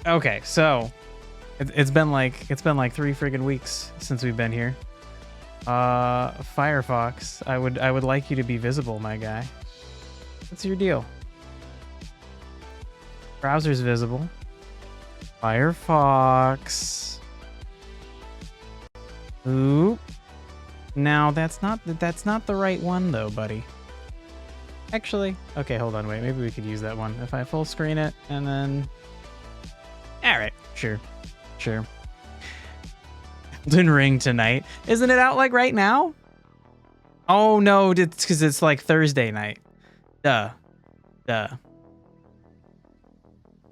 Okay, so it's been like 3 friggin' weeks since we've been here. Firefox, I would like you to be visible, my guy. What's your deal? Browser's visible. Firefox. Ooh. Now that's not the right one though, buddy. Actually, okay, hold on, wait. Maybe we could use that one. If I full screen it and then. All right, sure. Elden Ring tonight. Isn't it out like right now? Oh no, it's because it's like Thursday night. Duh.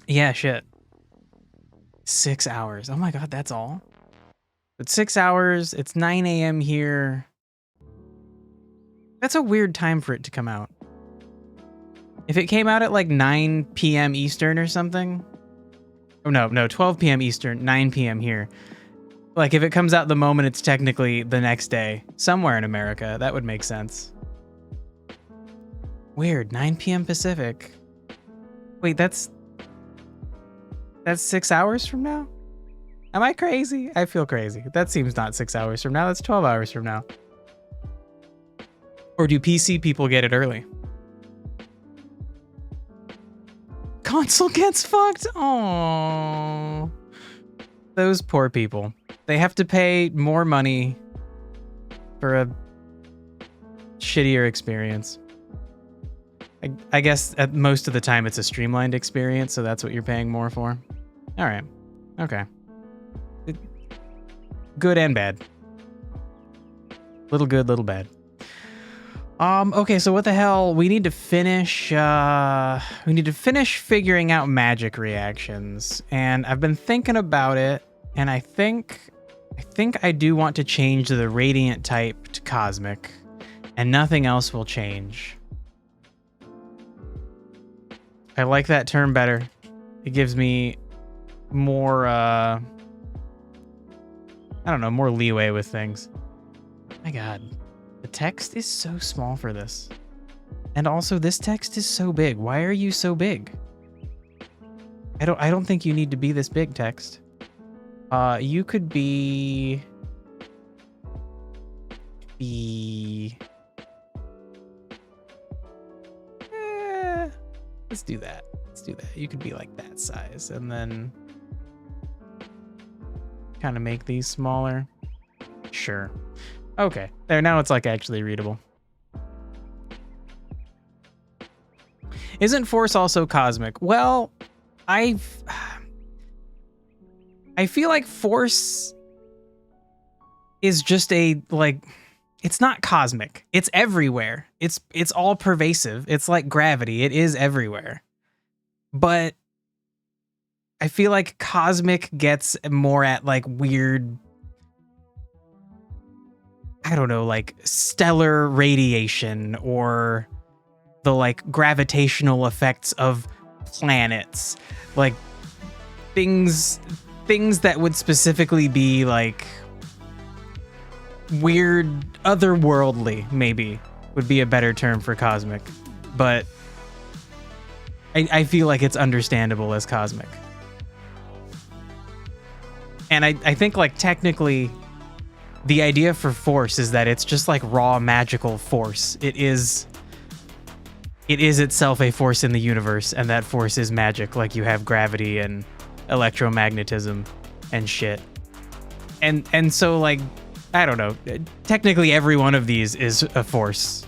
Yeah, shit. 6 hours. Oh my god, that's all? It's 6 hours. It's 9 a.m. here. That's a weird time for it to come out. If it came out at like 9 p.m. Eastern or something. Oh no, 12 p.m. Eastern, 9 p.m. here. Like if it comes out the moment it's technically the next day, somewhere in America, that would make sense. Weird, 9 p.m. Pacific. Wait, that's 6 hours from now? Am I crazy? I feel crazy. That seems not 6 hours from now, that's 12 hours from now. Or do PC people get it early? Console gets fucked? Aww. Those poor people. They have to pay more money for a shittier experience. I guess at most of the time it's a streamlined experience, so that's what you're paying more for. All right. Okay. Good and bad. Little good, little bad. Okay, so what the hell? We need to finish figuring out magic reactions. And I've been thinking about it, and I think I do want to change the radiant type to cosmic, and nothing else will change. I like that term better. It gives me more I don't know, more leeway with things. My god. The text is so small for this. And also this text is so big. Why are you so big? I don't think you need to be this big, text. You could be let's do that. You could be like that size and then kind of make these smaller. Sure. Okay, there, now it's like actually readable. Isn't Force also cosmic? Well, I feel like Force is just it's not cosmic. It's everywhere. It's all pervasive. It's like gravity. It is everywhere. But I feel like cosmic gets more at like weird, I don't know, like stellar radiation or the like gravitational effects of planets, like things that would specifically be like weird, otherworldly, maybe would be a better term for cosmic, but I feel like it's understandable as cosmic. And I think like technically the idea for Force is that it's just like raw magical force. It is itself a force in the universe, and that force is magic, like you have gravity and electromagnetism and shit. And so like, I don't know, technically every one of these is a force.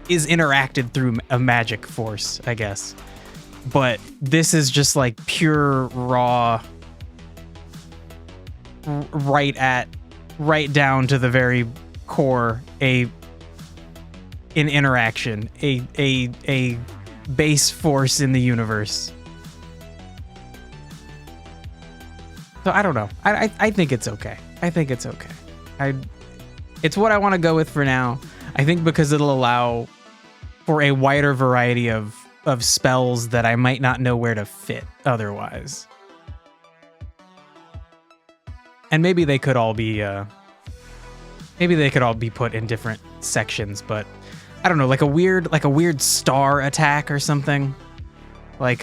Is interacted through a magic force, I guess. But this is just like pure raw, right down to the very core, an interaction, a base force in the universe. So I don't know. I think it's okay. It's what I want to go with for now. I think because it'll allow for a wider variety of spells that I might not know where to fit otherwise. And maybe they could all be put in different sections, but I don't know, like a weird star attack or something. Like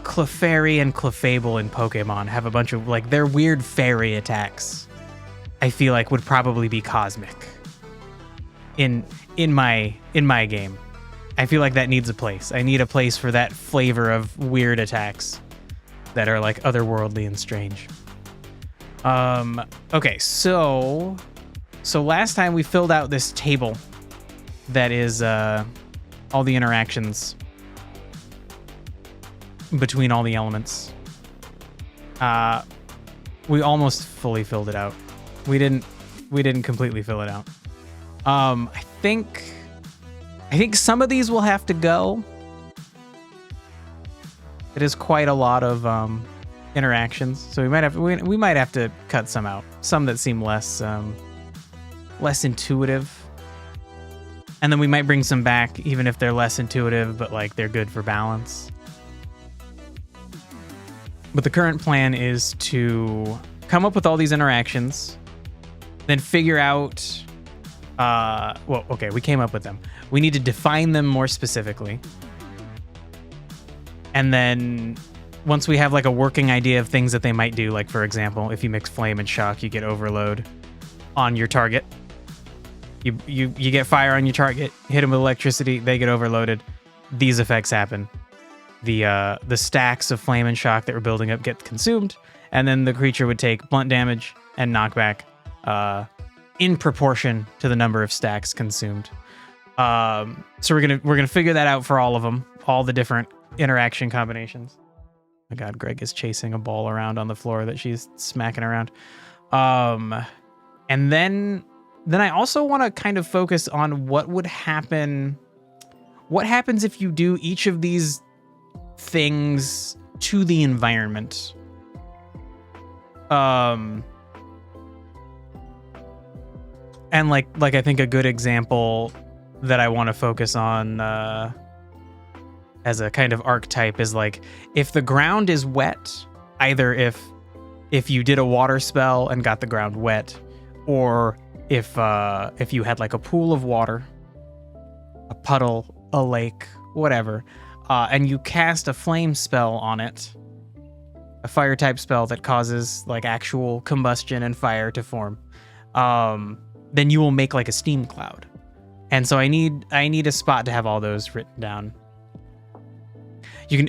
Clefairy and Clefable in Pokemon have a bunch of, like, their weird fairy attacks. I feel like would probably be cosmic in my game. I feel like that needs a place. I need a place for that flavor of weird attacks that are like otherworldly and strange. Okay, so last time we filled out this table that is all the interactions between all the elements. We almost fully filled it out. We didn't completely fill it out. I think some of these will have to go. It is quite a lot of interactions, so we might have to cut some out. Some that seem less intuitive. And then we might bring some back, even if they're less intuitive, but like they're good for balance. But the current plan is to come up with all these interactions, then figure out, well, okay, we came up with them. We need to define them more specifically. And then once we have like a working idea of things that they might do, like for example, if you mix flame and shock, you get overload on your target. You get fire on your target, hit them with electricity, they get overloaded. These effects happen. The stacks of flame and shock that we're building up get consumed, and then the creature would take blunt damage and knockback in proportion to the number of stacks consumed. So we're gonna figure that out for all of them, all the different interaction combinations. Oh my God, Greg is chasing a ball around on the floor that she's smacking around. And then I also want to kind of focus on what would happen. What happens if you do each of these things to the environment? And like I think a good example that I want to focus on as a kind of archetype is like if the ground is wet, either if you did a water spell and got the ground wet, or if you had like a pool of water, a puddle, a lake, whatever, and you cast a flame spell on it, a fire type spell that causes like actual combustion and fire to form, then you will make like a steam cloud. And so I need a spot to have all those written down.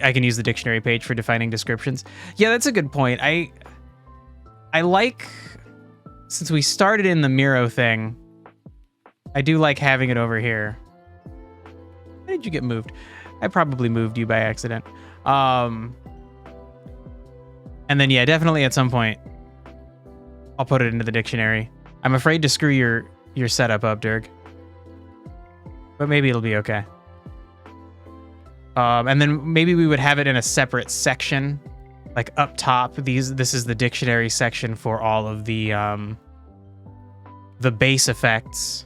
I can use the dictionary page for defining descriptions. Yeah, that's a good point. I like, since we started in the Miro thing, I do like having it over here. Why did you get moved? I probably moved you by accident. And then yeah, definitely at some point I'll put it into the dictionary. I'm afraid to screw your setup up, Dirk. But maybe it'll be okay. And then maybe we would have it in a separate section, like up top. This is the dictionary section for all of the base effects,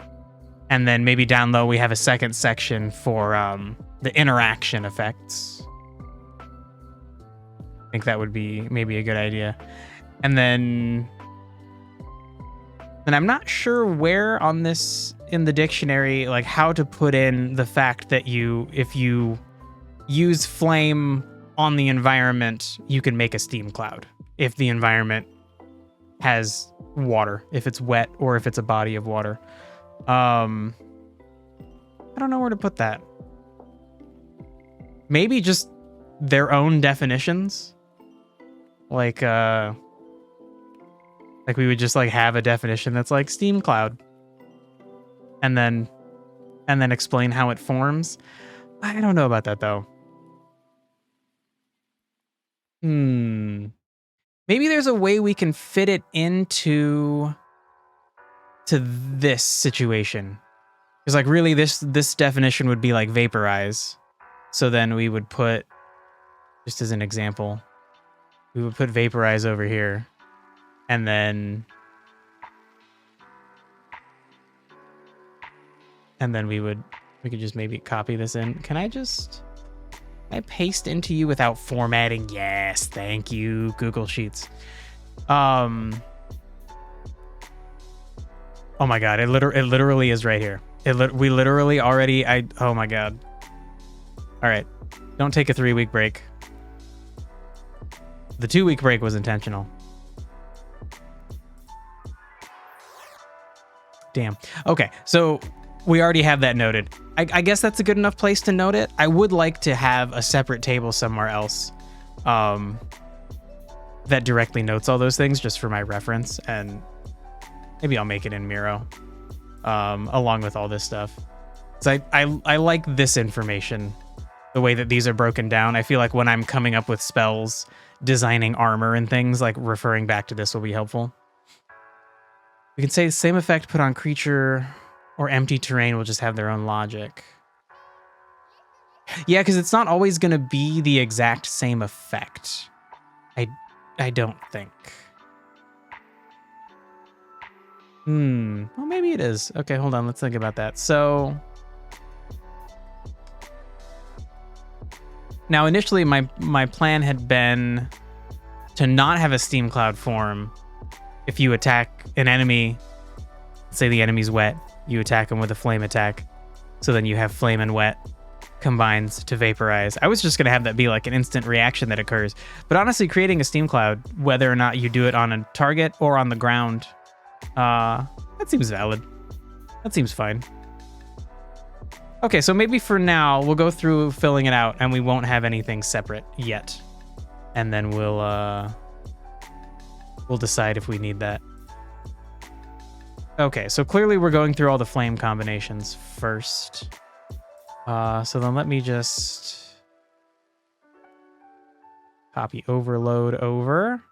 and then maybe down low we have a second section for the interaction effects. I think that would be maybe a good idea. And then I'm not sure where on this in the dictionary, like how to put in the fact that if you use flame on the environment, you can make a steam cloud if the environment has water, if it's wet or if it's a body of water. I don't know where to put that. Maybe just their own definitions. Like we would just like have a definition that's like steam cloud. And then explain how it forms. I don't know about that though. Maybe there's a way we can fit it to this situation. Because like really this definition would be like vaporize. So then we would put, just as an example, we would put vaporize over here. And then we could just maybe copy this in. Can I paste into you without formatting? Yes, thank you, Google Sheets. Oh my God, it literally is right here. We literally already, oh my God. All right. Don't take a 3-week break. The 2-week break was intentional. Damn. Okay, so we already have that noted. I guess that's a good enough place to note it. I would like to have a separate table somewhere else that directly notes all those things just for my reference, and maybe I'll make it in Miro along with all this stuff. So I like this information, the way that these are broken down. I feel like when I'm coming up with spells, designing armor and things, like referring back to this will be helpful. We can say the same effect put on creature or empty terrain will just have their own logic. Yeah, because it's not always going to be the exact same effect. I don't think. Well, maybe it is. Okay, hold on. Let's think about that. So now initially my plan had been to not have a steam cloud form. If you attack an enemy, say the enemy's wet, you attack them with a flame attack. So then you have flame and wet combines to vaporize. I was just going to have that be like an instant reaction that occurs. But honestly, creating a steam cloud, whether or not you do it on a target or on the ground, that seems valid. That seems fine. Okay, so maybe for now, we'll go through filling it out and we won't have anything separate yet. And then we'll decide if we need that. Okay, so clearly we're going through all the flame combinations first. So then let me just copy overload over.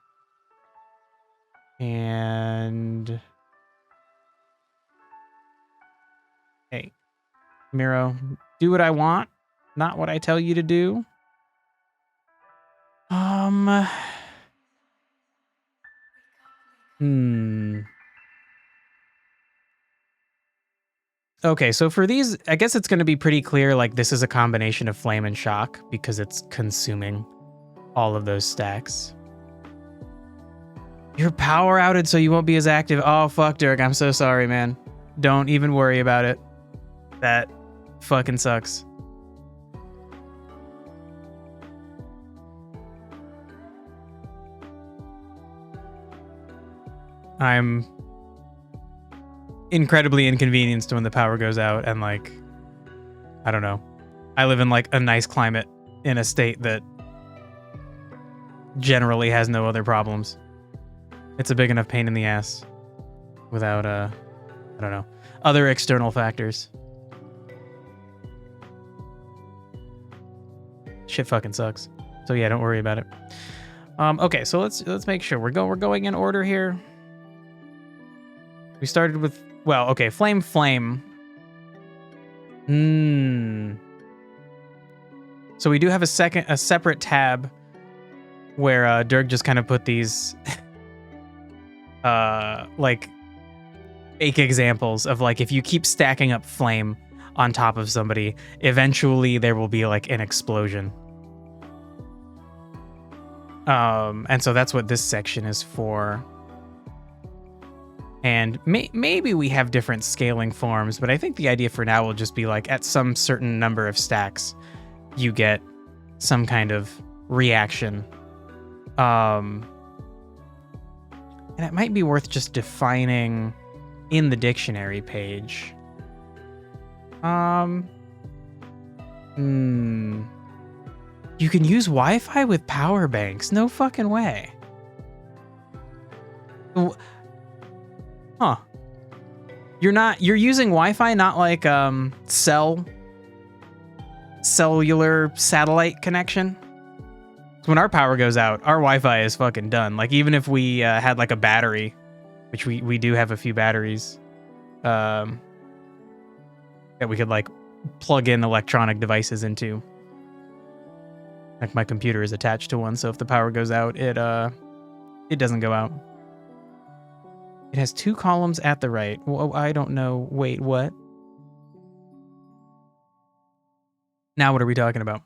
And hey, Miro, do what I want, not what I tell you to do. Okay, so for these, I guess it's going to be pretty clear, like this is a combination of flame and shock because it's consuming all of those stacks. You're power outed, so you won't be as active. Oh, fuck, Dirk, I'm so sorry, man. Don't even worry about it. That fucking sucks. I'm incredibly inconvenienced when the power goes out, and like, I don't know. I live in like a nice climate in a state that generally has no other problems. It's a big enough pain in the ass without, I don't know, other external factors. Shit fucking sucks. So yeah, don't worry about it. Okay, so let's make sure we're going in order here. We started with, well, okay, flame. So we do have a separate tab where Dirk just kind of put these like fake examples of like if you keep stacking up flame on top of somebody, eventually there will be like an explosion. And so that's what this section is for. And maybe we have different scaling forms, but I think the idea for now will just be like at some certain number of stacks, you get some kind of reaction. And it might be worth just defining in the dictionary page. You can use Wi-Fi with power banks. No fucking way. Huh. You're using Wi-Fi, not like cellular satellite connection? So when our power goes out, our Wi-Fi is fucking done. Like even if we had like a battery, which we do have a few batteries, that we could like plug in electronic devices into. Like my computer is attached to one, so if the power goes out, it doesn't go out. It has 2 columns at the right. Well, I don't know. Wait, what? Now what are we talking about?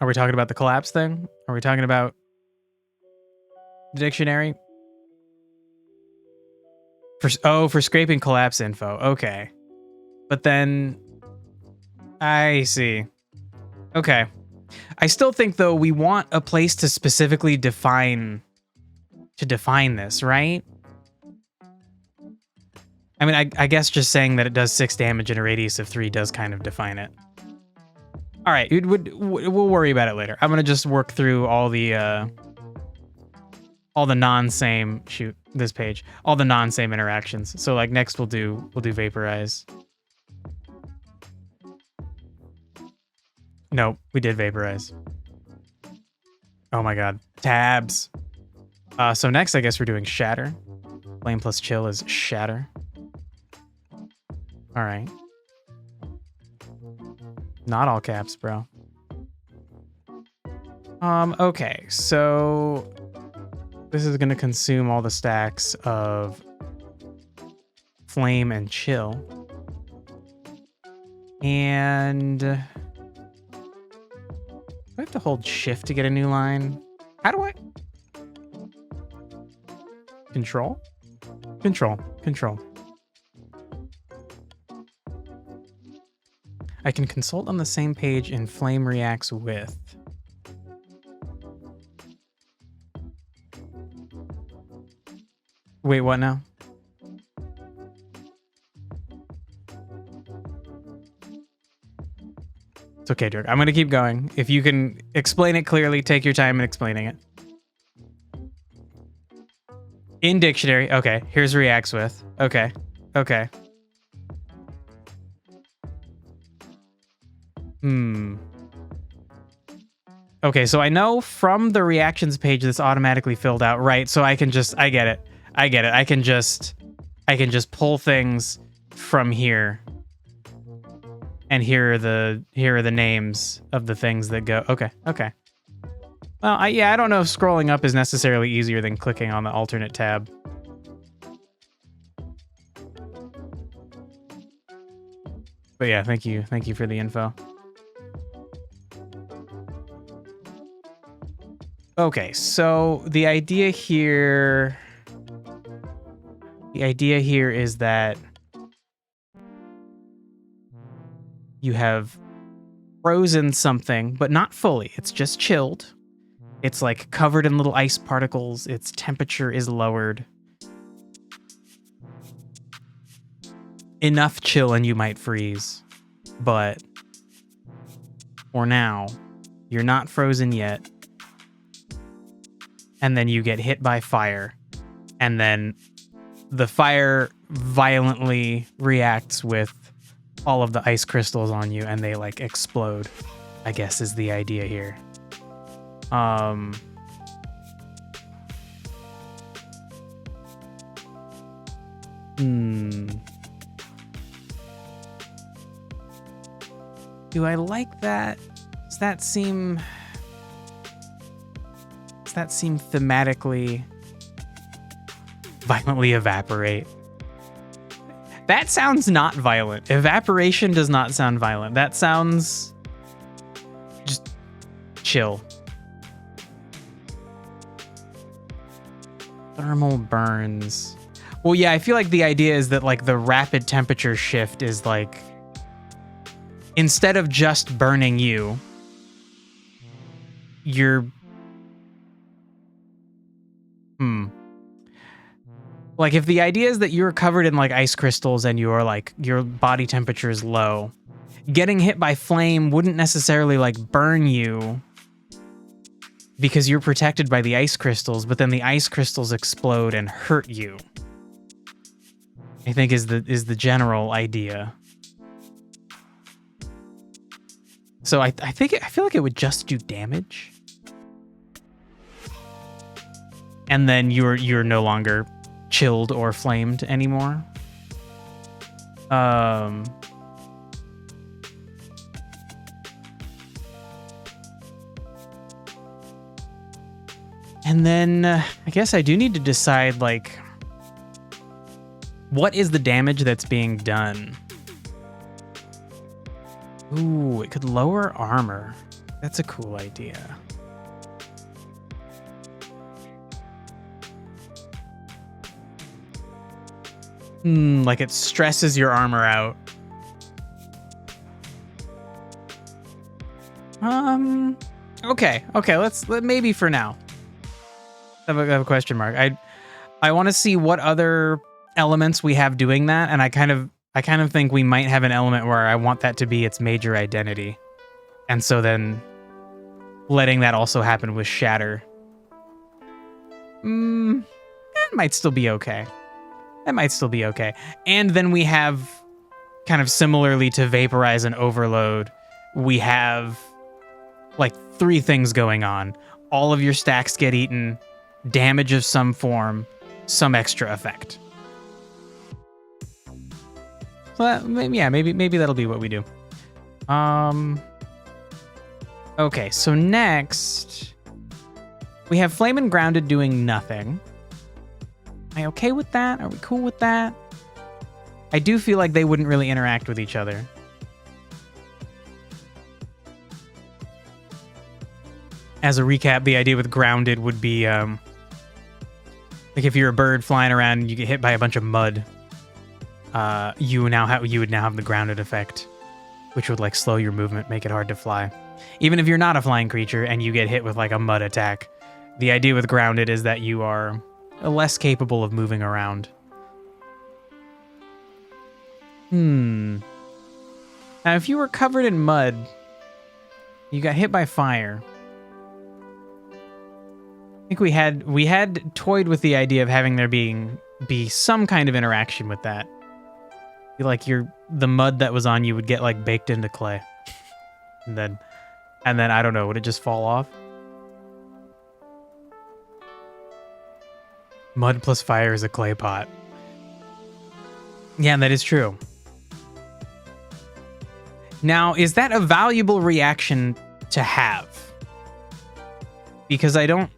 Are we talking about the collapse thing? Are we talking about the dictionary? For scraping collapse info. Okay. But then I see. Okay. I still think, though, we want a place to specifically define this, right? I mean, I guess just saying that it does 6 damage in a radius of 3 does kind of define it. All right, we'll worry about it later. I'm gonna just work through all the non-same this page, all the non-same interactions. So like next we'll do vaporize. Nope, we did vaporize. Oh my god, tabs. So next I guess we're doing shatter. Flame plus chill is shatter. All right. Not all caps, bro. Okay, so this is gonna consume all the stacks of flame and chill. And do I have to hold shift to get a new line? How do I? Control? Control. I can consult on the same page in flame reacts with. Wait, what now? It's okay, Dirk. I'm going to keep going. If you can explain it clearly, take your time in explaining it. In dictionary. Okay. Here's reacts with. Okay. Okay, so I know from the reactions page that's automatically filled out, right? So I can just, I get it. I can just pull things from here. And here are the names of the things that go. Okay. Well, I don't know if scrolling up is necessarily easier than clicking on the alternate tab. But yeah, thank you for the info. Okay, so the idea here is that you have frozen something, but not fully. It's just chilled. It's like covered in little ice particles. Its temperature is lowered. Enough chill and you might freeze. But for now, you're not frozen yet. And then you get hit by fire. And then the fire violently reacts with all of the ice crystals on you and they like explode, I guess is the idea here. Do I like that? Does that seem thematically violently evaporate? That sounds not violent. Evaporation does not sound violent. That sounds just chill. Thermal burns. Well, yeah, I feel like the idea is that like the rapid temperature shift is like, instead of just burning you're like, if the idea is that you're covered in like ice crystals and you're like, your body temperature is low, getting hit by flame wouldn't necessarily like burn you because you're protected by the ice crystals, but then the ice crystals explode and hurt you, I think is the general idea. So I feel like it would just do damage. And then you're no longer chilled or flamed anymore. And then I guess I do need to decide like, what is the damage that's being done? Ooh, it could lower armor. That's a cool idea. Like it stresses your armor out. Okay, maybe for now. I have a question mark. I want to see what other elements we have doing that, and I kind of think we might have an element where I want that to be its major identity. And so then letting that also happen with Shatter. That might still be okay. And then we have, kind of similarly to Vaporize and Overload, we have like 3 things going on. All of your stacks get eaten, damage of some form, some extra effect. So that, maybe that'll be what we do. Okay, so next we have Flame and Grounded doing nothing. Am I okay with that? Are we cool with that? I do feel like they wouldn't really interact with each other. As a recap, the idea with Grounded would be, like if you're a bird flying around and you get hit by a bunch of mud, you would now have the Grounded effect, which would like slow your movement, make it hard to fly. Even if you're not a flying creature and you get hit with like a mud attack, the idea with Grounded is that you are less capable of moving around. Now, if you were covered in mud, you got hit by fire. I think we had toyed with the idea of having there be some kind of interaction with that. Like the mud that was on you would get like baked into clay. and then I don't know, would it just fall off? Mud plus fire is a clay pot. Yeah, that is true. Now, is that a valuable reaction to have? Because I don't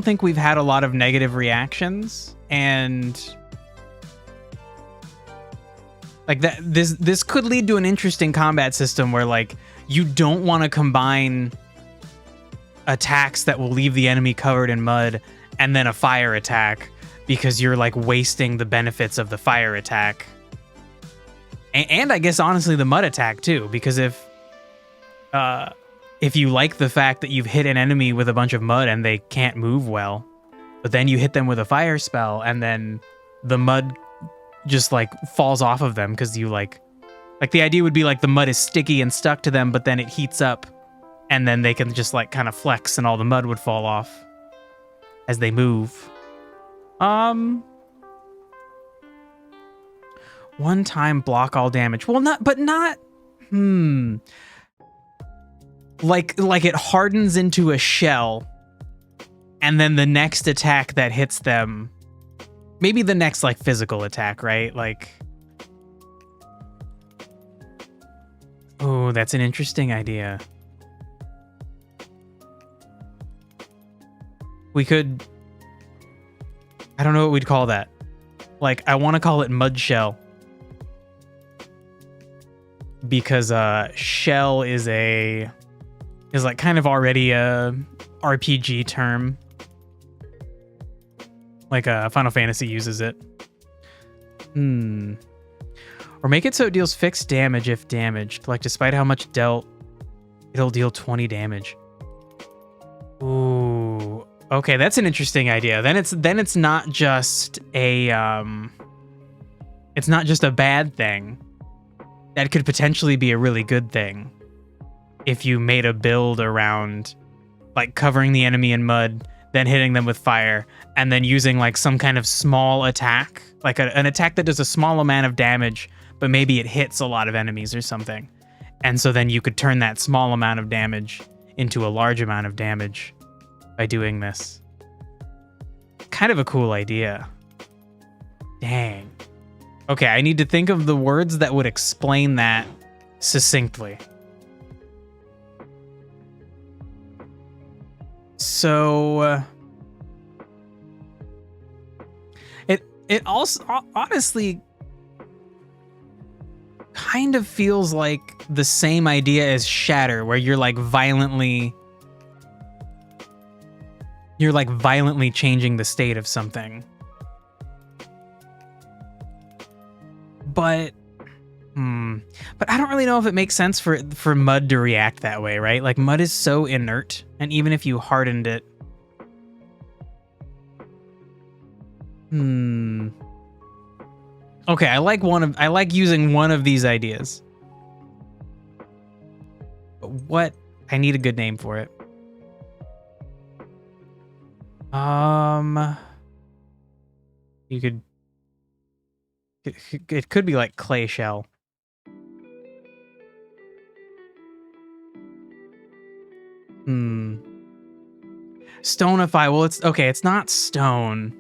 think we've had a lot of negative reactions, and like that this could lead to an interesting combat system where like you don't want to combine attacks that will leave the enemy covered in mud and then a fire attack, because you're like wasting the benefits of the fire attack. And I guess honestly the mud attack too, because if you like the fact that you've hit an enemy with a bunch of mud and they can't move well, but then you hit them with a fire spell and then the mud just like falls off of them because you like the idea would be like the mud is sticky and stuck to them, but then it heats up and then they can just like kind of flex and all the mud would fall off as they move. One time block all damage. Well, not like it hardens into a shell, and then the next attack that hits them, maybe the next like physical attack, right? Like, oh, that's an interesting idea. We could, I don't know what we'd call that. Like, I want to call it mud shell, because shell is like kind of already a RPG term. Like Final Fantasy uses it. Or make it so it deals fixed damage if damaged. Like despite how much dealt, it'll deal 20 damage. Ooh. Okay, that's an interesting idea. Then it's not just a bad thing. That could potentially be a really good thing if you made a build around like covering the enemy in mud, then hitting them with fire, and then using like some kind of small attack, like an attack that does a small amount of damage, but maybe it hits a lot of enemies or something. And so then you could turn that small amount of damage into a large amount of damage by doing this. Kind of a cool idea. Dang. Okay, I need to think of the words that would explain that succinctly. So it also honestly kind of feels like the same idea as Shatter, where you're like violently changing the state of something. But But I don't really know if it makes sense for mud to react that way, right? Like mud is so inert, and even if you hardened it. Okay, I like using one of these ideas. But what? I need a good name for it. You could. It could be like clay shell. Stoneify. Well, it's okay. It's not stone,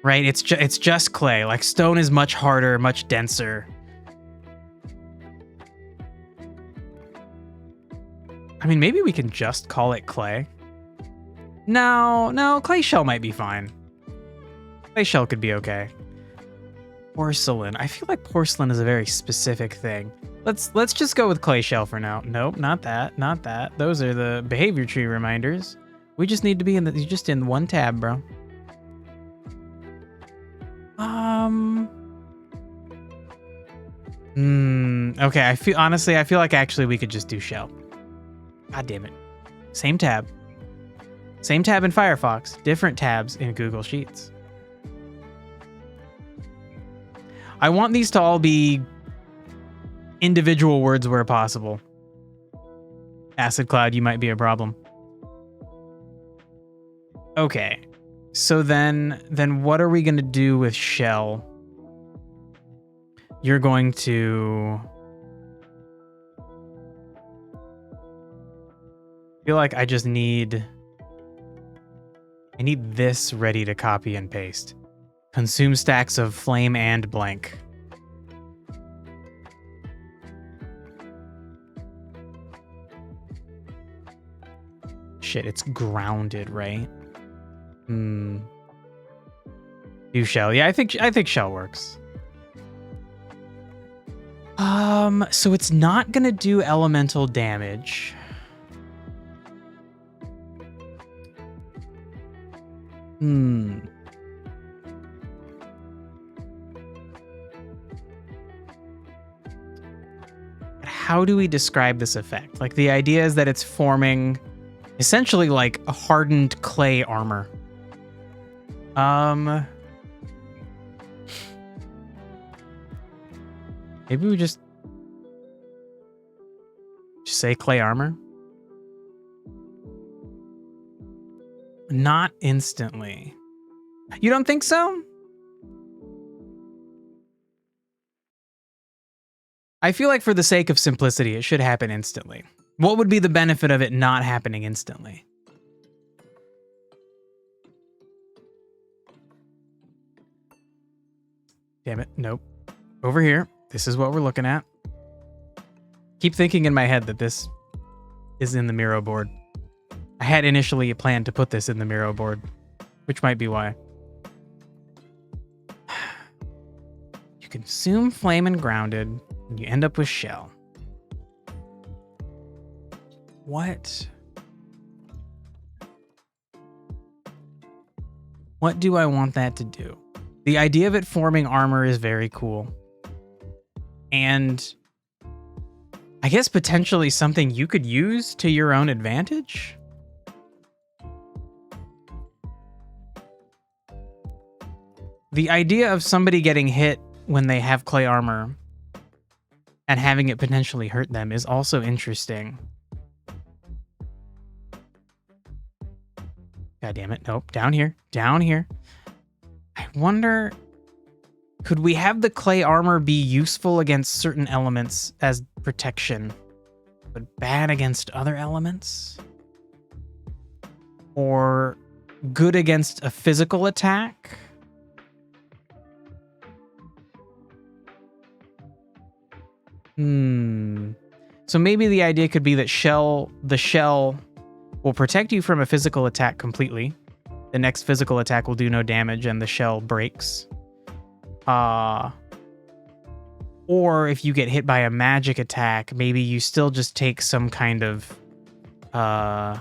right? It's just clay. Like stone is much harder, much denser. I mean, maybe we can just call it clay. No, clay shell might be fine. Clay shell could be okay. Porcelain. I feel like porcelain is a very specific thing. Let's just go with clay shell for now. Nope, not that, not that. Those are the behavior tree reminders. We just need to be just in one tab, bro. Okay, I feel like actually we could just do shell. God damn it. Same tab. Same tab in Firefox, different tabs in Google Sheets. I want these to all be individual words where possible. Acid cloud, you might be a problem. Okay. So then what are we going to do with shell? You're going to... I feel like I need this ready to copy and paste. Consume stacks of flame and blank. Shit, it's grounded, right? Do shell. Yeah, I think shell works. So it's not gonna do elemental damage. How do we describe this effect? Like, the idea is that it's forming essentially like a hardened clay armor. Maybe we just say clay armor. Not instantly. You don't think so? I feel like for the sake of simplicity, it should happen instantly. What would be the benefit of it not happening instantly? Damn it, nope. Over here, this is what we're looking at. Keep thinking in my head that this is in the Miro board. I had initially planned to put this in the Miro board, which might be why. You consume flame and grounded, and you end up with shell. What? What do I want that to do? The idea of it forming armor is very cool. And I guess potentially something you could use to your own advantage? The idea of somebody getting hit when they have clay armor and having it potentially hurt them is also interesting. God damn it. Nope. Down here. Down here. I wonder, could we have the clay armor be useful against certain elements as protection, but bad against other elements? Or good against a physical attack? So maybe the idea could be that the shell will protect you from a physical attack completely. The next physical attack will do no damage and the shell breaks. Or if you get hit by a magic attack, maybe you still just take some kind of, I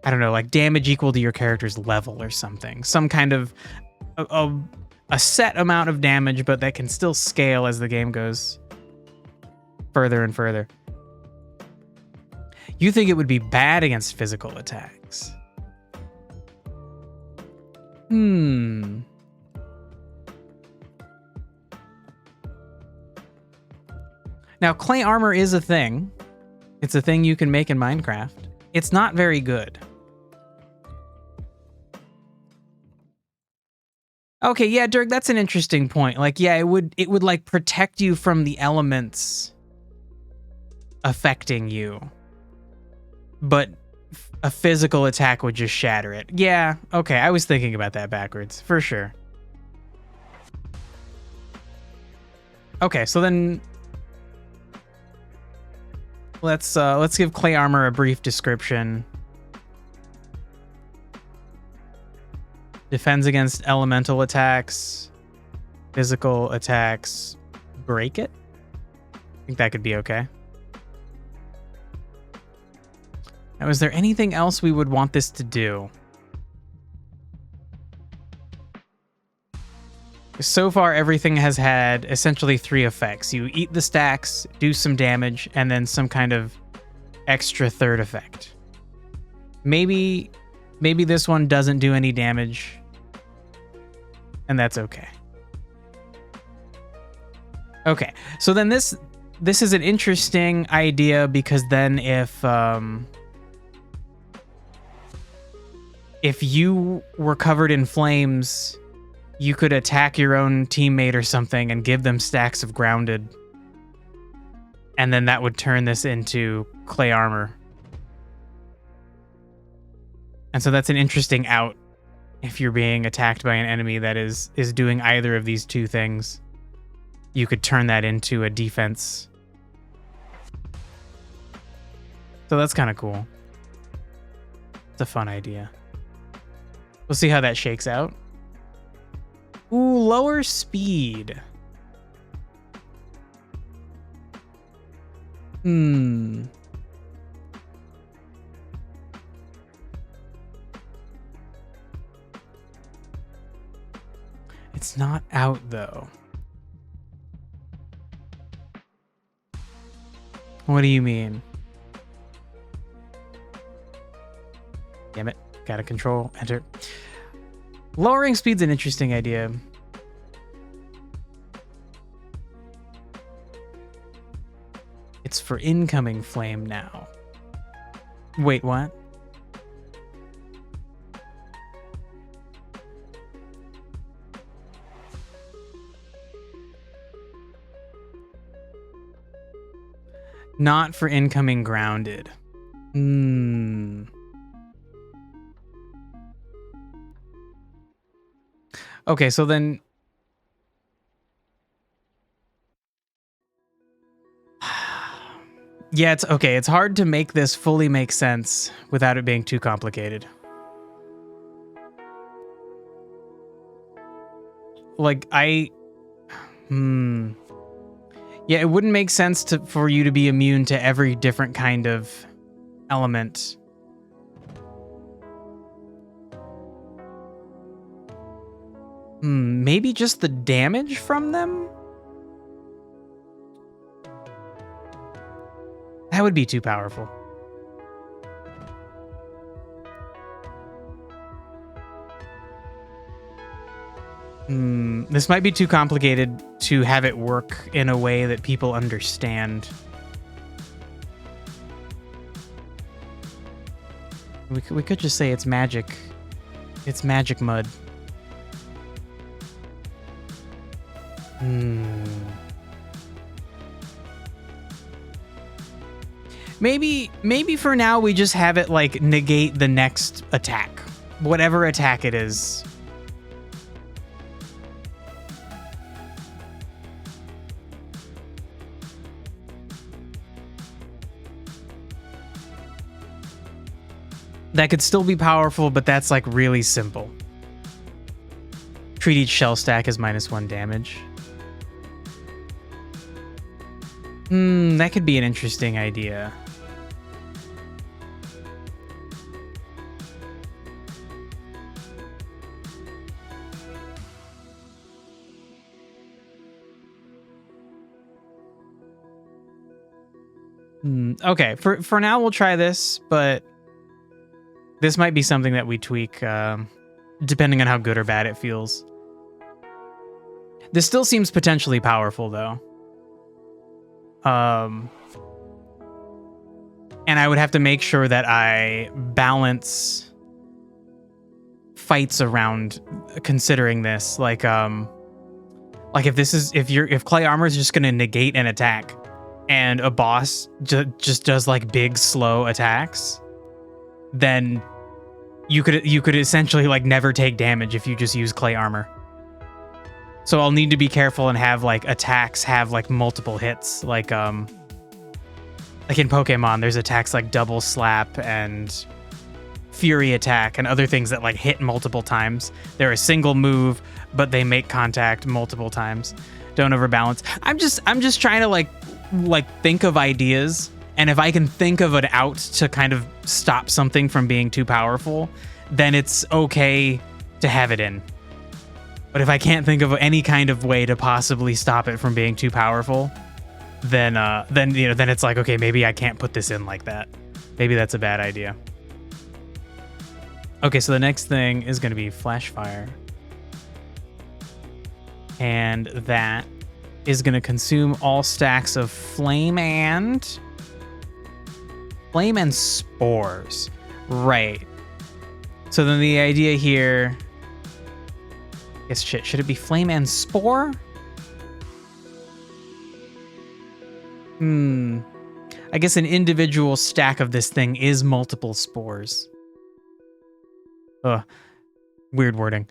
don't know, like damage equal to your character's level or something. Some kind of a set amount of damage, but that can still scale as the game goes further and further. You think it would be bad against physical attacks? Now, clay armor is a thing. It's a thing you can make in Minecraft. It's not very good. Okay, yeah, Dirk, that's an interesting point. Like, yeah, it would like protect you from the elements affecting you. But a physical attack would just shatter it. Yeah, okay, I was thinking about that backwards, for sure. Okay, so then let's give clay armor a brief description. Defends against elemental attacks, physical attacks, break it. I think that could be okay. Now, is there anything else we would want this to do? So far, everything has had essentially 3 effects. You eat the stacks, do some damage, and then some kind of extra third effect. Maybe this one doesn't do any damage, and that's okay. Okay, so then this is an interesting idea, because then if you were covered in flames, you could attack your own teammate or something and give them stacks of grounded. And then that would turn this into clay armor. And so that's an interesting out if you're being attacked by an enemy that is doing either of these two things. You could turn that into a defense. So that's kind of cool. It's a fun idea. We'll see how that shakes out. Ooh, lower speed. It's not out, though. What do you mean? Damn it. Gotta control, enter. Lowering speed's an interesting idea. It's for incoming flame now. Wait, what? Not for incoming grounded. Okay, so then... Yeah, it's okay. It's hard to make this fully make sense without it being too complicated. Like, Yeah, it wouldn't make sense for you to be immune to every different kind of element. Maybe just the damage from them? That would be too powerful. This might be too complicated to have it work in a way that people understand. We could just say it's magic. It's magic mud. Maybe for now we just have it like negate the next attack. Whatever attack it is. That could still be powerful, but that's like really simple. Treat each shell stack as -1 damage. That could be an interesting idea. Okay, for now we'll try this, but this might be something that we tweak depending on how good or bad it feels. This still seems potentially powerful though. And I would have to make sure that I balance fights around considering this. Like if clay armor is just gonna negate an attack, and a boss just does like big slow attacks, then you could essentially like never take damage if you just use clay armor. So I'll need to be careful and have like attacks have like multiple hits, like in Pokemon there's attacks like double slap and fury attack and other things that like hit multiple times. They're a single move, but they make contact multiple times. Don't overbalance. I'm just trying to like think of ideas, and if I can think of an out to kind of stop something from being too powerful, then it's okay to have it in. But if I can't think of any kind of way to possibly stop it from being too powerful, then it's like, okay, maybe I can't put this in like that. Maybe that's a bad idea. Okay, so the next thing is going to be flash fire. And that is going to consume all stacks of flame and spores. Right. So then the idea here, I guess should it be flame and spore? I guess an individual stack of this thing is multiple spores. Ugh, weird wording.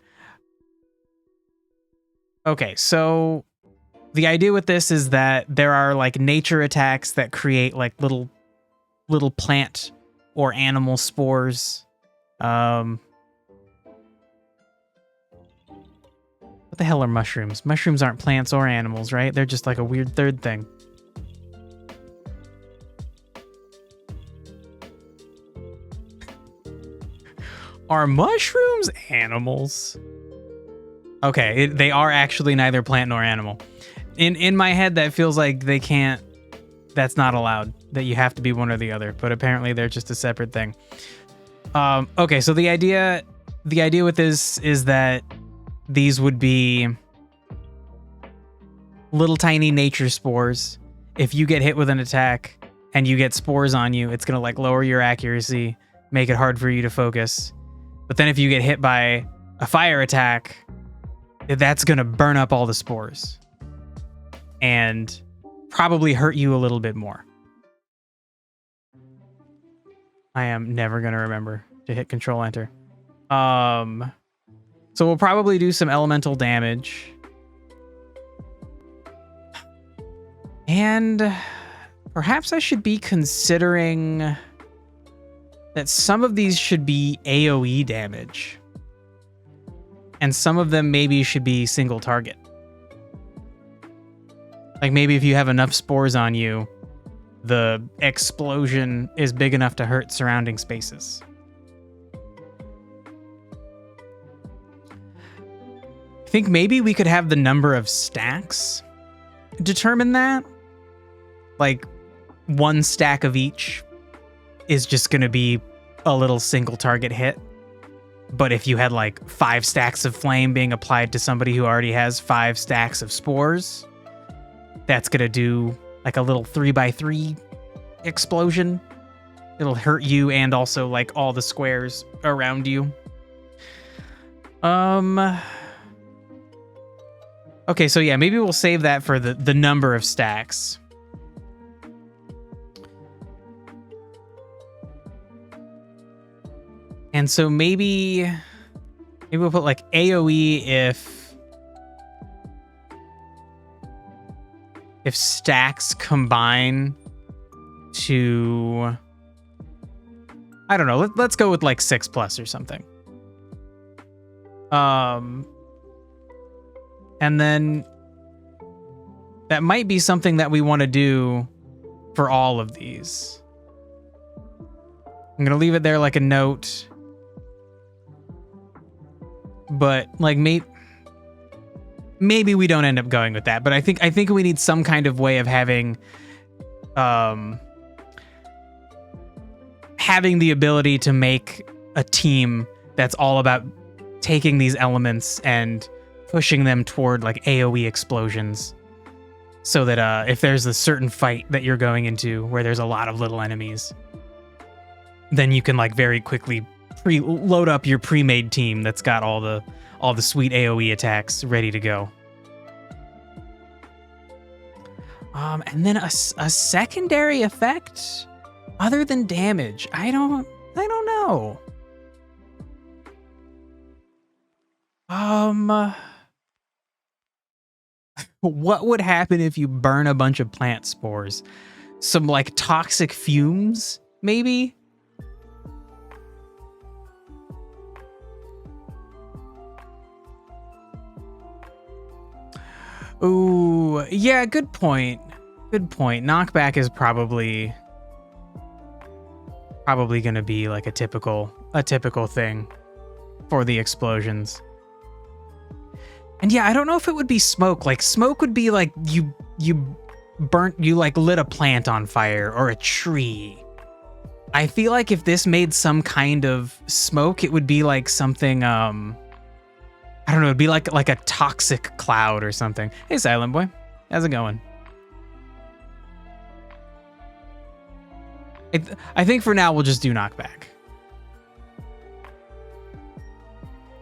Okay, so the idea with this is that there are like nature attacks that create like little plant or animal spores. What the hell are mushrooms? Mushrooms aren't plants or animals, right? They're just like a weird third thing. Are mushrooms animals? Okay, they are actually neither plant nor animal. In my head, that feels like they can't. That's not allowed. That you have to be one or the other. But apparently, they're just a separate thing. Okay, so the idea with this is that these would be little tiny nature spores. If you get hit with an attack and you get spores on you, it's gonna like lower your accuracy, make it hard for you to focus. But then if you get hit by a fire attack, that's gonna burn up all the spores and probably hurt you a little bit more. I am never gonna remember to hit Control Enter. So we'll probably do some elemental damage. And perhaps I should be considering that some of these should be AoE damage. And some of them maybe should be single target. Like maybe if you have enough spores on you, the explosion is big enough to hurt surrounding spaces. I think maybe we could have the number of stacks determine that. Like one stack of each is just going to be a little single target hit. But if you had like 5 stacks of flame being applied to somebody who already has 5 stacks of spores, that's going to do like a little 3x3 explosion. It'll hurt you and also like all the squares around you. Okay, so yeah, maybe we'll save that for the number of stacks. And so maybe we'll put like AoE if stacks combine to, I don't know, let's go with like 6+ or something. And then that might be something that we want to do for all of these. I'm going to leave it there like a note. But like maybe we don't end up going with that. But I think we need some kind of way of having having the ability to make a team that's all about taking these elements and pushing them toward like AoE explosions, so that if there's a certain fight that you're going into where there's a lot of little enemies, then you can like very quickly load up your pre-made team that's got all the sweet AoE attacks ready to go. And then a secondary effect other than damage. I don't know. What would happen if you burn a bunch of plant spores? Some like toxic fumes, maybe? Ooh, yeah, good point. Good point. Knockback is probably going to be like a typical thing for the explosions. And yeah, I don't know if it would be smoke. Like smoke would be like you like lit a plant on fire or a tree. I feel like if this made some kind of smoke, it would be like something I don't know, it'd be like a toxic cloud or something. Hey, Silent Boy. How's it going? I think for now we'll just do knockback.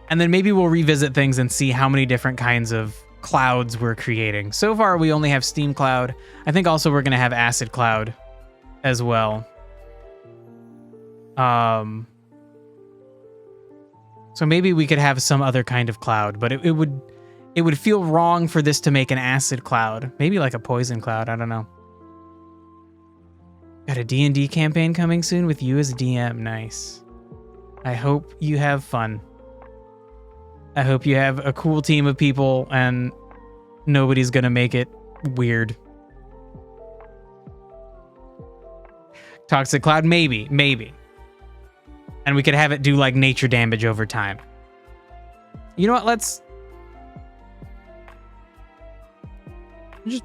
And then maybe we'll revisit things and see how many different kinds of clouds we're creating. So far, we only have steam cloud. I think also we're going to have acid cloud as well. So maybe we could have some other kind of cloud, but it would feel wrong for this to make an acid cloud. Maybe like a poison cloud, I don't know. Got a D&D campaign coming soon with you as DM. Nice. I hope you have fun. I hope you have a cool team of people and nobody's gonna make it weird. Toxic cloud, maybe. And we could have it do like nature damage over time. You know what?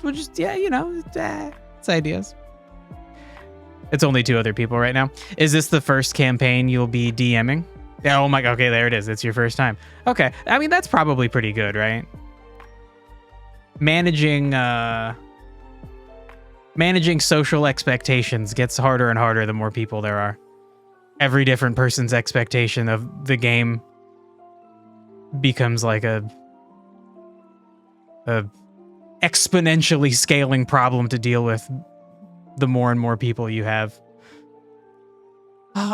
We'll just yeah, you know, it's ideas. It's only 2 other people right now. Is this the first campaign you'll be DMing? Yeah, oh my, okay, there it is. It's your first time. Okay, I mean, that's probably pretty good, right? Managing social expectations gets harder and harder the more people there are. Every different person's expectation of the game becomes like a exponentially scaling problem to deal with the more and more people you have.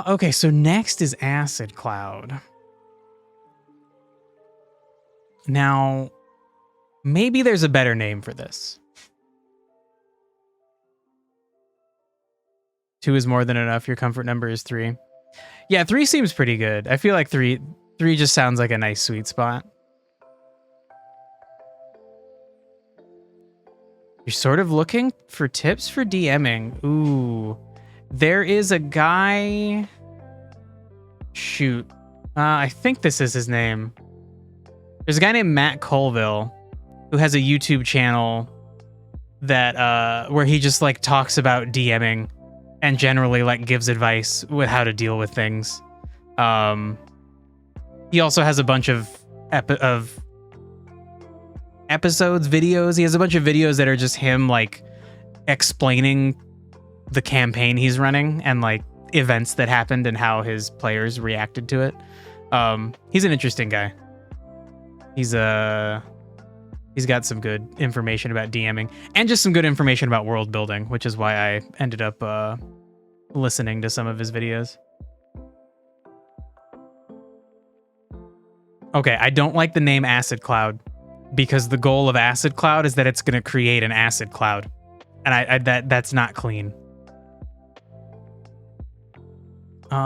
Okay, so next is Acid Cloud. Now, maybe there's a better name for this. 2 is more than enough. Your comfort number is 3. Yeah, 3 seems pretty good. I feel like 3 just sounds like a nice sweet spot. You're sort of looking for tips for DMing. Ooh. There is a guy... Shoot. I think this is his name. There's a guy named Matt Colville who has a YouTube channel that where he just like talks about DMing and generally like gives advice with how to deal with things. He also has a bunch of episodes, videos. He has a bunch of videos that are just him like explaining the campaign he's running and like events that happened and how his players reacted to it. He's an interesting guy. He's got some good information about DMing and just some good information about world building, which is why I ended up listening to some of his videos. Okay, I don't like the name Acid Cloud because the goal of Acid Cloud is that it's going to create an acid cloud, and that's not clean. You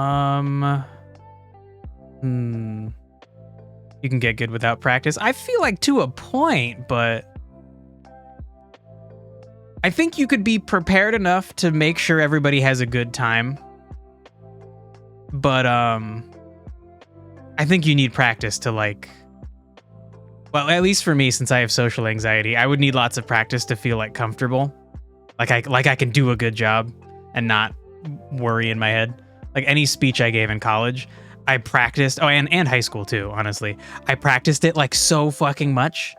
can get good without practice. I feel like to a point, but I think you could be prepared enough to make sure everybody has a good time. But I think you need practice to like, well, at least for me, since I have social anxiety, I would need lots of practice to feel like comfortable. Like I can do a good job and not worry in my head. Like any speech I gave in college, I practiced, and high school too, honestly. I practiced it like so fucking much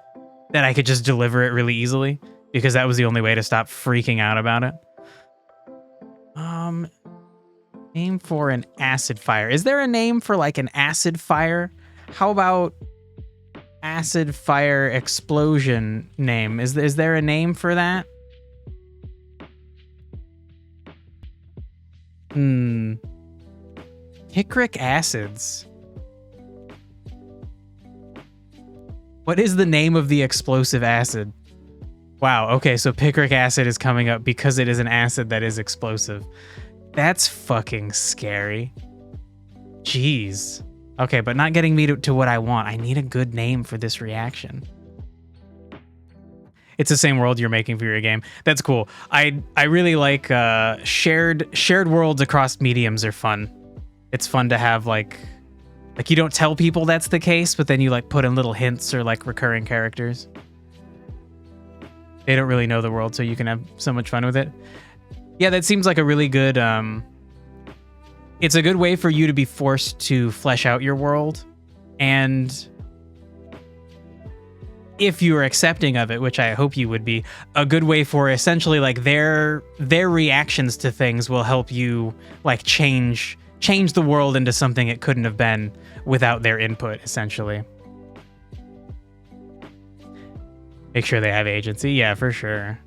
that I could just deliver it really easily because that was the only way to stop freaking out about it. Name for an acid fire. Is there a name for like an acid fire? How about acid fire explosion name? Is there a name for that? Picric acids. What is the name of the explosive acid? Wow, okay, so picric acid is coming up because it is an acid that is explosive. That's fucking scary. Jeez. Okay, but not getting me to what I want. I need a good name for this reaction. It's the same world you're making for your game. That's cool. I really like shared worlds across mediums are fun. It's fun to have like you don't tell people that's the case, but then you like put in little hints or like recurring characters. They don't really know the world, so you can have so much fun with it. Yeah, that seems like a really good it's a good way for you to be forced to flesh out your world, and if you're accepting of it, which I hope you would be, a good way for essentially like their reactions to things will help you like change the world into something it couldn't have been without their input, essentially. Make sure they have agency. Yeah, for sure.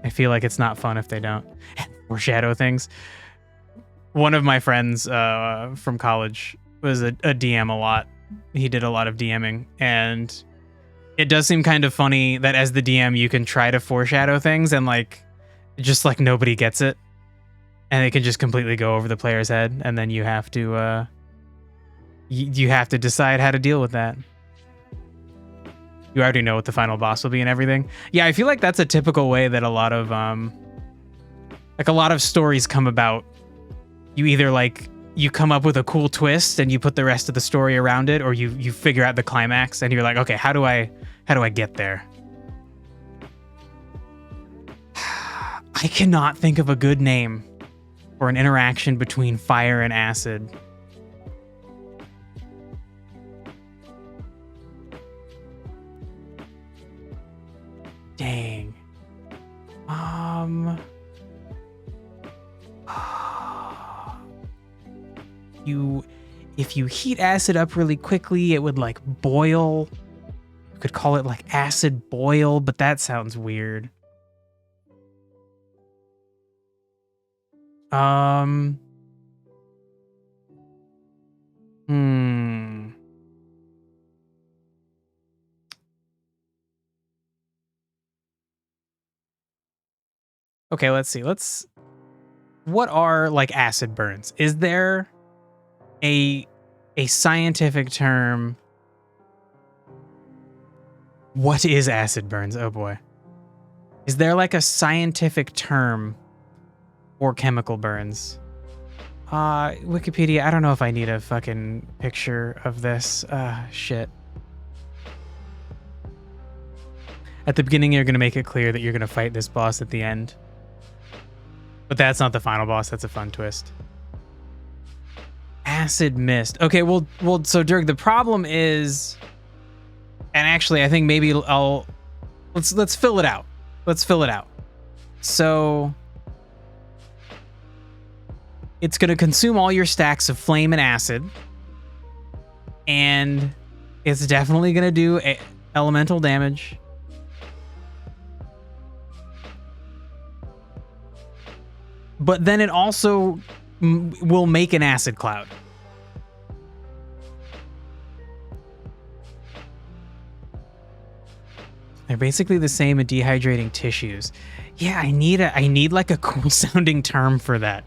I feel like it's not fun if they don't. Foreshadow things. One of my friends from college was a DM a lot. He did a lot of DMing, and it does seem kind of funny that as the DM you can try to foreshadow things and like just like nobody gets it, and it can just completely go over the player's head, and then you have to you have to decide how to deal with that. You already know what the final boss will be and everything. Yeah, I feel like that's a typical way that a lot of stories come about. You either like you come up with a cool twist and you put the rest of the story around it, or you figure out the climax and you're like, okay, how do I get there? I cannot think of a good name for an interaction between fire and acid. Dang. If you heat acid up really quickly, it would like boil. You could call it like acid boil, but that sounds weird. Okay, let's see. What are like acid burns? Is there a scientific term? What is acid burns? Oh boy. Is there like a scientific term for chemical burns? Wikipedia, I don't know if I need a fucking picture of this. Shit. At the beginning, you're going to make it clear that you're going to fight this boss at the end. But that's not the final boss. That's a fun twist. Acid mist. Okay, well, so Dirk, the problem is, and actually, I think maybe let's fill it out. Let's fill it out. So it's going to consume all your stacks of flame and acid, and it's definitely going to do elemental damage. But then it also will make an acid cloud. They're basically the same as dehydrating tissues. Yeah, I need like a cool sounding term for that.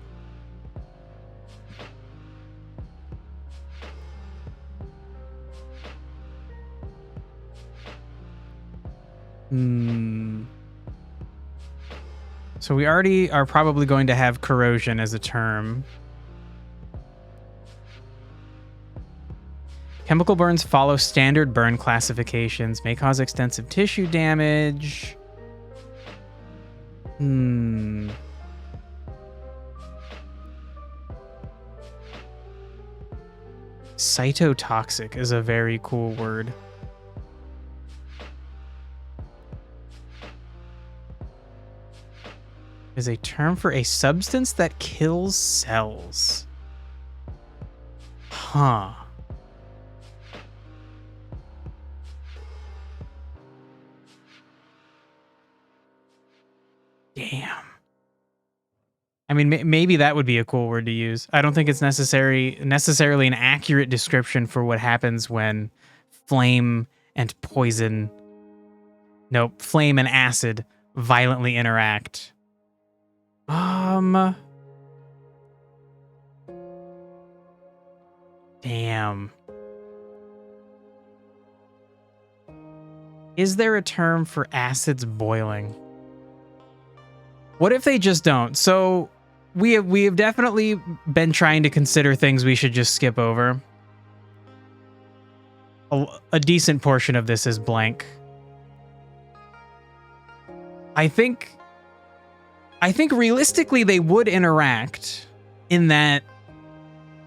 So we already are probably going to have corrosion as a term. Chemical burns follow standard burn classifications, may cause extensive tissue damage. Cytotoxic is a very cool word. Is a term for a substance that kills cells. Huh. Damn. I mean, maybe that would be a cool word to use. I don't think it's necessarily an accurate description for what happens when flame and poison... Nope, flame and acid violently interact. Damn. Is there a term for acids boiling? What if they just don't? So we have definitely been trying to consider things we should just skip over. A decent portion of this is blank. I think realistically they would interact in that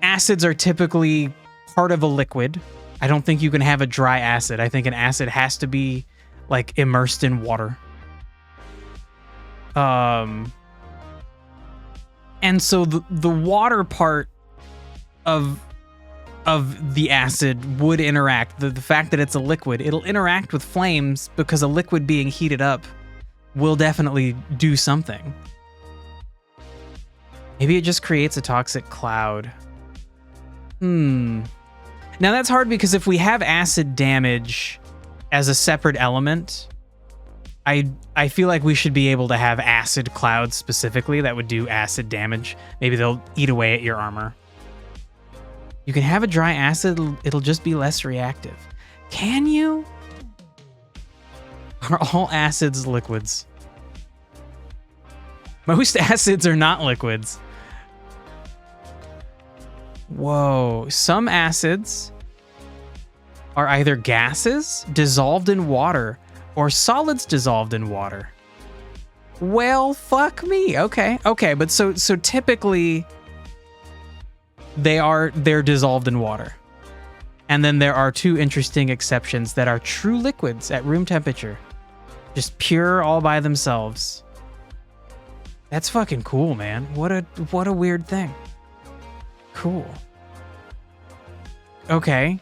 acids are typically part of a liquid. I don't think you can have a dry acid. I think an acid has to be like immersed in water. And so the water part of the acid would interact. The fact that it's a liquid, it'll interact with flames because a liquid being heated up will definitely do something. Maybe it just creates a toxic cloud. Now that's hard because if we have acid damage as a separate element, I feel like we should be able to have acid clouds specifically that would do acid damage. Maybe they'll eat away at your armor. You can have a dry acid, it'll just be less reactive. Can you? Are all acids liquids? Most acids are not liquids. Whoa, some acids are either gases dissolved in water or solids dissolved in water. Well, fuck me. Okay, but so typically they're dissolved in water. And then there are two interesting exceptions that are true liquids at room temperature. Just pure all by themselves. That's fucking cool, man. What a weird thing. Cool. Okay.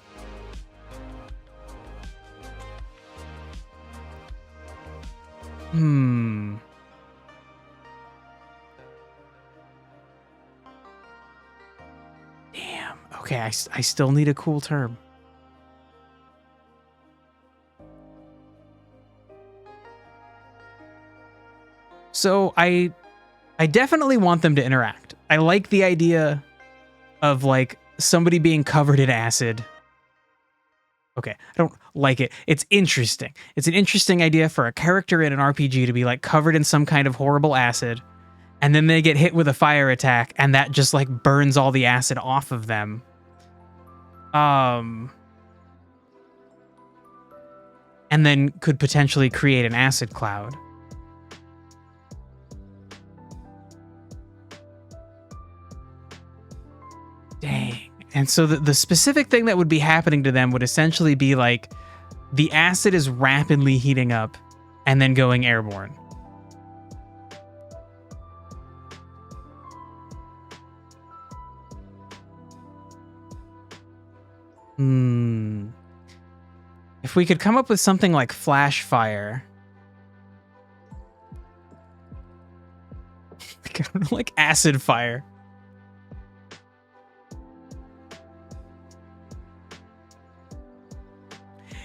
Damn. Okay, I still need a cool term. So I definitely want them to interact. I like the idea of like somebody being covered in acid. Okay, I don't like it. It's interesting. It's an interesting idea for a character in an RPG to be like covered in some kind of horrible acid, and then they get hit with a fire attack, and that just like burns all the acid off of them. And then could potentially create an acid cloud. Dang. And so the specific thing that would be happening to them would essentially be like the acid is rapidly heating up and then going airborne. If we could come up with something like flash fire. Like acid fire.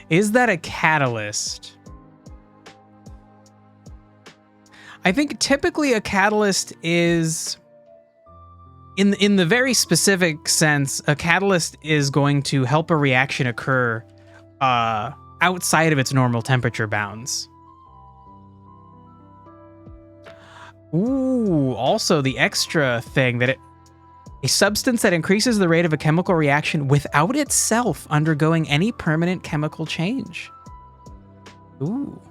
Is that a catalyst? I think typically a catalyst is, in the very specific sense, a catalyst is going to help a reaction occur outside of its normal temperature bounds. Ooh, also the extra thing that a substance that increases the rate of a chemical reaction without itself undergoing any permanent chemical change. Ooh.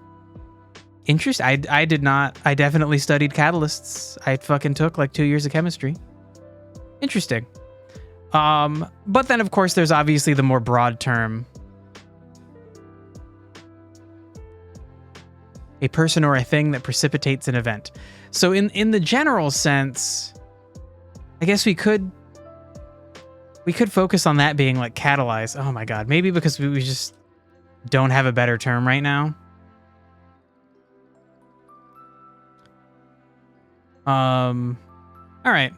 Interesting. I did not. I definitely studied catalysts. I fucking took like 2 years of chemistry. Interesting. But then, of course, there's obviously the more broad term. A person or a thing that precipitates an event. So in the general sense, I guess we could focus on that being like catalyze. Oh my god, maybe because we just don't have a better term right now. All right.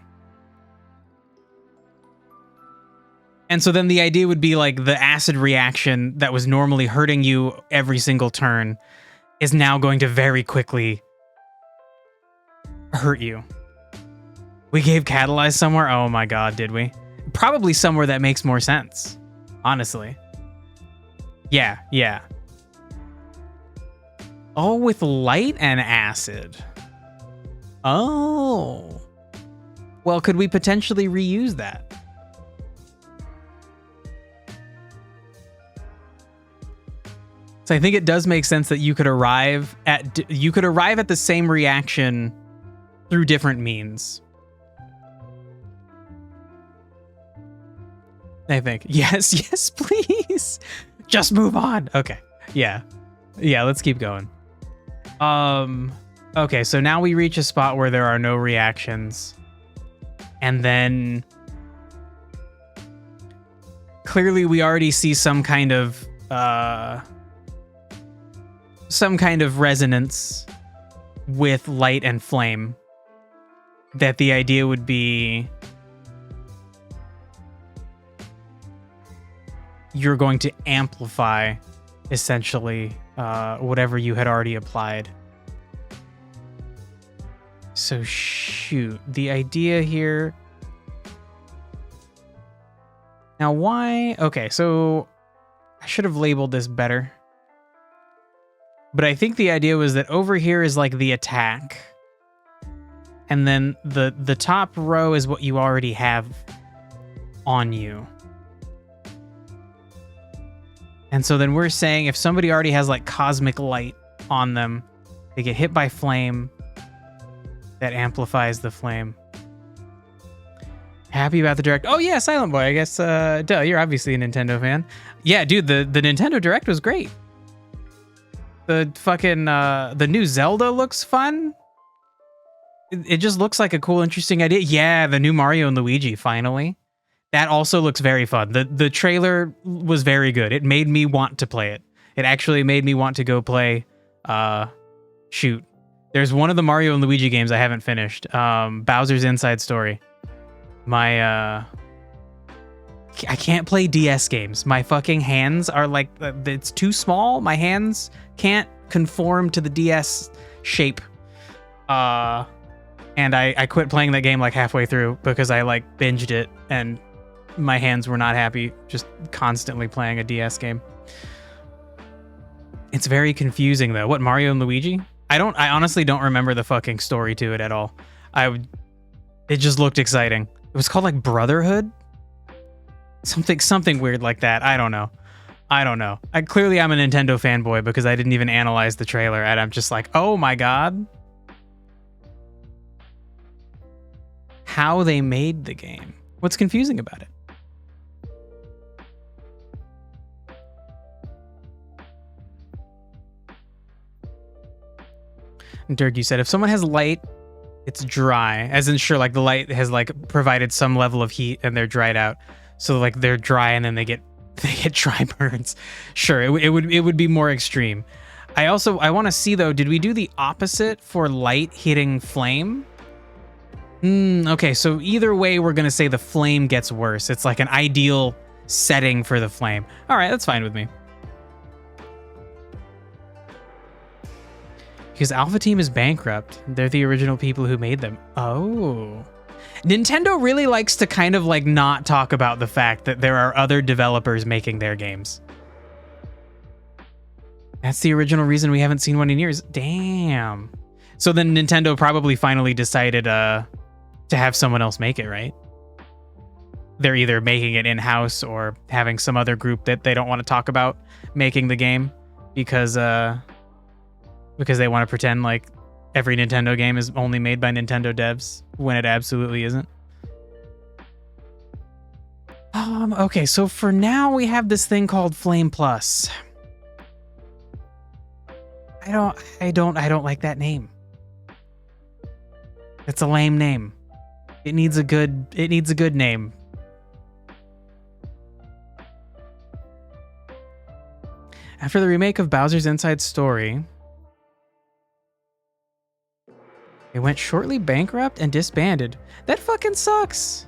And so then the idea would be like the acid reaction that was normally hurting you every single turn is now going to very quickly hurt you. We gave catalyze somewhere? Oh my god, did we? Probably somewhere that makes more sense, honestly. Yeah. Oh, with light and acid. Oh. Well, could we potentially reuse that? So I think it does make sense that you could arrive at the same reaction through different means. I think. Yes, please. Just move on. Okay. Yeah, let's keep going. Okay, so now we reach a spot where there are no reactions. And then clearly we already see some kind of resonance with light and flame. That the idea would be you're going to amplify essentially whatever you had already applied. So shoot, the idea here. Now why? Okay, so I should have labeled this better. But I think the idea was that over here is like the attack. And then the top row is what you already have on you. And so then we're saying if somebody already has like cosmic light on them, they get hit by flame. That amplifies the flame. Happy about the Direct. Oh yeah, Silent Boy, I guess, duh, you're obviously a Nintendo fan. Yeah, dude, the Nintendo Direct was great. The fucking, the new Zelda looks fun. It just looks like a cool, interesting idea. Yeah, the new Mario and Luigi, finally. That also looks very fun. The trailer was very good. It made me want to play it. It actually made me want to go play, shoot. There's one of the Mario and Luigi games I haven't finished. Bowser's Inside Story. I can't play DS games. My fucking hands are like, it's too small. My hands can't conform to the DS shape. And I quit playing that game like halfway through because I like binged it and my hands were not happy just constantly playing a DS game. It's very confusing though. What, Mario and Luigi? I honestly don't remember the fucking story to it at all. It just looked exciting. It was called like Brotherhood? Something weird like that. I don't know. Clearly I'm a Nintendo fanboy because I didn't even analyze the trailer and I'm just like, oh my god. How they made the game. What's confusing about it? Dirk, you said if someone has light, it's dry. As in, sure, like the light has like provided some level of heat and they're dried out. So like they're dry and then they get dry burns. Sure, it would be more extreme. I want to see though, did we do the opposite for light hitting flame? Okay, so either way, we're gonna say the flame gets worse. It's like an ideal setting for the flame. All right, that's fine with me. Because Alpha Team is bankrupt. They're the original people who made them. Oh. Nintendo really likes to kind of like not talk about the fact that there are other developers making their games. That's the original reason we haven't seen one in years. Damn. So then Nintendo probably finally decided to have someone else make it, right? They're either making it in-house or having some other group that they don't want to talk about making the game because they want to pretend like every Nintendo game is only made by Nintendo devs when it absolutely isn't. Okay, so for now we have this thing called Flame Plus. I don't like that name. It's a lame name. It needs a good name. After the remake of Bowser's Inside Story, it went shortly bankrupt and disbanded. That fucking sucks.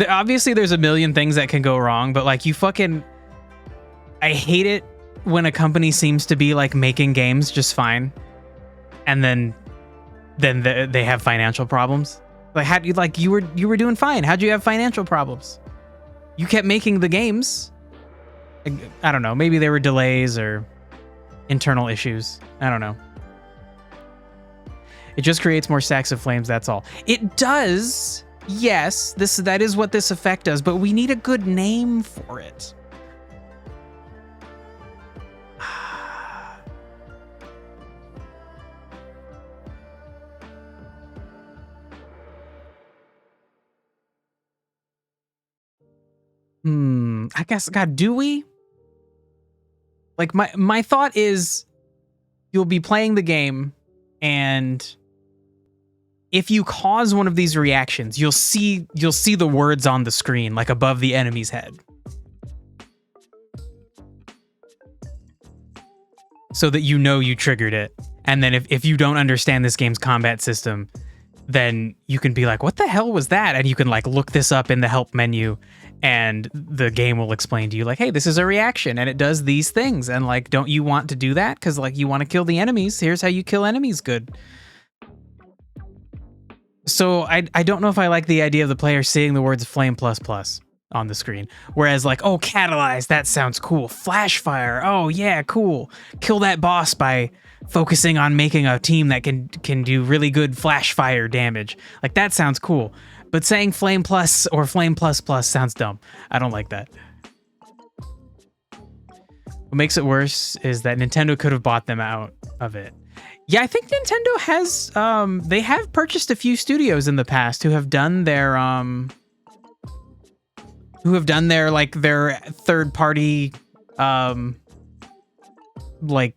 Obviously, there's a million things that can go wrong, but like I hate it when a company seems to be like making games just fine, and then they have financial problems. Like you were doing fine. How'd you have financial problems? You kept making the games. I don't know. Maybe there were delays or internal issues. I don't know. It just creates more stacks of flames, that's all. It does. Yes, that is what this effect does, but we need a good name for it. I guess, God, do we? Like, my thought is you'll be playing the game, and if you cause one of these reactions, you'll see the words on the screen, like above the enemy's head. So that you know you triggered it. And then if you don't understand this game's combat system, then you can be like, what the hell was that? And you can like look this up in the help menu, and the game will explain to you like, hey, this is a reaction and it does these things. And like, don't you want to do that? Because like you want to kill the enemies. Here's how you kill enemies good. So I don't know if I like the idea of the player seeing the words flame plus plus on the screen. Whereas like, oh, catalyze, that sounds cool. Flash fire, oh yeah, cool. Kill that boss by focusing on making a team that can do really good flash fire damage. Like that sounds cool. But saying flame plus or flame plus plus sounds dumb. I don't like that. What makes it worse is that Nintendo could have bought them out of it. Yeah, I think Nintendo has, they have purchased a few studios in the past who have done their, like, their third-party, like,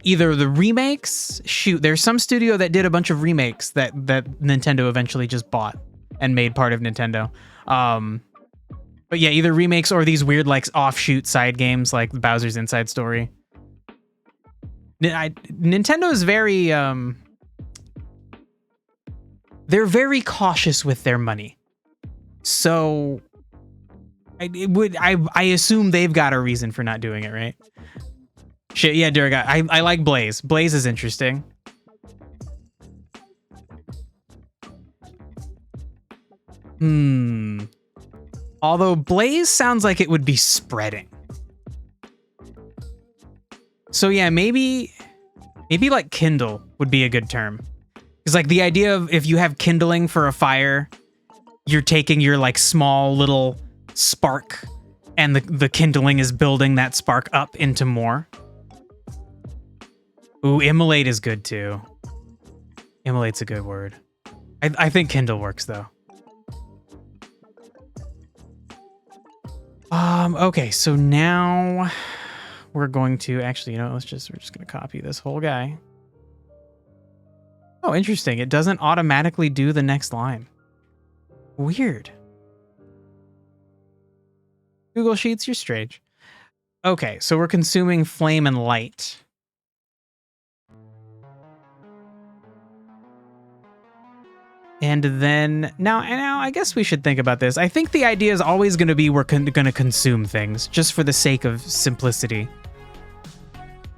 either the remakes, there's some studio that did a bunch of remakes that Nintendo eventually just bought and made part of Nintendo. But yeah, either remakes or these weird, like, offshoot side games like Bowser's Inside Story. Nintendo is very, they're very cautious with their money. So I assume they've got a reason for not doing it, right? Shit, yeah, Derek, I like Blaze. Blaze is interesting. Although Blaze sounds like it would be spreading. So yeah, maybe like kindle would be a good term. Because like the idea of if you have kindling for a fire, you're taking your like small little spark and the kindling is building that spark up into more. Ooh, immolate is good too. Immolate's a good word. I think kindle works though. Okay, so now we're going to actually, you know, we're just going to copy this whole guy. Oh, interesting. It doesn't automatically do the next line. Weird. Google Sheets, you're strange. Okay, so we're consuming flame and light. And then now I guess we should think about this. I think the idea is always going to be we're going to consume things just for the sake of simplicity.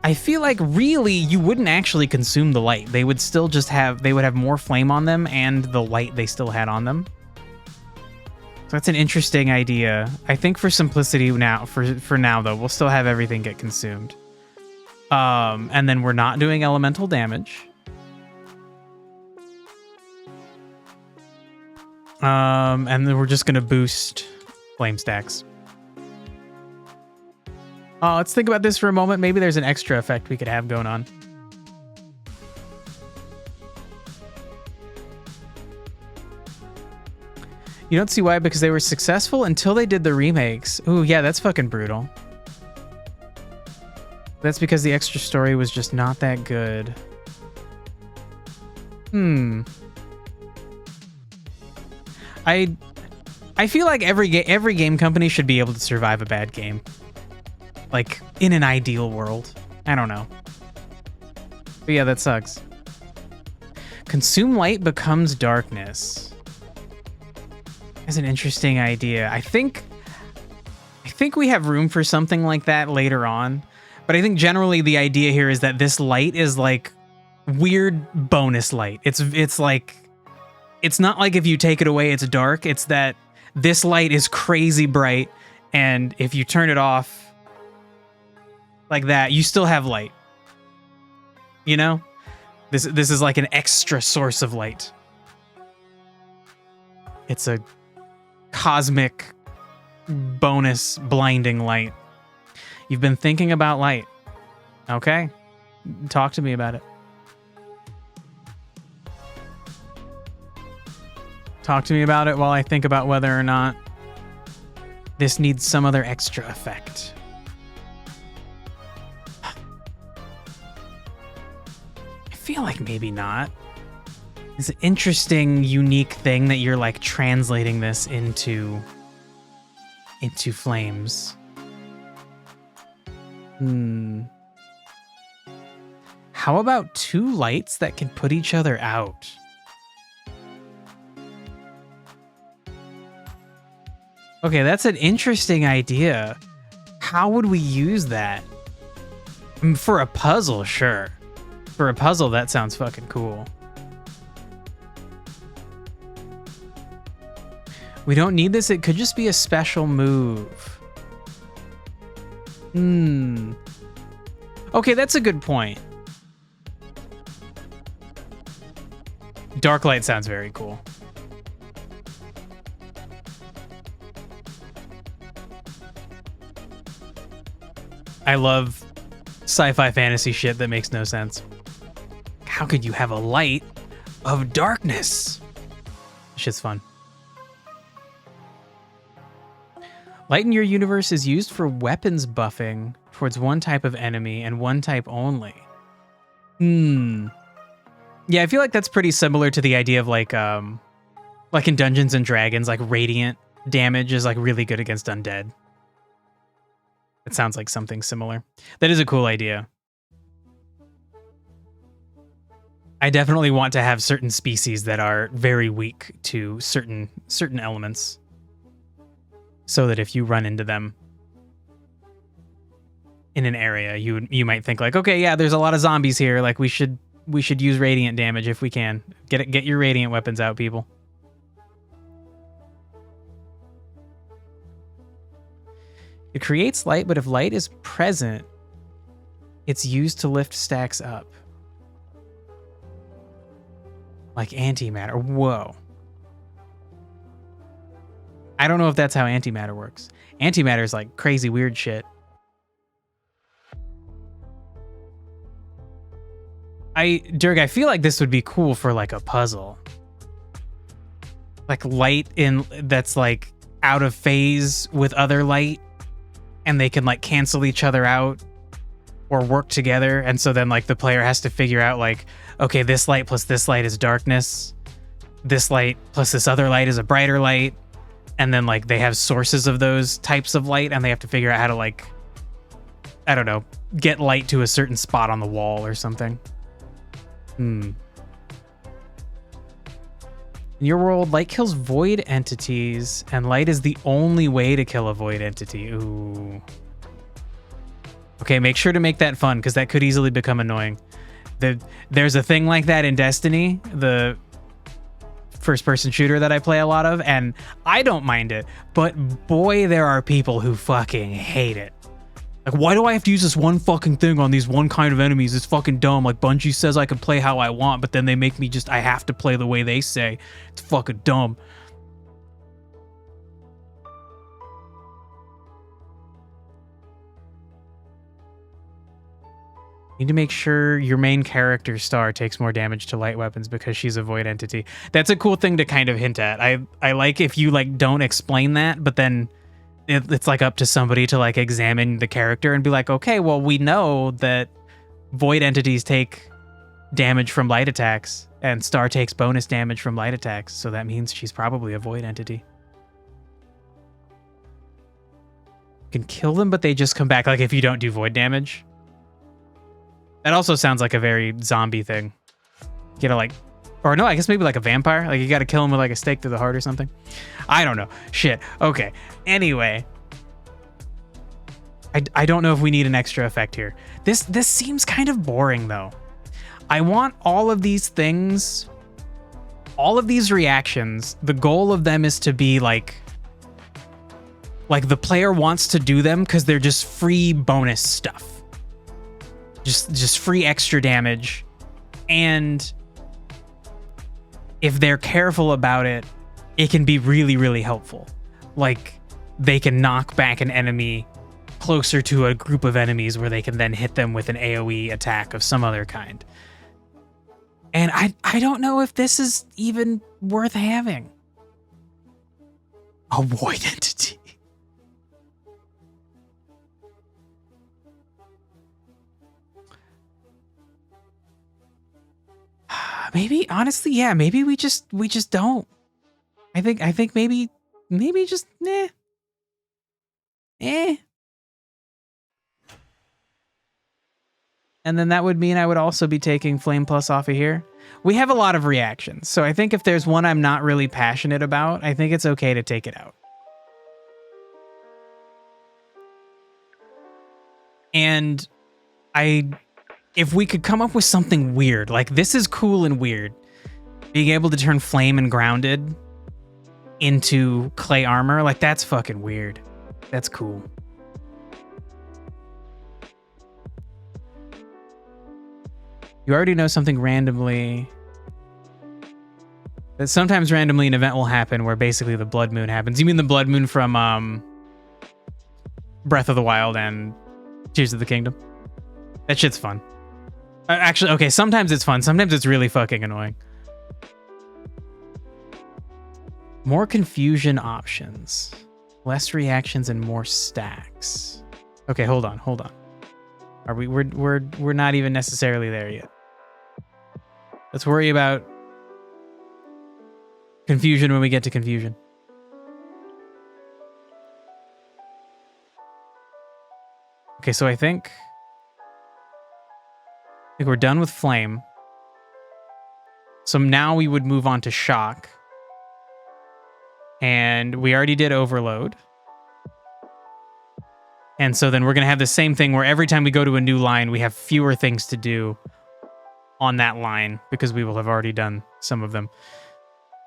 I feel like really you wouldn't actually consume the light. They would still just they would have more flame on them and the light they still had on them. So that's an interesting idea. I think for simplicity now, for now though, we'll still have everything get consumed. And then we're not doing elemental damage. And then we're just gonna boost flame stacks. Let's think about this for a moment. Maybe there's an extra effect we could have going on. You don't see why, because they were successful until they did the remakes. Ooh, yeah, that's fucking brutal. That's because the extra story was just not that good. I feel like every game company should be able to survive a bad game. Like, in an ideal world. I don't know. But yeah, that sucks. Consume light becomes darkness. That's an interesting idea. I think we have room for something like that later on. But I think generally the idea here is that this light is like weird bonus light. It's like, it's not like if you take it away, it's dark. It's that this light is crazy bright, and if you turn it off like that, you still have light. You know? This is like an extra source of light. It's a cosmic bonus blinding light. You've been thinking about light. Okay. Talk to me about it. Talk to me about it while I think about whether or not this needs some other extra effect. I feel like maybe not. It's an interesting, unique thing that you're like translating this into flames. How about two lights that can put each other out? Okay, that's an interesting idea. How would we use that? For a puzzle, sure. For a puzzle, that sounds fucking cool. We don't need this. It could just be a special move. Okay, that's a good point. Dark light sounds very cool. I love sci-fi fantasy shit that makes no sense. How could you have a light of darkness? Shit's fun. Light in your universe is used for weapons buffing towards one type of enemy and one type only. Yeah, I feel like that's pretty similar to the idea of like in Dungeons and Dragons, like radiant damage is like really good against undead. It sounds like something similar. That is a cool idea. I definitely want to have certain species that are very weak to certain elements, so that if you run into them in an area, you might think like, okay, yeah, there's a lot of zombies here. Like we should use radiant damage if we can. Get your radiant weapons out, people. It creates light, but if light is present, it's used to lift stacks up. Like antimatter. Whoa. I don't know if that's how antimatter works. Antimatter is like crazy weird shit. Dirk, I feel like this would be cool for like a puzzle. Like light that's like out of phase with other light, and they can like cancel each other out or work together. And so then like the player has to figure out like, okay, this light plus this light is darkness. This light plus this other light is a brighter light. And then like they have sources of those types of light, and they have to figure out how to like, I don't know, get light to a certain spot on the wall or something. In your world, light kills void entities, and light is the only way to kill a void entity. Ooh. Okay, make sure to make that fun, because that could easily become annoying. There's a thing like that in Destiny, the first-person shooter that I play a lot of, and I don't mind it, but boy, there are people who fucking hate it. Like, why do I have to use this one fucking thing on these one kind of enemies? It's fucking dumb. Like, Bungie says I can play how I want, but then they make me I have to play the way they say. It's fucking dumb. You need to make sure your main character Star takes more damage to light weapons because she's a void entity. That's a cool thing to kind of hint at. I like if you like don't explain that, but then it's like up to somebody to like examine the character and be like, okay, well, we know that void entities take damage from light attacks and Star takes bonus damage from light attacks. So that means she's probably a void entity. You can kill them, but they just come back like if you don't do void damage. That also sounds like a very zombie thing. You gotta like, or no, I guess maybe like a vampire. Like you gotta kill him with like a stake through the heart or something. I don't know. Shit. Okay. Anyway. I don't know if we need an extra effect here. This seems kind of boring though. I want all of these things, all of these reactions, the goal of them is to be like the player wants to do them because they're just free bonus stuff. Just free extra damage. And if they're careful about it, it can be really, really helpful. Like they can knock back an enemy closer to a group of enemies where they can then hit them with an AoE attack of some other kind. And I don't know if this is even worth having. A void entity. Maybe, honestly, yeah, maybe we just don't. I think maybe just And then that would mean I would also be taking Flame Plus off of here. We have a lot of reactions, so I think if there's one I'm not really passionate about, I think it's okay to take it out. And if we could come up with something weird, like this is cool and weird, being able to turn Flame and Grounded into clay armor, like that's fucking weird. That's cool. You already know something randomly. That sometimes randomly an event will happen where basically the Blood Moon happens. You mean the Blood Moon from Breath of the Wild and Tears of the Kingdom? That shit's fun. Actually, okay, sometimes it's fun. Sometimes it's really fucking annoying. More confusion options. Less reactions and more stacks. Okay, hold on. Are we're not even necessarily there yet. Let's worry about confusion when we get to confusion. Okay, so I think we're done with Flame. So now we would move on to Shock. And we already did Overload. And so then we're going to have the same thing where every time we go to a new line, we have fewer things to do on that line because we will have already done some of them.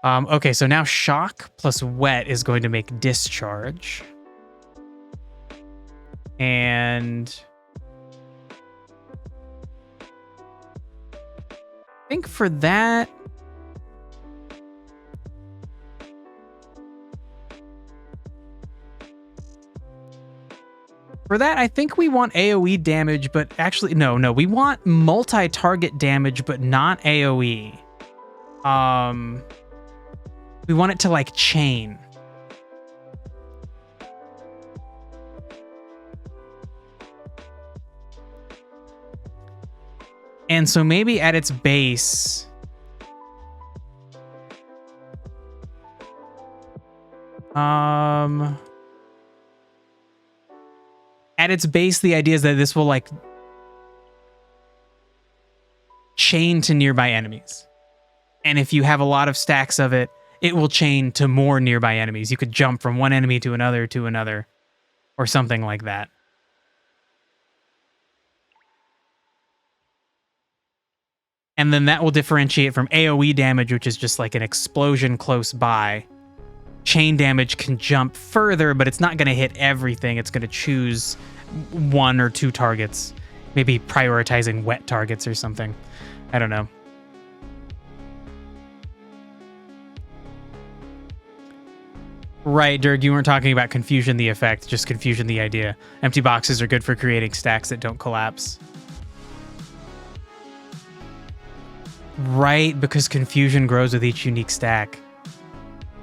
Okay, so now Shock plus Wet is going to make Discharge. And I think for that, I think we want AoE damage, but actually, no, we want multi-target damage, but not AoE. We want it to like chain. And so maybe at its base, the idea is that this will like chain to nearby enemies. And if you have a lot of stacks of it, it will chain to more nearby enemies. You could jump from one enemy to another, or something like that. And then that will differentiate from AoE damage, which is just like an explosion close by. Chain damage can jump further, but it's not going to hit everything. It's going to choose one or two targets. Maybe prioritizing wet targets or something. I don't know. Right, Dirk, you weren't talking about confusion the effect, just confusion the idea. Empty boxes are good for creating stacks that don't collapse. Right, because confusion grows with each unique stack.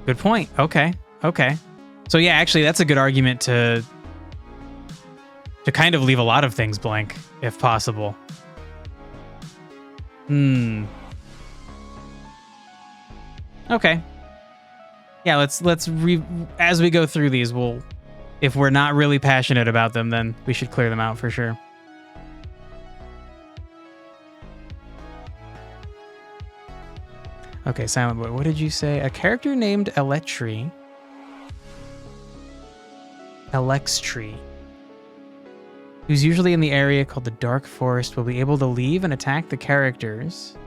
Good point. Okay. Okay. So yeah, actually that's a good argument to kind of leave a lot of things blank if possible. Okay. Yeah, let's as we go through these, if we're not really passionate about them, then we should clear them out for sure. Okay, Silent Boy, what did you say? A character named Electri, who's usually in the area called the Dark Forest, will be able to leave and attack the characters.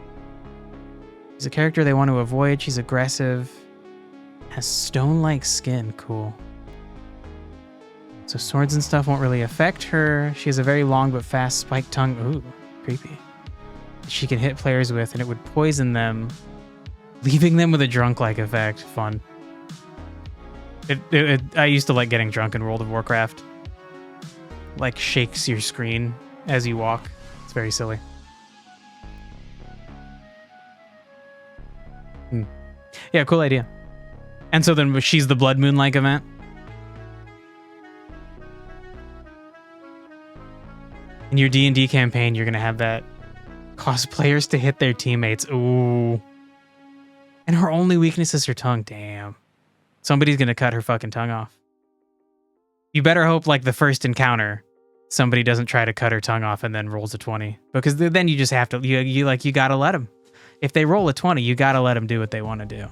She's a character they want to avoid. She's aggressive. Has stone-like skin. Cool. So swords and stuff won't really affect her. She has a very long but fast spiked tongue. Ooh, creepy. She can hit players with, and it would poison them, leaving them with a drunk-like effect. Fun. I used to like getting drunk in World of Warcraft. Like shakes your screen as you walk. It's very silly. Yeah, cool idea. And so then she's the Blood Moon-like event. In your D&D campaign, you're going to have that cause players to hit their teammates. Ooh. And her only weakness is her tongue. Damn. Somebody's going to cut her fucking tongue off. You better hope, like, the first encounter, somebody doesn't try to cut her tongue off and then rolls a 20. Because then you just have to, you got to let them. If they roll a 20, you got to let them do what they want to do.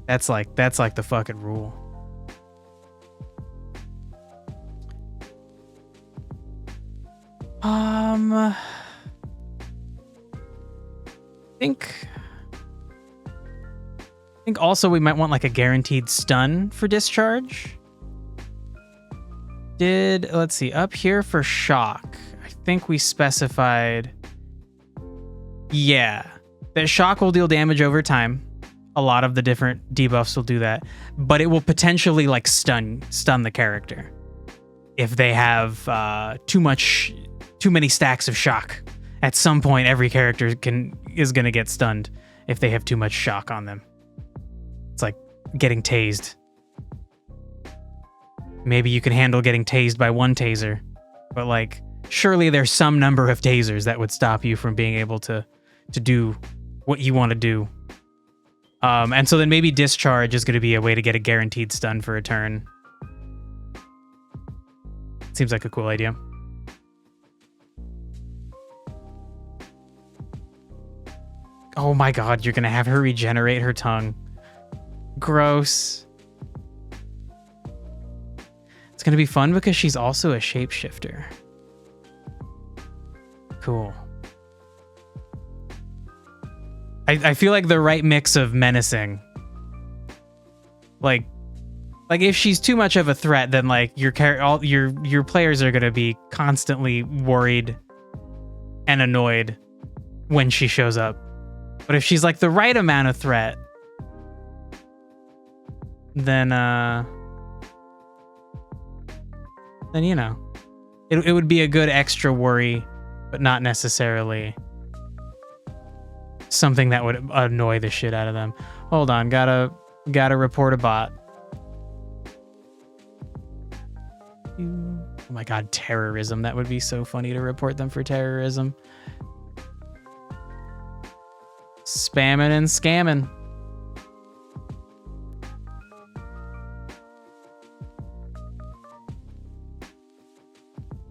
That's like the fucking rule. I think also we might want like a guaranteed stun for discharge. Let's see, up here for shock, I think we specified, yeah, that shock will deal damage over time. A lot of the different debuffs will do that, but it will potentially like stun the character if they have too many stacks of shock. At some point, every character is gonna get stunned if they have too much shock on them. It's like getting tased. Maybe you can handle getting tased by one taser, but like surely there's some number of tasers that would stop you from being able to do what you want to do. And so then maybe discharge is going to be a way to get a guaranteed stun for a turn. Seems like a cool idea. Oh my god, you're going to have her regenerate her tongue. Gross. It's going to be fun because she's also a shapeshifter. Cool. I feel like the right mix of menacing. Like if she's too much of a threat, then like your players are going to be constantly worried and annoyed when she shows up. But if she's like the right amount of threat, then you know, it would be a good extra worry, but not necessarily something that would annoy the shit out of them. Hold on, gotta report a bot. Oh my god, terrorism. That would be so funny to report them for terrorism. Spamming and scamming.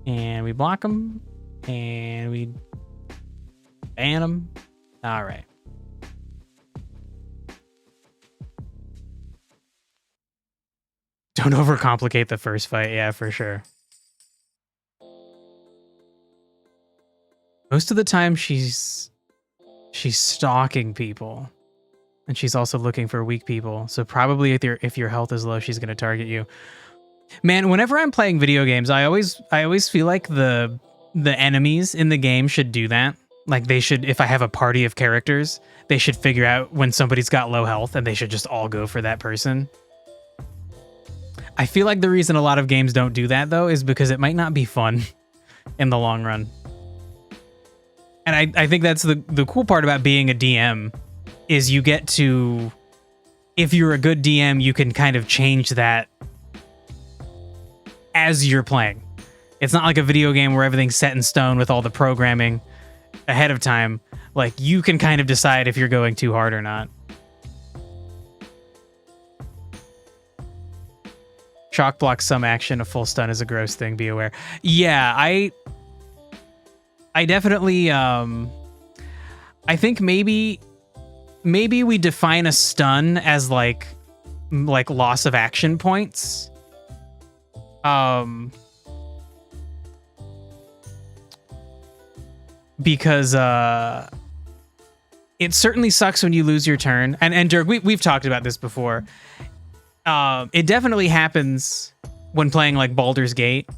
And we block them. And we ban them. All right. Don't overcomplicate the first fight. Yeah, for sure. Most of the time she's stalking people. And she's also looking for weak people. So probably if your health is low, she's going to target you. Man, whenever I'm playing video games, I always feel like the enemies in the game should do that. Like they should, if I have a party of characters, they should figure out when somebody's got low health and they should just all go for that person. I feel like the reason a lot of games don't do that though is because it might not be fun in the long run. And I think that's the cool part about being a DM is you get to, if you're a good DM, you can kind of change that as you're playing. It's not like a video game where everything's set in stone with all the programming ahead of time. Like, you can kind of decide if you're going too hard or not. Shock blocks some action. A full stun is a gross thing. Be aware. Yeah, I definitely, I think maybe we define a stun as like loss of action points. Because it certainly sucks when you lose your turn. And Dirk, we've talked about this before. It definitely happens when playing like Baldur's Gate.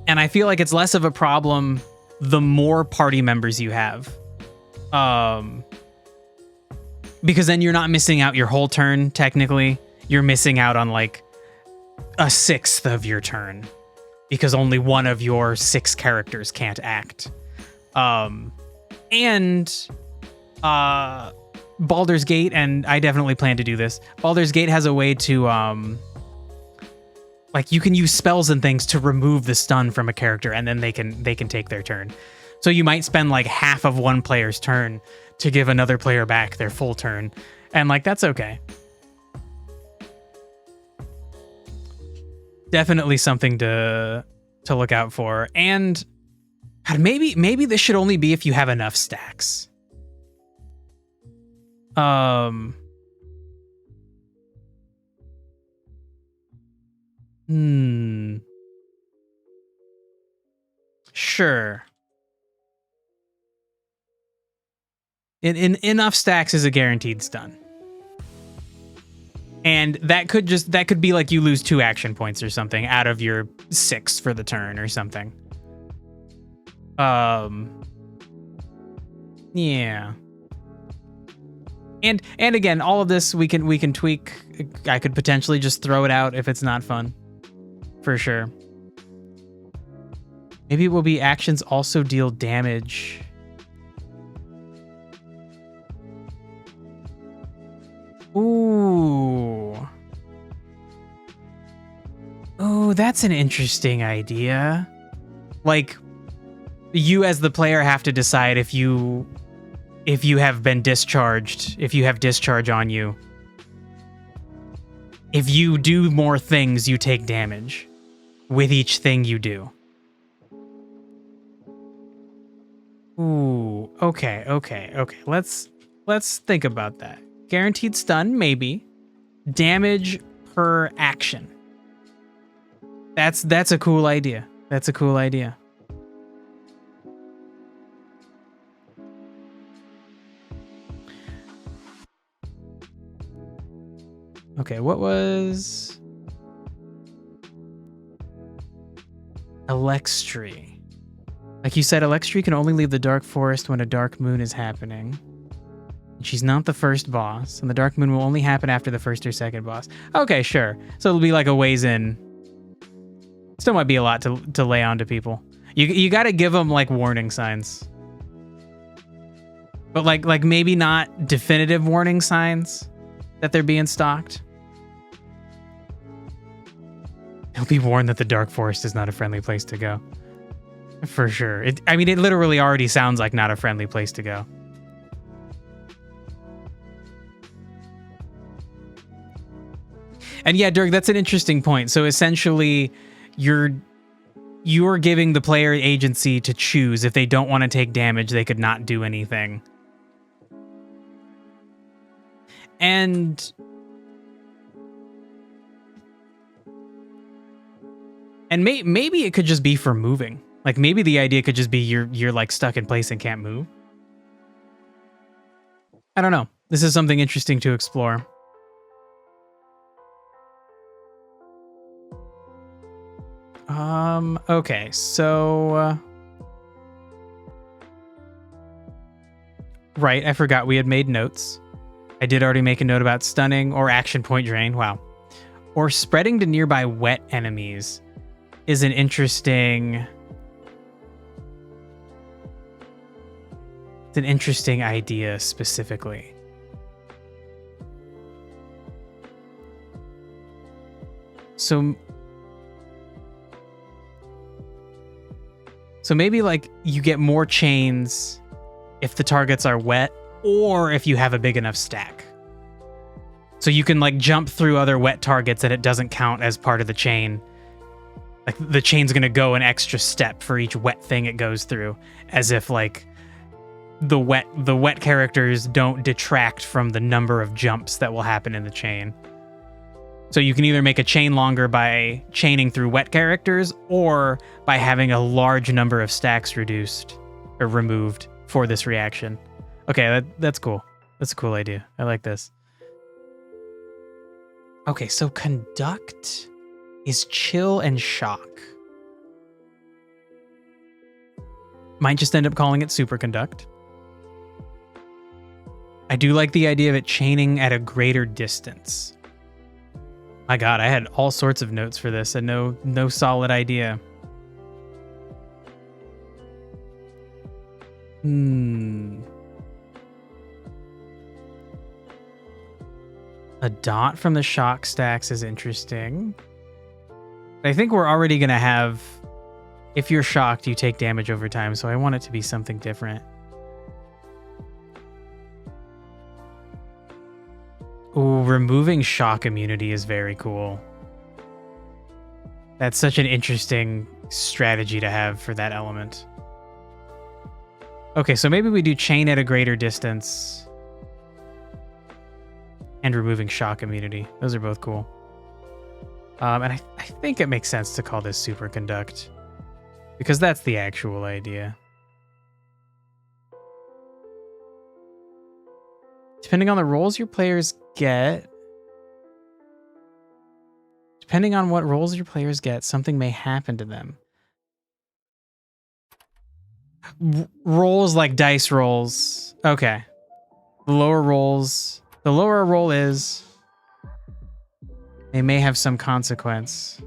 And I feel like it's less of a problem the more party members you have. Because then you're not missing out your whole turn, technically. You're missing out on like a sixth of your turn. Because only one of your 6 characters can't act. Baldur's Gate, and I definitely plan to do this. Baldur's Gate has a way to, like, you can use spells and things to remove the stun from a character, and then they can take their turn. So you might spend like half of one player's turn to give another player back their full turn, and like that's okay. Definitely something to look out for, and God, maybe this should only be if you have enough stacks. Sure. In enough stacks is a guaranteed stun. And that could be like you lose 2 action points or something out of your 6 for the turn or something. Yeah. And again, all of this we can tweak. I could potentially just throw it out if it's not fun. For sure. Maybe it will be actions also deal damage. Ooh. Oh, that's an interesting idea. Like, you as the player have to decide if you have been discharged, if you have discharge on you. If you do more things, you take damage with each thing you do. Ooh, okay. Let's think about that. Guaranteed stun, maybe. Damage per action. That's a cool idea. That's a cool idea. Okay, what was Alexstree? Like you said, Alexstree can only leave the Dark Forest when a Dark Moon is happening. She's not the first boss, and the Dark Moon will only happen after the first or second boss. Okay, sure. So it'll be like a ways in. Still might be a lot to lay on to people. You got to give them like warning signs. But like maybe not definitive warning signs that they're being stalked. They'll be warned that the Dark Forest is not a friendly place to go. For sure. It literally already sounds like not a friendly place to go. And yeah, Dirk, that's an interesting point. So essentially, you're giving the player agency to choose. If they don't want to take damage, they could not do anything. And maybe it could just be for moving. Like maybe the idea could just be you're like stuck in place and can't move. I don't know. This is something interesting to explore. Okay, so right, I forgot we had made notes. I did already make a note about stunning or action point drain. Wow. Or spreading to nearby wet enemies is an interesting It's an interesting idea specifically. So maybe like you get more chains if the targets are wet or if you have a big enough stack. So you can like jump through other wet targets and it doesn't count as part of the chain. Like the chain's going to go an extra step for each wet thing it goes through, as if like the wet characters don't detract from the number of jumps that will happen in the chain. So you can either make a chain longer by chaining through wet characters or by having a large number of stacks reduced or removed for this reaction. Okay, that's cool. That's a cool idea. I like this. Okay, so conduct is chill and shock. Might just end up calling it superconduct. I do like the idea of it chaining at a greater distance. My God, I had all sorts of notes for this and no solid idea. A dot from the shock stacks is interesting. I think we're already going to have, if you're shocked, you take damage over time, so I want it to be something different. Ooh, removing shock immunity is very cool. That's such an interesting strategy to have for that element. Okay, so maybe we do chain at a greater distance and removing shock immunity. Those are both cool. And I think it makes sense to call this superconduct because that's the actual idea. Depending on the roles your players get, something may happen to them. Rolls like dice rolls. Okay. The lower a roll is, they may have some consequence.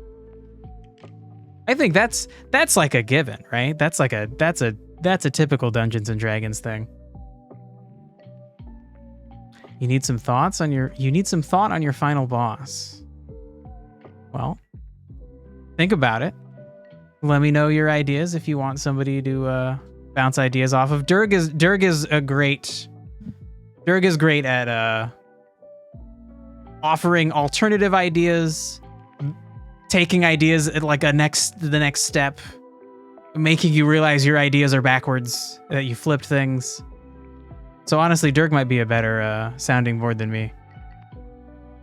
I think that's like a given, right? That's a typical Dungeons and Dragons thing. You need some thought on your final boss. Well, think about it. Let me know your ideas if you want somebody to bounce ideas off of. Durg is great at offering alternative ideas, taking ideas at like the next step, making you realize your ideas are backwards, that you flipped things. So honestly, Dirk might be a better sounding board than me.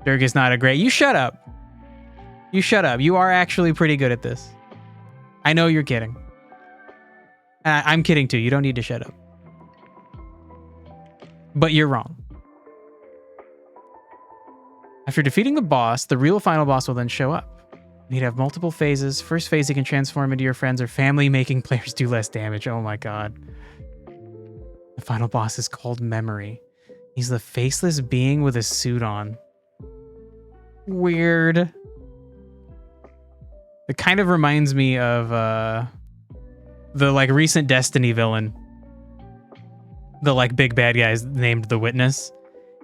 Dirk is not a great... You shut up. You are actually pretty good at this. I know you're kidding. I'm kidding too. You don't need to shut up. But you're wrong. After defeating the boss, the real final boss will then show up. He'd have multiple phases. First phase, he can transform into your friends or family, making players do less damage. Oh my God. The final boss is called Memory. He's the faceless being with a suit on. Weird. It kind of reminds me of the like recent Destiny villain. The like big bad guys named The Witness.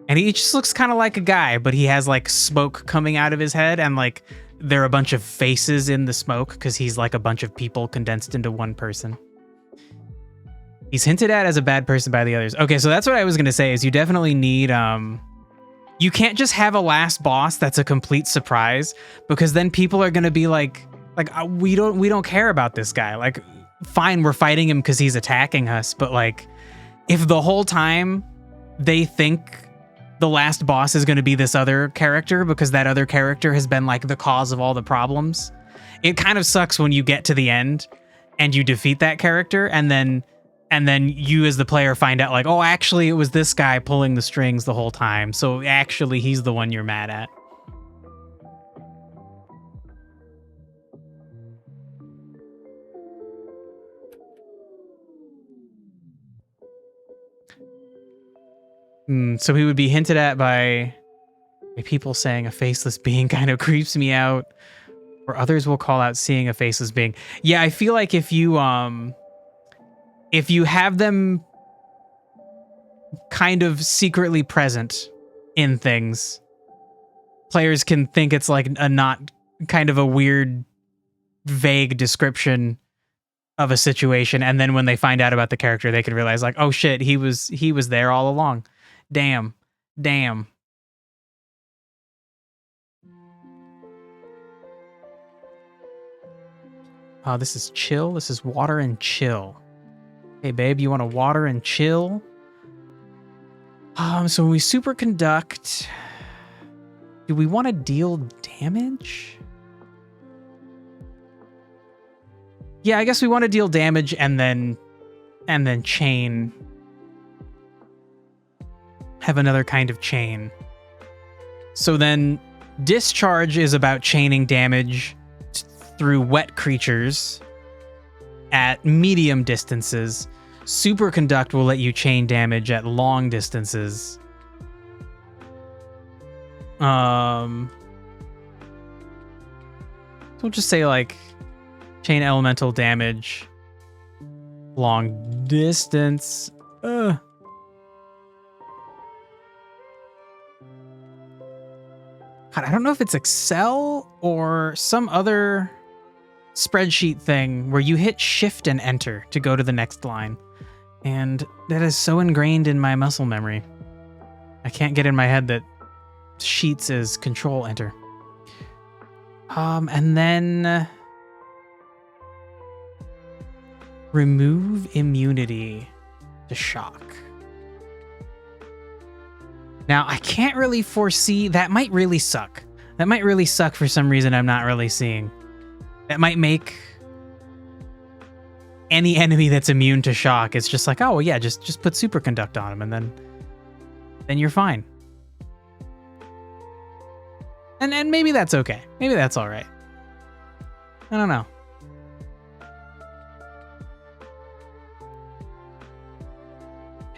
And he just looks kind of like a guy, but he has like smoke coming out of his head and like there are a bunch of faces in the smoke because he's like a bunch of people condensed into one person. He's hinted at as a bad person by the others. Okay, so that's what I was going to say is you definitely need... you can't just have a last boss that's a complete surprise because then people are going to be like we don't care about this guy. Like, fine, we're fighting him because he's attacking us, but like if the whole time they think the last boss is going to be this other character because that other character has been like the cause of all the problems, it kind of sucks when you get to the end and you defeat that character and then you as the player find out like, oh, actually it was this guy pulling the strings the whole time. So actually he's the one you're mad at. So he would be hinted at by people saying a faceless being kind of creeps me out, or others will call out seeing a faceless being. Yeah, I feel like if you have them kind of secretly present in things. Players can think it's like a not kind of a weird, vague description of a situation, and then when they find out about the character, they can realize like, oh shit, he was there all along. Damn. Oh, this is chill. This is water and chill. Hey babe, you want to water and chill? So when we superconduct, do we want to deal damage? Yeah, I guess we want to deal damage and then chain. Have another kind of chain. So then discharge is about chaining damage through wet creatures at medium distances. Superconduct will let you chain damage at long distances. So we'll just say like chain elemental damage long distance. God, I don't know if it's Excel or some other spreadsheet thing where you hit shift and enter to go to the next line. And that is so ingrained in my muscle memory. I can't get in my head that sheets is control enter. And then remove immunity to shock. Now, I can't really foresee, that might really suck. That might really suck for some reason I'm not really seeing. That might make any enemy that's immune to shock, it's just like, oh, well, yeah, just put superconduct on him and then you're fine. And maybe that's okay. Maybe that's all right. I don't know.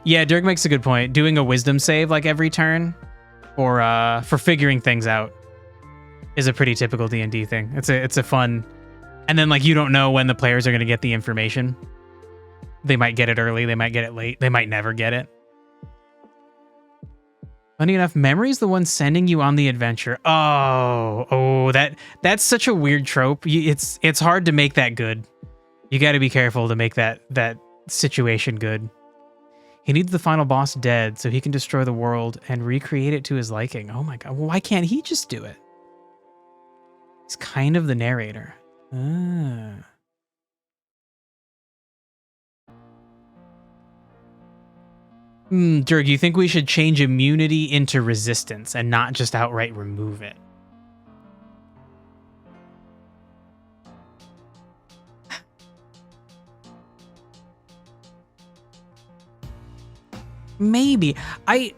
Yeah, Dirk makes a good point. Doing a wisdom save like every turn for figuring things out is a pretty typical D&D thing. It's a fun, and then like you don't know when the players are going to get the information. They might get it early, they might get it late, they might never get it. Funny enough, memory's the one sending you on the adventure. Oh, that's such a weird trope. It's hard to make that good. You got to be careful to make that situation good. He needs the final boss dead so he can destroy the world and recreate it to his liking. Oh my god, well, why can't he just do it? He's kind of the narrator. Dirk, you think we should change immunity into resistance and not just outright remove it? Maybe. I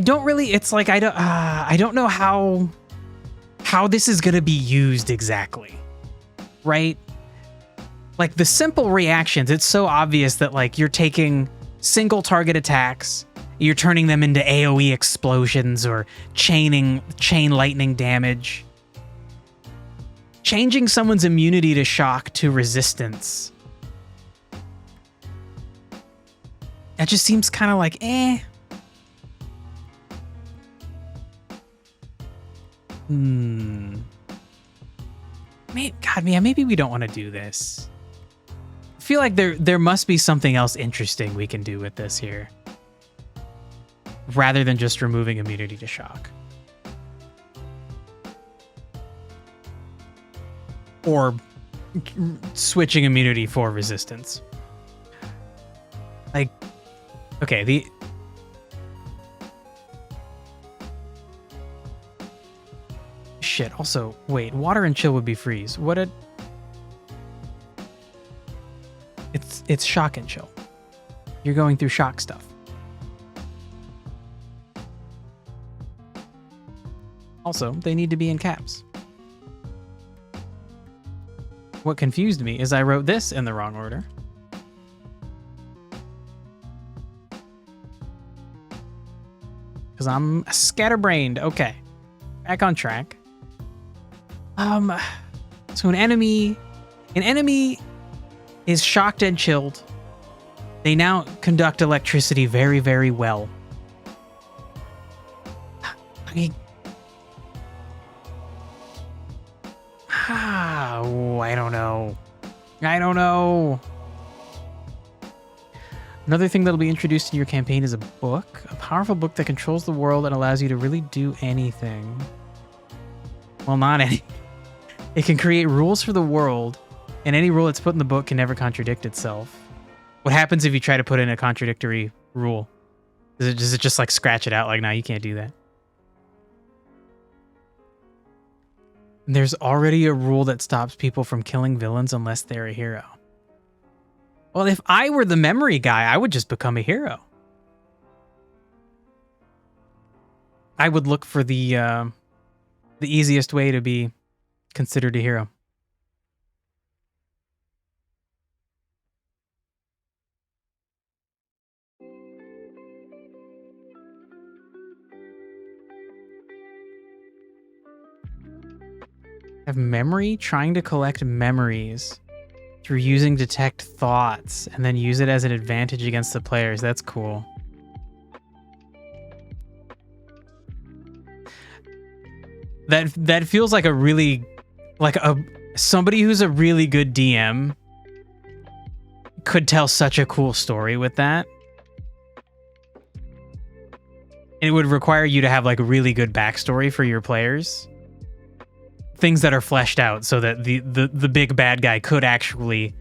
don't really, it's like I don't know how this is going to be used exactly. Right? Like the simple reactions, it's so obvious that like you're taking single target attacks, you're turning them into AoE explosions or chain lightning damage. Changing someone's immunity to shock to resistance. That just seems kind of like, eh. Maybe we don't want to do this. I feel like there must be something else interesting we can do with this here. Rather than just removing immunity to shock. Or switching immunity for resistance. Like, okay, shit, also, wait, water and chill would be freeze. It's shock and chill. You're going through shock stuff. Also, they need to be in caps. What confused me is I wrote this in the wrong order. Because I'm scatterbrained. Okay. Back on track. So an enemy is shocked and chilled. They now conduct electricity very, very well. I don't know. I don't know. Another thing that'll be introduced in your campaign is a book. A powerful book that controls the world and allows you to really do anything. Well, not any. It can create rules for the world, and any rule that's put in the book can never contradict itself. What happens if you try to put in a contradictory rule? Does it just like scratch it out like, no, you can't do that? There's already a rule that stops people from killing villains unless they're a hero. Well, if I were the memory guy, I would just become a hero. I would look for the easiest way to be considered a hero. Have memory, trying to collect memories through using detect thoughts and then use it as an advantage against the players. That's cool. That feels like a really, like somebody who's a really good DM could tell such a cool story with that. It would require you to have like a really good backstory for your players. Things that are fleshed out so that the big bad guy could actually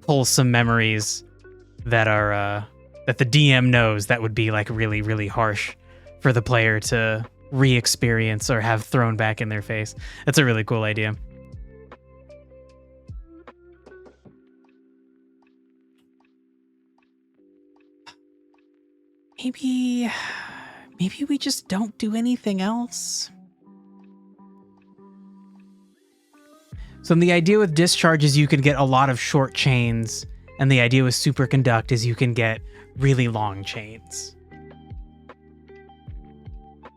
pull some memories that are that the DM knows that would be like really, really harsh for the player to re-experience or have thrown back in their face. That's a really cool idea. Maybe we just don't do anything else. So the idea with discharge is you can get a lot of short chains, and the idea with superconduct is you can get really long chains.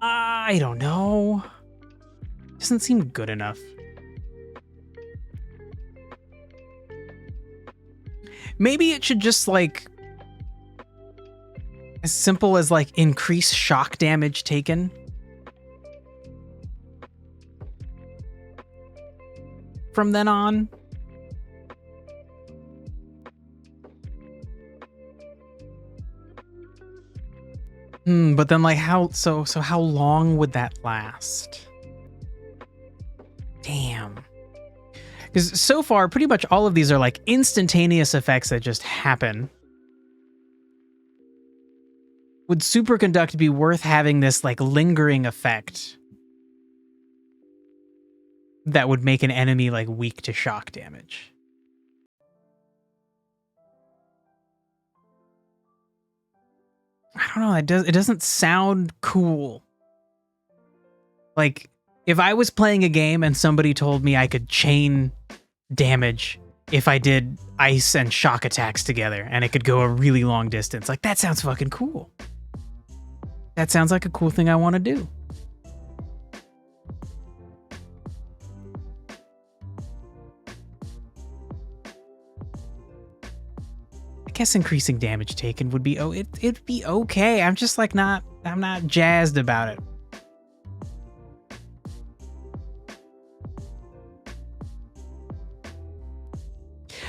I don't know. Doesn't seem good enough. Maybe it should just like as simple as like increase shock damage taken. From then on. But then like how how long would that last? Damn. Because so far pretty much all of these are like instantaneous effects that just happen. Would superconduct be worth having this like lingering effect that would make an enemy like weak to shock damage? I don't know. It doesn't sound cool. Like if I was playing a game and somebody told me I could chain damage if I did ice and shock attacks together and it could go a really long distance, like that sounds fucking cool. That sounds like a cool thing I want to do. I guess increasing damage taken would be it'd be okay. I'm just like I'm not jazzed about it.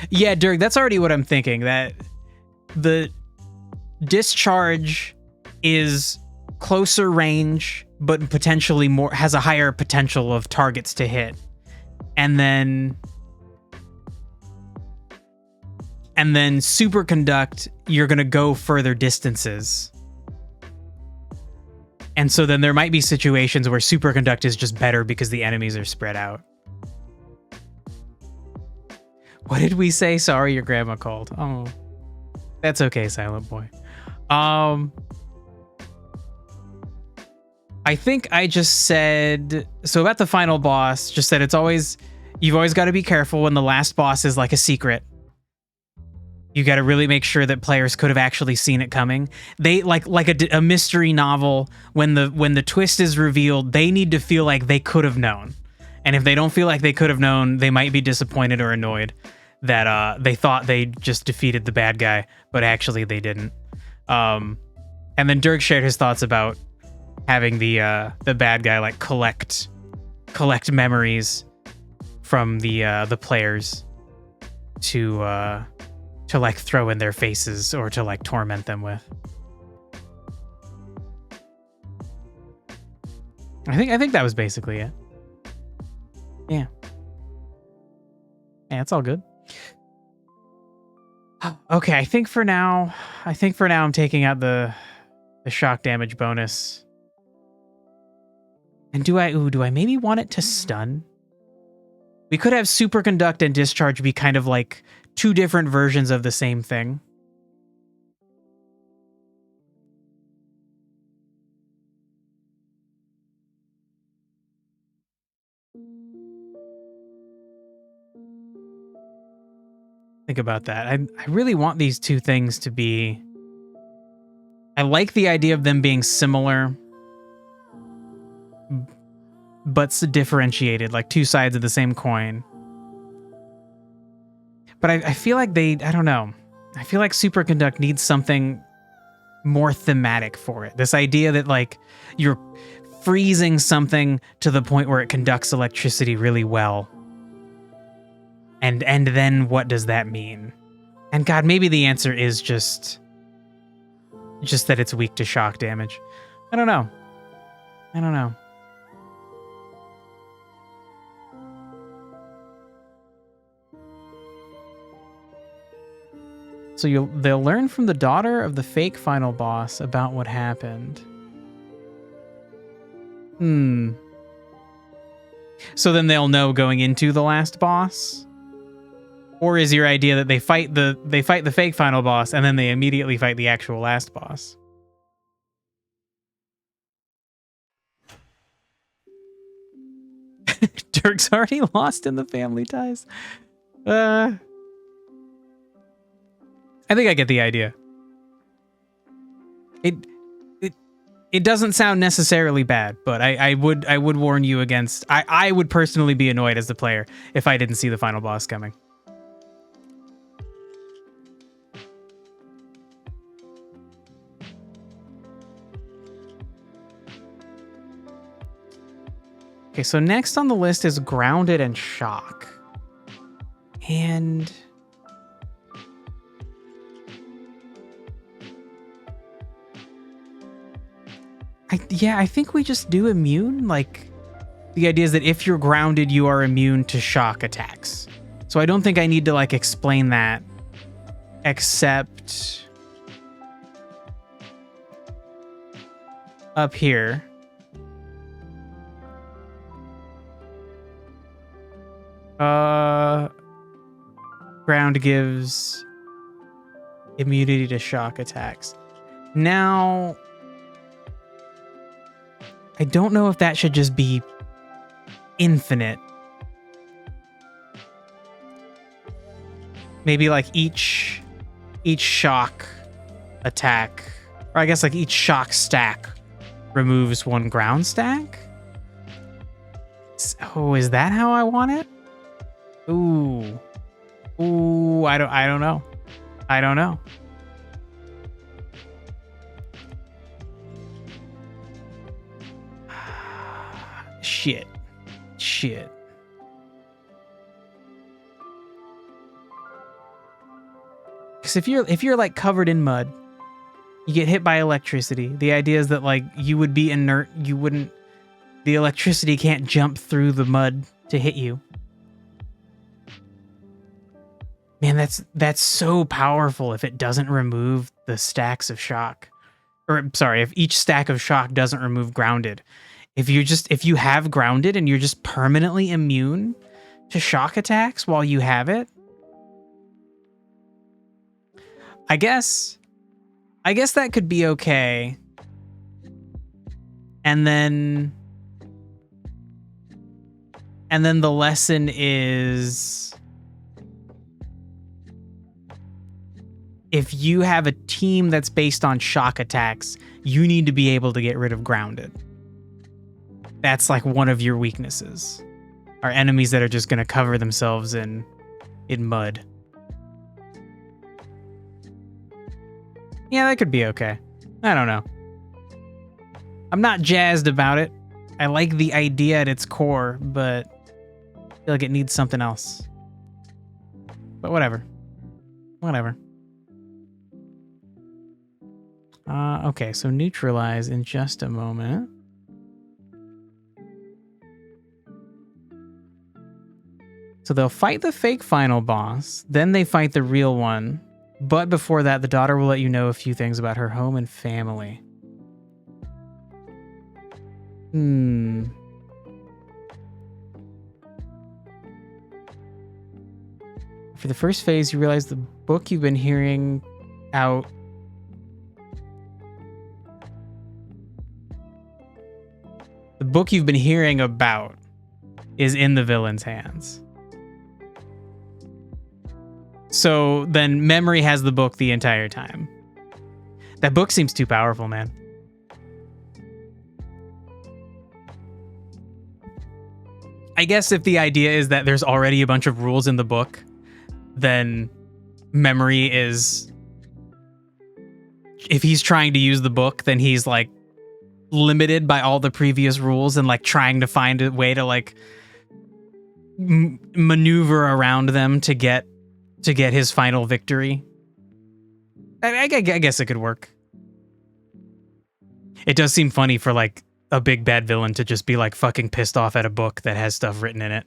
Yeah, Dirk, that's already what I'm thinking, that the discharge is closer range but potentially more has a higher potential of targets to hit. And then superconduct, you're going to go further distances. And so then there might be situations where superconduct is just better because the enemies are spread out. What did we say? Sorry, your grandma called. Oh, that's okay, Silent Boy. I think I just said, so about the final boss, just said you've always got to be careful when the last boss is like a secret. You got to really make sure that players could have actually seen it coming. They like a mystery novel. When the twist is revealed, they need to feel like they could have known. And if they don't feel like they could have known, they might be disappointed or annoyed. that they thought they just defeated the bad guy, but actually they didn't. And then Dirk shared his thoughts about having the bad guy like collect memories from the players to like throw in their faces or to like torment them with. I think that was basically it. Yeah. Yeah, it's all good. Okay, I think for now I'm taking out the shock damage bonus. And do I maybe want it to stun? We could have superconduct and discharge be kind of like two different versions of the same thing. Think about that. I really want these two things to be... I like the idea of them being similar, but differentiated, like two sides of the same coin. But I feel like I don't know. I feel like superconduct needs something more thematic for it. This idea that like you're freezing something to the point where it conducts electricity really well. And then what does that mean? And God, maybe the answer is just that it's weak to shock damage. I don't know. So they'll learn from the daughter of the fake final boss about what happened. So then they'll know going into the last boss? Or is your idea that they fight the fake final boss and then they immediately fight the actual last boss? Dirk's already lost in the family ties. I think I get the idea. It doesn't sound necessarily bad, but I would warn you against... I would personally be annoyed as the player if I didn't see the final boss coming. Okay, so next on the list is Grounded and Shock. And... I think we just do immune. Like, the idea is that if you're grounded, you are immune to shock attacks. So I don't think I need to, like, explain that. Except... up here. Ground gives immunity to shock attacks. Now, I don't know if that should just be infinite. Maybe like each shock attack, or I guess like each shock stack removes one ground stack. Oh, is that how I want it? Ooh, I don't know. I don't know. Shit. Because if you're like covered in mud, you get hit by electricity. The idea is that like you would be inert. The electricity can't jump through the mud to hit you. Man, that's so powerful if it doesn't remove the stacks of shock. Or sorry, if each stack of shock doesn't remove grounded. If you have grounded and you're just permanently immune to shock attacks while you have it. I guess that could be okay. And then the lesson is, if you have a team that's based on shock attacks, you need to be able to get rid of grounded. That's like one of your weaknesses. Are enemies that are just going to cover themselves in in mud. Yeah, that could be okay. I don't know. I'm not jazzed about it. I like the idea at its core, but I feel like it needs something else. But whatever. Whatever. Okay, so neutralize in just a moment. So they'll fight the fake final boss, then they fight the real one. But before that, the daughter will let you know a few things about her home and family. For the first phase, you realize the book you've been hearing out. The book you've been hearing about is in the villain's hands. So then memory has the book the entire time. That book seems too powerful, man. I guess if the idea is that there's already a bunch of rules in the book, then memory is... If he's trying to use the book, then he's like limited by all the previous rules and like trying to find a way to like maneuver around them to get his final victory. I guess it could work. It does seem funny for like a big bad villain to just be like fucking pissed off at a book that has stuff written in it.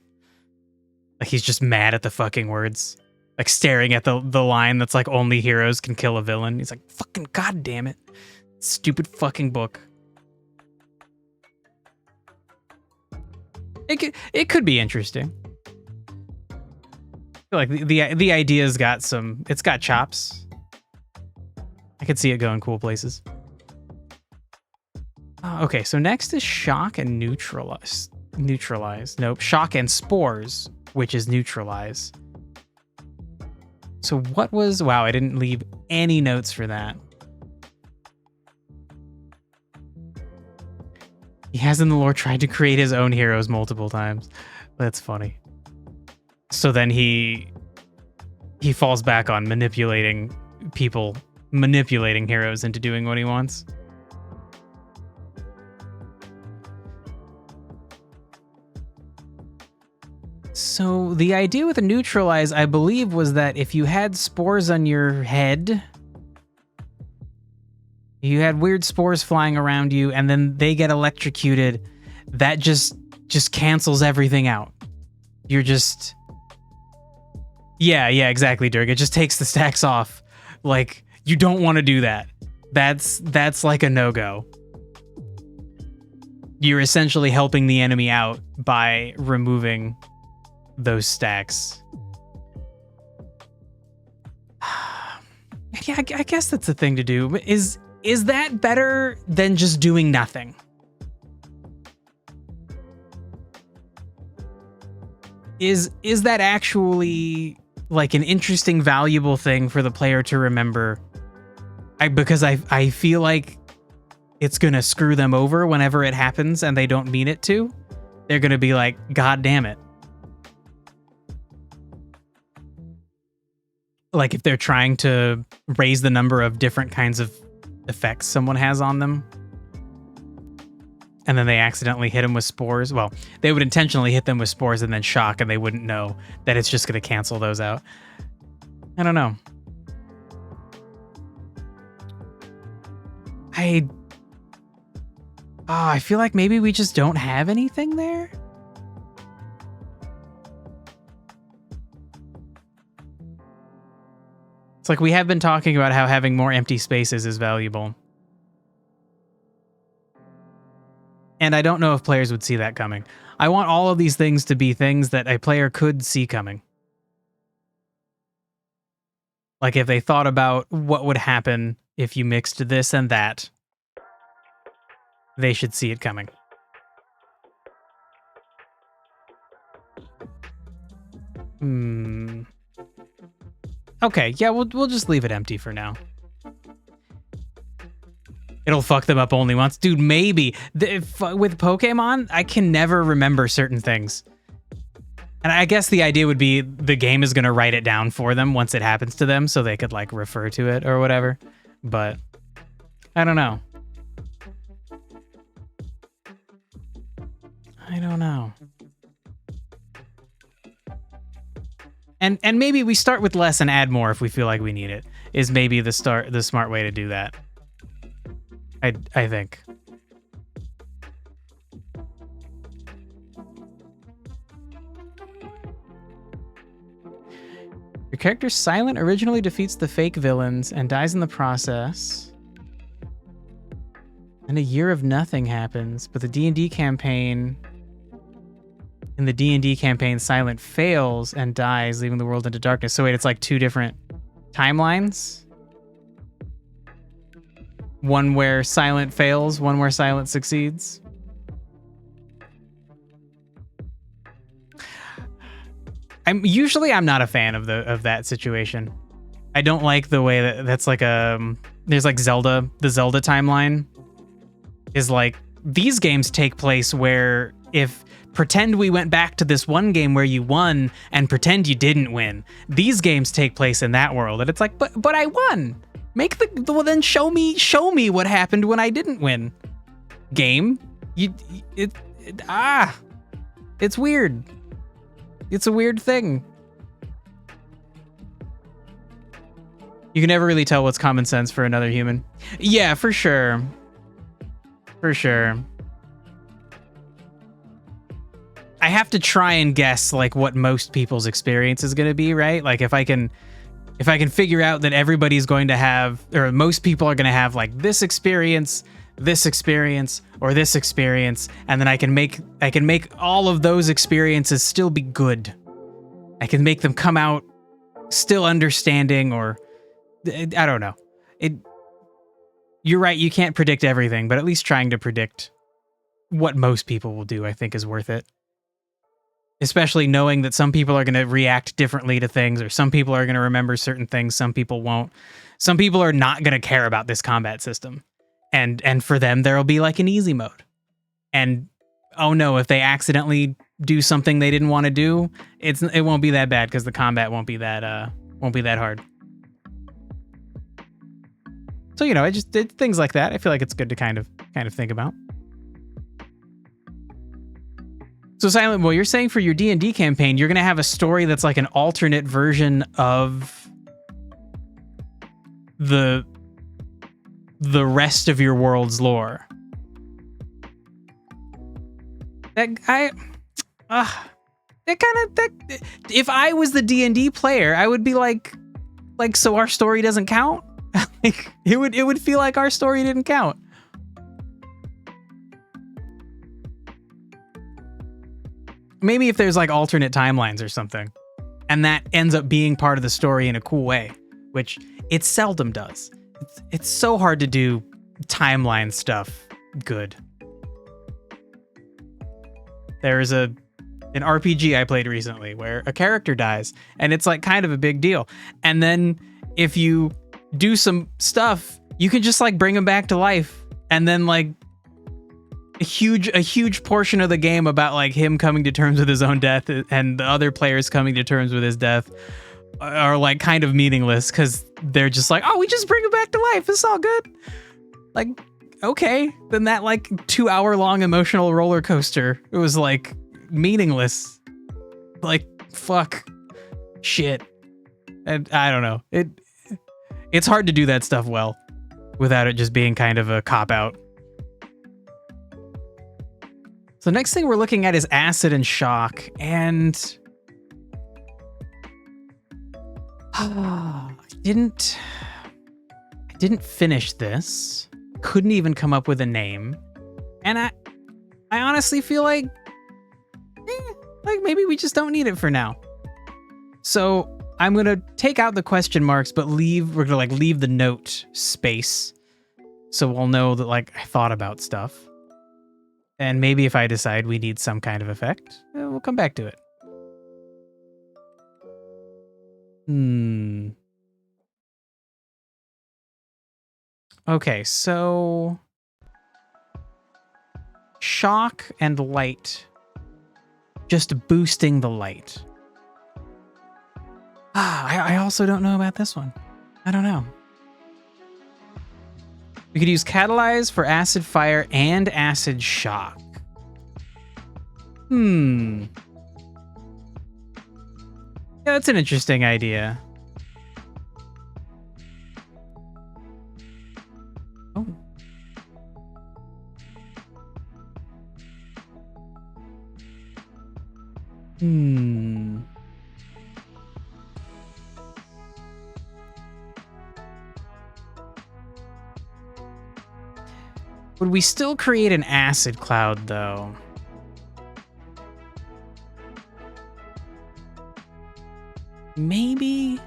Like he's just mad at the fucking words. Like staring at the line that's like only heroes can kill a villain. He's like, fucking goddamn it. Stupid fucking book. It could be interesting. I feel like the idea's got some... It's got chops. I could see it going cool places. Okay, so next is shock and neutralize. Nope, shock and spores, which is neutralize. So what was... Wow, I didn't leave any notes for that. He has in the lore tried to create his own heroes multiple times. That's funny. So then he falls back on manipulating people, manipulating heroes into doing what he wants. So the idea with the neutralize, I believe, was that if you had spores on your head, you had weird spores flying around you, and then they get electrocuted, that just cancels everything out. You're just... Yeah, exactly, Dirk. It just takes the stacks off. Like, you don't want to do that. That's like a no-go. You're essentially helping the enemy out by removing those stacks. Yeah, I guess that's the thing to do. Is that better than just doing nothing? Is that actually like an interesting, valuable thing for the player to remember? Because I feel like it's gonna screw them over whenever it happens and they don't mean it to. They're gonna be like, God damn it. Like if they're trying to raise the number of different kinds of effects someone has on them, and then they accidentally hit them with spores. Well, they would intentionally hit them with spores and then shock, and they wouldn't know that it's just going to cancel those out. I don't know. I feel like maybe we just don't have anything there. It's like we have been talking about how having more empty spaces is valuable. And I don't know if players would see that coming. I want all of these things to be things that a player could see coming. Like if they thought about what would happen if you mixed this and that, they should see it coming. Okay, yeah, we'll just leave it empty for now. It'll fuck them up only once. Dude, maybe. With Pokemon, I can never remember certain things. And I guess the idea would be the game is going to write it down for them once it happens to them so they could like refer to it or whatever. But I don't know. I don't know. And maybe we start with less and add more if we feel like we need it. Is maybe the smart way to do that. I think. Your character Silent originally defeats the fake villains and dies in the process. And a year of nothing happens, but the D&D campaign... In the D&D campaign, Silent fails and dies, leaving the world into darkness. So wait, it's like two different timelines? One where Silent fails, one where Silent succeeds? I'm not a fan of that situation. I don't like the way that's like there's like Zelda, the Zelda timeline is like these games take place where if pretend we went back to this one game where you won and pretend you didn't win. These games take place in that world. And it's like, but I won. Well, then show me what happened when I didn't win. Game. It's weird. It's a weird thing. You can never really tell what's common sense for another human. Yeah, for sure. For sure. I have to try and guess like what most people's experience is going to be, right? Like if I can figure out that everybody's going to have, or most people are going to have like this experience, or this experience, and then I can make all of those experiences still be good. I can make them come out still understanding, or I don't know. You're right, you can't predict everything, but at least trying to predict what most people will do, I think, is worth it. Especially knowing that some people are going to react differently to things, or some people are going to remember certain things, some people won't. Some people are not going to care about this combat system. And for them, there'll be like an easy mode. And oh no, if they accidentally do something they didn't want to do, it won't be that bad because the combat won't be that hard. So, you know, I just did things like that. I feel like it's good to kind of think about. So Silent, well, you're saying for your D&D campaign, you're going to have a story that's like an alternate version of the rest of your world's lore. If I was the D&D player, I would be like, so our story doesn't count? Like, it would feel like our story didn't count. Maybe if there's like alternate timelines or something, and that ends up being part of the story in a cool way, which it seldom does. It's so hard to do timeline stuff good. There's an RPG I played recently where a character dies, and it's like kind of a big deal. And then if you do some stuff, you can just like bring him back to life, and then like a huge portion of the game about like him coming to terms with his own death and the other players coming to terms with his death are like kind of meaningless because they're just like, oh, we just bring him back to life. It's all good. Like, okay, then that like 2-hour long emotional roller coaster, it was like meaningless. Like, fuck, shit. And I don't know. It's hard to do that stuff well without it just being kind of a cop-out. So next thing we're looking at is acid and shock, and I didn't finish this. Couldn't even come up with a name, and I honestly feel like maybe we just don't need it for now. So I'm gonna take out the question marks, but we're gonna leave the note space, so we'll know that like I thought about stuff. And maybe if I decide we need some kind of effect, we'll come back to it. Okay, so shock and light. just boosting the light. I also don't know about this one. I don't know. We could use Catalyze for acid fire and acid shock. Yeah, that's an interesting idea. Oh. Would we still create an acid cloud, though? Maybe?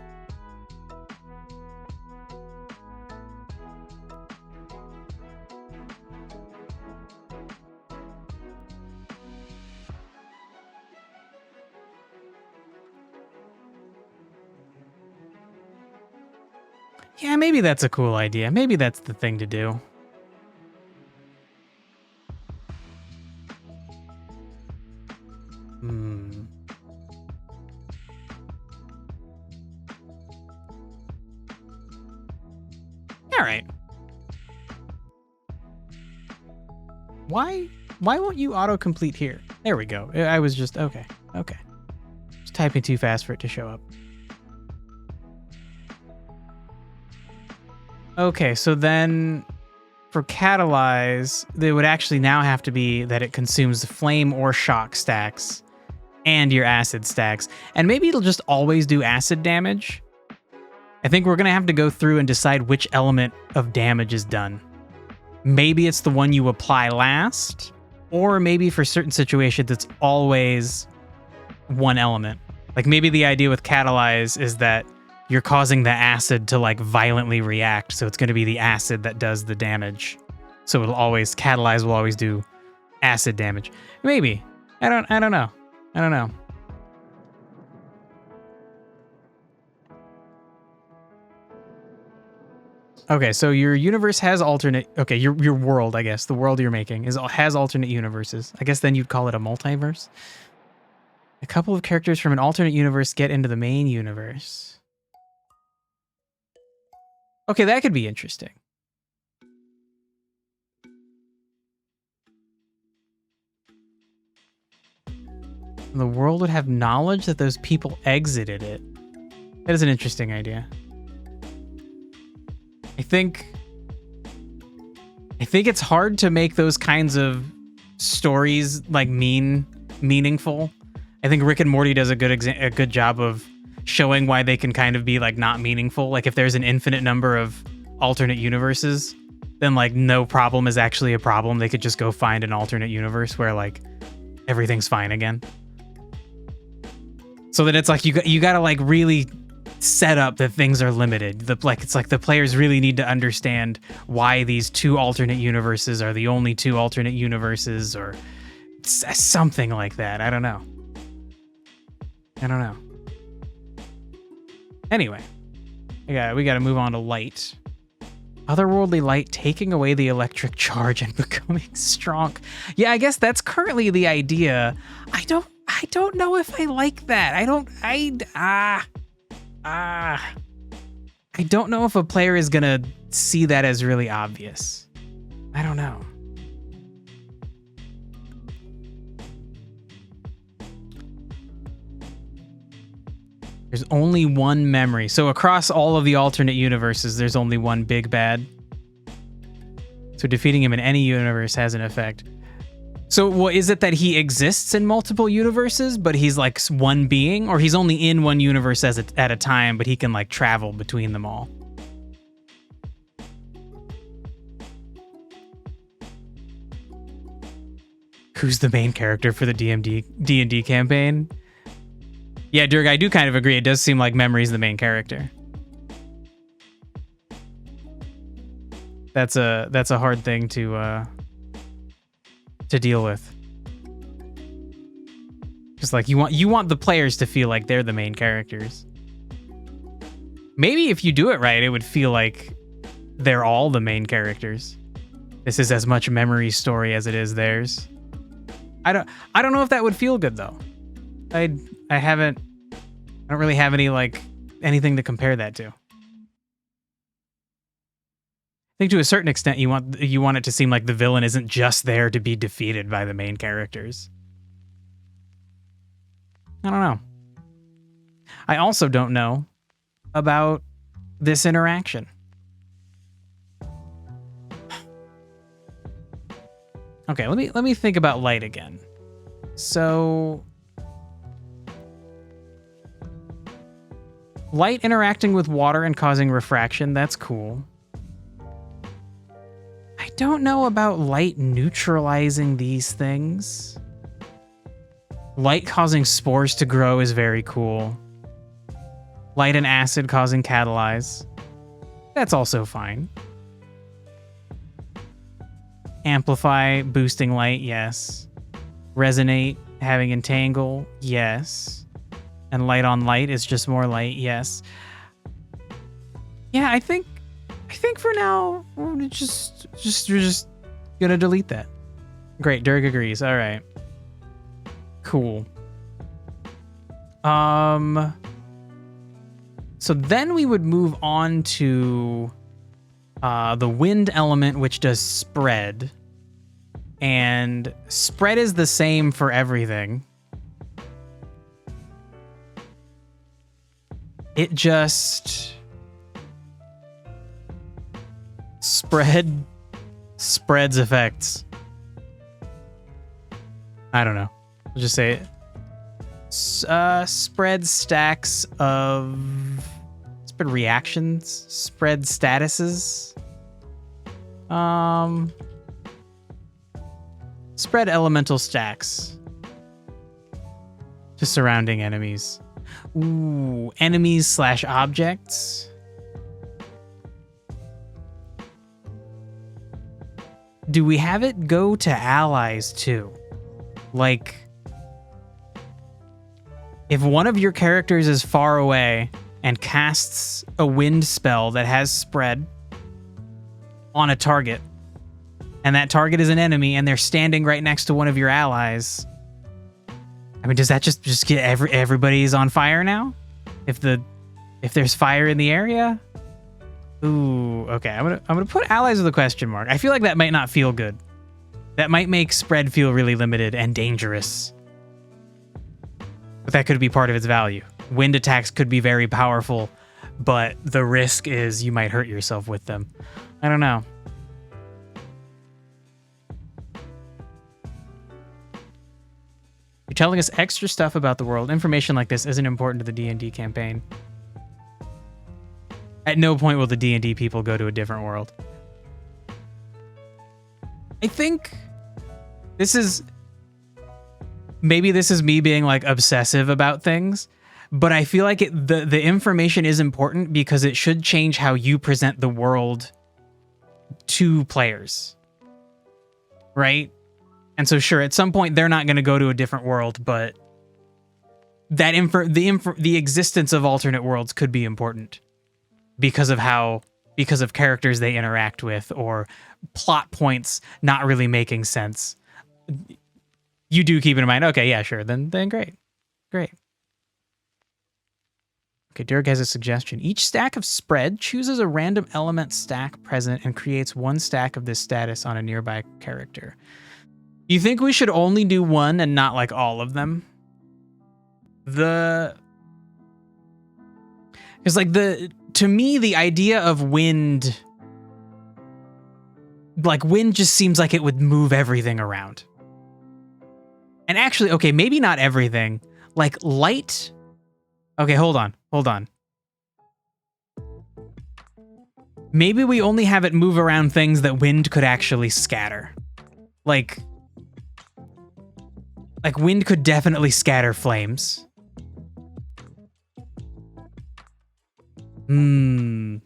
Yeah, maybe that's a cool idea. Maybe that's the thing to do. All right. Why won't you autocomplete here? There we go. I was just, okay. Just typing too fast for it to show up. Okay, so then for Catalyze, they would actually now have to be that it consumes flame or shock stacks and your acid stacks. And maybe it'll just always do acid damage. I think we're going to have to go through and decide which element of damage is done. Maybe it's the one you apply last, or maybe for certain situations, it's always one element. Like maybe the idea with Catalyze is that you're causing the acid to like violently react. So it's going to be the acid that does the damage. So it'll always, Catalyze will always do acid damage. Maybe. I don't know. Okay, so your universe has alternate... Okay, your world, I guess. The world you're making has alternate universes. I guess then you'd call it a multiverse. A couple of characters from an alternate universe get into the main universe. Okay, that could be interesting. The world would have knowledge that those people exited it. That is an interesting idea. I think it's hard to make those kinds of stories like meaningful. I think Rick and Morty does a good job of showing why they can kind of be like not meaningful. Like if there's an infinite number of alternate universes, then like no problem is actually a problem. They could just go find an alternate universe where like everything's fine again. So that it's like you gotta like really set up that things are limited. It's like the players really need to understand why these two alternate universes are the only two alternate universes, or something like that. I don't know. Anyway, we got to move on to light. Otherworldly light taking away the electric charge and becoming strong. Yeah, I guess that's currently the idea. I don't know if I like that. I don't know if a player is gonna see that as really obvious. I don't know. There's only one memory. So across all of the alternate universes, there's only one big bad. So defeating him in any universe has an effect. So what is it, that he exists in multiple universes, but he's like one being, or he's only in one universe at a time, but he can like travel between them all? Who's the main character for the D&D campaign? Yeah, Dirk, I do kind of agree. It does seem like Memory's the main character. That's a hard thing to deal with. Just like you want the players to feel like they're the main characters. Maybe if you do it right, it would feel like they're all the main characters. This is as much Memory's story as it is theirs. I don't know if that would feel good though. I haven't. I don't really have any like anything to compare that to. I think to a certain extent you want it to seem like the villain isn't just there to be defeated by the main characters. I don't know. I also don't know about this interaction. Okay, let me think about light again. So light interacting with water and causing refraction, that's cool. I don't know about light neutralizing these things. Light causing spores to grow is very cool. Light and acid causing catalyze. That's also fine. Amplify, boosting light, yes. Resonate, having entangle, yes. And light on light is just more light, yes. Yeah, I think for now we're just gonna delete that. Great, Dirk agrees. All right. Cool. So then we would move on to the wind element, which does spread. And spread is the same for everything. It just spreads effects. I don't know. I'll just say it. Spread stacks of spread reactions, spread statuses. Spread elemental stacks to surrounding enemies. Ooh, enemies / objects. Do we have it go to allies too? Like, if one of your characters is far away and casts a wind spell that has spread on a target, and that target is an enemy, and they're standing right next to one of your allies, I mean, does that just get everybody's on fire now? If there's fire in the area? Ooh, okay. I'm gonna put allies with a question mark. I feel like that might not feel good. That might make spread feel really limited and dangerous. But that could be part of its value. Wind attacks could be very powerful, but the risk is you might hurt yourself with them. I don't know. You're telling us extra stuff about the world. Information like this isn't important to the D&D campaign. At no point will the D&D people go to a different world. I think maybe this is me being like obsessive about things, but I feel like the information is important because it should change how you present the world to players. Right? And so sure, at some point they're not going to go to a different world, but that the existence of alternate worlds could be important because of characters they interact with or plot points not really making sense. You do keep it in mind. Okay, yeah, sure. Then great. Great. Okay, Dirk has a suggestion. Each stack of spread chooses a random element stack present and creates one stack of this status on a nearby character. You think we should only do one and not like all of them? Because like to me, the idea of wind, like wind just seems like it would move everything around. And actually, okay, maybe not everything. Like light. Okay, hold on. Maybe we only have it move around things that wind could actually scatter. Like wind could definitely scatter flames. We've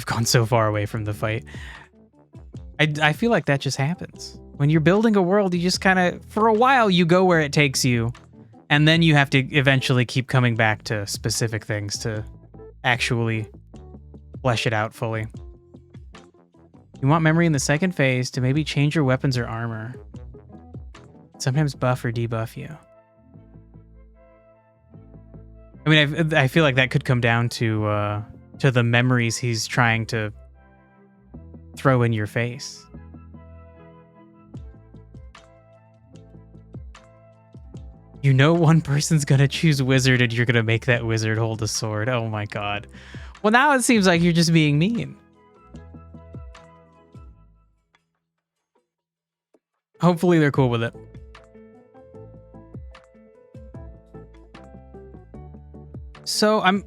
gone so far away from the fight. I feel like that just happens. When you're building a world, you just kind of, for a while, you go where it takes you. And then you have to eventually keep coming back to specific things to actually flesh it out fully. You want memory in the second phase to maybe change your weapons or armor. Sometimes buff or debuff you. I mean, I feel like that could come down to the memories he's trying to throw in your face. You know one person's gonna choose wizard and you're gonna make that wizard hold a sword. Oh my god. Well, now it seems like you're just being mean. Hopefully they're cool with it. So I'm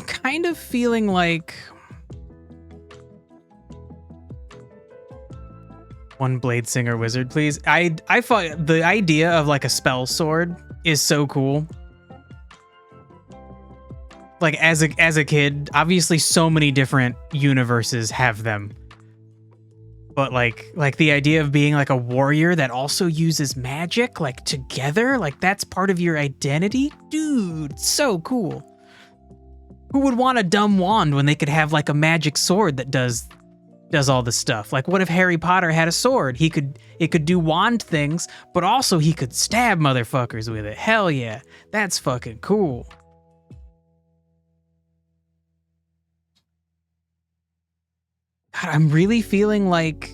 kind of feeling like one blade singer wizard, please. I thought the idea of like a spell sword is so cool. Like as a kid, obviously so many different universes have them. But like the idea of being like a warrior that also uses magic, like together, like that's part of your identity? Dude, so cool. Who would want a dumb wand when they could have like a magic sword that does all this stuff? Like what if Harry Potter had a sword? It could do wand things, but also he could stab motherfuckers with it. Hell yeah. That's fucking cool. God, I'm really feeling like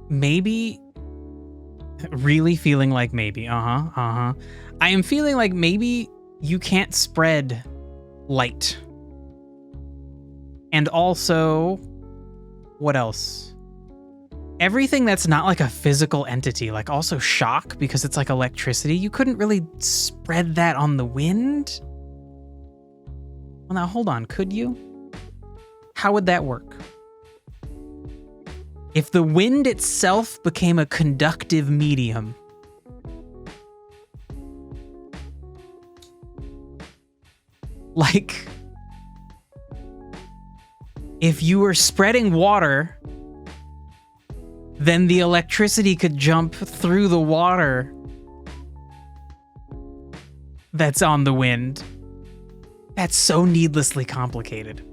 maybe. Really feeling like maybe. I am feeling like maybe you can't spread light. And also, what else? Everything that's not like a physical entity, like also shock, because it's like electricity. You couldn't really spread that on the wind. Well, now hold on. Could you? How would that work? If the wind itself became a conductive medium, like if you were spreading water, then the electricity could jump through the water that's on the wind. That's so needlessly complicated.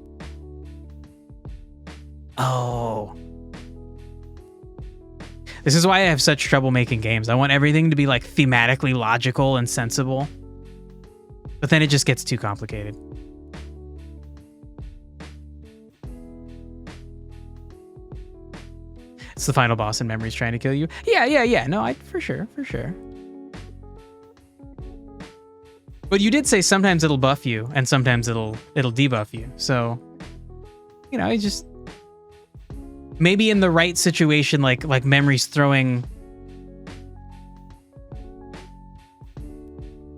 Oh. This is why I have such trouble making games. I want everything to be like thematically logical and sensible. But then it just gets too complicated. It's the final boss and memories trying to kill you. Yeah. No, for sure. But you did say sometimes it'll buff you and sometimes it'll debuff you. So, you know, it just maybe in the right situation, like memories throwing.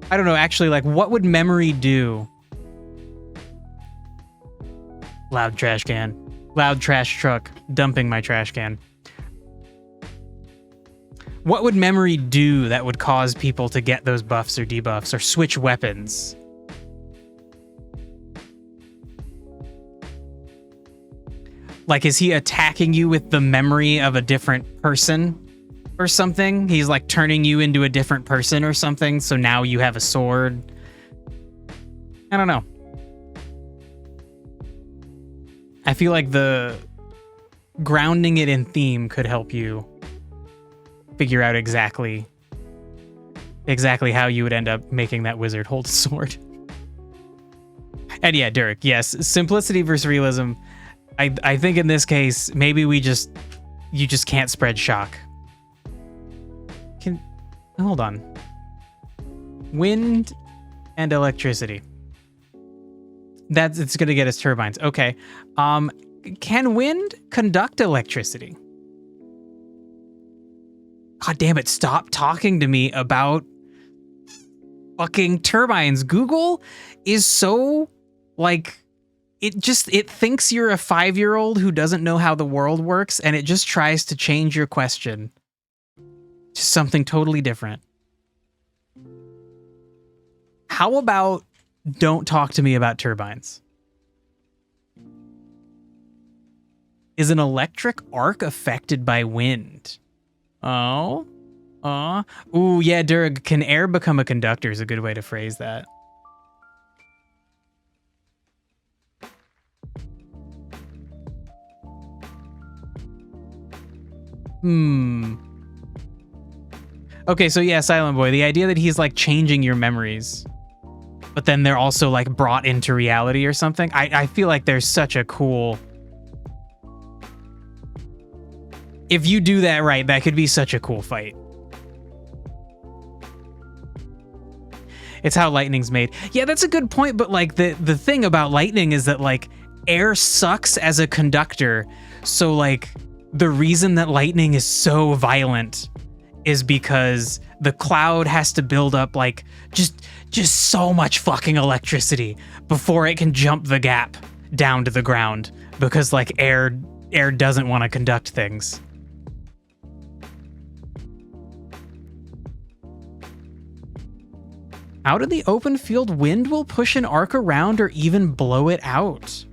I don't know, actually, like what would memory do? Loud trash can. Loud trash truck dumping my trash can. What would memory do that would cause people to get those buffs or debuffs or switch weapons? Like, is he attacking you with the memory of a different person or something? He's like turning you into a different person or something, so now you have a sword. I don't know. I feel like the grounding it in theme could help you figure out exactly how you would end up making that wizard hold a sword. And yeah, Derek, yes, simplicity versus realism. I think in this case, maybe you just can't spread shock. Hold on. Wind and electricity. It's gonna get us turbines. Okay. Can wind conduct electricity? God damn it, stop talking to me about fucking turbines. Google is so, like, it thinks you're a 5-year-old who doesn't know how the world works, and it just tries to change your question to something totally different. How about don't talk to me about turbines? Is an electric arc affected by wind? Oh, Ooh, yeah, Durg, can air become a conductor is a good way to phrase that. Okay, so yeah, Silent Boy, the idea that he's like changing your memories, but then they're also like brought into reality or something. I feel like there's such a cool... If you do that right, that could be such a cool fight. It's how lightning's made. Yeah, that's a good point, but like the thing about lightning is that like air sucks as a conductor. So like the reason that lightning is so violent is because the cloud has to build up like just so much fucking electricity before it can jump the gap down to the ground, because like air doesn't want to conduct things. Out of the open field, wind will push an arc around or even blow it out.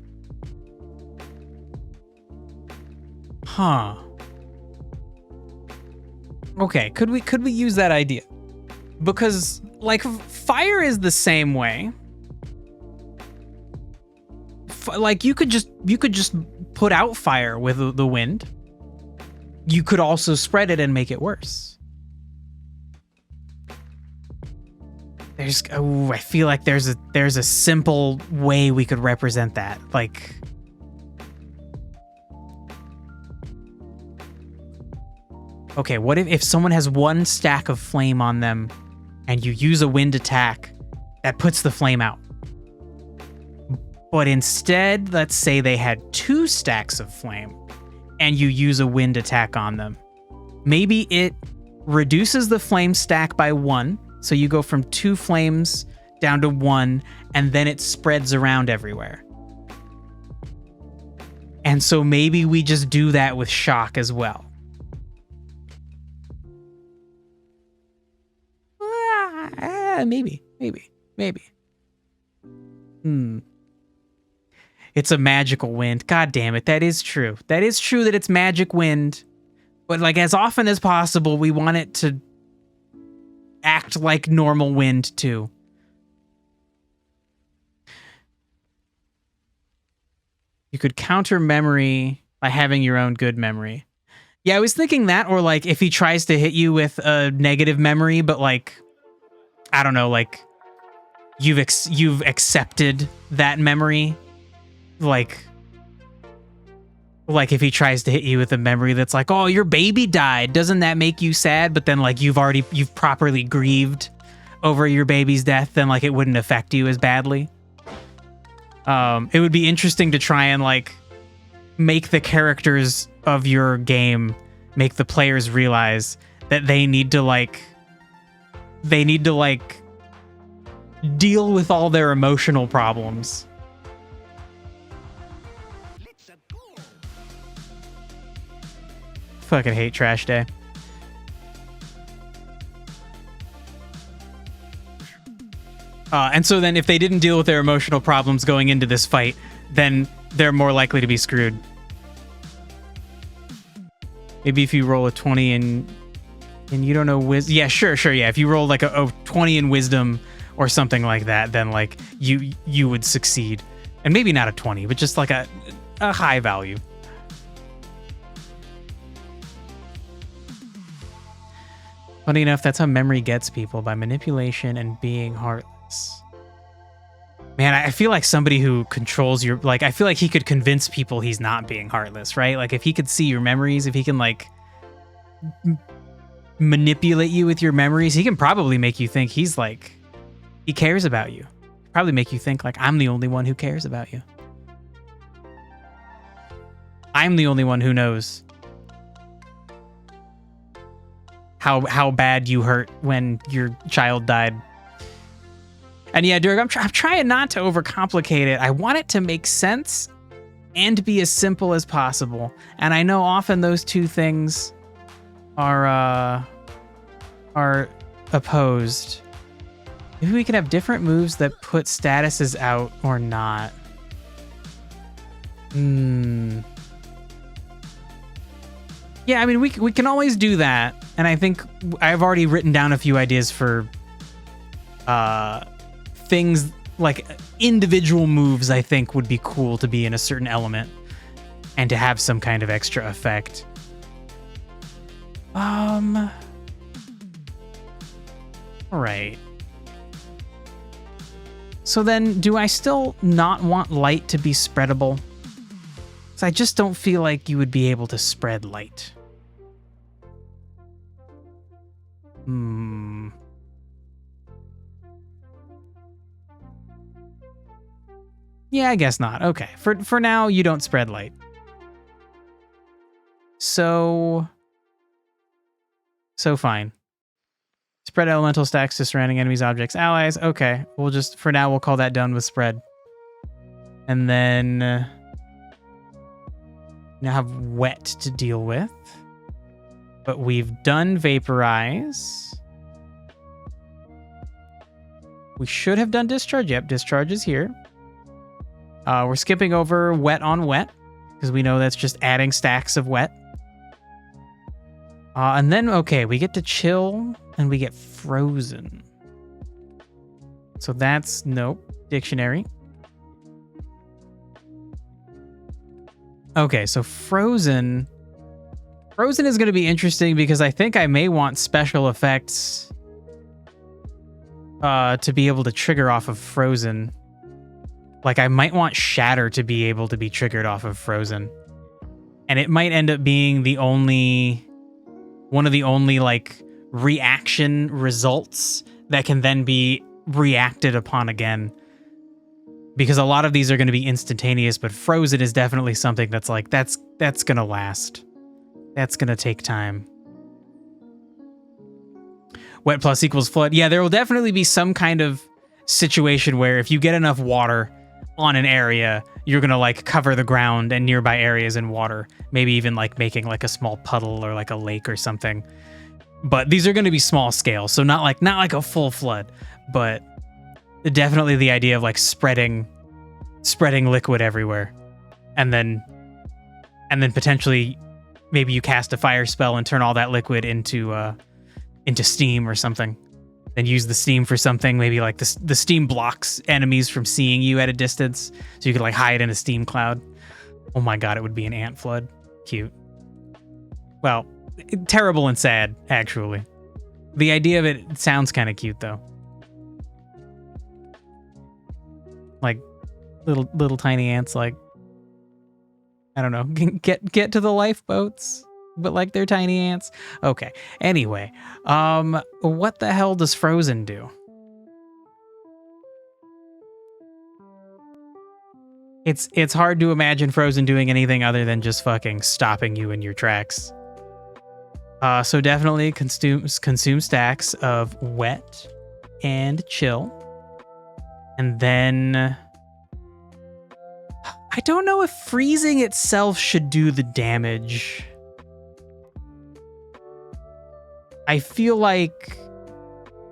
Huh. Okay, could we use that idea? Because like fire is the same way. Like you could just put out fire with the wind. You could also spread it and make it worse. I feel like there's a simple way we could represent that. Like, okay, what if someone has one stack of flame on them and you use a wind attack that puts the flame out? But instead, let's say they had 2 stacks of flame and you use a wind attack on them. Maybe it reduces the flame stack by 1. So you go from 2 flames down to 1, and then it spreads around everywhere. And so maybe we just do that with shock as well. Maybe. It's a magical wind. God damn it. That is true. That is true that it's magic wind. But like as often as possible, we want it to act like normal wind too. You could counter memory by having your own good memory. Yeah, I was thinking that, or like if he tries to hit you with a negative memory, but like, I don't know, like you've accepted that memory. Like if he tries to hit you with a memory that's like, oh, your baby died, doesn't that make you sad? But then like you've properly grieved over your baby's death, then like it wouldn't affect you as badly. It would be interesting to try and like make the characters of your game, make the players realize that they need to deal with all their emotional problems. Fucking hate Trash Day. And so then if they didn't deal with their emotional problems going into this fight, then they're more likely to be screwed. Maybe if you roll a 20 and you don't know wisdom. Yeah, sure. Yeah, if you roll like a 20 in wisdom or something like that, then like you would succeed. And maybe not a 20, but just like a high value. Funny enough, that's how memory gets people, by manipulation and being heartless. Man, I feel like somebody who controls your... Like, I feel like he could convince people he's not being heartless, right? Like, if he could see your memories, if he can, like, manipulate you with your memories, he can probably make you think he's, like... He cares about you. Probably make you think, like, I'm the only one who cares about you. I'm the only one who knows how bad you hurt when your child died. And yeah, Dirk, I'm trying not to overcomplicate it. I want it to make sense and be as simple as possible. And I know often those two things are opposed. Maybe we can have different moves that put statuses out or not. Yeah, I mean, we can always do that. And I think I've already written down a few ideas for things like individual moves I think would be cool to be in a certain element and to have some kind of extra effect. All right. So then, do I still not want light to be spreadable? Because I just don't feel like you would be able to spread light. Yeah, I guess not. Okay. For now, you don't spread light. So fine. Spread elemental stacks to surrounding enemies, objects, allies. Okay. We'll just, for now, we'll call that done with spread. And then now have wet to deal with. But we've done vaporize. We should have done discharge. Yep, discharge is here. We're skipping over wet on wet because we know that's just adding stacks of wet. And then, okay, we get to chill and we get frozen. So that's, nope, dictionary. Okay, so frozen. Frozen is going to be interesting because I think I may want special effects to be able to trigger off of frozen. Like I might want shatter to be able to be triggered off of frozen. And it might end up being one of the only like reaction results that can then be reacted upon again. Because a lot of these are going to be instantaneous, but frozen is definitely something that's like, that's going to last. That's going to take time. Wet plus equals flood. Yeah, there will definitely be some kind of situation where if you get enough water on an area, you're going to like cover the ground and nearby areas in water. Maybe even like making like a small puddle or like a lake or something. But these are going to be small scale. So not like a full flood, but definitely the idea of like spreading liquid everywhere. And then potentially maybe you cast a fire spell and turn all that liquid into steam or something. Then use the steam for something. Maybe like the steam blocks enemies from seeing you at a distance. So you could like hide in a steam cloud. Oh my god, it would be an ant flood. Cute. Well, terrible and sad, actually. The idea of it sounds kind of cute though. Like little tiny ants like, I don't know, get to the lifeboats. But like they're tiny ants. Okay. Anyway, what the hell does frozen do? It's hard to imagine frozen doing anything other than just fucking stopping you in your tracks. So definitely consume stacks of wet and chill. And then I don't know if freezing itself should do the damage. I feel like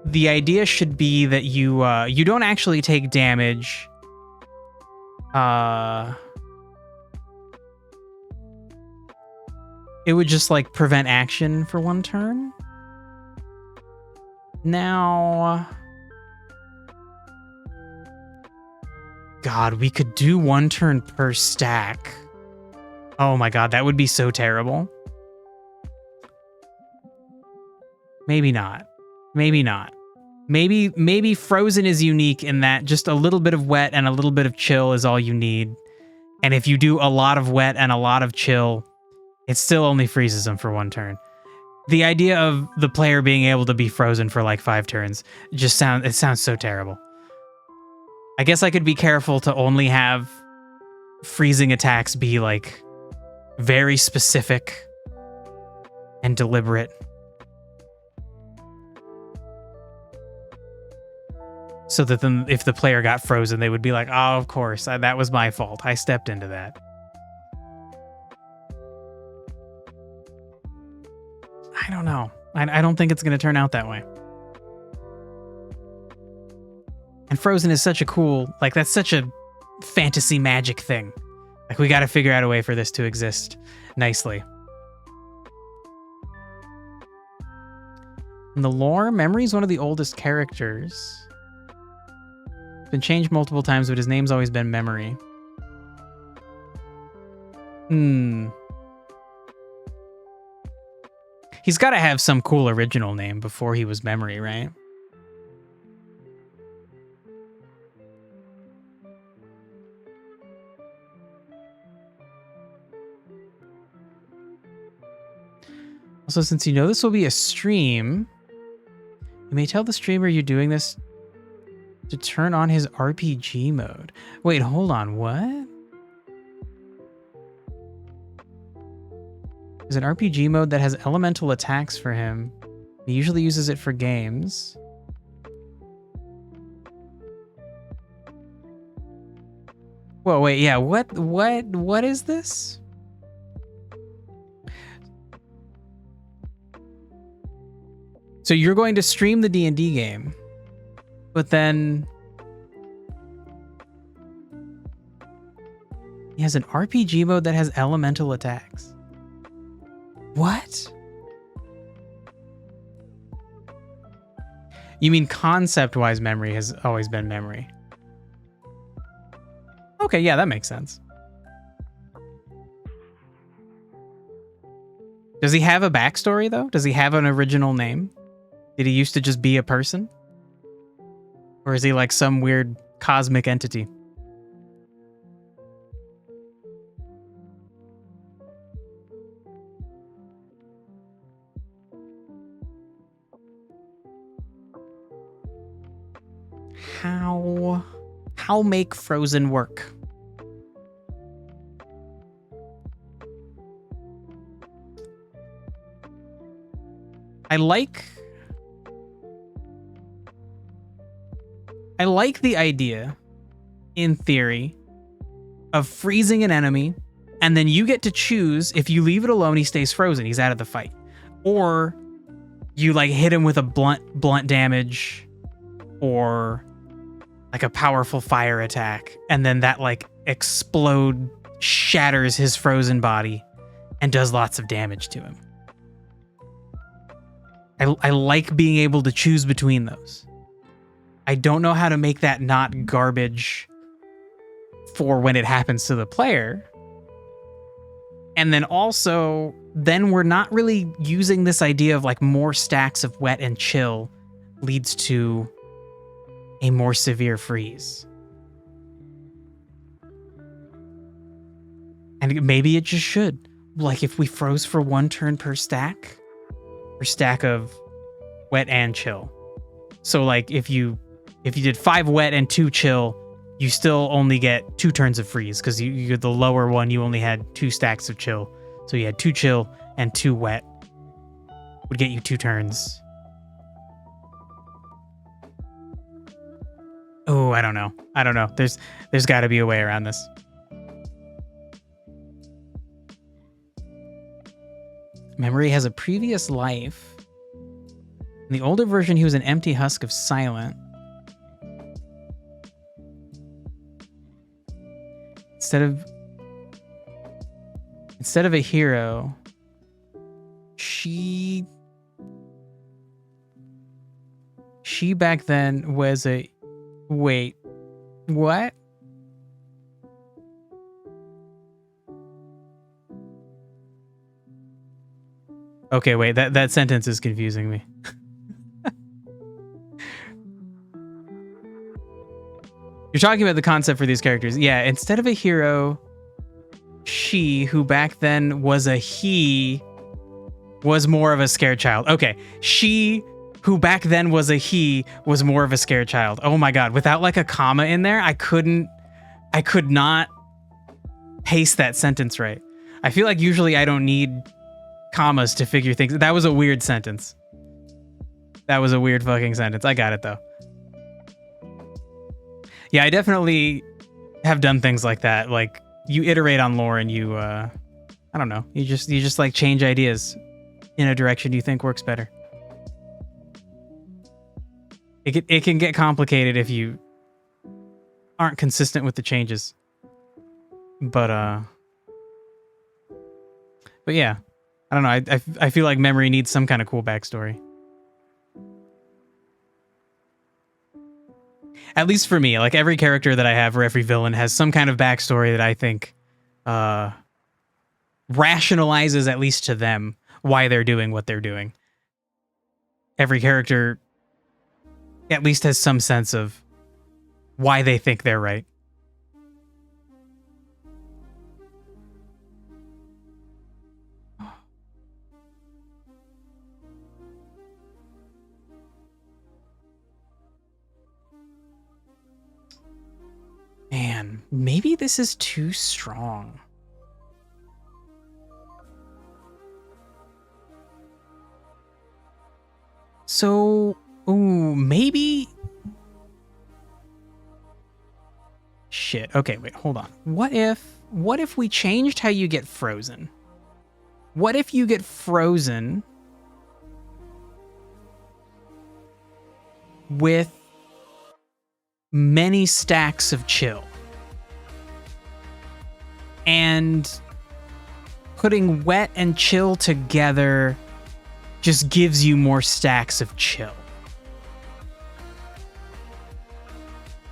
the idea should be that you don't actually take damage. It would just like prevent action for one turn. Now, God, we could do one turn per stack. Oh my god, that would be so terrible. Maybe not. Maybe not. Maybe frozen is unique in that just a little bit of wet and a little bit of chill is all you need. And if you do a lot of wet and a lot of chill, it still only freezes them for one turn. The idea of the player being able to be frozen for like 5 turns it sounds so terrible. I guess I could be careful to only have freezing attacks be like very specific and deliberate. So that then if the player got frozen, they would be like, oh, of course, that was my fault. I stepped into that. I don't know. I don't think it's going to turn out that way. And frozen is such a cool, like that's such a fantasy magic thing. Like we got to figure out a way for this to exist nicely. In the lore, Memory is one of the oldest characters. It's been changed multiple times, but his name's always been Memory. He's got to have some cool original name before he was Memory, right? Also, since you know this will be a stream, you may tell the streamer you're doing this to turn on his RPG mode. Wait, hold on, what? There's an RPG mode that has elemental attacks for him. He usually uses it for games. Whoa, wait, yeah, what is this? So you're going to stream the D&D game, but then he has an RPG mode that has elemental attacks. What? You mean concept-wise Memory has always been Memory? Okay, yeah, that makes sense. Does he have a backstory, though? Does he have an original name? Did he used to just be a person? Or is he like some weird cosmic entity? How make Frozen work? I like the idea, in theory, of freezing an enemy, and then you get to choose if you leave it alone, he stays frozen, he's out of the fight. Or you like hit him with a blunt damage, or like a powerful fire attack, and then that like shatters his frozen body and does lots of damage to him. I like being able to choose between those. I don't know how to make that not garbage for when it happens to the player. And then also, then we're not really using this idea of like more stacks of wet and chill leads to a more severe freeze. And maybe it just should. Like if we froze for 1 turn per stack, or stack of wet and chill. So like if you did 5 wet and 2 chill, you still only get 2 turns of freeze, because you the lower one, you only had 2 stacks of chill. So you had 2 chill and 2 wet would get you 2 turns. Oh, I don't know. There's got to be a way around this. Memory has a previous life. In the older version, he was an empty husk of silent. Instead of a hero, she back then was a... Wait, what? Okay, wait, that sentence is confusing me. You're talking about the concept for these characters. Yeah, instead of a hero, she, who back then was a he, was more of a scared child. Okay, she, who back then was a he, was more of a scared child. Oh my god, without like a comma in there, I could not paste that sentence right. I feel like usually I don't need commas to figure things. That was a weird sentence. That was a weird fucking sentence. I got it though. Yeah, I definitely have done things like that. Like you iterate on lore and you, I don't know. You just like change ideas in a direction you think works better. It can get complicated if you aren't consistent with the changes. But yeah, I don't know. I feel like Memory needs some kind of cool backstory. At least for me, like every character that I have or every villain has some kind of backstory that I think rationalizes, at least to them, why they're doing what they're doing. Every character at least has some sense of why they think they're right. Man, maybe this is too strong. So, ooh, maybe... Shit. Okay, wait, hold on. What if we changed how you get frozen? What if you get frozen with many stacks of chill? And putting wet and chill together just gives you more stacks of chill.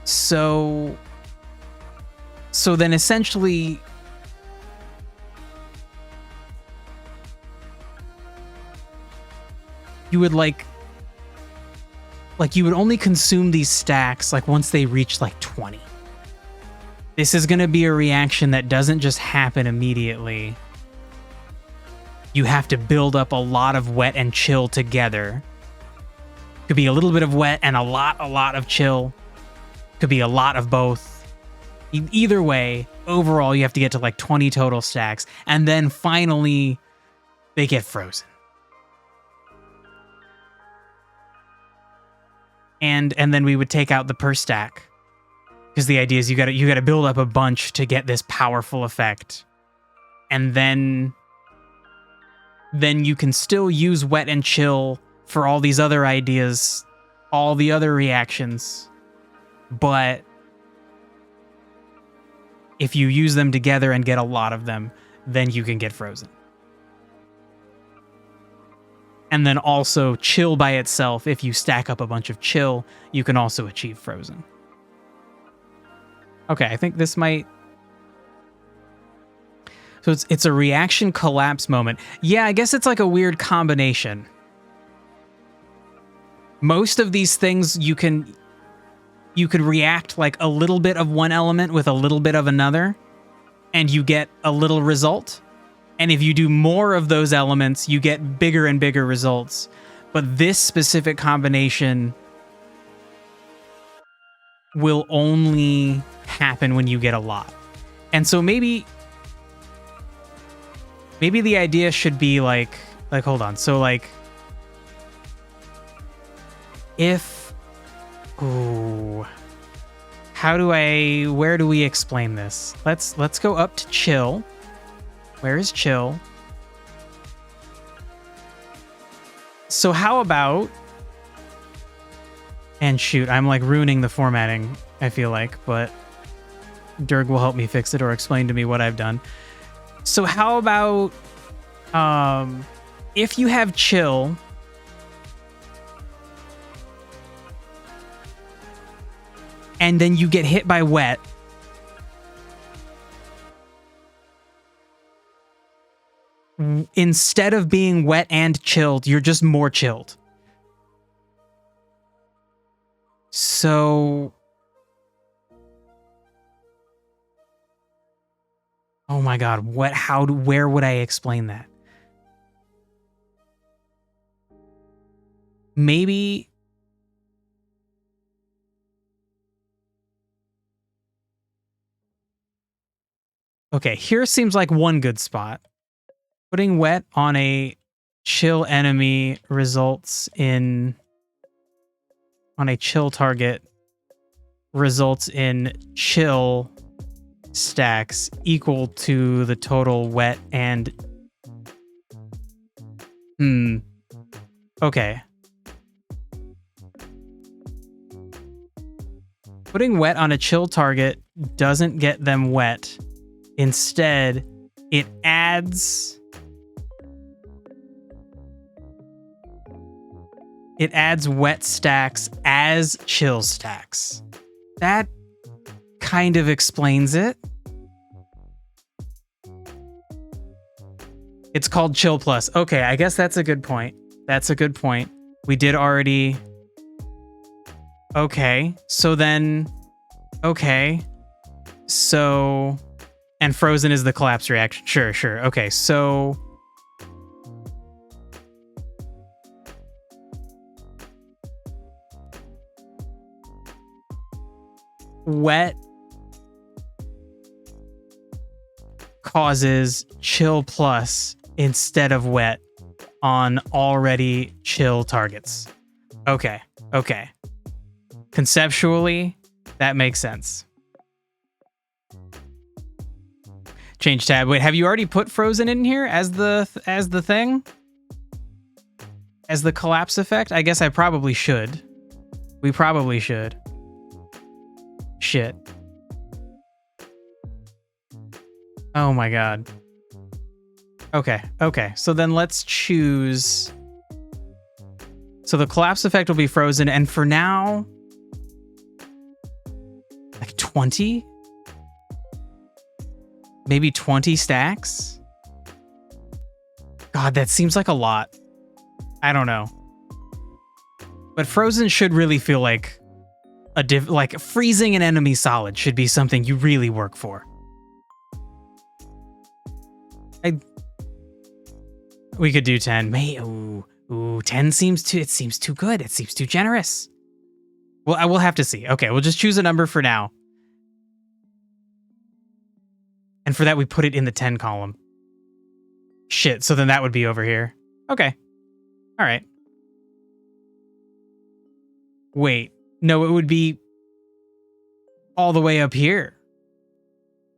So then essentially you would like you would only consume these stacks like once they reach like 20. This is going to be a reaction that doesn't just happen immediately. You have to build up a lot of wet and chill together. Could be a little bit of wet and a lot of chill. Could be a lot of both. Either way, overall, you have to get to like 20 total stacks. And then finally, they get frozen. And then we would take out the per stack. Because the idea is you gotta build up a bunch to get this powerful effect. And then you can still use wet and chill for all these other ideas, all the other reactions. But if you use them together and get a lot of them, then you can get frozen. And then also chill by itself, if you stack up a bunch of chill, you can also achieve frozen. Okay, I think this might... So it's a reaction collapse moment. Yeah, I guess it's like a weird combination. Most of these things you could react like a little bit of one element with a little bit of another, and you get a little result. And if you do more of those elements, you get bigger and bigger results. But this specific combination will only happen when you get a lot. And so maybe the idea should be like hold on. So like if where do we explain this? Let's go up to chill. Where is chill? So how about, and shoot, I'm like ruining the formatting, I feel like, but Dirk will help me fix it or explain to me what I've done. So how about if you have chill and then you get hit by wet, instead of being wet and chilled, you're just more chilled. So... Oh my god, where would I explain that? Maybe... Okay, here seems like one good spot. Putting wet on a chill enemy results in... On a chill target results in chill stacks equal to the total wet and... Okay. Putting wet on a chill target doesn't get them wet. Instead, it adds wet stacks as chill stacks. That kind of explains it. It's called Chill Plus. Okay, I guess that's a good point. That's a good point. We did already... Okay, so then... Okay. So... And Frozen is the collapse reaction. Sure, sure. Okay, so... Wet causes Chill Plus instead of wet on already chill targets. Okay, okay. Conceptually, that makes sense. Change tab. Wait, have you already put Frozen in here as the thing? As the collapse effect? I guess I probably should. We probably should. Shit. Oh my god. Okay, okay. So then let's choose... So the collapse effect will be Frozen, and for now... Like 20? Maybe 20 stacks? God, that seems like a lot. I don't know. But Frozen should really feel like like freezing an enemy solid should be something you really work for. We could do 10. Ooh, 10 seems too good. It seems too generous. Well, I will have to see. Okay, we'll just choose a number for now. And for that, we put it in the 10 column. Shit, so then that would be over here. Okay. All right. Wait. No, it would be all the way up here.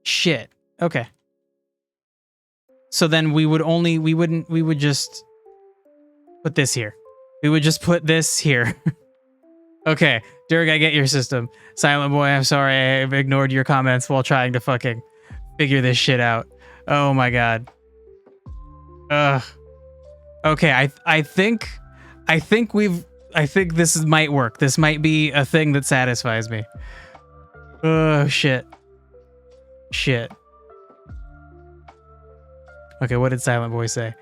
Shit. Okay. So then we would just put this here. We would just put this here. Okay. Dirk, I get your system. Silent Boy, I'm sorry I ignored your comments while trying to fucking figure this shit out. Oh my god. Ugh. Okay, I think this might work. This might be a thing that satisfies me. Oh, shit. Shit. Okay, what did Silent Boy say?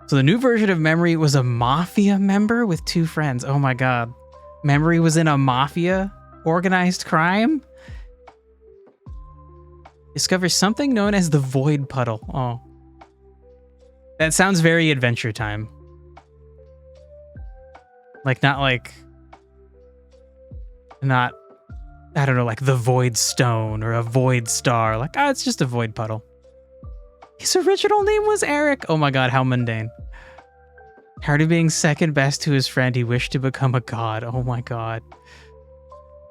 So the new version of Memory was a mafia member with 2 friends. Oh my god. Memory was in a mafia? Organized crime? Discovers something known as the Void Puddle. Oh. That sounds very Adventure Time. Like, not, I don't know, like the Void Stone or a Void Star. Like, it's just a Void Puddle. His original name was Eric. Oh my god, how mundane. Tired of being second best to his friend, he wished to become a god. Oh my god.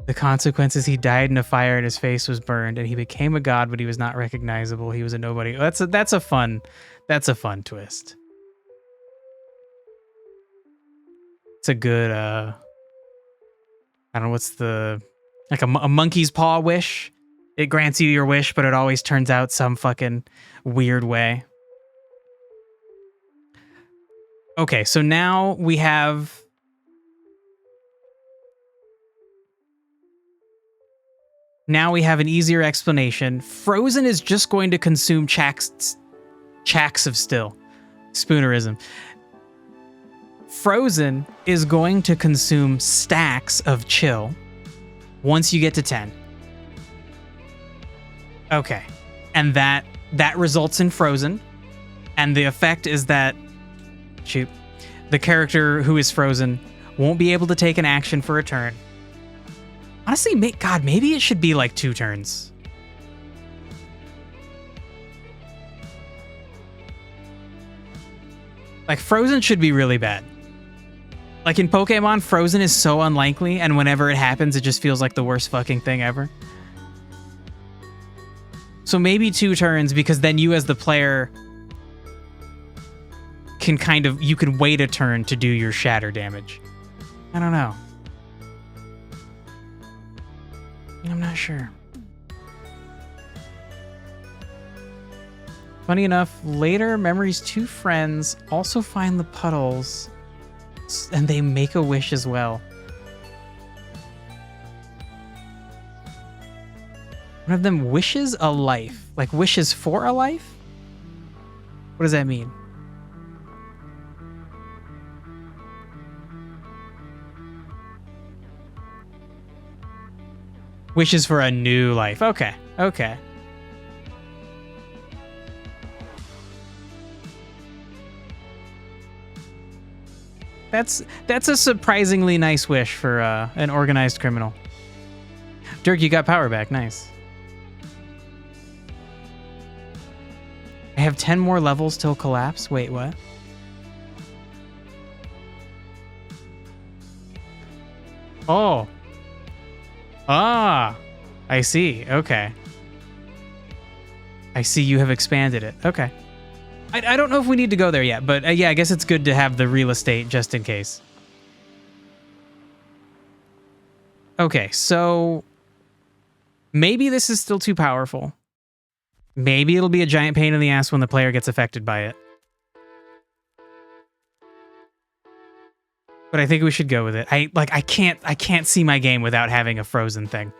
The consequences, he died in a fire and his face was burned, and he became a god, but he was not recognizable. He was a nobody. That's a fun twist. It's a good, I don't know, what's the, like a monkey's paw wish? It grants you your wish, but it always turns out some fucking weird way. Okay, so now we have... Now we have an easier explanation. Frozen is just going to consume chacks of still. Spoonerism. Frozen is going to consume stacks of chill once you get to 10. Okay. And that results in Frozen. And the effect is that the character who is frozen won't be able to take an action for a turn. Honestly, God, maybe it should be like 2 turns. Like, Frozen should be really bad. Like, in Pokemon, Frozen is so unlikely, and whenever it happens, it just feels like the worst fucking thing ever. So maybe 2 turns, because then you as the player can you can wait a turn to do your shatter damage. I don't know. I'm not sure. Funny enough, later, Memory's 2 friends also find the puddles, and they make a wish as well. One of them wishes a life. Like wishes for a life? What does that mean? Wishes for a new life. Okay. Okay. That's a surprisingly nice wish for an organized criminal. Dirk, you got power back. Nice. I have 10 more levels till collapse. Wait, what? Oh. Ah. I see. Okay. I see you have expanded it. Okay. I don't know if we need to go there yet, but yeah, I guess it's good to have the real estate just in case. Okay, so maybe this is still too powerful. Maybe it'll be a giant pain in the ass when the player gets affected by it. But I think we should go with it. I can't see my game without having a frozen thing.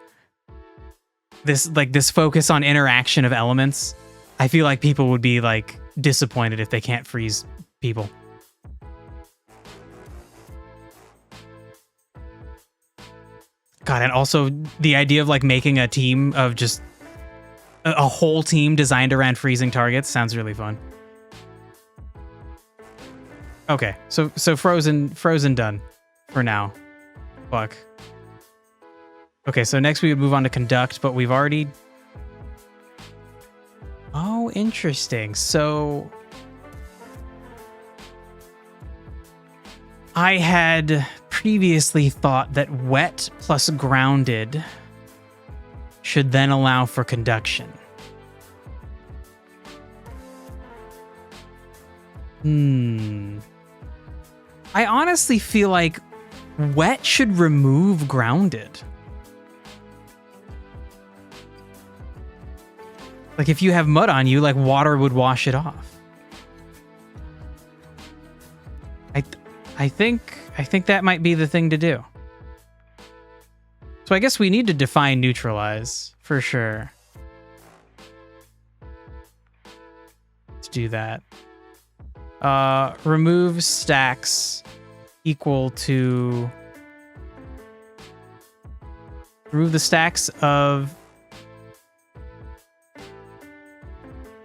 This focus on interaction of elements. I feel like people would be like disappointed if they can't freeze people. God, and also the idea of like making a team of just a whole team designed around freezing targets sounds really fun. Okay, so frozen done for now. Fuck. Okay, so next we would move on to conduct, but we've already... Oh, interesting. So I had previously thought that wet plus grounded should then allow for conduction. I honestly feel like wet should remove grounded. Like if you have mud on you, like water would wash it off. I think that might be the thing to do. So I guess we need to define neutralize for sure. Let's do that. Remove stacks equal to... Remove the stacks of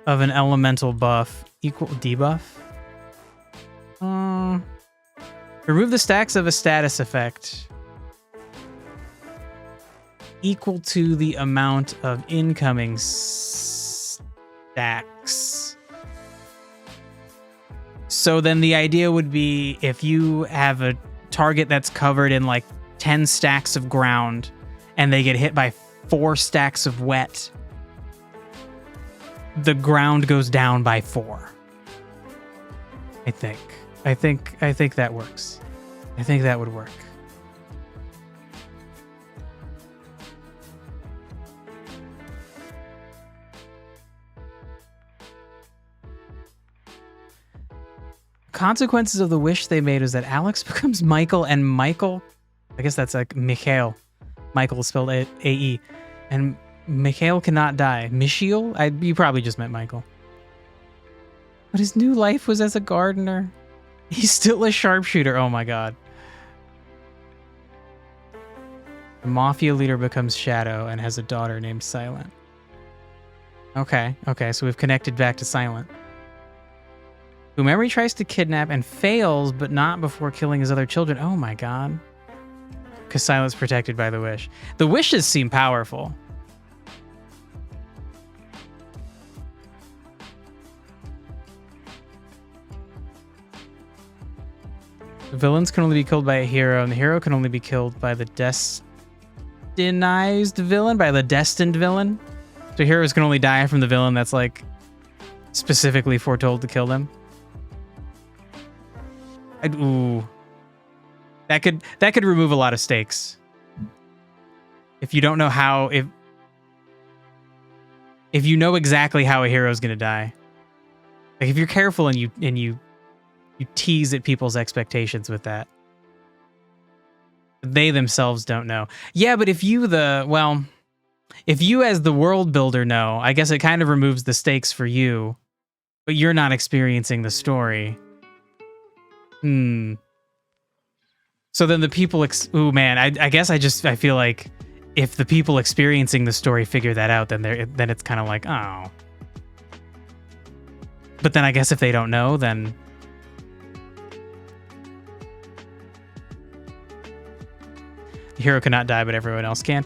an elemental buff equal debuff. Remove the stacks of a status effect equal to the amount of incoming stacks. So then the idea would be if you have a target that's covered in like 10 stacks of ground and they get hit by 4 stacks of wet, the ground goes down by 4. I think that works. I think that would work. Consequences of the wish they made is that Alex becomes Michael, and Michael, I guess that's like Mikhail. Michael is spelled A-E. And Mikhail cannot die. Michiel? You probably just meant Michael. But his new life was as a gardener. He's still a sharpshooter. Oh my god. The mafia leader becomes Shadow and has a daughter named Silent. Okay, so we've connected back to Silent. Who Memory tries to kidnap and fails, but not before killing his other children. Oh my god. Because Silent's protected by the wish. The wishes seem powerful. The villains can only be killed by a hero, and the hero can only be killed by the destined villain. So heroes can only die from the villain that's like specifically foretold to kill them. Ooh. That could remove a lot of stakes. If you don't know how, if you know exactly how a hero is gonna die. Like if you're careful and you tease at people's expectations with that. They themselves don't know. Yeah, but if if you as the world builder know, I guess it kind of removes the stakes for you, but you're not experiencing the story. So then the people, ooh man, I guess I feel like if the people experiencing the story figure that out, then it's kind of like, oh. But then I guess if they don't know, then the hero cannot die, but everyone else can.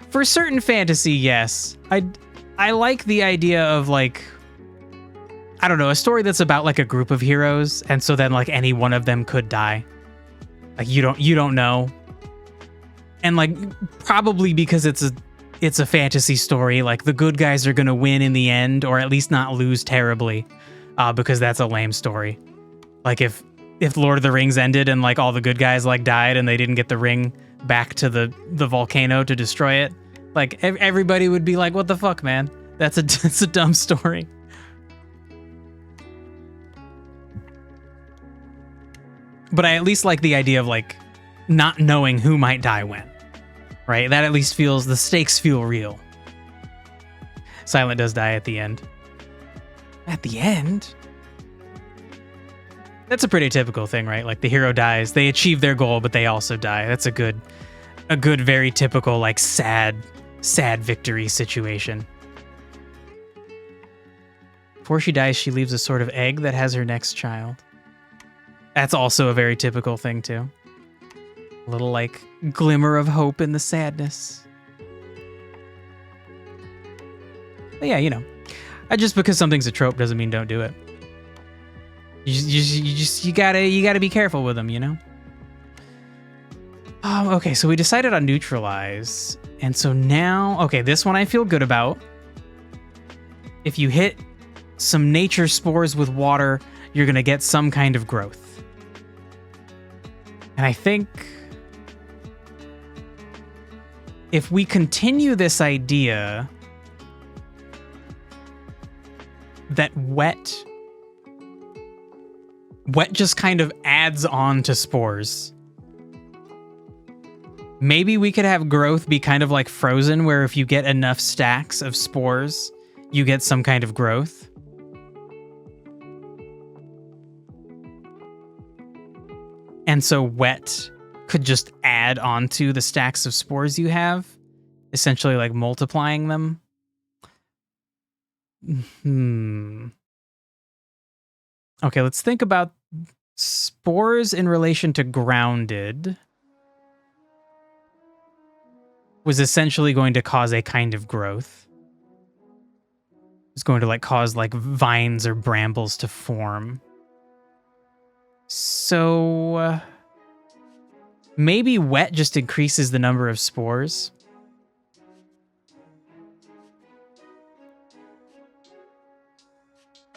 For certain fantasy, yes. I like the idea of like, I don't know, a story that's about like a group of heroes, and so then like any one of them could die. Like you don't know. And like probably because it's a fantasy story, like the good guys are gonna win in the end, or at least not lose terribly, because that's a lame story. Like if Lord of the Rings ended and like all the good guys like died and they didn't get the ring back to the volcano to destroy it, like everybody would be like, what the fuck, man? That's a dumb story. But I at least like the idea of like not knowing who might die when, right? That at least feels, the stakes feel real. Silent does die at the end. At the end? That's a pretty typical thing, right? Like the hero dies, they achieve their goal, but they also die. That's a good, very typical, like sad victory situation. Before she dies, she leaves a sort of egg that has her next child. That's also a very typical thing too. A little like glimmer of hope in the sadness. But yeah, you know, just because something's a trope doesn't mean don't do it. You gotta be careful with them, you know? Okay, so we decided on neutralize. And so now, okay, this one I feel good about. If you hit some nature spores with water, you're gonna get some kind of growth. And I think if we continue this idea that wet just kind of adds on to spores, maybe we could have growth be kind of like frozen, where if you get enough stacks of spores, you get some kind of growth. And so wet could just add onto the stacks of spores you have, essentially like multiplying them. Okay, let's think about spores in relation to grounded. Was essentially going to cause a kind of growth. It's going to like cause like vines or brambles to form. So maybe wet just increases the number of spores.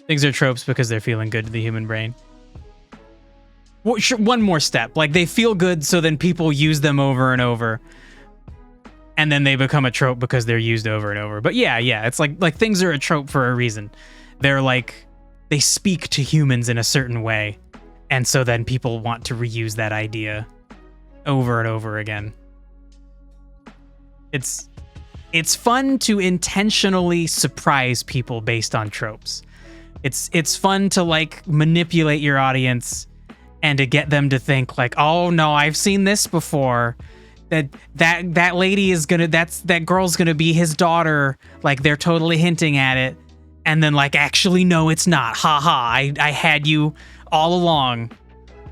Things are tropes because they're feeling good to the human brain. Well, sure, one more step. Like they feel good, so then people use them over and over. And then they become a trope because they're used over and over. But yeah, it's like things are a trope for a reason. They're like, they speak to humans in a certain way. And so then people want to reuse that idea over and over again. It's fun to intentionally surprise people based on tropes. It's fun to like manipulate your audience and to get them to think like, oh no, I've seen this before. That lady is gonna, that girl's gonna be his daughter. Like they're totally hinting at it. And then like, actually, no, it's not. Ha. I had you all along.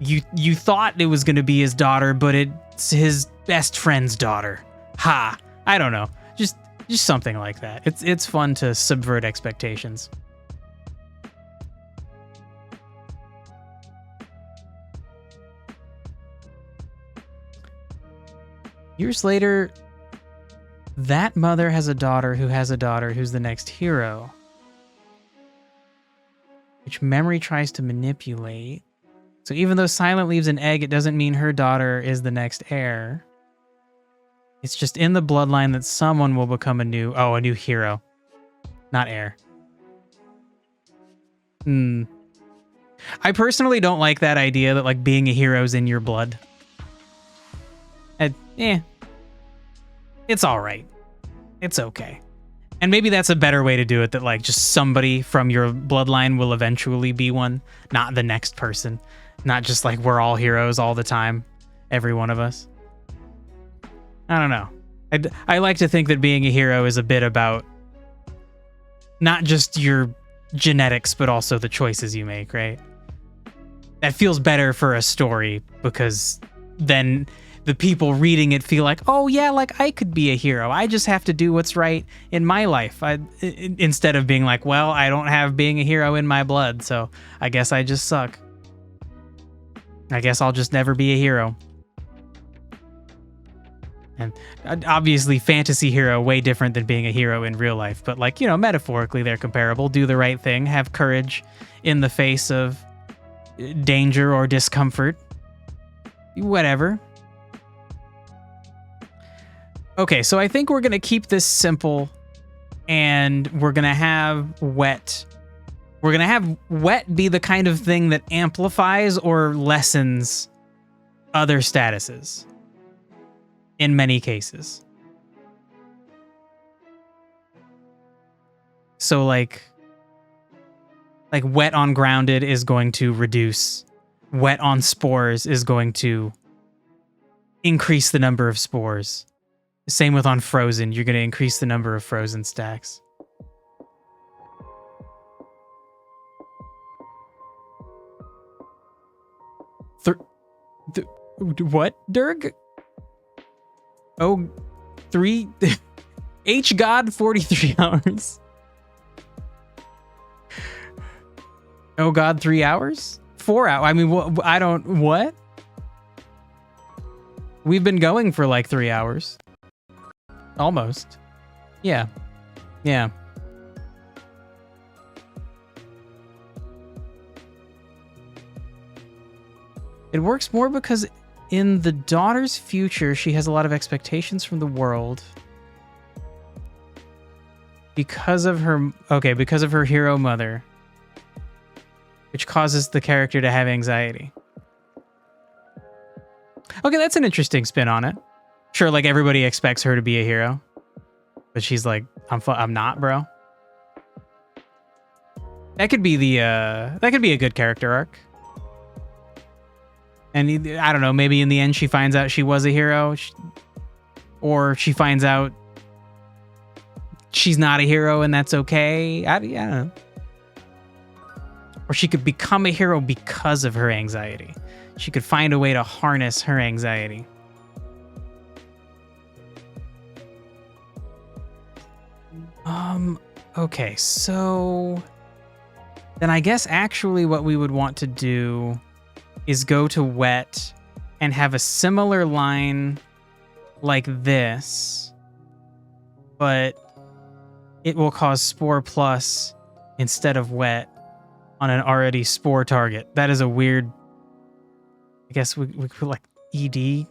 You thought it was gonna be his daughter, but it's his best friend's daughter. Ha. I don't know. Just something like that. It's fun to subvert expectations. Years later, that mother has a daughter who has a daughter who's the next hero, which memory tries to manipulate. So even though Silent leaves an egg, it doesn't mean her daughter is the next heir. It's just in the bloodline that someone will become a new hero, not heir. I personally don't like that idea that like being a hero is in your blood. It's all right. It's okay. And maybe that's a better way to do it, that like just somebody from your bloodline will eventually be one, not the next person. Not just like we're all heroes all the time, every one of us. I don't know. I like to think that being a hero is a bit about not just your genetics, but also the choices you make, right? That feels better for a story, because then the people reading it feel like, oh yeah, like I could be a hero. I just have to do what's right in my life. Instead of being like, well, I don't have being a hero in my blood, so I guess I just suck. I guess I'll just never be a hero. And obviously fantasy hero, way different than being a hero in real life. But like, you know, metaphorically they're comparable. Do the right thing, have courage in the face of danger or discomfort. Whatever. Okay, so I think we're going to keep this simple, and we're going to have wet. We're going to have wet be the kind of thing that amplifies or lessens other statuses in many cases. So like wet on grounded is going to reduce. Wet on spores is going to increase the number of spores. Same with on frozen, you're going to increase the number of frozen stacks. What, Durg? Oh, 3 H God 43 hours. Oh God, 3 hours? 4 hours. I mean, what? We've been going for like 3 hours. Almost. Yeah. Yeah. It works more because in the daughter's future, she has a lot of expectations from the world. Because of her hero mother, which causes the character to have anxiety. Okay, that's an interesting spin on it. Sure, like everybody expects her to be a hero, but she's like, I'm not, bro. That could be a good character arc. And I don't know, maybe in the end she finds out she was a hero, or she finds out she's not a hero and that's okay. I don't know. Or she could become a hero because of her anxiety. She could find a way to harness her anxiety. Okay, so then I guess actually what we would want to do is go to wet and have a similar line like this, but it will cause spore plus instead of wet on an already spore target. That is a weird, I guess we could like ED.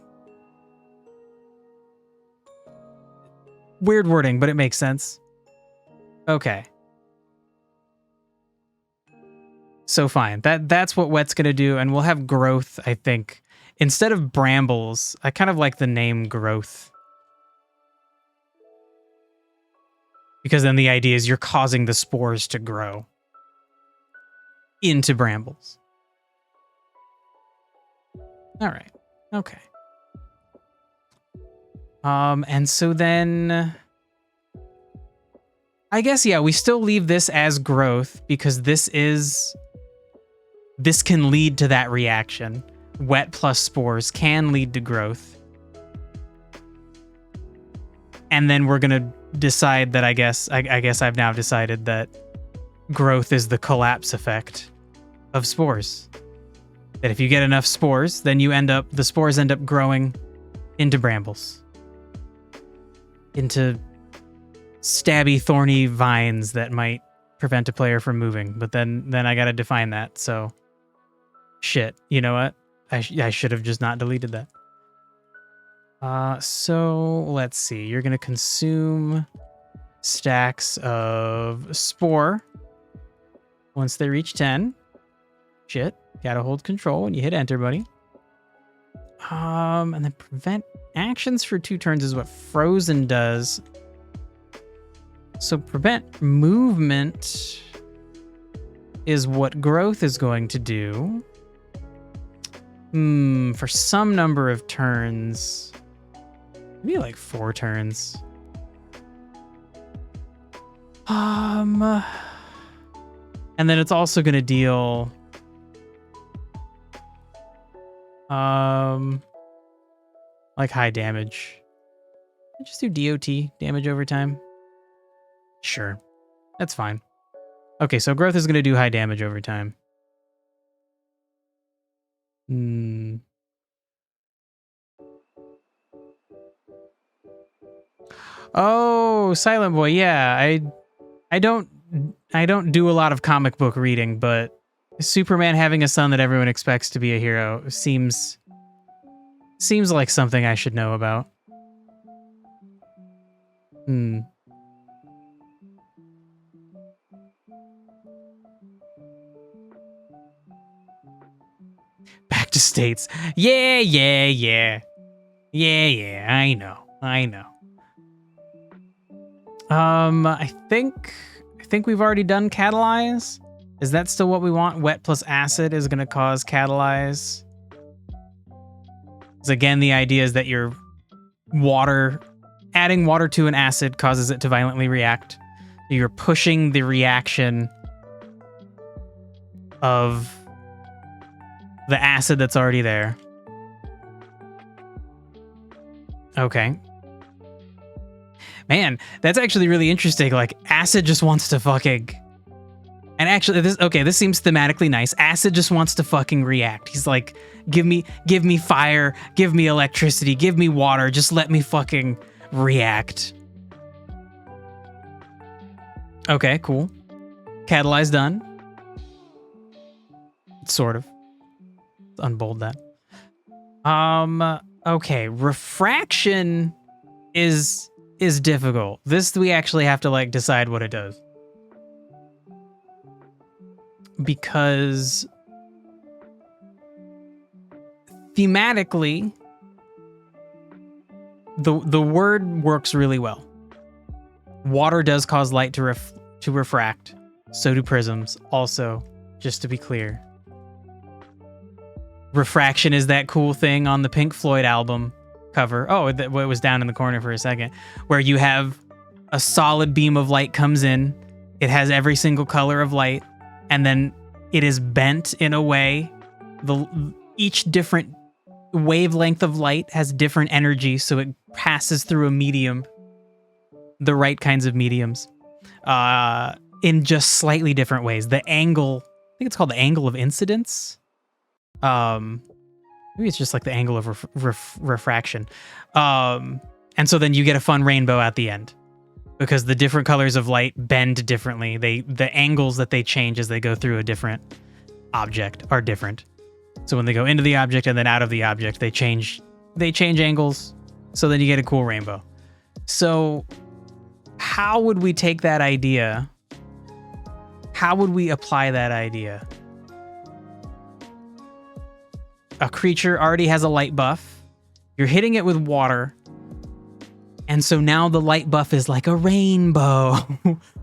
Weird wording, but it makes sense. Okay. So fine. That's what wet's gonna do, and we'll have growth, I think. Instead of brambles, I kind of like the name growth. Because then the idea is you're causing the spores to grow into brambles. All right. Okay. And so then I guess, yeah, we still leave this as growth because this can lead to that reaction. Wet plus spores can lead to growth. And then we're going to decide that I guess I've now decided that growth is the collapse effect of spores. That if you get enough spores, then the spores end up growing into brambles. Into stabby, thorny vines that might prevent a player from moving. But then I gotta define that, so shit. You know what? I should have just not deleted that. So let's see. You're gonna consume stacks of spore once they reach 10. Shit. Gotta hold control when you hit enter, buddy. And then prevent actions for 2 turns is what Frozen does. So prevent movement is what growth is going to do. For some number of turns. Maybe like 4 turns. And then it's also going to deal like high damage. Just do DOT, damage over time. Sure. That's fine. Okay, so growth is going to do high damage over time. Oh, Silent Boy. Yeah, I don't do a lot of comic book reading, but Superman having a son that everyone expects to be a hero seems like something I should know about. Back to States. Yeah. I know. I think we've already done catalyze. Is that still what we want? Wet plus acid is going to cause catalyze. So again, the idea is that your adding water to an acid causes it to violently react. You're pushing the reaction of the acid that's already there. Okay. Man, that's actually really interesting. Like, acid just wants to fucking... And actually, this seems thematically nice. Acid just wants to fucking react. He's like, give me fire, give me electricity, give me water, just let me fucking react. Okay, cool. Catalyze done. Sort of. Let's unbold that. Okay, refraction is difficult. This we actually have to like decide what it does. Because thematically the word works really well. Water does cause light to refract. So do prisms. Also, just to be clear, refraction is that cool thing on the Pink Floyd album cover. Oh, it was down in the corner for a second, where you have a solid beam of light comes in. It has every single color of light, and then it is bent in a way. Each different wavelength of light has different energy, so it passes through a medium, the right kinds of mediums, in just slightly different ways. The angle, I think it's called the angle of incidence. Maybe it's just like the angle of refraction. And so then you get a fun rainbow at the end, because the different colors of light bend differently. The angles that they change as they go through a different object are different. So when they go into the object and then out of the object, they change angles. So then you get a cool rainbow. So how would we take that idea? How would we apply that idea? A creature already has a light buff. You're hitting it with water. And so now the light buff is like a rainbow.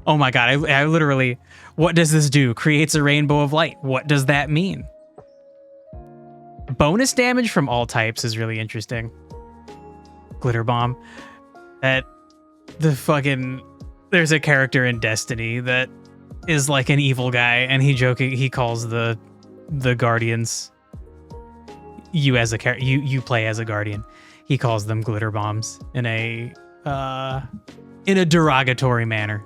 Oh my God, I literally, what does this do? Creates a rainbow of light. What does that mean? Bonus damage from all types is really interesting. Glitter bomb. There's a character in Destiny that is like an evil guy, and he calls the Guardians, you play as a Guardian. He calls them glitter bombs in a derogatory manner,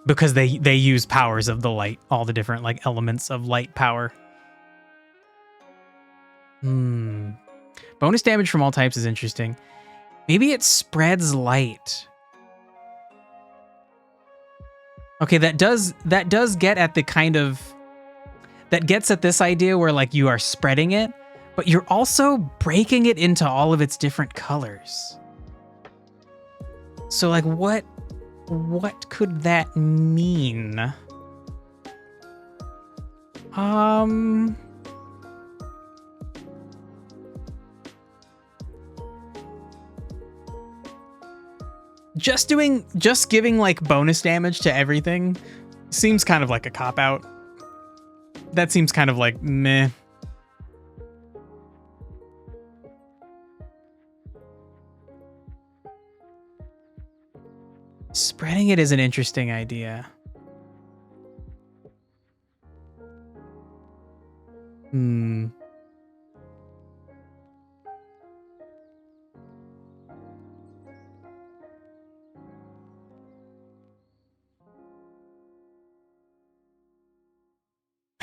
because they use powers of the light, all the different like elements of light power. Bonus damage from all types is interesting. Maybe it spreads light. Okay, that does get at the kind of, that gets at this idea where like you are spreading it, but you're also breaking it into all of its different colors. So like what could that mean? just giving like bonus damage to everything seems kind of like a cop-out. That seems kind of like meh. Spreading it is an interesting idea.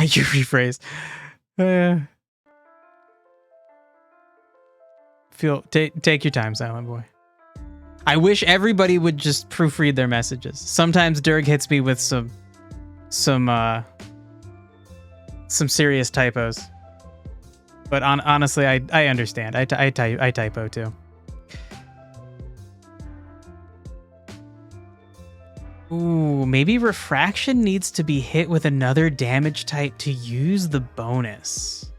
You rephrase. Take your time, Silent Boy. I wish everybody would just proofread their messages. Sometimes Durg hits me with some serious typos. But honestly, I understand. I typo too. Ooh, maybe refraction needs to be hit with another damage type to use the bonus.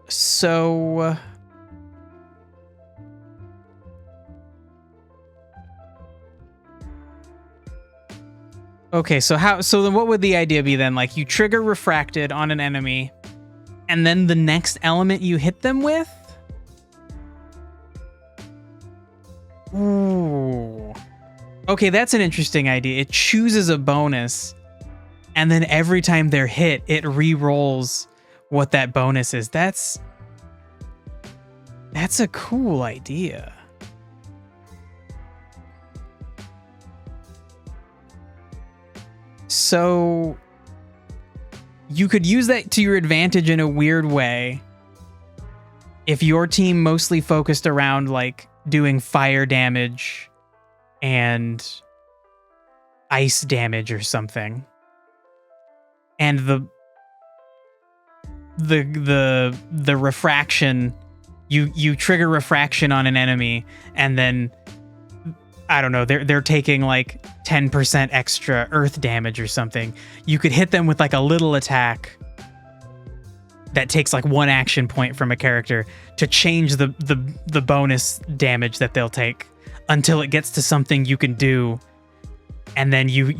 So okay, so then what would the idea be then? Like you trigger refracted on an enemy and then the next element you hit them with? Ooh. Okay, that's an interesting idea. It chooses a bonus, and then every time they're hit, it re-rolls what that bonus is. That's a cool idea. So you could use that to your advantage in a weird way if your team mostly focused around like doing fire damage and ice damage or something. And the refraction, you trigger refraction on an enemy and then I don't know, they're taking like 10% extra earth damage or something. You could hit them with like a little attack that takes like one action point from a character to change the bonus damage that they'll take until it gets to something you can do. And then you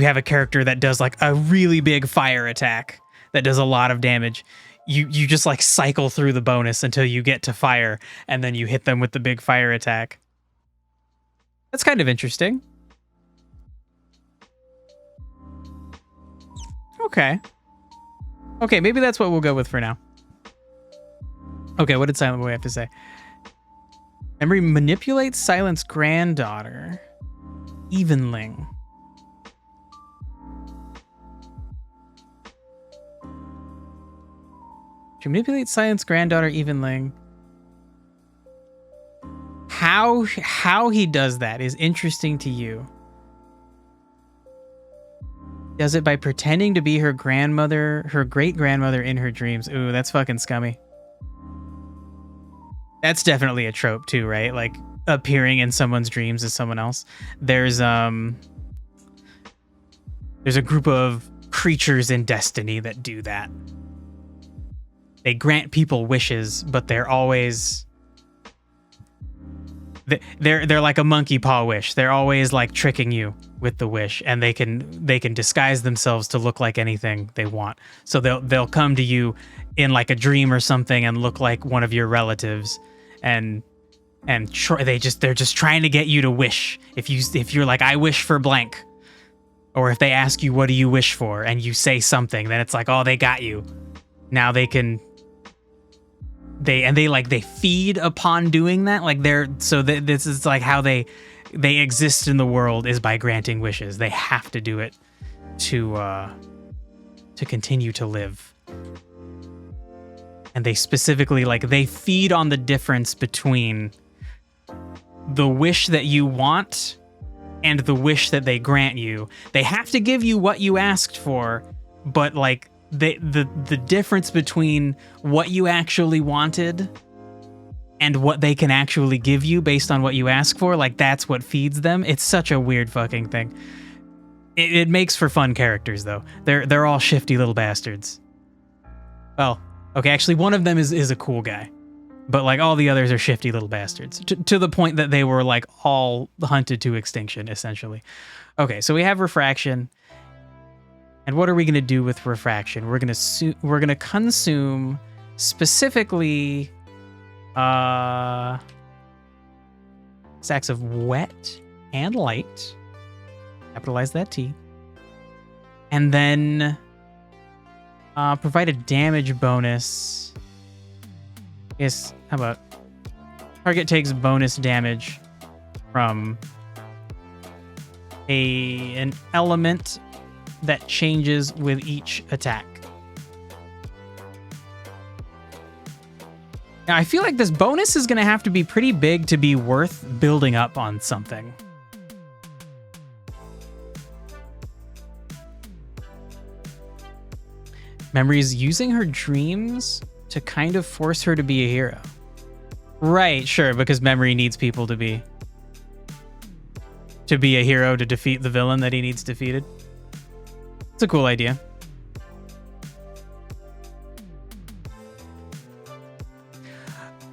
have a character that does like a really big fire attack that does a lot of damage. You just like cycle through the bonus until you get to fire and then you hit them with the big fire attack. That's kind of interesting. Okay, maybe that's what we'll go with for now. Okay, what did Silent Boy have to say? Memory manipulates Silent's granddaughter, Evenling. To manipulate Silent's granddaughter, Evenling. How he does that is interesting to you. Does it by pretending to be her grandmother, her great-grandmother in her dreams. Ooh, that's fucking scummy. That's definitely a trope too, right? Like appearing in someone's dreams as someone else. There's a group of creatures in Destiny that do that. They grant people wishes, but they're always they're like a monkey paw wish. They're always like tricking you with the wish, and they can disguise themselves to look like anything they want. So they'll come to you in like a dream or something and look like one of your relatives, and they're just trying to get you to wish. If you're like, I wish for blank, or if they ask you what do you wish for and you say something, then it's like, oh, they got you. Now they can. They feed upon doing that. Like this is like how they exist in the world is by granting wishes. They have to do it to continue to live. And they specifically they feed on the difference between the wish that you want and the wish that they grant you. They have to give you what you asked for, but like the difference between what you actually wanted and what they can actually give you based on what you ask for, like that's what feeds them. It's such a weird fucking thing. It makes for fun characters though. They're all shifty little bastards. Well, Okay, actually, one of them is a cool guy. But, like, all the others are shifty little bastards. To the point that they were, like, all hunted to extinction, essentially. Okay, so we have refraction. And what are we going to do with refraction? We're going to consume specifically stacks of wet and light. Capitalize that T. And then provide a damage bonus. Yes, how about target takes bonus damage from an element that changes with each attack. Now, I feel like this bonus is going to have to be pretty big to be worth building up on something. Memory's using her dreams to kind of force her to be a hero. Right, sure, because Memory needs people to be a hero to defeat the villain that he needs defeated. It's a cool idea.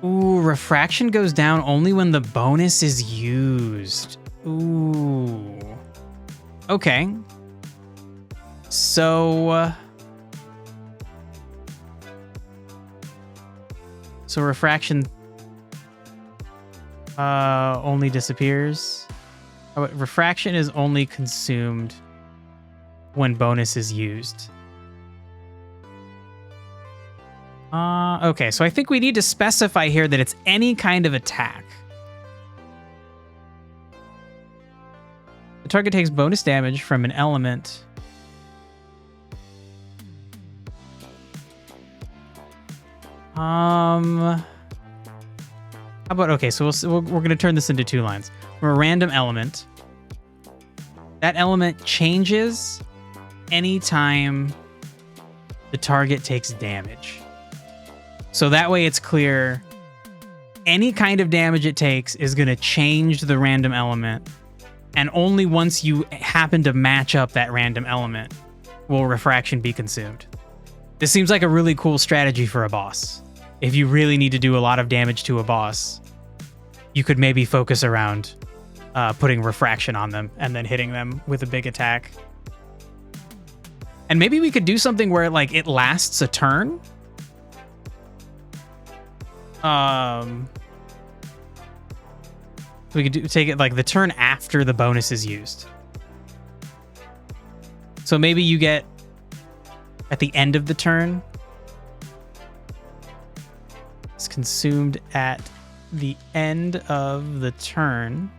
Ooh, refraction goes down only when the bonus is used. Ooh. Okay. So refraction only disappears. Oh, refraction is only consumed when bonus is used. Okay, so I think we need to specify here that it's any kind of attack. The target takes bonus damage from an element. How about, okay, so we're going to turn this into 2 lines. From a random element. That element changes anytime the target takes damage. So that way it's clear any kind of damage it takes is going to change the random element. And only once you happen to match up that random element will refraction be consumed. This seems like a really cool strategy for a boss. If you really need to do a lot of damage to a boss, you could maybe focus around putting refraction on them and then hitting them with a big attack. And maybe we could do something where like it lasts a turn. We could take it like the turn after the bonus is used. So maybe you get at the end of the turn. It's consumed at the end of the turn.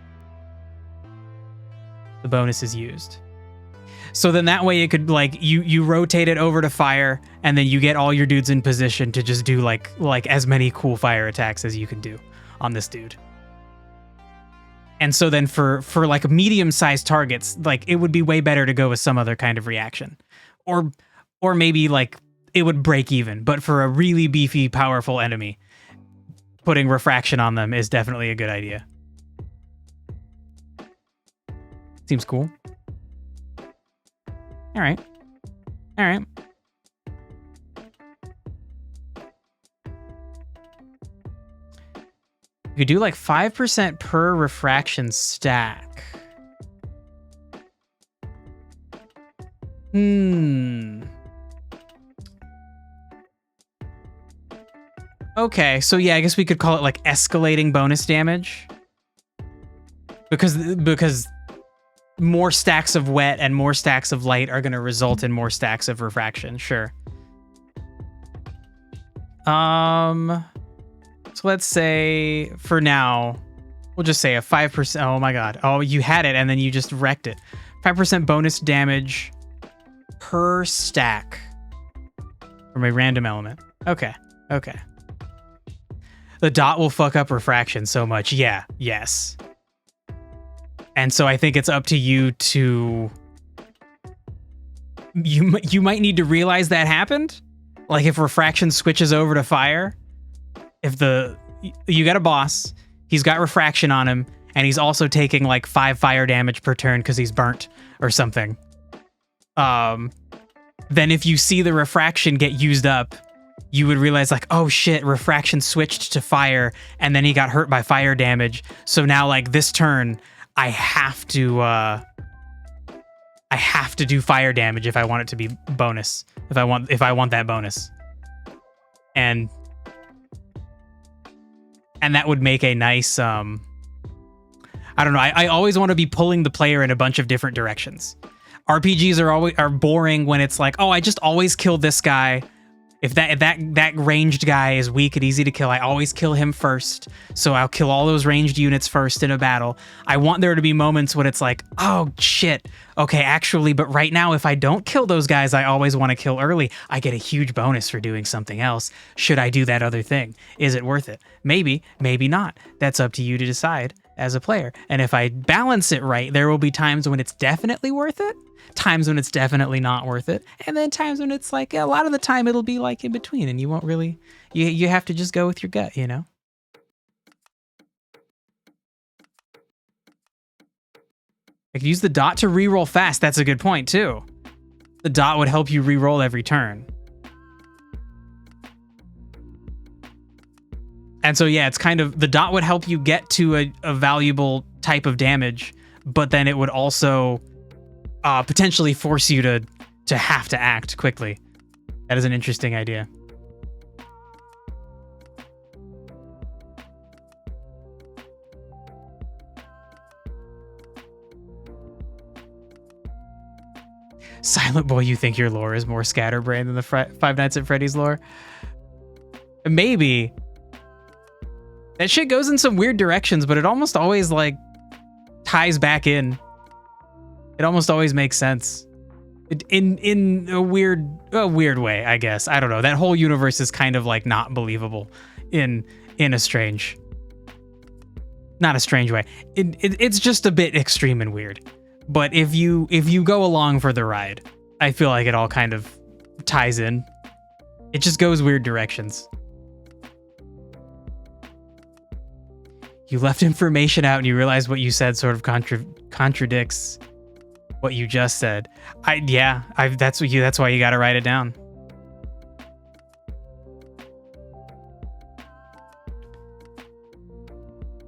The bonus is used. So then that way it could like you rotate it over to fire and then you get all your dudes in position to just do like as many cool fire attacks as you can do on this dude. And so then for like medium-sized targets, like it would be way better to go with some other kind of reaction. Or maybe like it would break even, but for a really beefy, powerful enemy, putting refraction on them is definitely a good idea. Seems cool. All right. You could do like 5% per refraction stack. Okay, so yeah, I guess we could call it like escalating bonus damage. Because more stacks of wet and more stacks of light are going to result in more stacks of refraction. Sure. So let's say for now, we'll just say a 5%. Oh my God. Oh, you had it and then you just wrecked it. 5% bonus damage per stack from a random element. Okay. The dot will fuck up refraction so much. Yeah. Yes. And so I think it's up to you to... You might need to realize that happened. Like if refraction switches over to fire, if you got a boss, he's got refraction on him, and he's also taking like 5 fire damage per turn because he's burnt or something. Then if you see the refraction get used up, you would realize like, oh shit, refraction switched to fire, and then he got hurt by fire damage. So now like this turn, I have to do fire damage if I want it to be bonus. If I want that bonus. And that would make a nice I don't know. I always want to be pulling the player in a bunch of different directions. RPGs are boring when it's like, oh, I just always kill this guy. If that ranged guy is weak and easy to kill, I always kill him first. So I'll kill all those ranged units first in a battle. I want there to be moments when it's like, oh shit, okay, actually, but right now, if I don't kill those guys I always want to kill early, I get a huge bonus for doing something else. Should I do that other thing? Is it worth it? Maybe, maybe not. That's up to you to decide as a player. And if I balance it right, there will be times when it's definitely worth it, times when it's definitely not worth it, and then times when it's like, a lot of the time it'll be like in between, and you won't really, you have to just go with your gut, you know? I could use the dot to reroll fast. That's a good point too. The dot would help you reroll every turn. And so yeah, it's kind of, the dot would help you get to a valuable type of damage, but then it would also potentially force you to have to act quickly. That is an interesting idea. Silent Boy, you think your lore is more scatterbrained than the Five Nights at Freddy's lore? Maybe. That shit goes in some weird directions, but it almost always like ties back in. It almost always makes sense. In a weird way, I guess. I don't know. That whole universe is kind of like not believable in a strange, not a strange way. It's just a bit extreme and weird. But if you go along for the ride, I feel like it all kind of ties in. It just goes weird directions. You left information out and you realize what you said sort of contradicts what you just said. That's why you got to write it down.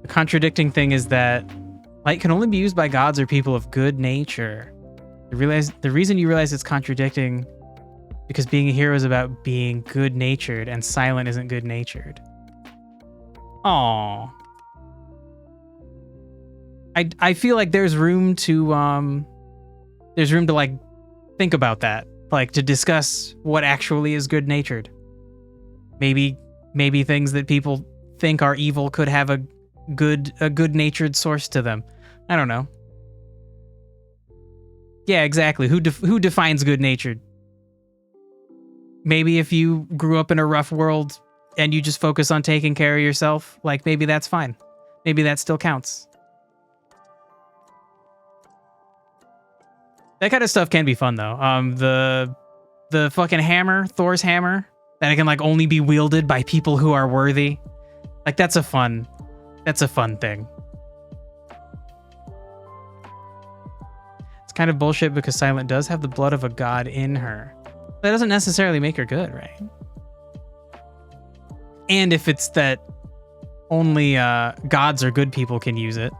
The contradicting thing is that light can only be used by gods or people of good nature. The reason you realize it's contradicting because being a hero is about being good-natured and silent isn't good-natured. Aww. I feel like there's room to like think about that, like to discuss what actually is good-natured. Maybe things that people think are evil could have a good-natured source to them. I don't know. Yeah, exactly. Who defines good-natured? Maybe if you grew up in a rough world and you just focus on taking care of yourself, like maybe that's fine. Maybe that still counts. That kind of stuff can be fun though. The fucking hammer, Thor's hammer, that it can like only be wielded by people who are worthy. Like that's a fun thing. It's kind of bullshit because Silent does have the blood of a god in her. That doesn't necessarily make her good, right? And if it's that only gods or good people can use it,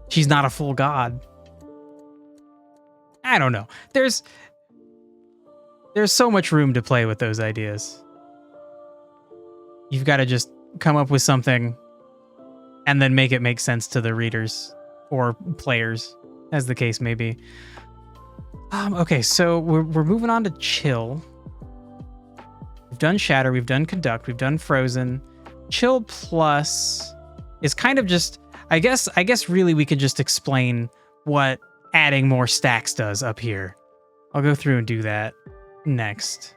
she's not a full god. I don't know. There's so much room to play with those ideas. You've got to just come up with something and then make it make sense to the readers or players, as the case may be. Okay, so we're moving on to Chill. We've done Shatter, we've done Conduct, we've done Frozen. Chill Plus is kind of just, I guess really we could just explain what adding more stacks does up here. I'll go through and do that next.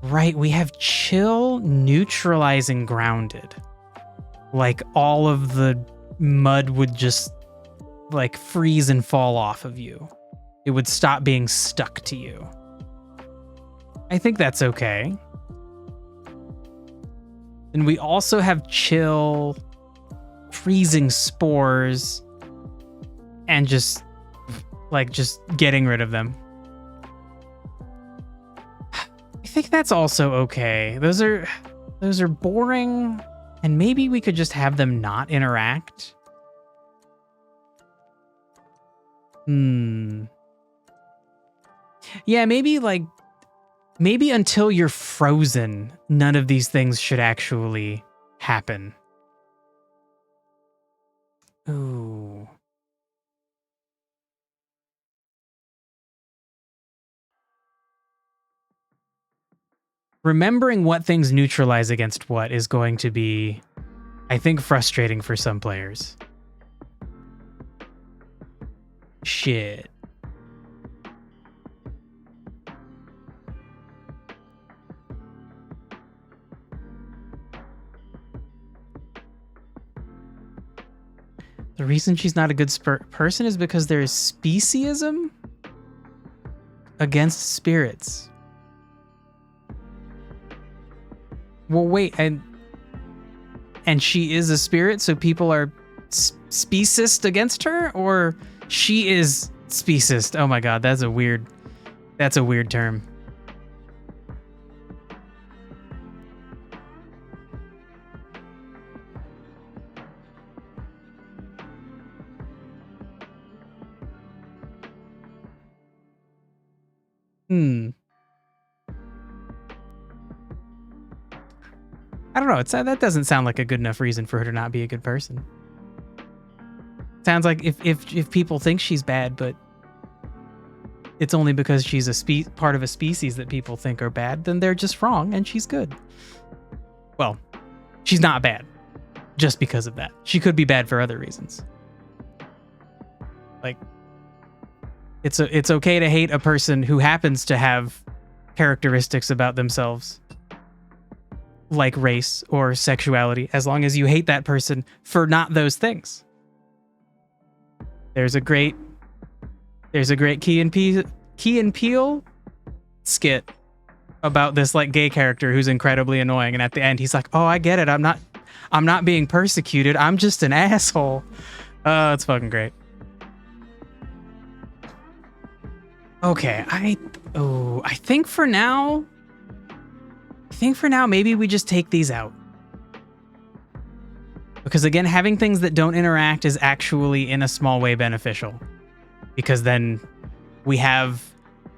Right, we have Chill, Neutralizing, Grounded. Like all of the mud would just like freeze and fall off of you. It would stop being stuck to you. I think that's okay. And we also have Chill freezing spores and just getting rid of them. I think that's also okay. Those are boring, and maybe we could just have them not interact. Yeah, maybe until you're frozen, none of these things should actually happen. Ooh. Remembering what things neutralize against what is going to be, I think, frustrating for some players. Shit. The reason she's not a good person is because there is speciesism against spirits. Well, wait, and she is a spirit, so people are speciesist against her, or she is speciesist? Oh my god, that's a weird term. I don't know. That doesn't sound like a good enough reason for her to not be a good person. Sounds like if people think she's bad, but it's only because she's a part of a species that people think are bad, then they're just wrong and she's good. Well, she's not bad just because of that. She could be bad for other reasons. Like, it's okay to hate a person who happens to have characteristics about themselves like race or sexuality, as long as you hate that person for not those things. There's a great Key and Peele skit about this like gay character who's incredibly annoying, and at the end he's like, "Oh, I get it. I'm not being persecuted. I'm just an asshole." It's fucking great. Okay, I think for now maybe we just take these out. Because again, having things that don't interact is actually in a small way beneficial. Because then we have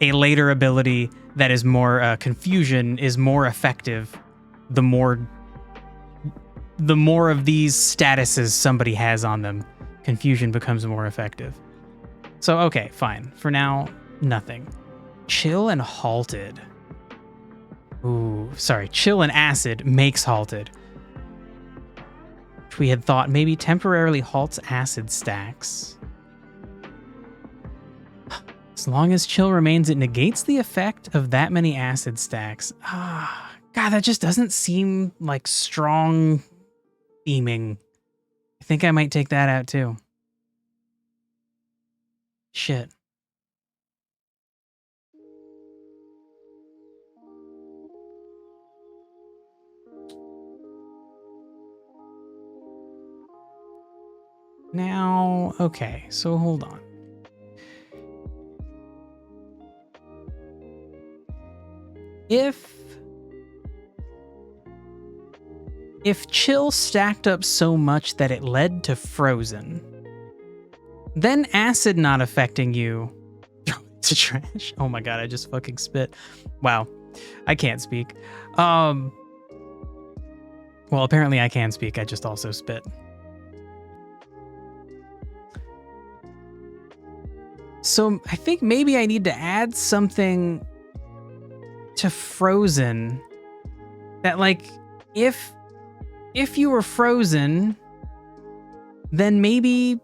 a later ability that is more confusion is more effective the more of these statuses somebody has on them. Confusion becomes more effective. So okay, fine. For now, nothing. Chill and halted. Ooh, sorry. Chill and acid makes halted. Which we had thought maybe temporarily halts acid stacks. As long as chill remains, it negates the effect of that many acid stacks. God, that just doesn't seem like strong theming. I think I might take that out too. Shit. Now, okay, so hold on. If chill stacked up so much that it led to frozen, then acid not affecting you, throw it to trash. Oh my god, I just fucking spit. Wow, I can't speak. Well, apparently I can speak, I just also spit. So I think maybe I need to add something to frozen that, like, if you were frozen, then maybe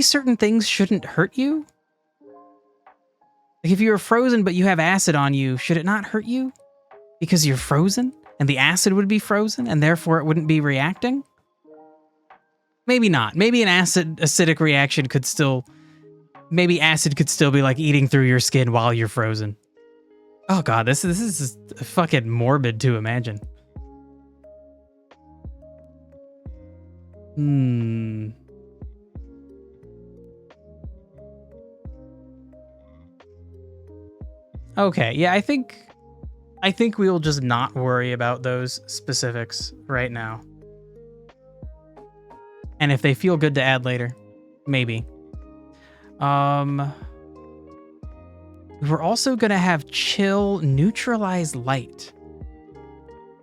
certain things shouldn't hurt you. Like if you were frozen but you have acid on you, should it not hurt you because you're frozen and the acid would be frozen and therefore it wouldn't be reacting? Maybe not. Maybe an acidic reaction could still... Maybe acid could still be like eating through your skin while you're frozen. Oh god, this is fucking morbid to imagine. Hmm. Okay, yeah, I think we'll just not worry about those specifics right now. And if they feel good to add later, maybe. We're also gonna have chill neutralize light.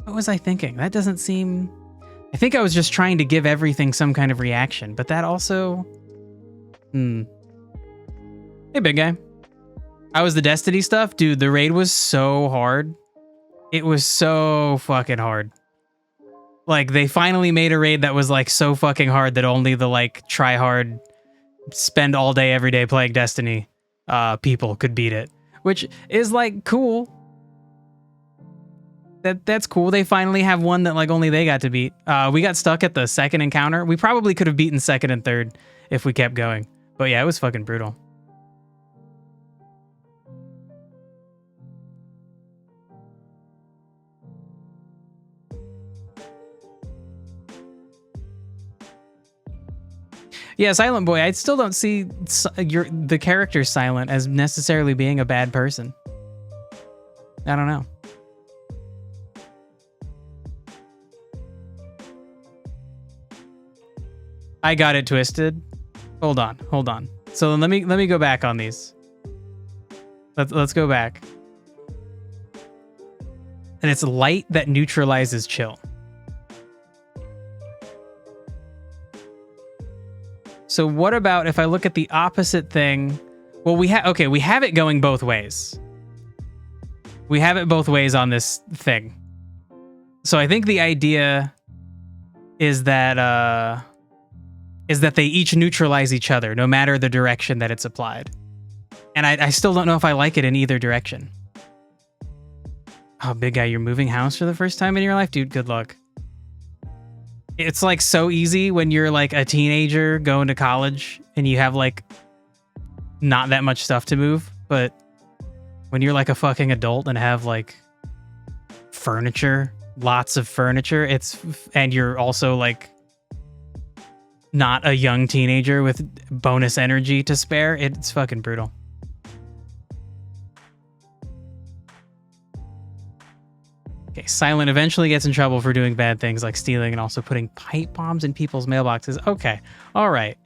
What was I thinking? That doesn't seem... I think I was just trying to give everything some kind of reaction, but that also... Hey, big guy. How was the Destiny stuff? Dude, the raid was so hard. It was so fucking hard. Like, they finally made a raid that was, like, so fucking hard that only the, like, try-hard, spend all day, every day playing Destiny people could beat it. Which is, like, cool. That's cool. They finally have one that, like, only they got to beat. We got stuck at the second encounter. We probably could have beaten second and third if we kept going. But yeah, it was fucking brutal. Yeah, Silent Boy, I still don't see the character Silent as necessarily being a bad person. I don't know. I got it twisted. Hold on. So let me go back on these. Let's go back. And it's light that neutralizes chill. So what about if I look at the opposite thing? Well, we have it going both ways. We have it both ways on this thing. So I think the idea is that they each neutralize each other, no matter the direction that it's applied. And I still don't know if I like it in either direction. Oh, big guy, you're moving house for the first time in your life? Dude, good luck. It's like so easy when you're like a teenager going to college and you have like not that much stuff to move. But when you're like a fucking adult and have like furniture, lots of furniture, and you're also like not a young teenager with bonus energy to spare, it's fucking brutal. Okay, Silent eventually gets in trouble for doing bad things like stealing and also putting pipe bombs in people's mailboxes. Okay, all right.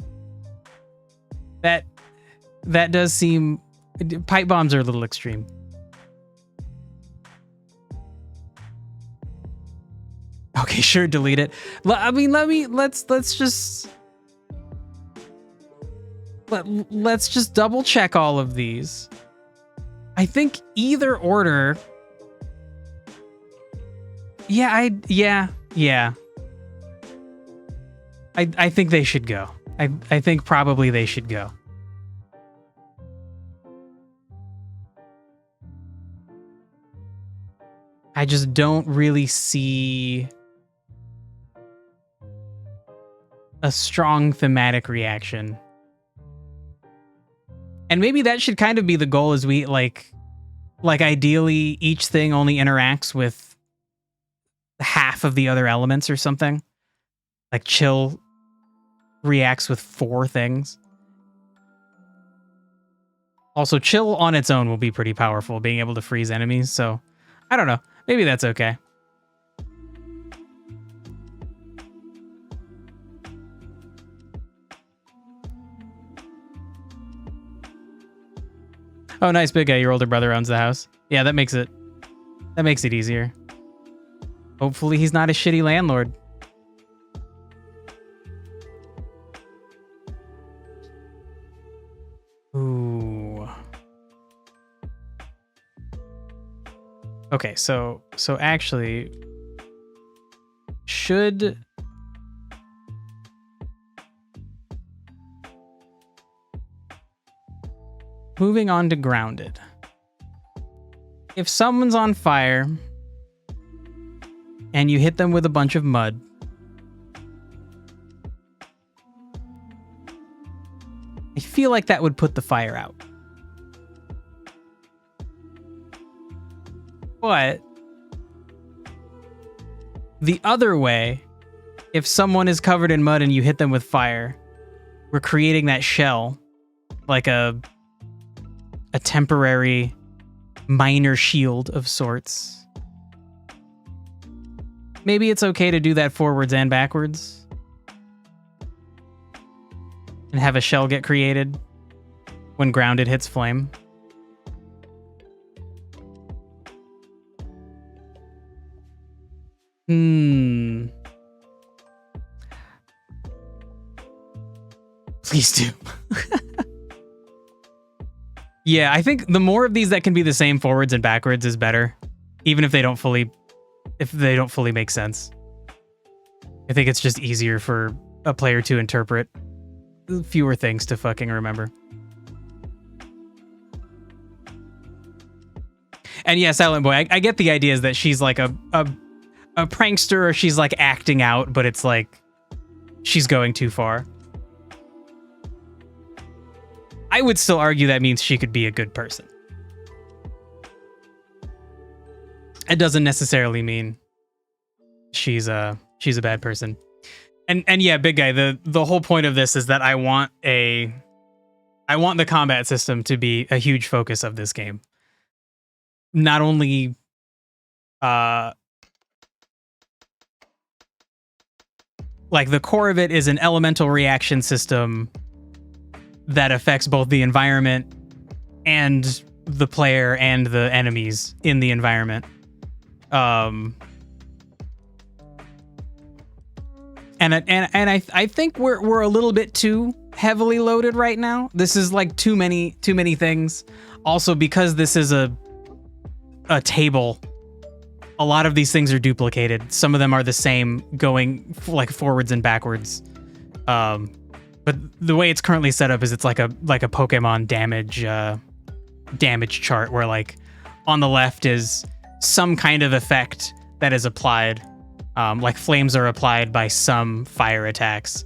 That does seem... Pipe bombs are a little extreme. Okay, sure, delete it. Let's just double check all of these. I think either order... Yeah. I think they should go. I think probably they should go. I just don't really see a strong thematic reaction. And maybe that should kind of be the goal, as we like ideally each thing only interacts with half of the other elements or something. Like chill reacts with 4 things. Also, chill on its own will be pretty powerful, being able to freeze enemies. So I don't know. Maybe that's okay. Oh, nice, big guy. Your older brother owns the house. Yeah, that makes it easier. Hopefully he's not a shitty landlord. Ooh. Okay, so actually, should... Moving on to grounded. If someone's on fire and you hit them with a bunch of mud, I feel like that would put the fire out. But the other way if someone is covered in mud and you hit them with fire, we're creating that shell like a temporary minor shield of sorts. Maybe it's okay to do that forwards and backwards and have a shell get created when grounded hits flame. Please do. Yeah, I think the more of these that can be the same forwards and backwards is better, even if they don't fully make sense. I think it's just easier for a player to interpret, fewer things to fucking remember. And yeah, Silent Boy, I get the idea is that she's like a prankster, or she's like acting out, but it's like she's going too far. I would still argue that means she could be a good person. It doesn't necessarily mean she's a bad person. And yeah, big guy, the whole point of this is that I want the combat system to be a huge focus of this game. Not only like the core of it is an elemental reaction system that affects both the environment and the player and the enemies in the environment. And I think we're a little bit too heavily loaded right now. This is like too many things. Also, because this is a table, a lot of these things are duplicated. Some of them are the same, going like forwards and backwards. But the way it's currently set up is it's like a Pokemon damage chart, where like on the left is some kind of effect that is applied. Like flames are applied by some fire attacks.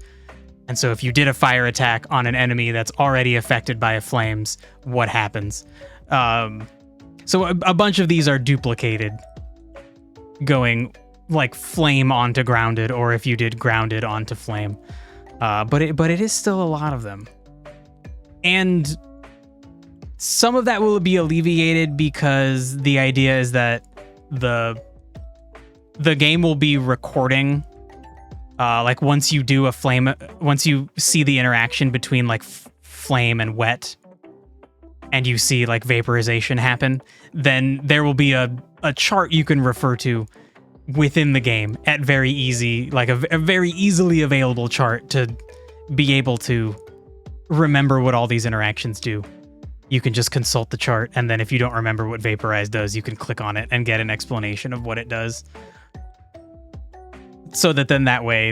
And so if you did a fire attack on an enemy that's already affected by flames, what happens? So a bunch of these are duplicated, going like flame onto grounded, or if you did grounded onto flame. But it is still a lot of them. And some of that will be alleviated because the idea is that the game will be recording, like once you do a flame, once you see the interaction between like flame and wet, and you see like vaporization happen, then there will be a chart you can refer to within the game at very easy, like a very easily available chart to be able to remember what all these interactions do. You can just consult the chart, and then if you don't remember what vaporize does, you can click on it and get an explanation of what it does. So that then that way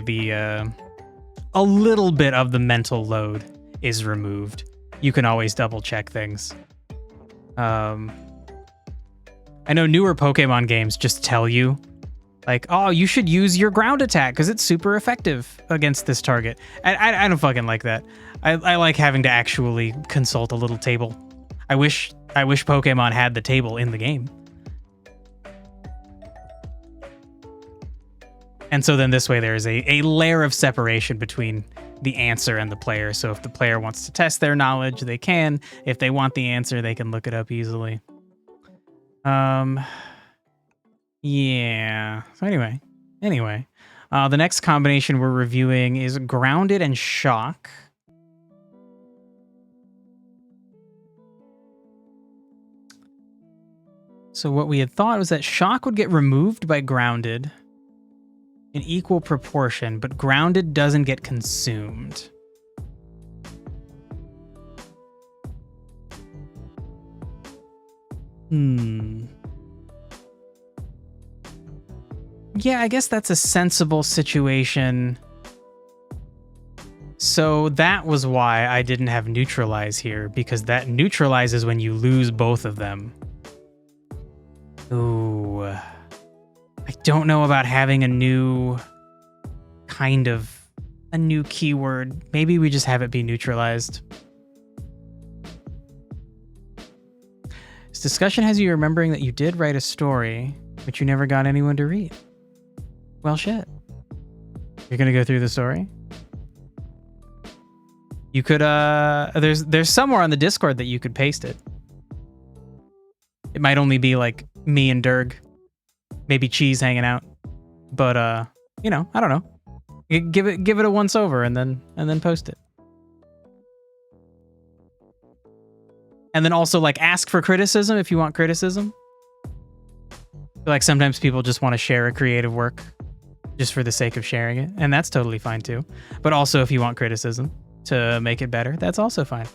a little bit of the mental load is removed. You can always double check things. I know newer Pokemon games just tell you, like, oh, you should use your ground attack because it's super effective against this target. I don't fucking like that. I like having to actually consult a little table. I wish Pokemon had the table in the game. And so then this way there is a layer of separation between the answer and the player. So if the player wants to test their knowledge, they can. If they want the answer, they can look it up easily. Yeah. So anyway, the next combination we're reviewing is Grounded and Shock. So what we had thought was that Shock would get removed by Grounded in equal proportion, but Grounded doesn't get consumed. Yeah, I guess that's a sensible situation. So that was why I didn't have Neutralize here, because that neutralizes when you lose both of them. Ooh. I don't know about having a new keyword. Maybe we just have it be neutralized. This discussion has you remembering that you did write a story, but you never got anyone to read. Well, shit. You're gonna go through the story? You could, there's somewhere on the Discord that you could paste it. It might only be like me and Durg. Maybe Cheese hanging out. But, you know, I don't know. Give it a once over and then post it. And then also like ask for criticism if you want criticism. Like sometimes people just want to share a creative work just for the sake of sharing it, and that's totally fine too. But also if you want criticism to make it better, that's also fine.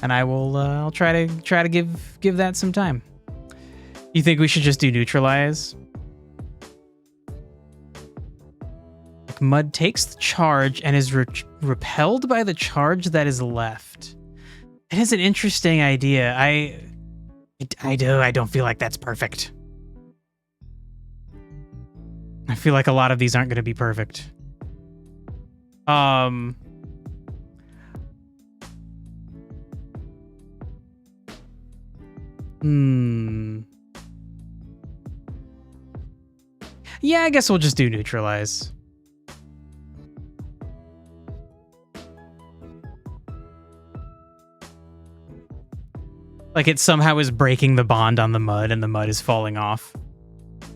And I will I'll try to give that some time. You think we should just do neutralize? Like mud takes the charge and is repelled by the charge that is left. It is an interesting idea. I don't feel like that's perfect. I feel like a lot of these aren't going to be perfect. Yeah, I guess we'll just do neutralize. Like it somehow is breaking the bond on the mud and the mud is falling off.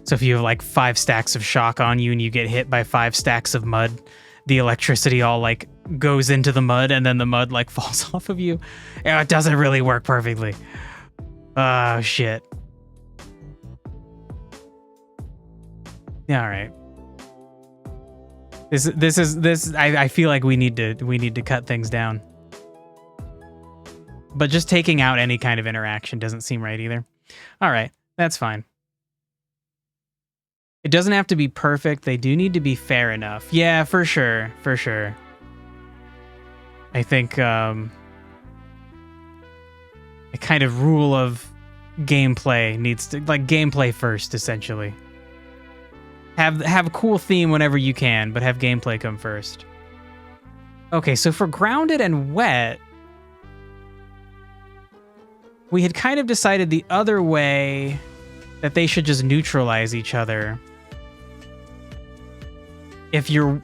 So if you have like 5 stacks of shock on you and you get hit by 5 stacks of mud, the electricity all like goes into the mud and then the mud like falls off of you. Yeah, it doesn't really work perfectly. Oh shit. Yeah, all right. I feel like we need to cut things down. But just taking out any kind of interaction doesn't seem right either. All right, that's fine. It doesn't have to be perfect. They do need to be fair enough. Yeah, for sure. For sure. I think a kind of rule of gameplay needs to, like, gameplay first, essentially. Have a cool theme whenever you can, but have gameplay come first. Okay, so for grounded and wet, we had kind of decided the other way that they should just neutralize each other. If you're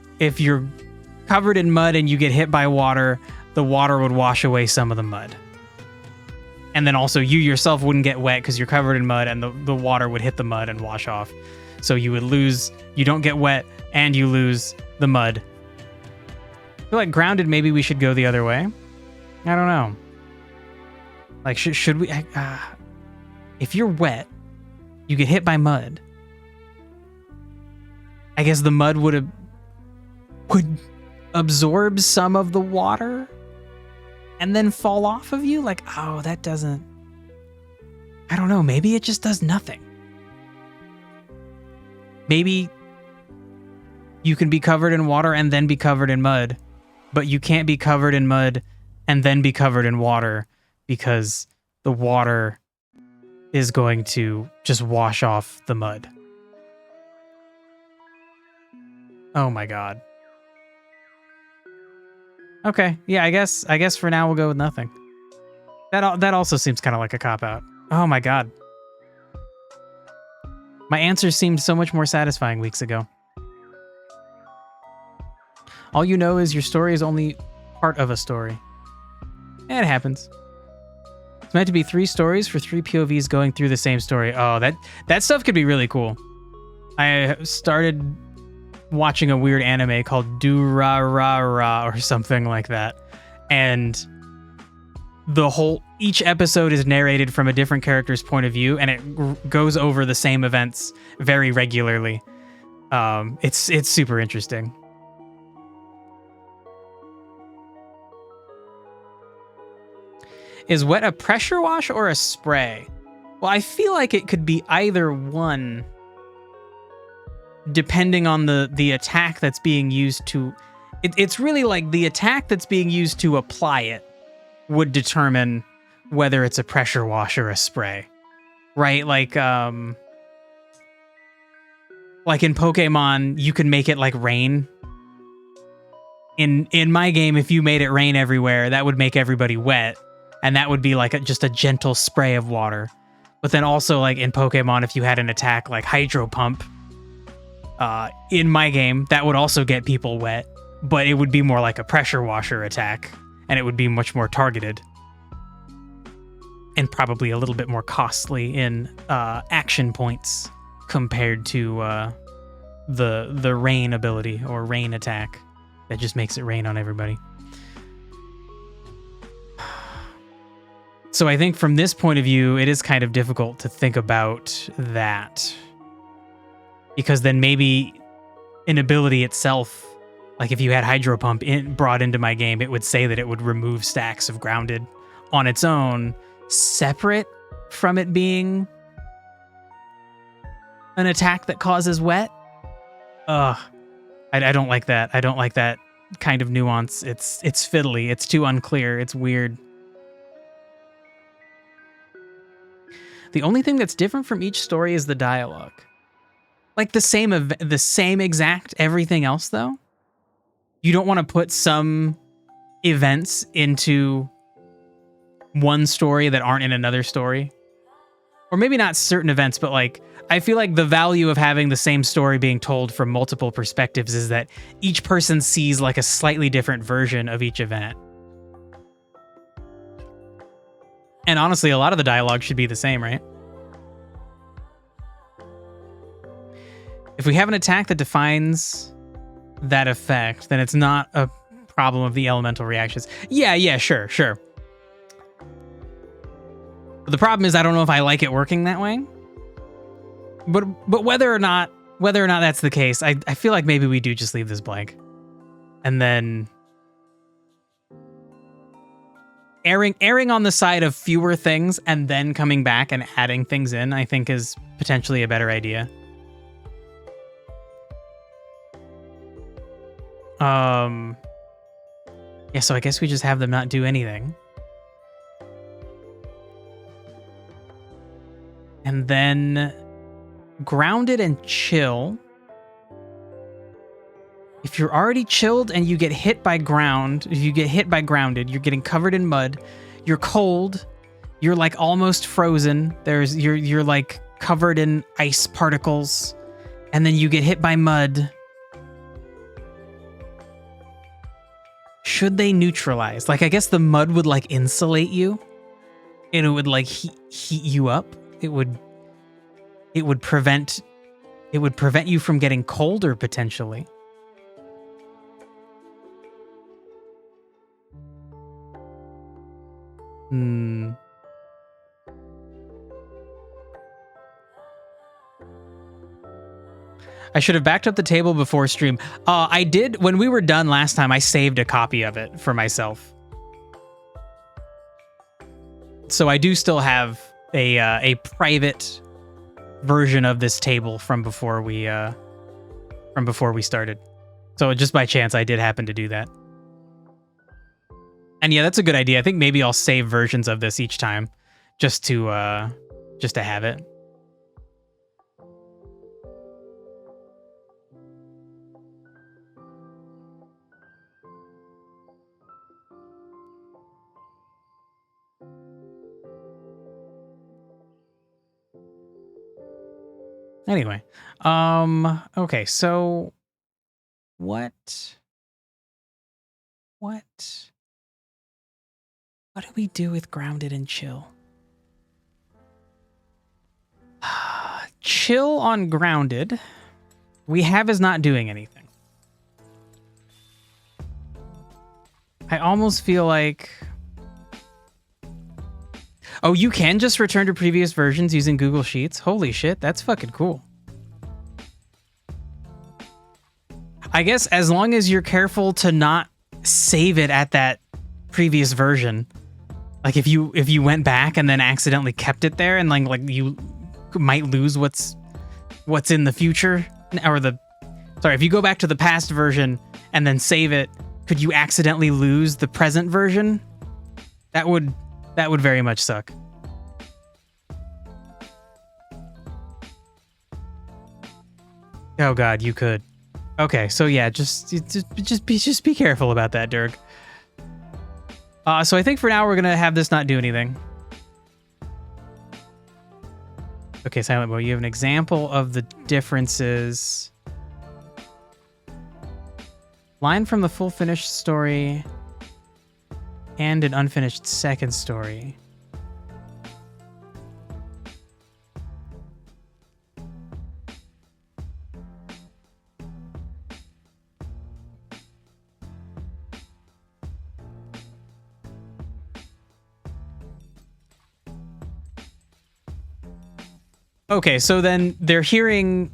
covered in mud and you get hit by water, the water would wash away some of the mud. And then also you yourself wouldn't get wet because you're covered in mud and the water would hit the mud and wash off. So you would lose, you don't get wet and you lose the mud. I feel like grounded, maybe we should go the other way. I don't know. Like, should we? If you're wet, you get hit by mud. I guess the mud would absorb some of the water and then fall off of you. Like, oh, that doesn't. I don't know. Maybe it just does nothing. Maybe you can be covered in water and then be covered in mud, but you can't be covered in mud and then be covered in water, because the water is going to just wash off the mud. Oh my god. Okay, yeah, I guess for now we'll go with nothing. That also seems kind of like a cop-out. Oh my god. My answers seemed so much more satisfying weeks ago. All you know is your story is only part of a story. It happens. It's meant to be 3 stories for 3 POVs going through the same story. Oh, that stuff could be really cool. I started watching a weird anime called Durarara or something like that. And each episode is narrated from a different character's point of view, and it goes over the same events very regularly. It's super interesting. Is wet a pressure wash or a spray? Well, I feel like it could be either one, depending on the attack that's being used to... It's really like the attack that's being used to apply it would determine whether it's a pressure wash or a spray. Right? Like in Pokemon, you can make it like rain. In my game, if you made it rain everywhere, that would make everybody wet. And that would be like just a gentle spray of water. But then also like in Pokemon, if you had an attack like Hydro Pump, in my game, that would also get people wet, but it would be more like a pressure washer attack, and it would be much more targeted. And probably a little bit more costly in action points compared to the rain ability or rain attack that just makes it rain on everybody. So I think from this point of view, it is kind of difficult to think about that. Because then maybe an ability itself, like if you had Hydro Pump brought into my game, it would say that it would remove stacks of grounded on its own, separate from it being an attack that causes wet. I don't like that. I don't like that kind of nuance. It's fiddly. It's too unclear. It's weird. The only thing that's different from each story is the dialogue. Like the same exact everything else, though. You don't want to put some events into one story that aren't in another story. Or maybe not certain events, but like, I feel like the value of having the same story being told from multiple perspectives is that each person sees like a slightly different version of each event. And honestly, a lot of the dialogue should be the same, right? If we have an attack that defines that effect, then it's not a problem of the elemental reactions. Yeah, sure. But the problem is I don't know if I like it working that way. But whether or not that's the case, I feel like maybe we do just leave this blank. And then erring on the side of fewer things and then coming back and adding things in, I think is potentially a better idea. Yeah, so I guess we just have them not do anything. And then grounded and chill. If you're already chilled and you get hit by grounded, you're getting covered in mud, you're cold, you're like almost frozen, you're like covered in ice particles, and then you get hit by mud. Should they neutralize? Like, I guess the mud would like insulate you and it would like heat you up. It would prevent you from getting colder potentially. I should have backed up the table before stream. I did, when we were done last time, I saved a copy of it for myself. So I do still have a private version of this table from before we started. So just by chance, I did happen to do that. And yeah, that's a good idea. I think maybe I'll save versions of this each time, just to have it. Anyway, okay, so what do we do with grounded and chill? Chill on grounded, we have as not doing anything. I almost feel like... Oh, you can just return to previous versions using Google Sheets? Holy shit, that's fucking cool. I guess as long as you're careful to not save it at that previous version. Like if you went back and then accidentally kept it there and like you might lose what's in the future, or if you go back to the past version and then save it, could you accidentally lose the present version? That would very much suck. Oh god, you could. Okay, so yeah, just be careful about that, Dirk. So I think for now we're gonna have this not do anything. Okay, Silent Boy, you have an example of the differences Line from the full finished story and an unfinished second story. Okay, so then they're hearing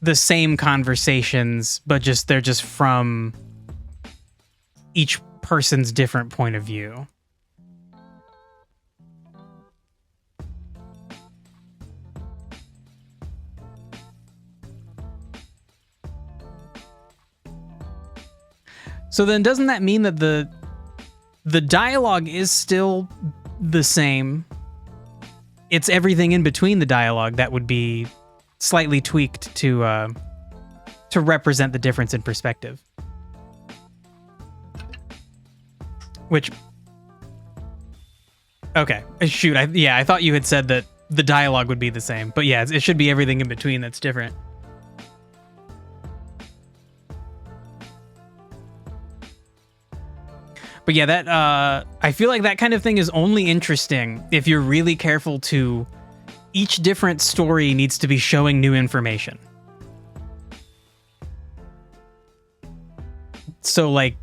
the same conversations, but they're just from each person's different point of view. So then doesn't that mean that the dialogue is still the same? It's everything in between the dialogue that would be slightly tweaked to represent the difference in perspective. Which, okay, shoot, I thought you had said that the dialogue would be the same, but yeah, it should be everything in between that's different. But yeah, that I feel like that kind of thing is only interesting if you're really careful to. Each different story needs to be showing new information. So like,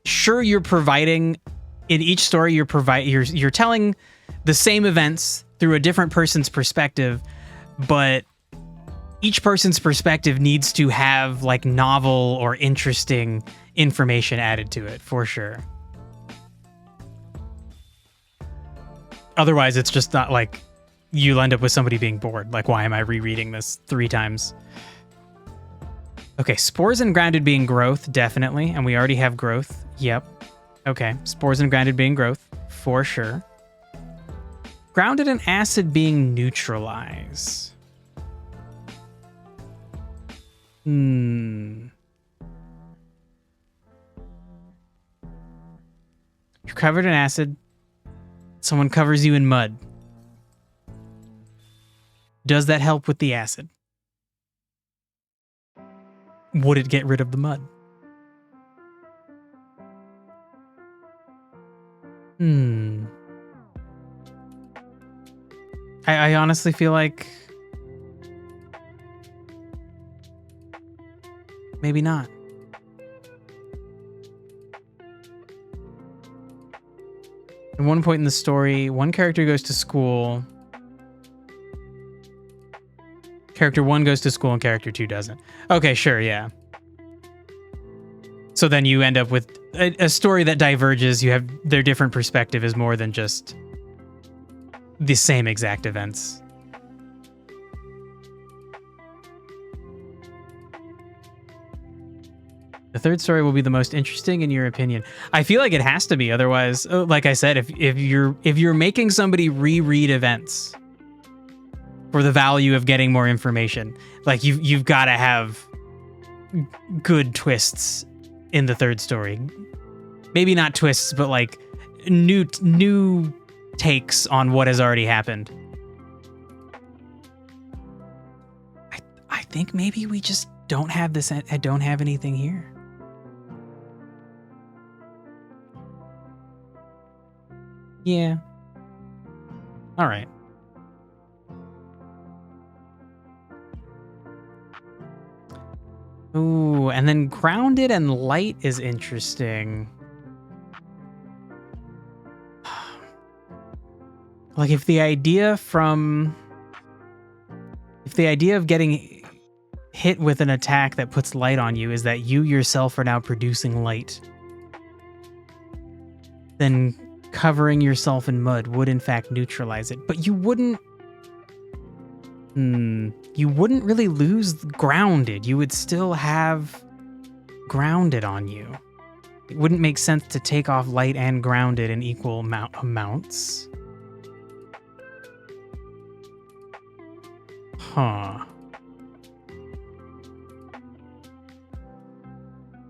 sure, you're providing in each story you're telling the same events through a different person's perspective, but each person's perspective needs to have like novel or interesting information added to it for sure. Otherwise, it's just not like you'll end up with somebody being bored. Like, why am I rereading this 3 times? Okay, spores and grounded being growth, definitely. And we already have growth. Yep. Okay, spores and grounded being growth, for sure. Grounded and acid being neutralize. You're covered in acid. Someone covers you in mud. Does that help with the acid? Would it get rid of the mud? I honestly feel like maybe not. At one point in the story, one character goes to school. Character 1 goes to school and character 2 doesn't. Okay, sure, yeah. So then you end up with a story that diverges. You have their different perspective is more than just the same exact events. The third story will be the most interesting in your opinion. I feel like it has to be. Otherwise, like I said, if you're making somebody reread events for the value of getting more information, like you've got to have good twists in the third story. Maybe not twists, but like new takes on what has already happened. I think maybe we just don't have this. I don't have anything here. Yeah. All right. Ooh, and then grounded and light is interesting. Like if the idea of getting hit with an attack that puts light on you is that you yourself are now producing light, then covering yourself in mud would in fact neutralize it. But you wouldn't really lose grounded. You would still have grounded on you. It wouldn't make sense to take off light and grounded in equal amounts. Huh.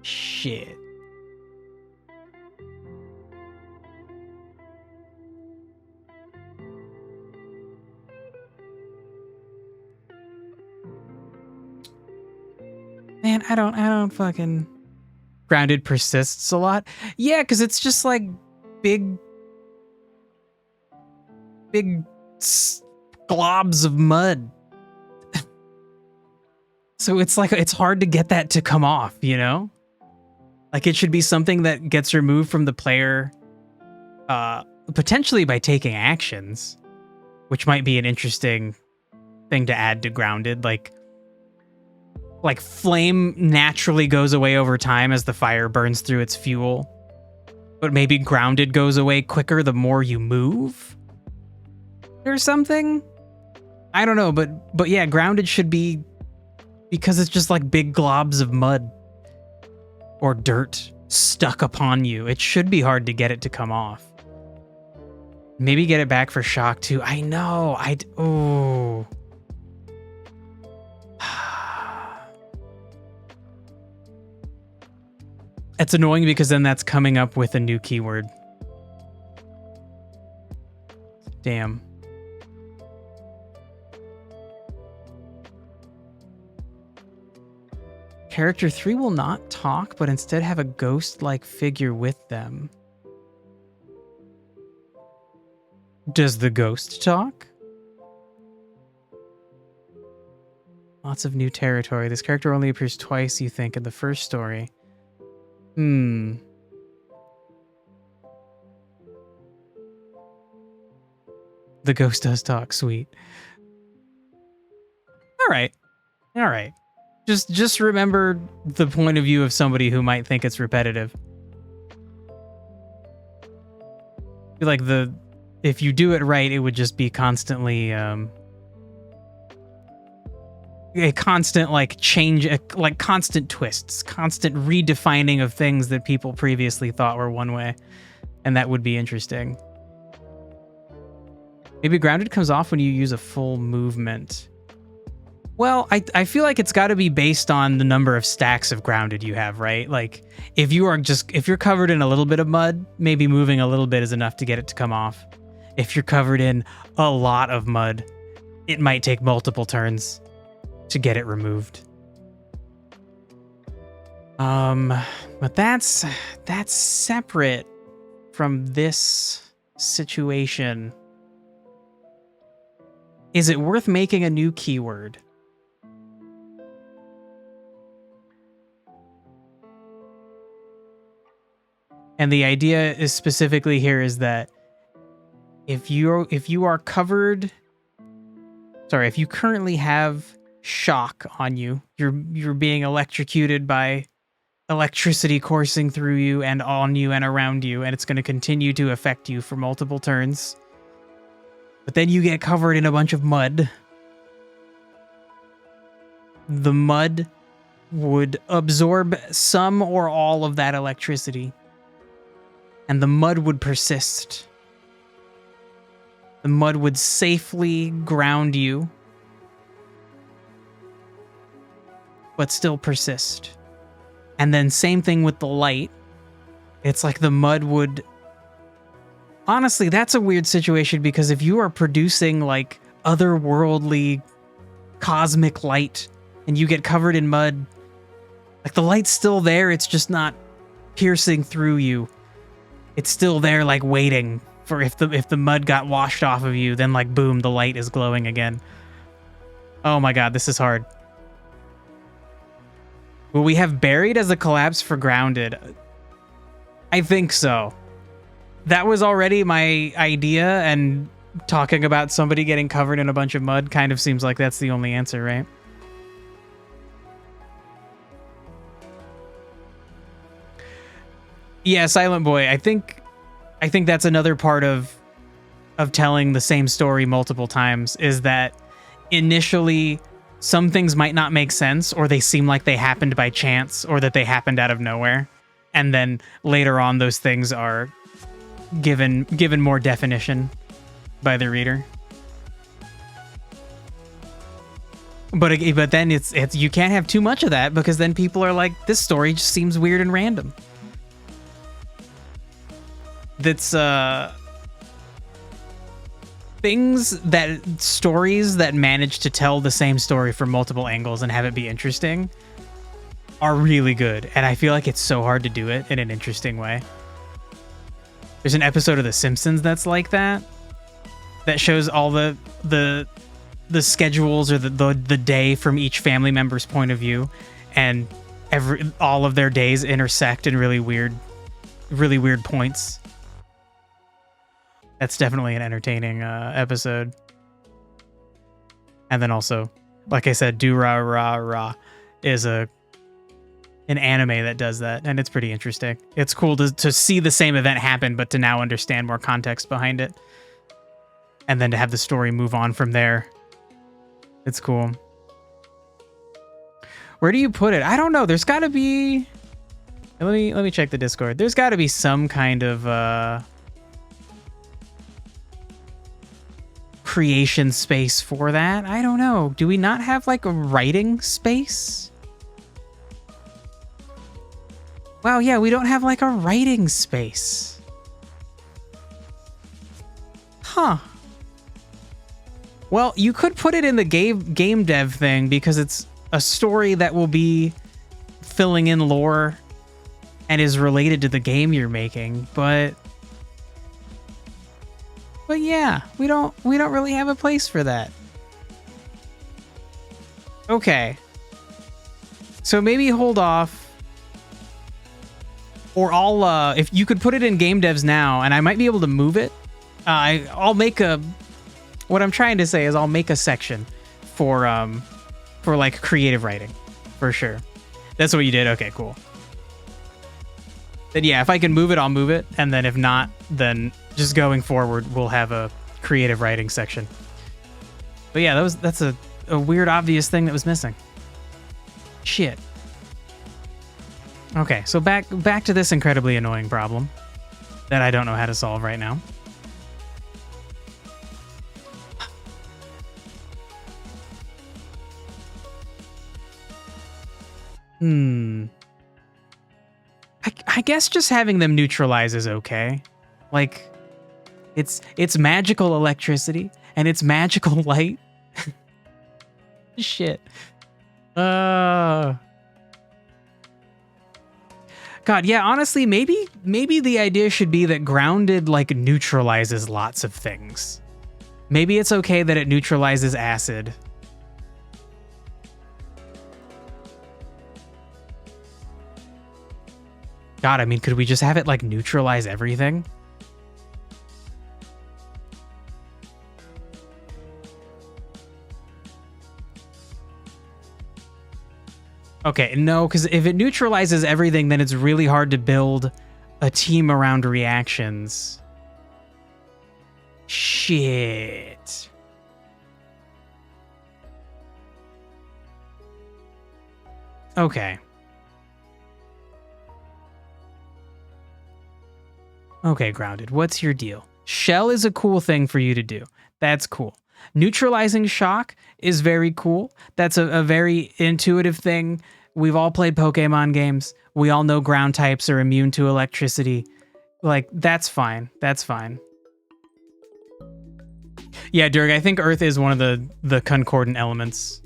Shit. Man, I don't fucking... Grounded persists a lot. Yeah, because it's just like big globs of mud. So it's like, it's hard to get that to come off, you know? Like it should be something that gets removed from the player, potentially by taking actions, which might be an interesting thing to add to Grounded. Like flame naturally goes away over time as the fire burns through its fuel, but maybe Grounded goes away quicker the more you move or something. I don't know, but yeah, Grounded should be, because it's just like big globs of mud or dirt stuck upon you. It should be hard to get it to come off. Maybe get it back for shock too. I know. Oh. It's annoying because then that's coming up with a new keyword. Damn. Character 3 will not talk, but instead have a ghost-like figure with them. Does the ghost talk? Lots of new territory. This character only appears twice, you think, in the first story. The ghost does talk, sweet. All right. Just remember the point of view of somebody who might think it's repetitive. I feel like if you do it right, it would just be constantly a constant like change, like constant twists, constant redefining of things that people previously thought were one way, and that would be interesting. Maybe Grounded comes off when you use a full movement. Well, I feel like it's got to be based on the number of stacks of Grounded you have, right? Like if you're covered in a little bit of mud, maybe moving a little bit is enough to get it to come off. If you're covered in a lot of mud, it might take multiple turns to get it removed. But that's separate from this situation. Is it worth making a new keyword? And the idea is specifically here is that if you currently have shock on you, you're being electrocuted by electricity coursing through you and on you and around you, and it's going to continue to affect you for multiple turns. But then you get covered in a bunch of mud. The mud would absorb some or all of that electricity, and the mud would persist. The mud would safely ground you, but still persist. And then same thing with the light. It's like the mud would... Honestly, that's a weird situation, because if you are producing like otherworldly cosmic light and you get covered in mud, like the light's still there, it's just not piercing through you. It's still there, like waiting for if the mud got washed off of you, then like boom, the light is glowing again. Oh my god, this is hard. Will we have buried as a collapse for Grounded? I think so. That was already my idea, and talking about somebody getting covered in a bunch of mud kind of seems like that's the only answer, right? Yeah, Silent Boy. I think that's another part of telling the same story multiple times, is that initially some things might not make sense, or they seem like they happened by chance, or that they happened out of nowhere, and then later on those things are given more definition by the reader. But then it's you can't have too much of that, because then people are like, this story just seems weird and random. That's stories that manage to tell the same story from multiple angles and have it be interesting are really good, and I feel like it's so hard to do it in an interesting way. There's an episode of The Simpsons that's like that shows all the schedules or the day from each family member's point of view, and all of their days intersect in really weird points. That's definitely an entertaining episode. And then also, like I said, Durarara is an anime that does that, and it's pretty interesting. It's cool to see the same event happen, but to now understand more context behind it, and then to have the story move on from there. It's cool. Where do you put it? I don't know. There's got to be. Let me check the Discord. There's got to be some kind of creation space for that. I don't know. Do we not have like a writing space? Wow, yeah, we don't have like a writing space. Huh. Well, you could put it in the game dev thing because it's a story that will be filling in lore and is related to the game you're making, but yeah, we don't really have a place for that. Okay. So maybe hold off. Or I'll if you could put it in game devs now, and I might be able to move it. I'll make a. What I'm trying to say is I'll make a section for like creative writing, for sure. That's what you did. Okay, cool. Then yeah, if I can move it, I'll move it, and then if not, then just going forward, we'll have a creative writing section. But yeah, that's a weird, obvious thing that was missing. Shit. Okay, so back to this incredibly annoying problem that I don't know how to solve right now. I guess just having them neutralize is okay. Like, it's magical electricity and it's magical light. Shit. God, yeah, honestly, maybe the idea should be that grounded like neutralizes lots of things. Maybe it's okay that it neutralizes acid. God, I mean, could we just have it like neutralize everything? Okay, no, because if it neutralizes everything, then it's really hard to build a team around reactions. Shit. Okay. Okay, Grounded, what's your deal? Shell is a cool thing for you to do. That's cool. Neutralizing shock is very cool. That's a very intuitive thing. We've all played Pokemon games. We all know ground types are immune to electricity. Like, that's fine. That's fine. Yeah, Dirk, I think Earth is one of the concordant elements.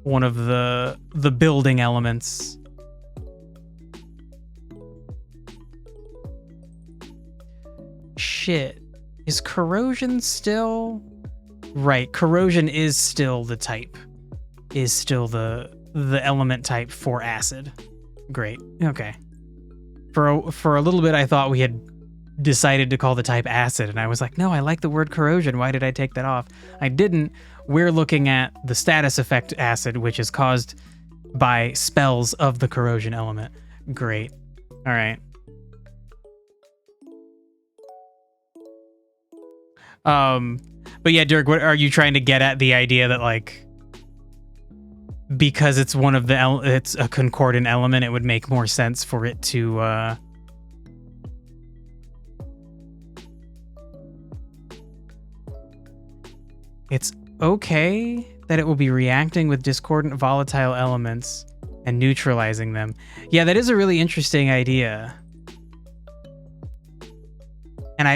One of the building elements. Shit. Is corrosion still... Right, corrosion is still the type. Is still the element type for acid. Great. Okay. For a little bit, I thought we had decided to call the type acid, and I was like, no, I like the word corrosion. Why did I take that off? I didn't. We're looking at the status effect acid, which is caused by spells of the corrosion element. Great. All right. But yeah, Dirk, what are you trying to get at? The idea that like, because it's one of the it's a concordant element, it would make more sense for it to it's okay that it will be reacting with discordant volatile elements and neutralizing them. Yeah, that is a really interesting idea. And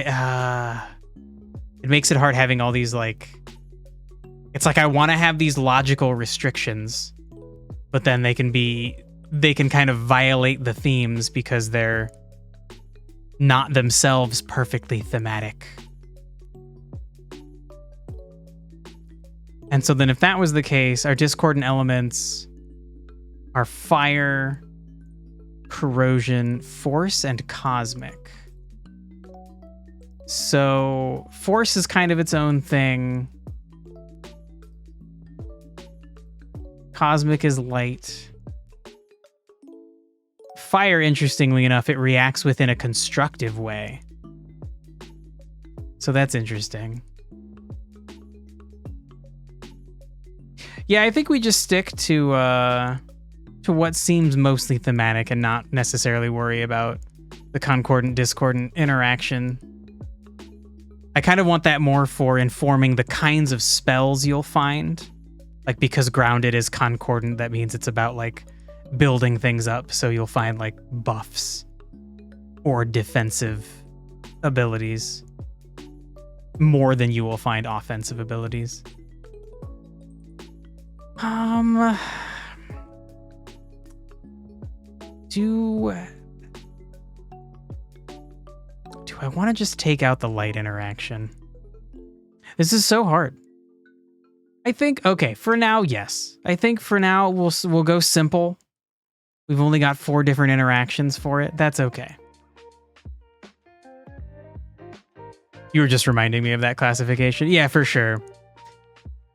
it makes it hard having all these like, it's like I want to have these logical restrictions, but then they can kind of violate the themes because they're not themselves perfectly thematic. And so then if that was the case, our discordant elements are fire, corrosion, force, and cosmic. So force is kind of its own thing. Cosmic is light. Fire, interestingly enough, it reacts within a constructive way. So that's interesting. Yeah, I think we just stick to what seems mostly thematic and not necessarily worry about the concordant-discordant interaction. I kind of want that more for informing the kinds of spells you'll find. Like, because grounded is concordant, that means it's about, like, building things up. So you'll find, like, buffs or defensive abilities more than you will find offensive abilities. Do I want to just take out the light interaction? This is so hard. I think, okay, for now, yes. I think for now we'll go simple. We've only got 4 different interactions for it. That's okay. You were just reminding me of that classification. Yeah, for sure.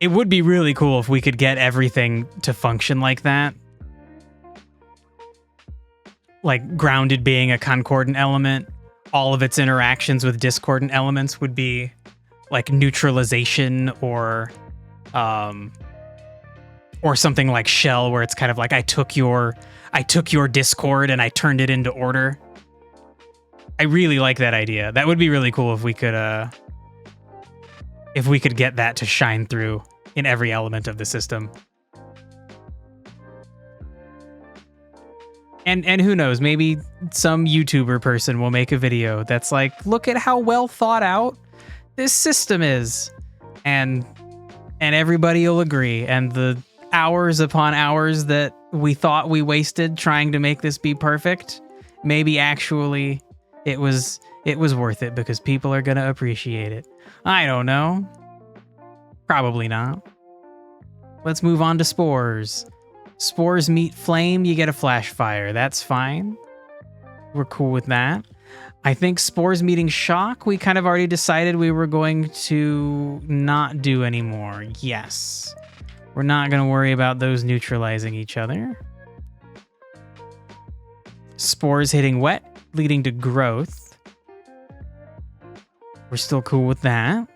It would be really cool if we could get everything to function like that. Like grounded being a concordant element, all of its interactions with discordant elements would be like neutralization or something like shell, where it's kind of like I took your discord and I turned it into order. I really like that idea. That would be really cool if we could get that to shine through in every element of the system. And who knows, maybe some YouTuber person will make a video that's like, look at how well thought out this system is. And everybody will agree. And the hours upon hours that we thought we wasted trying to make this be perfect, maybe actually it was worth it because people are going to appreciate it. I don't know. Probably not. Let's move on to spores. Spores meet flame, you get a flash fire. That's fine. We're cool with that. I think spores meeting shock, we kind of already decided we were going to not do anymore. Yes. We're not going to worry about those neutralizing each other. Spores hitting wet, leading to growth. We're still cool with that.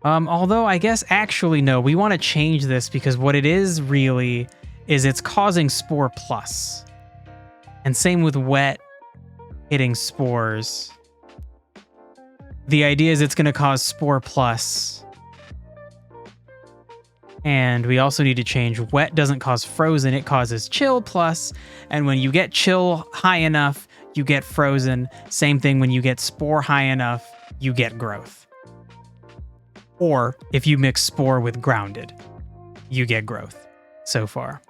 Although I guess actually no, we want to change this because what it is really is it's causing spore plus. And same with wet hitting spores. The idea is it's going to cause spore plus. And we also need to change wet doesn't cause frozen, it causes chill plus. And when you get chill high enough, you get frozen. Same thing when you get spore high enough, you get growth. Or if you mix spore with grounded, you get growth so far.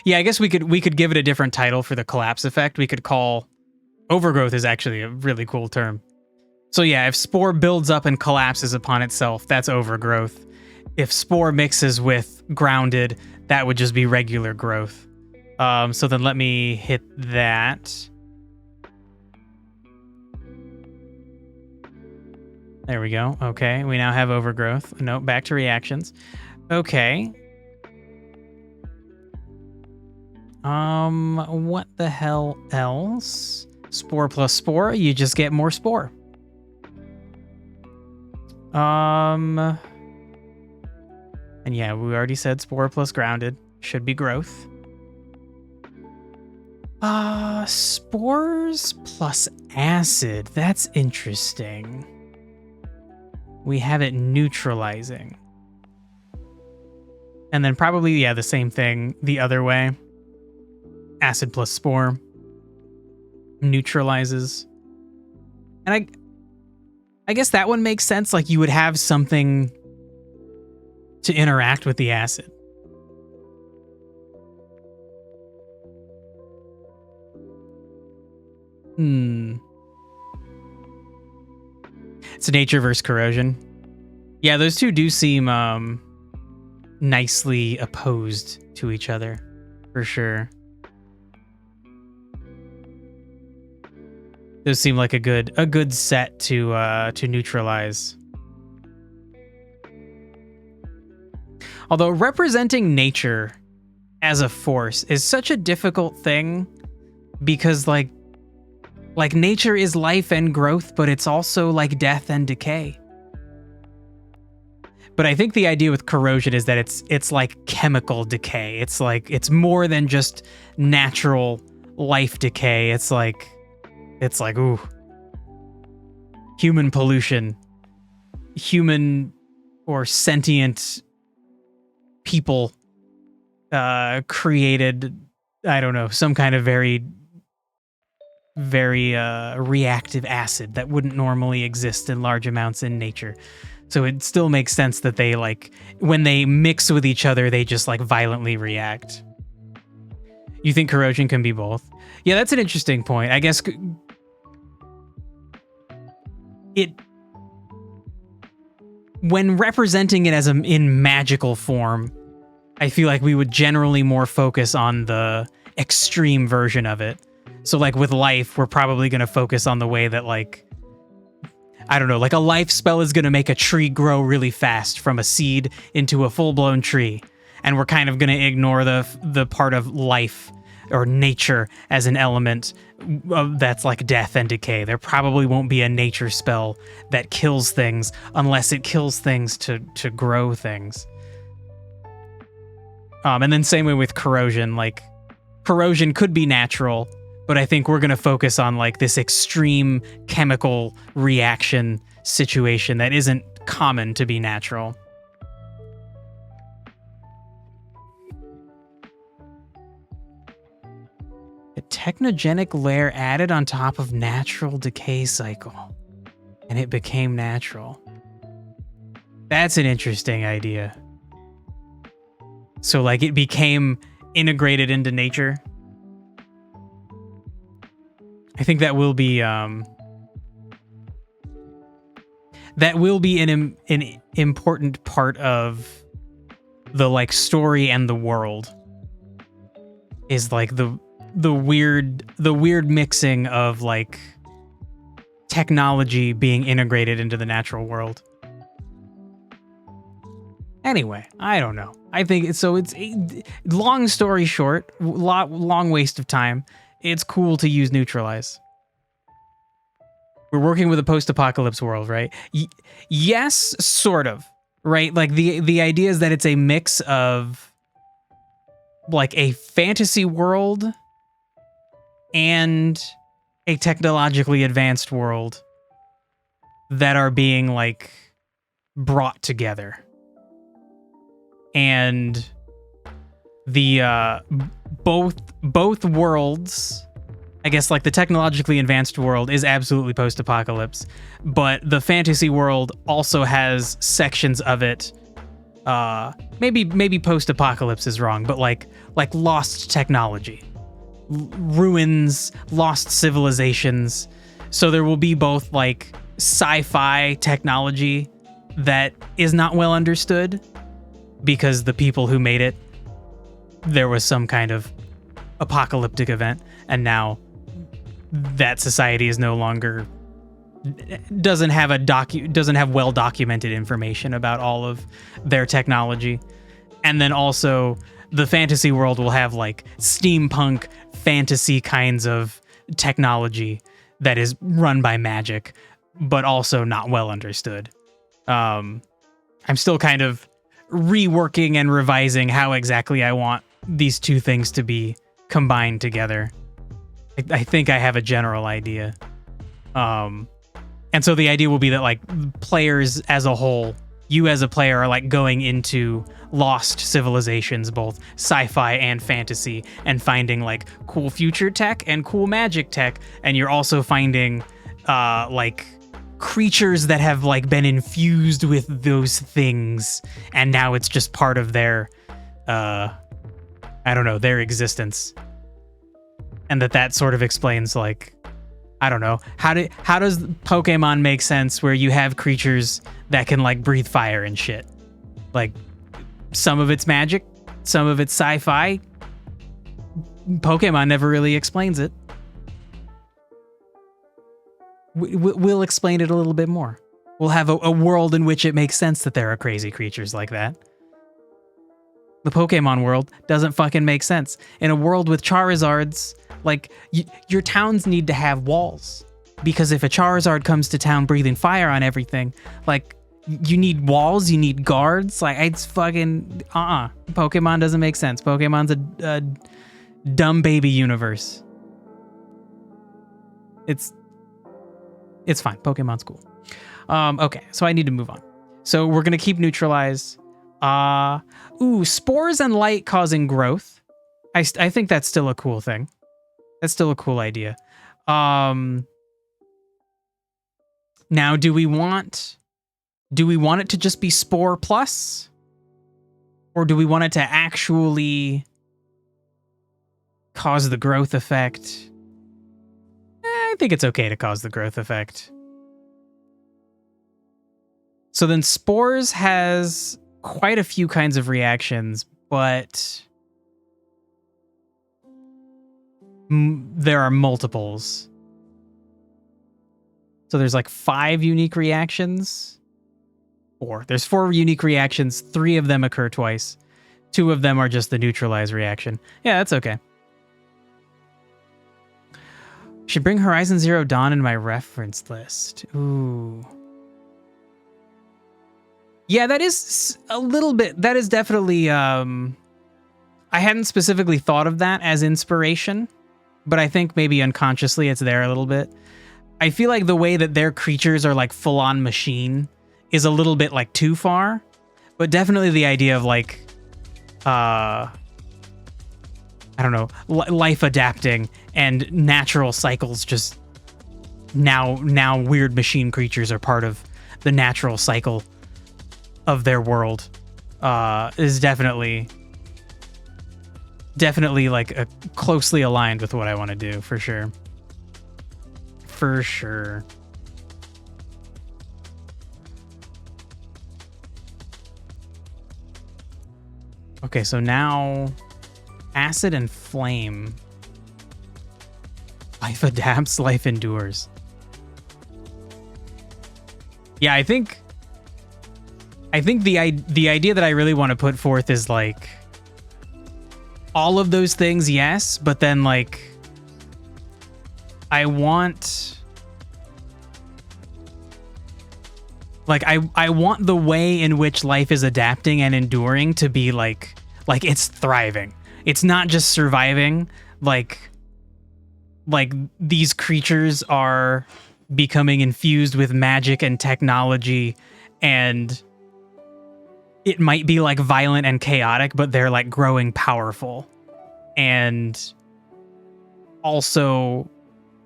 Yeah, I guess we could give it a different title for the collapse effect. We could call overgrowth is actually a really cool term. So yeah, if spore builds up and collapses upon itself, that's overgrowth. If spore mixes with grounded, that would just be regular growth. So then let me hit that. There we go. Okay, we now have overgrowth. No, back to reactions. Okay. What the hell else? Spore plus spore, you just get more spore. And yeah, we already said spore plus grounded should be growth. Spores plus acid. That's interesting. We have it neutralizing. And then probably, yeah, the same thing the other way. Acid plus spore neutralizes. And I guess that one makes sense. Like you would have something to interact with the acid. It's nature versus corrosion. Yeah, those two do seem nicely opposed to each other, for sure. Those seem like a good set to neutralize. Although representing nature as a force is such a difficult thing because like nature is life and growth, but it's also like death and decay. But I think the idea with corrosion is that it's like chemical decay. It's like it's more than just natural life decay. It's like ooh. Human pollution. Human or sentient people created, I don't know, some kind of very reactive acid that wouldn't normally exist in large amounts in nature. So it still makes sense that they like when they mix with each other, they just like violently react. You think corrosion can be both? Yeah, that's an interesting point. I guess when representing it as in magical form, I feel like we would generally more focus on the extreme version of it. So like with life, we're probably going to focus on the way that like, I don't know, like a life spell is going to make a tree grow really fast from a seed into a full-blown tree. And we're kind of going to ignore the part of life or nature as an element that's like death and decay. There probably won't be a nature spell that kills things unless it kills things to grow things. And then same way with corrosion, like corrosion could be natural, but I think we're going to focus on like this extreme chemical reaction situation that isn't common to be natural. A technogenic layer added on top of natural decay cycle, and it became natural. That's an interesting idea. So like it became integrated into nature. I think that will be an important part of the like story and the world. Is like the weird mixing of like technology being integrated into the natural world. Anyway, I don't know. I think so. It's long story short, long waste of time. It's cool to use neutralize. We're working with a post-apocalypse world, right? Yes, sort of, right? Like the idea is that it's a mix of like a fantasy world and a technologically advanced world that are being like brought together. And the both worlds, I guess like the technologically advanced world is absolutely post-apocalypse, but the fantasy world also has sections of it. Maybe post-apocalypse is wrong, but like lost technology, ruins, lost civilizations. So there will be both like sci-fi technology that is not well understood because the people who made it, there was some kind of apocalyptic event, and now that society is no longer doesn't have well documented information about all of their technology. And then also the fantasy world will have like steampunk fantasy kinds of technology that is run by magic, but also not well understood. I'm still kind of reworking and revising how exactly I want these two things to be combined together. I think I have a general idea. And so the idea will be that like players as a whole, you as a player are like going into lost civilizations, both sci-fi and fantasy, and finding like cool future tech and cool magic tech. And you're also finding like creatures that have like been infused with those things, and now it's just part of their, I don't know, their existence. And that sort of explains, like, I don't know, how does Pokemon make sense where you have creatures that can like breathe fire and shit? Like, some of it's magic, some of it's sci-fi. Pokemon never really explains it. We'll explain it a little bit more. We'll have a world in which it makes sense that there are crazy creatures like that. The Pokemon world doesn't fucking make sense. In a world with Charizards, like, your towns need to have walls. Because if a Charizard comes to town breathing fire on everything, like, you need walls, you need guards. Like, it's fucking, Pokemon doesn't make sense. Pokemon's a dumb baby universe. It's fine. Pokemon's cool. Okay, so I need to move on. So we're gonna keep neutralize. Spores and light causing growth. I think that's still a cool thing. That's still a cool idea. Now, do we want it to just be spore plus? Or do we want it to actually cause the growth effect? I think it's okay to cause the growth effect. So then spores has quite a few kinds of reactions, but there are multiples. So there's like 5 unique reactions. 4. There's 4 unique reactions. 3 of them occur twice. 2 of them are just the neutralize reaction. Yeah, that's okay. Should bring Horizon Zero Dawn in my reference list. Ooh. Yeah, that is a little bit. That is definitely. I hadn't specifically thought of that as inspiration, but I think maybe unconsciously it's there a little bit. I feel like the way that their creatures are like full on machine is a little bit like too far, but definitely the idea of like, I don't know, life adapting and natural cycles. Just now weird machine creatures are part of the natural cycle of their world. Is definitely like closely aligned with what I want to do, for sure. For sure. Okay, so now acid and flame. Life adapts, life endures. Yeah, I think the idea that I really want to put forth is like all of those things, yes, but then like I want the way in which life is adapting and enduring to be like it's thriving. It's not just surviving. Like these creatures are becoming infused with magic and technology, and it might be like violent and chaotic, but they're like growing powerful. And also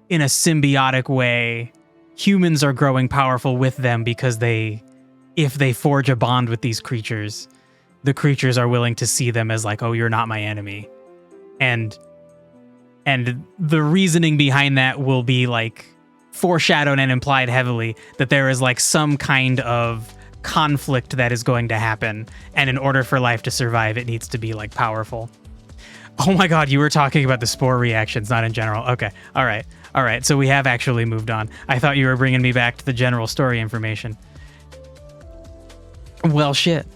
in a symbiotic way, humans are growing powerful with them because if they forge a bond with these creatures, the creatures are willing to see them as like, oh, you're not my enemy. And the reasoning behind that will be like foreshadowed and implied heavily that there is like some kind of conflict that is going to happen, and in order for life to survive, it needs to be like powerful. Oh my god, you were talking about the spore reactions, not in general. Okay, all right, so we have actually moved on. I thought you were bringing me back to the general story information. Well, shit.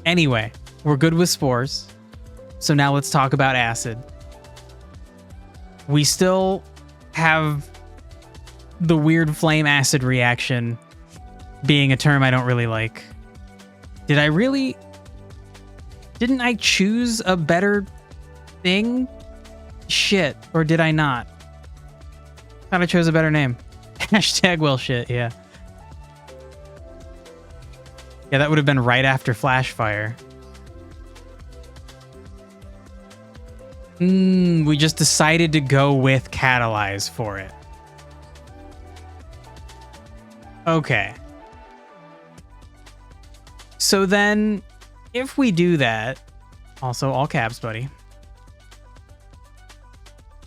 Anyway, we're good with spores, so now let's talk about acid. We still have the weird flame acid reaction being a term I don't really like. Didn't I choose a better thing? Shit, or did I not? Thought I chose a better name. Hashtag well shit, yeah. Yeah, that would have been right after Flashfire. We just decided to go with Catalyze for it. Okay. So then, if we do that, also all caps, buddy.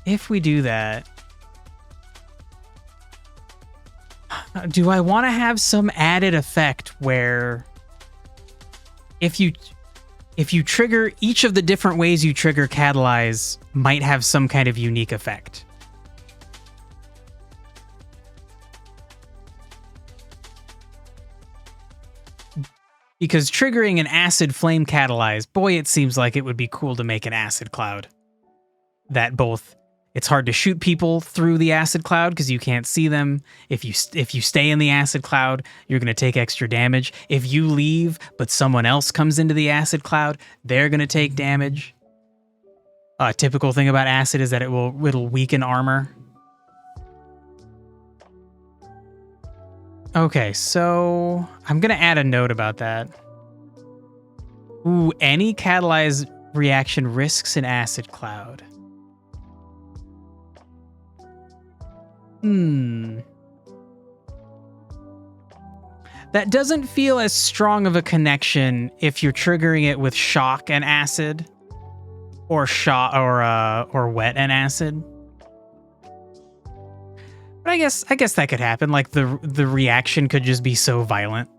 If we do that, do I want to have some added effect where if you trigger each of the different ways you trigger catalyze might have some kind of unique effect? Because triggering an acid flame catalyze, boy, it seems like it would be cool to make an acid cloud. That both, it's hard to shoot people through the acid cloud because you can't see them. If you stay in the acid cloud, you're going to take extra damage. If you leave, but someone else comes into the acid cloud, they're going to take damage. A typical thing about acid is that it'll weaken armor. Okay, so I'm going to add a note about that. Ooh, any catalyzed reaction risks an acid cloud. That doesn't feel as strong of a connection if you're triggering it with shock and acid, or wet and acid. But I guess that could happen. Like the reaction could just be so violent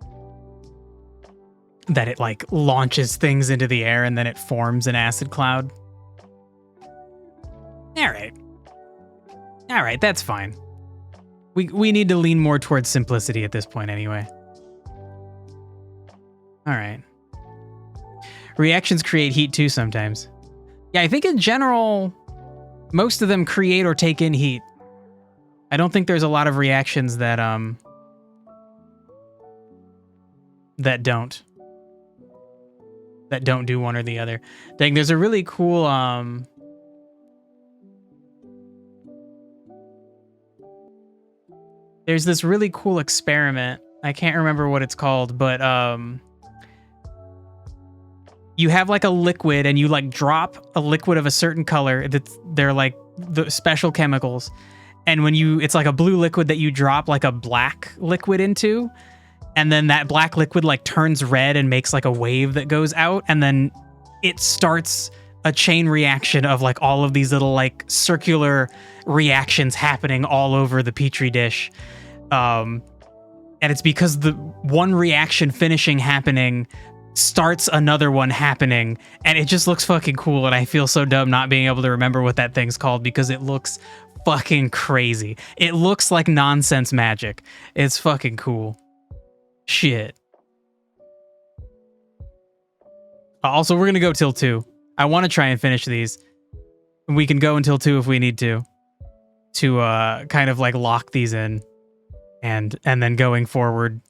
that it like launches things into the air and then it forms an acid cloud. All right, that's fine. We need to lean more towards simplicity at this point anyway. All right. Reactions create heat too sometimes. Yeah, I think in general, most of them create or take in heat. I don't think there's a lot of reactions that don't do one or the other. Dang, there's a really cool there's this really cool experiment. I can't remember what it's called, but you have like a liquid and you like drop a liquid of a certain color. They're like the special chemicals. And when it's like a blue liquid that you drop like a black liquid into, and then that black liquid like turns red and makes like a wave that goes out, and then it starts a chain reaction of like all of these little like circular reactions happening all over the petri dish. And it's because the one reaction finishing happening starts another one happening, and it just looks fucking cool. And I feel so dumb not being able to remember what that thing's called because it looks fucking crazy. It looks like nonsense magic. It's fucking cool. Shit. Also, we're gonna go till 2. I want to try and finish these. We can go until 2 if we need to kind of like lock these in, and then going forward,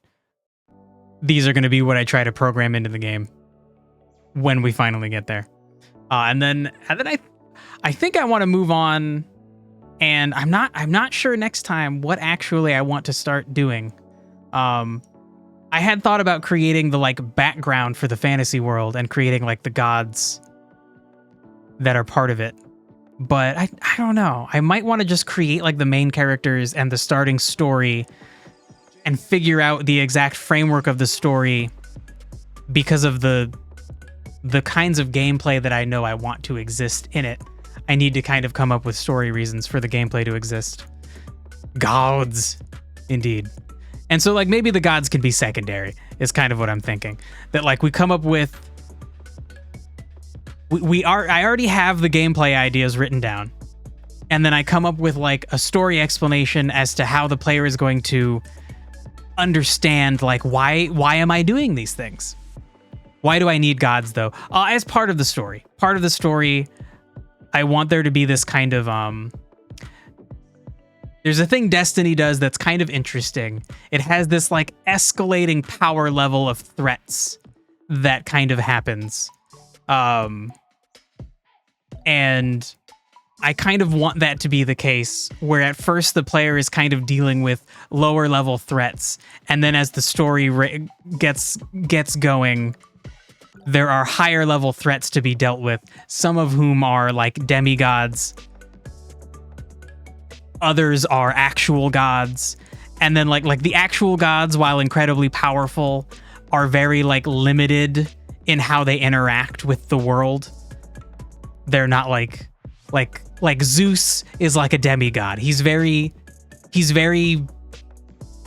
these are going to be what I try to program into the game when we finally get there. And then I think I want to move on, and I'm not sure next time what actually I want to start doing. I had thought about creating the like background for the fantasy world and creating like the gods that are part of it. But I don't know. I might want to just create like the main characters and the starting story and figure out the exact framework of the story because of the kinds of gameplay that I know I want to exist in it. I need to kind of come up with story reasons for the gameplay to exist. Gods, indeed. And so like maybe the gods can be secondary is kind of what I'm thinking. That like we come up with I already have the gameplay ideas written down. And then I come up with like a story explanation as to how the player is going to understand like why am I doing these things? Why do I need gods though? As part of the story. Part of the story, I want there to be this kind of there's a thing Destiny does that's kind of interesting. It has this like escalating power level of threats that kind of happens. And I kind of want that to be the case where at first the player is kind of dealing with lower level threats. And then as the story gets going, there are higher level threats to be dealt with. Some of whom are like demigods. Others are actual gods. And then like the actual gods, while incredibly powerful, are very like limited in how they interact with the world. They're not like Zeus is like a demigod. He's very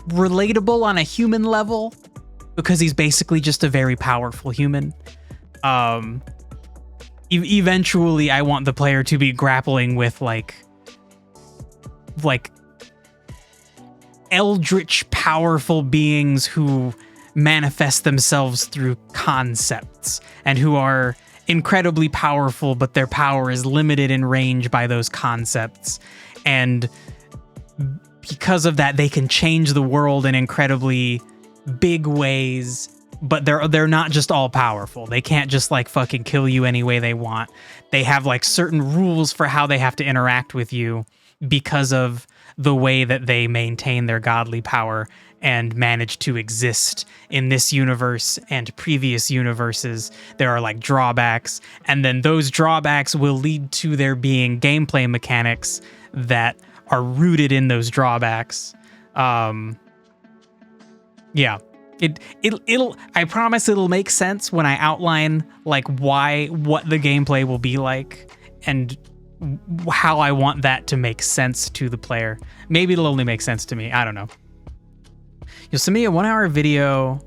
relatable on a human level because he's basically just a very powerful human. Eventually I want the player to be grappling with like eldritch powerful beings who manifest themselves through concepts and who are incredibly powerful, but their power is limited in range by those concepts. And because of that, they can change the world in incredibly big ways, but they're not just all powerful. They can't just like fucking kill you any way they want. They have like certain rules for how they have to interact with you because of the way that they maintain their godly power and manage to exist in this universe and previous universes. There are like drawbacks, and then those drawbacks will lead to there being gameplay mechanics that are rooted in those drawbacks. Yeah, it'll I promise it'll make sense when I outline like what the gameplay will be like and how I want that to make sense to the player. Maybe it'll only make sense to me. I don't know. You'll send me a 1-hour video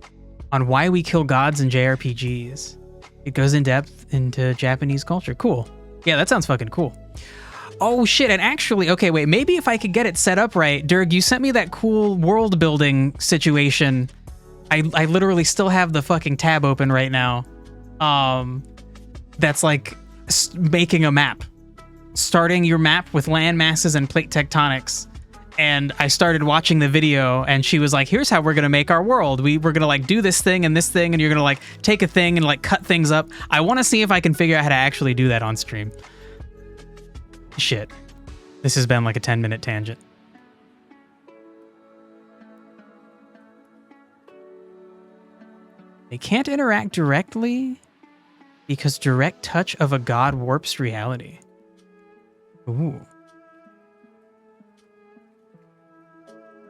on why we kill gods in JRPGs. It goes in depth into Japanese culture. Cool. Yeah, that sounds fucking cool. Oh shit, and actually, okay, wait, maybe if I could get it set up right, Dirk, you sent me that cool world building situation. I literally still have the fucking tab open right now. That's like making a map. Starting your map with land masses and plate tectonics. And I started watching the video and she was like, here's how we're going to make our world. We're going to like do this thing and you're going to like take a thing and like cut things up. I want to see if I can figure out how to actually do that on stream. Shit. This has been like a 10-minute tangent. They can't interact directly because direct touch of a god warps reality. Ooh.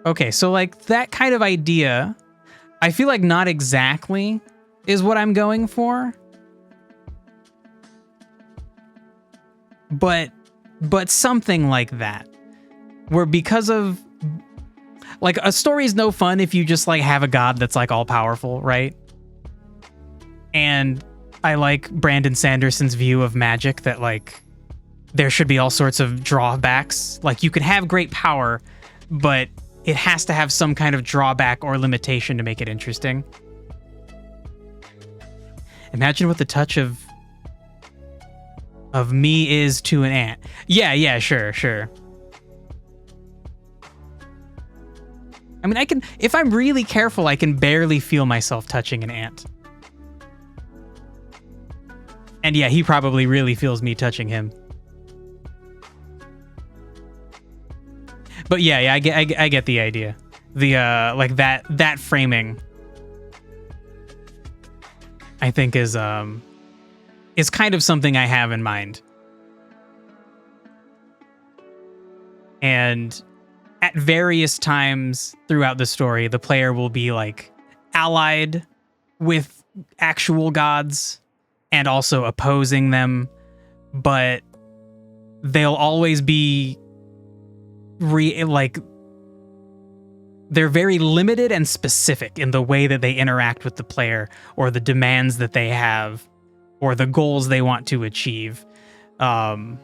Okay, so like that kind of idea, I feel like not exactly is what I'm going for. But something like that. Where because of like a story is no fun if you just like have a god that's like all powerful, right? And I like Brandon Sanderson's view of magic that like there should be all sorts of drawbacks. Like you can have great power, but it has to have some kind of drawback or limitation to make it interesting. Imagine what the touch of me is to an ant. Yeah, sure. I mean, I can, if I'm really careful, I can barely feel myself touching an ant. And yeah, he probably really feels me touching him. But yeah, I get the idea. The like that framing, I think is kind of something I have in mind. And at various times throughout the story, the player will be like allied with actual gods and also opposing them, but they'll always be like they're very limited and specific in the way that they interact with the player or the demands that they have or the goals they want to achieve. And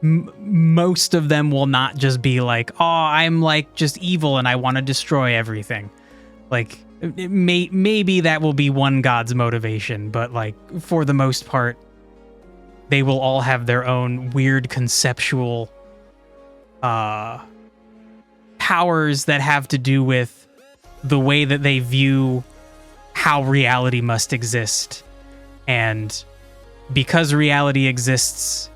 most of them will not just be like, oh, I'm like just evil and I want to destroy everything. Like maybe that will be one god's motivation, but like for the most part, they will all have their own weird conceptual powers that have to do with the way that they view how reality must exist. And because reality exists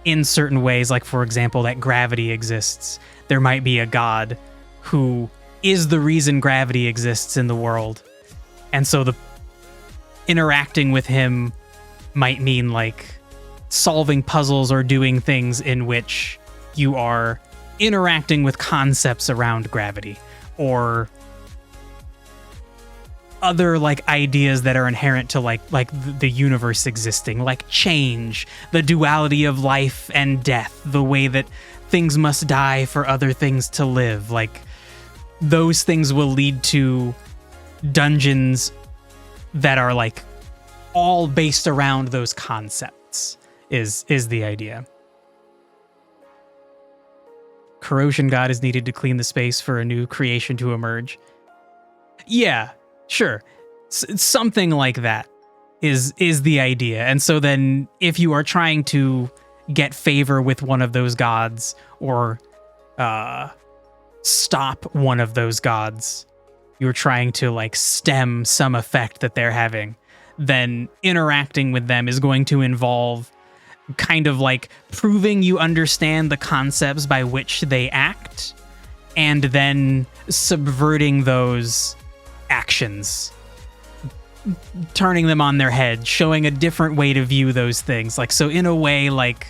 in certain ways, like for example, that gravity exists, there might be a god who is the reason gravity exists in the world. And so the interacting with him might mean like solving puzzles or doing things in which you are interacting with concepts around gravity or other like ideas that are inherent to like the universe existing, like change, the duality of life and death, the way that things must die for other things to live. Like those things will lead to dungeons that are like all based around those concepts is the idea. Corrosion God is needed to clean the space for a new creation to emerge. Yeah, sure. Something like that is the idea. And so then if you are trying to get favor with one of those gods or stop one of those gods, you're trying to like stem some effect that they're having, then interacting with them is going to involve kind of like proving you understand the concepts by which they act and then subverting those actions, turning them on their head, showing a different way to view those things. Like, so in a way, like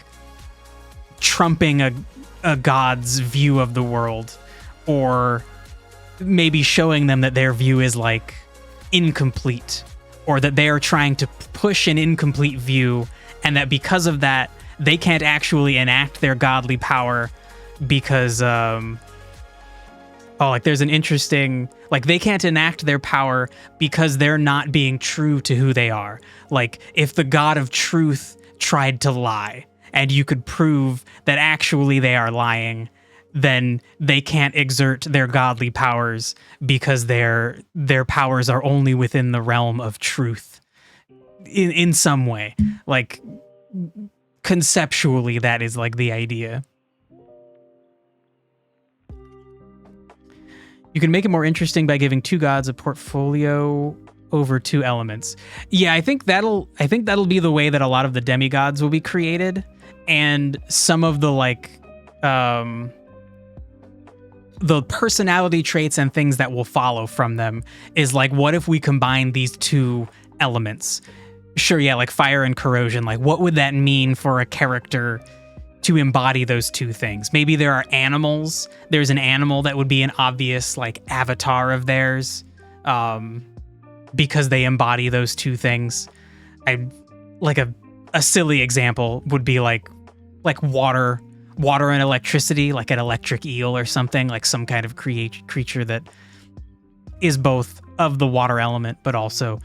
trumping a god's view of the world, or maybe showing them that their view is like incomplete, or that they are trying to push an incomplete view, and that because of that, they can't actually enact their godly power because, there's an interesting, like, they can't enact their power because they're not being true to who they are. Like, if the God of truth tried to lie, and you could prove that actually they are lying, then they can't exert their godly powers because their powers are only within the realm of truth in some way. Like, conceptually, that is like the idea. You can make it more interesting by giving two gods a portfolio over two elements. Yeah, I think that'll be the way that a lot of the demigods will be created, and some of the like the personality traits and things that will follow from them is like, what if we combine these two elements? Sure, yeah, like fire and corrosion. Like, what would that mean for a character to embody those two things? Maybe there are animals. There's an animal that would be an obvious like avatar of theirs, because they embody those two things. I like a silly example would be like water and electricity, like an electric eel or something, like some kind of creature that is both of the water element but also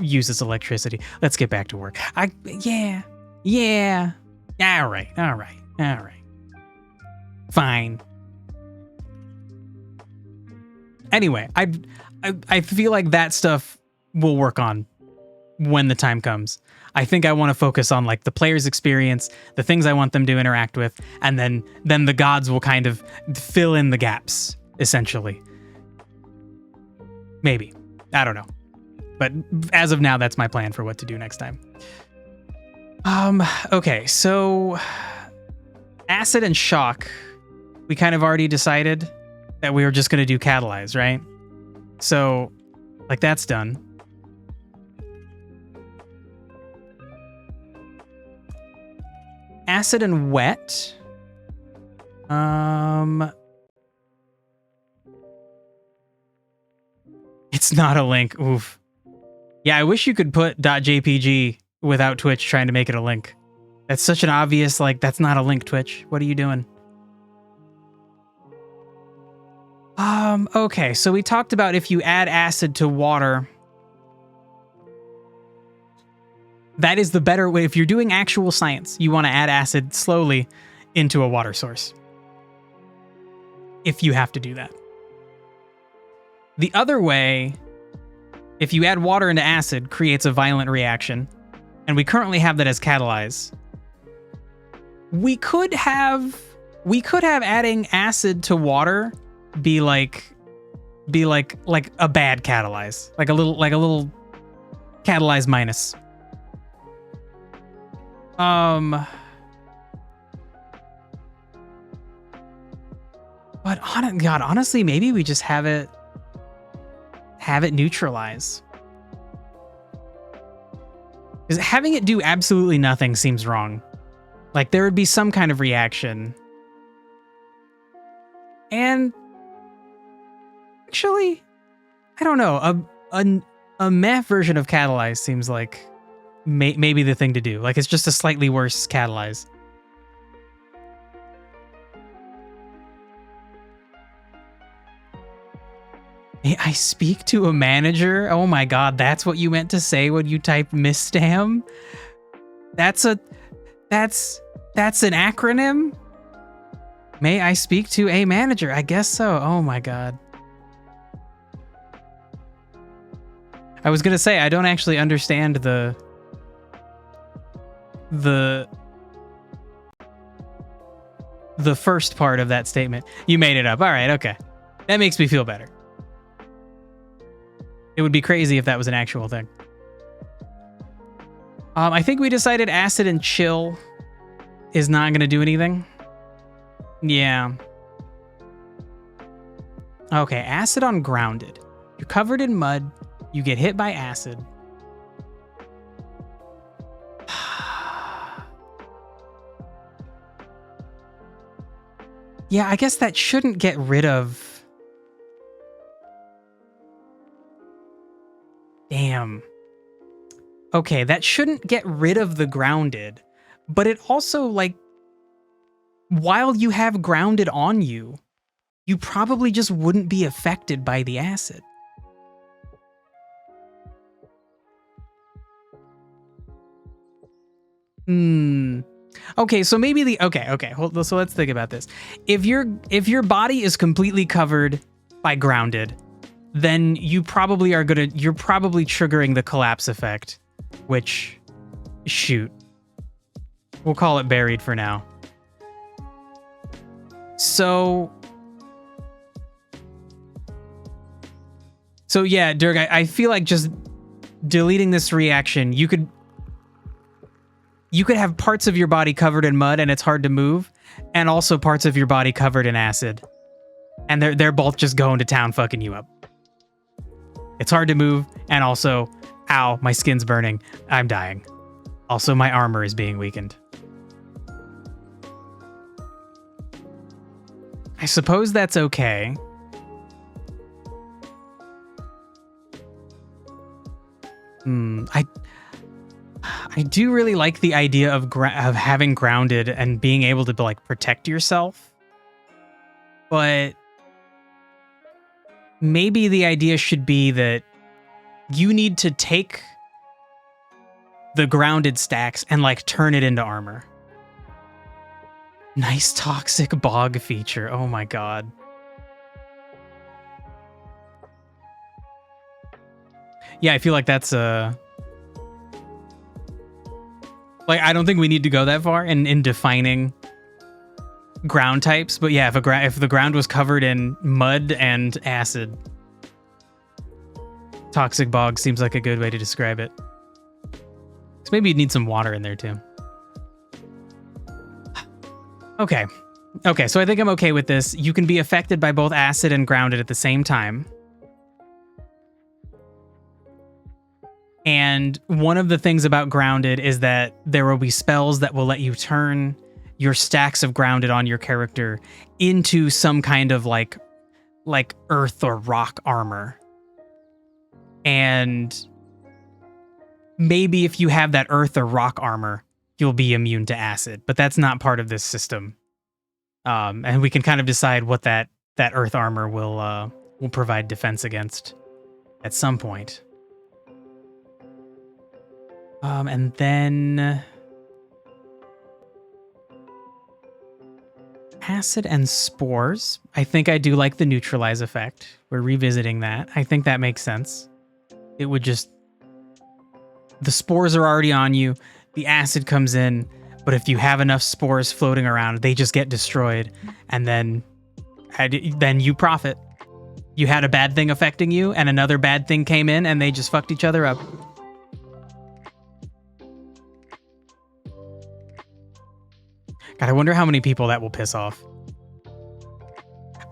uses electricity. Let's get back to work. Yeah. All right. Fine. Anyway, I feel like that stuff will work on when the time comes. I think I want to focus on like the player's experience, the things I want them to interact with, and then the gods will kind of fill in the gaps, essentially. Maybe. I don't know. But as of now, that's my plan for what to do next time. Okay, so acid and shock, we kind of already decided that we were just going to do catalyze, right? So, like, that's done. Acid and wet. It's not a link. Oof. Yeah, I wish you could put .jpg without Twitch trying to make it a link. That's such an obvious, like, that's not a link, Twitch. What are you doing? Okay, so we talked about if you add acid to water, that is the better way. If you're doing actual science, you want to add acid slowly into a water source, if you have to do that. The other way, if you add water into acid, creates a violent reaction, and we currently have that as catalyze. We could have adding acid to water be like a bad catalyze, like a little catalyze minus. But honestly, maybe we just have it neutralize. Because having it do absolutely nothing seems wrong. Like, there would be some kind of reaction, And actually, I don't know. A meh version of catalyze seems like maybe the thing to do. Like it's just a slightly worse catalyze. May I speak to a manager? Oh my god, that's what you meant to say when you typed Mistam? That's an acronym? May I speak to a manager? I guess so. Oh my god. I was gonna say, I don't actually understand the first part of that statement. You made it up. All right, okay. That makes me feel better. It would be crazy if that was an actual thing. I think we decided acid and chill is not going to do anything. Yeah. Okay, acid on grounded. You're covered in mud. You get hit by acid. Yeah, I guess that shouldn't get rid of... Damn. Okay, that shouldn't get rid of the grounded, but it also, like, while you have grounded on you, you probably just wouldn't be affected by the acid. Okay, so maybe the okay. So let's think about this. If your body is completely covered by grounded, then you're probably triggering the collapse effect, which, shoot, we'll call it buried for now. So yeah, Dirk, I feel like just deleting this reaction, you could have parts of your body covered in mud and it's hard to move, and also parts of your body covered in acid, and they're both just going to town fucking you up. It's hard to move, and also, ow, my skin's burning. I'm dying. Also, my armor is being weakened. I suppose that's okay. I do really like the idea of having grounded and being able to, like, protect yourself. But maybe the idea should be that you need to take the grounded stacks and, like, turn it into armor. Nice toxic bog feature. Oh my god. Yeah, I feel like that's like, I don't think we need to go that far in defining ground types, but yeah, if the ground was covered in mud and acid, toxic bog seems like a good way to describe it. So maybe you'd need some water in there too. Okay, so I think I'm okay with this. You can be affected by both acid and grounded at the same time. And one of the things about grounded is that there will be spells that will let you turn your stacks of grounded on your character into some kind of like earth or rock armor. And maybe if you have that earth or rock armor, you'll be immune to acid, but that's not part of this system. And we can kind of decide what that earth armor will provide defense against at some point. And then acid and spores. I think I do like the neutralize effect. We're revisiting that. I think that makes sense. It would just... The spores are already on you. The acid comes in. But if you have enough spores floating around, they just get destroyed. And then you profit. You had a bad thing affecting you, and another bad thing came in, and they just fucked each other up. God, I wonder how many people that will piss off.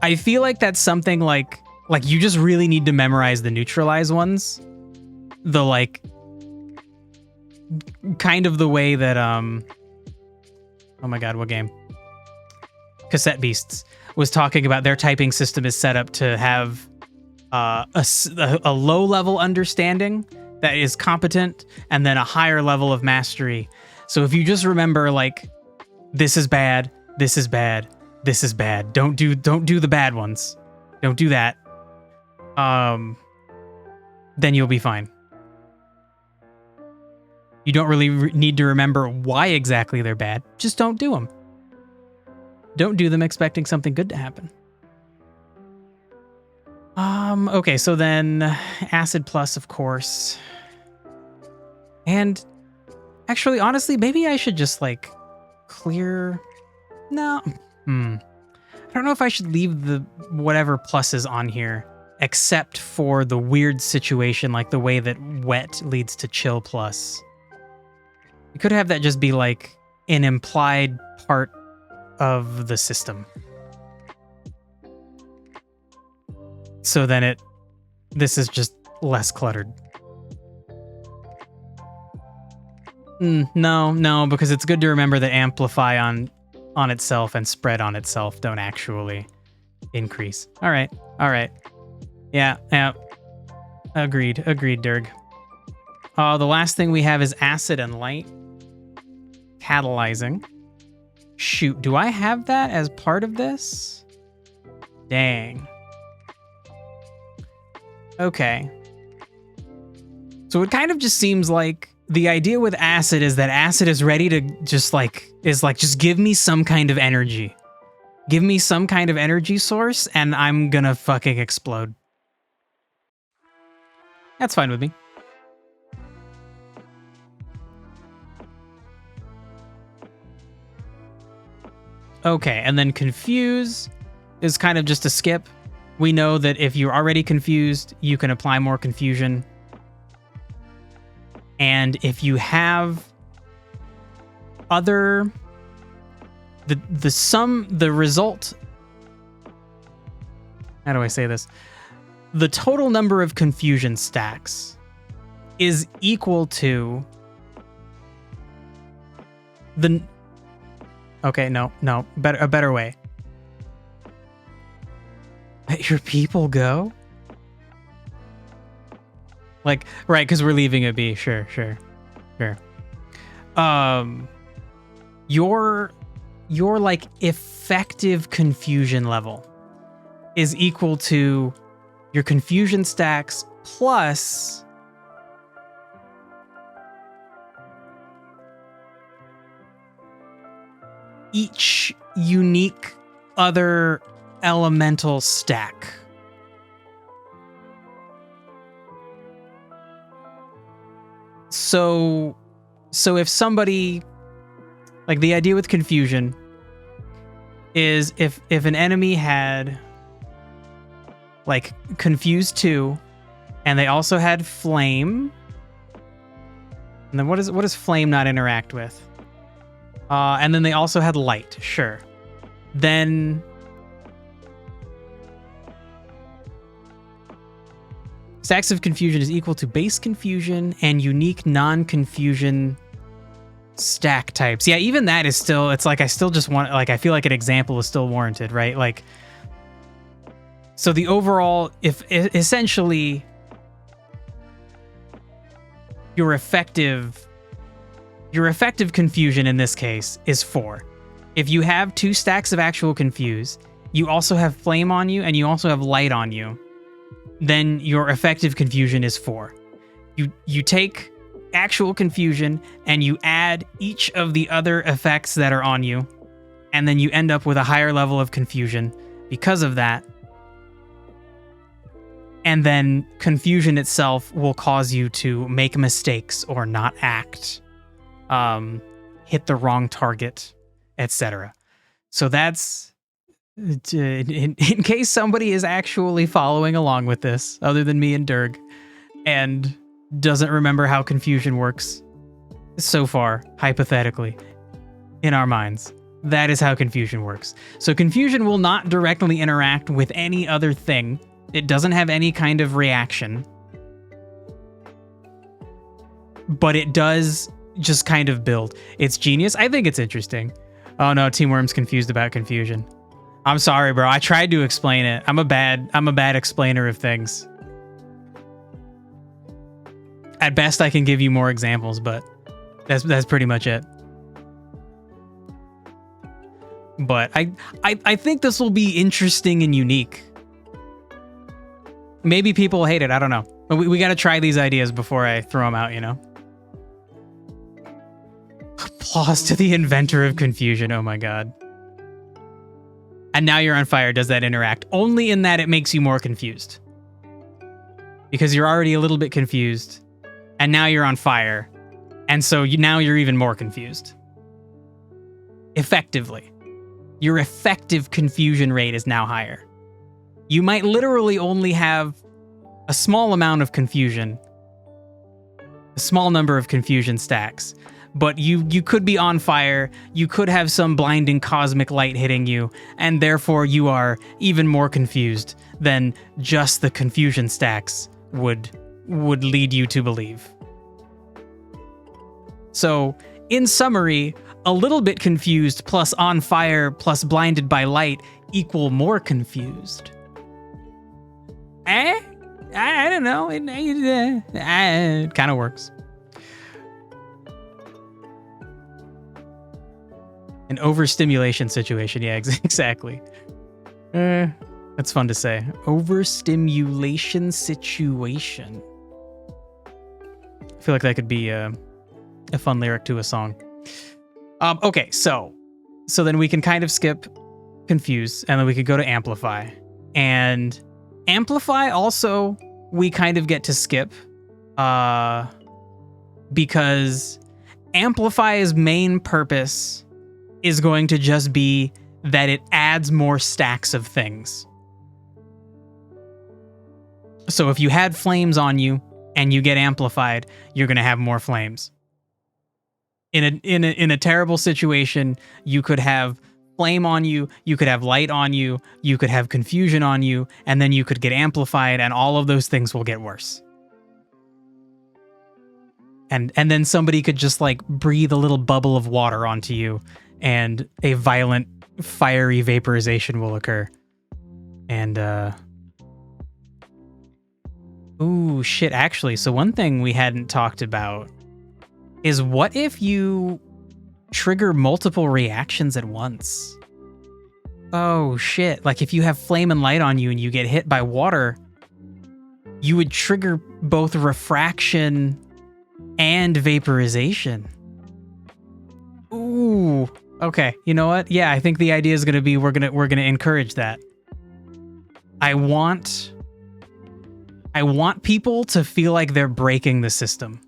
I feel like that's something like you just really need to memorize the neutralize ones. The, like, kind of the way that, oh my god, what game? Cassette Beasts. was talking about their typing system is set up to have a low level understanding that is competent, and then a higher level of mastery. So if you just remember, like, this is bad, this is bad, this is bad. Don't do the bad ones. Don't do that. Then you'll be fine. You don't really need to remember why exactly they're bad. Just don't do them. Don't do them expecting something good to happen. Okay, so then acid plus, of course. And actually, honestly, maybe I should just like clear. No. I don't know if I should leave the whatever pluses on here, except for the weird situation, like the way that wet leads to chill plus. You could have that just be like an implied part of the system. So then this is just less cluttered. No, because it's good to remember that amplify on itself and spread on itself don't actually increase. All right. Yeah. Agreed, Dirg. The last thing we have is acid and light. Catalyzing. Shoot, do I have that as part of this? Dang. Okay. So it kind of just seems like the idea with acid is that acid is ready to just give me some kind of energy. Give me some kind of energy source and I'm gonna fucking explode. That's fine with me. Okay, and then confuse is kind of just a skip. We know that if you're already confused, you can apply more confusion. And if you have other, the result, how do I say this? The total number of confusion stacks is equal to the, okay, no, a better way. Let your people go? Like, right, because we're leaving it be. Sure. Your like effective confusion level is equal to your confusion stacks plus each unique other elemental stack. So if somebody, like the idea with confusion is if an enemy had like confused 2 and they also had flame, and then what does flame not interact with? And then they also had light, sure. Then stacks of confusion is equal to base confusion and unique non-confusion stack types. Yeah, even that is still, it's like I still just want, like I feel like an example is still warranted, right? Like, so the overall, if essentially your effective confusion in this case is 4. If you have 2 stacks of actual confuse, you also have flame on you and you also have light on you, then your effective confusion is 4. You take actual confusion and you add each of the other effects that are on you, and then you end up with a higher level of confusion because of that. And then confusion itself will cause you to make mistakes or not act, hit the wrong target, etc. So that's, in case somebody is actually following along with this, other than me and Dirg, and doesn't remember how confusion works so far, hypothetically, in our minds. That is how confusion works. So confusion will not directly interact with any other thing. It doesn't have any kind of reaction. But it does just kind of build. It's genius. I think it's interesting. Oh no, Team Worm's confused about confusion. I'm sorry, bro. I tried to explain it. I'm a bad explainer of things. At best, I can give you more examples, but that's pretty much it. But I think this will be interesting and unique. Maybe people will hate it. I don't know. But we got to try these ideas before I throw them out, you know? Applause to the inventor of confusion. Oh my god. And now you're on fire. Does that interact? Only in that it makes you more confused. Because you're already a little bit confused. And now you're on fire. And so now you're even more confused. Effectively. Your effective confusion rate is now higher. You might literally only have a small amount of confusion. A small number of confusion stacks. But you could be on fire, you could have some blinding cosmic light hitting you, and therefore you are even more confused than just the confusion stacks would lead you to believe. So, in summary, a little bit confused plus on fire plus blinded by light equal more confused. I don't know. It kind of works. An overstimulation situation. Yeah, exactly. That's fun to say. Overstimulation situation. I feel like that could be a fun lyric to a song. Okay, so then we can kind of skip confuse, and then we could go to amplify. And amplify also we kind of get to skip because amplify's main purpose is going to just be that it adds more stacks of things. So if you had flames on you and you get amplified, you're going to have more flames. In a terrible situation, you could have flame on you, you could have light on you, you could have confusion on you, and then you could get amplified, and all of those things will get worse. And then somebody could just like breathe a little bubble of water onto you, and a violent fiery vaporization will occur. And ooh, shit, actually, so one thing we hadn't talked about is what if you trigger multiple reactions at once? Oh shit, like if you have flame and light on you and you get hit by water, you would trigger both refraction and vaporization. Ooh, okay, you know what? Yeah, I think the idea is going to be we're going to encourage that. I want people to feel like they're breaking the system.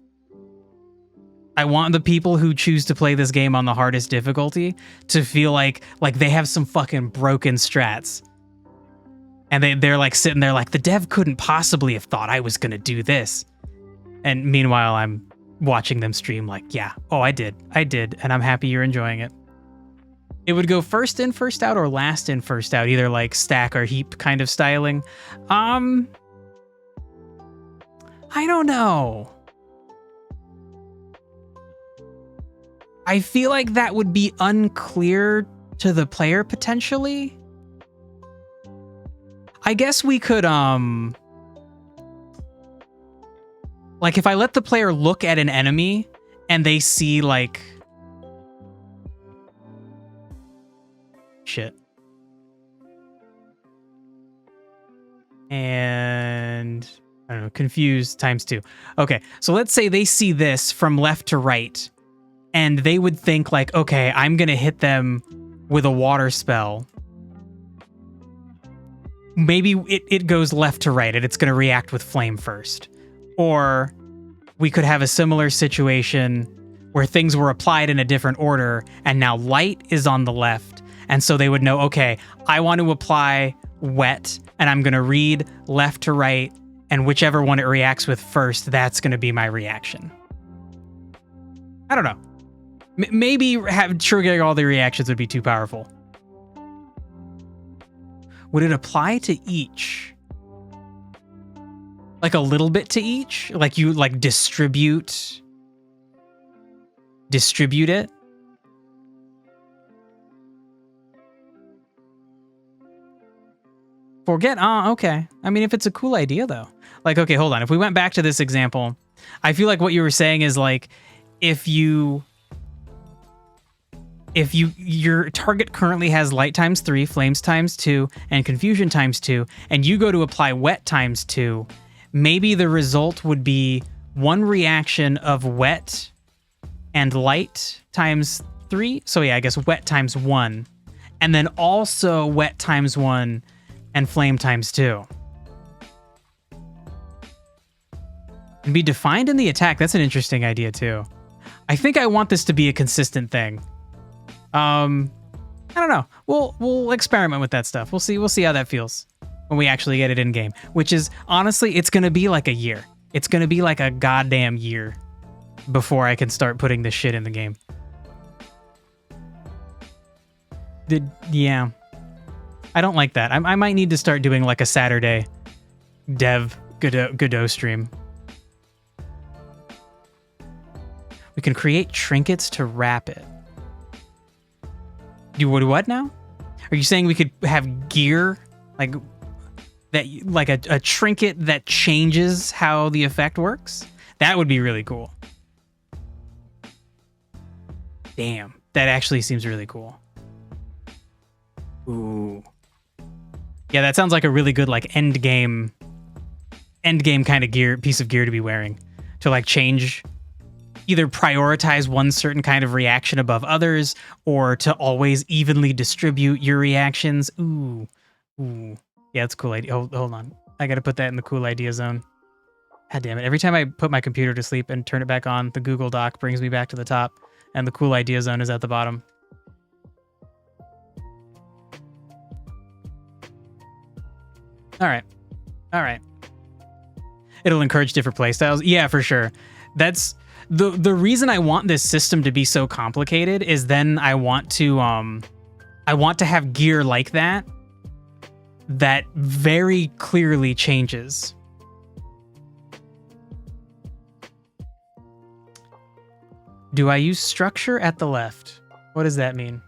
I want the people who choose to play this game on the hardest difficulty to feel like they have some fucking broken strats. And they're like sitting there like, the dev couldn't possibly have thought I was going to do this. And meanwhile, I'm watching them stream like, yeah, oh, I did. And I'm happy you're enjoying it. It would go first in, first out, or last in, first out, either like stack or heap kind of styling. I don't know. I feel like that would be unclear to the player potentially. I guess we could, like if I let the player look at an enemy and they see like, shit. And I don't know, confused times 2. Okay, so let's say they see this from left to right. And they would think like, okay, I'm going to hit them with a water spell. Maybe it goes left to right and it's going to react with flame first. Or we could have a similar situation where things were applied in a different order and now light is on the left. And so they would know, okay, I want to apply wet and I'm going to read left to right, and whichever one it reacts with first, that's going to be my reaction. I don't know. Maybe triggering all the reactions would be too powerful. Would it apply to each? Like a little bit to each? Like you like distribute it? Forget, okay. I mean, if it's a cool idea, though. Like, okay, hold on. If we went back to this example, I feel like what you were saying is like, if your target currently has light times 3, flames times 2, and confusion times 2, and you go to apply wet times 2, maybe the result would be one reaction of wet and light times 3. So yeah, I guess wet times 1. And then also wet times 1 and flame times 2. And be defined in the attack. That's an interesting idea too. I think I want this to be a consistent thing. I don't know. We'll experiment with that stuff. We'll see how that feels when we actually get it in game, which is honestly, it's going to be like a year. It's going to be like a goddamn year before I can start putting this shit in the game. Yeah. I don't like that. I might need to start doing like a Saturday dev Godot stream. We can create trinkets to wrap it. You would what now? Are you saying we could have gear like that, like a trinket that changes how the effect works? That would be really cool. Damn, that actually seems really cool. Ooh. Yeah, that sounds like a really good like end game kind of piece of gear to be wearing, to like change, either prioritize one certain kind of reaction above others, or to always evenly distribute your reactions. Ooh. Yeah, that's a cool idea. Hold on. I got to put that in the cool idea zone. God damn it. Every time I put my computer to sleep and turn it back on, the Google Doc brings me back to the top, and the cool idea zone is at the bottom. All right. It'll encourage different playstyles. Yeah, for sure. That's the reason I want this system to be so complicated is then I want to have gear like that very clearly changes. Do I use structure at the left? What does that mean?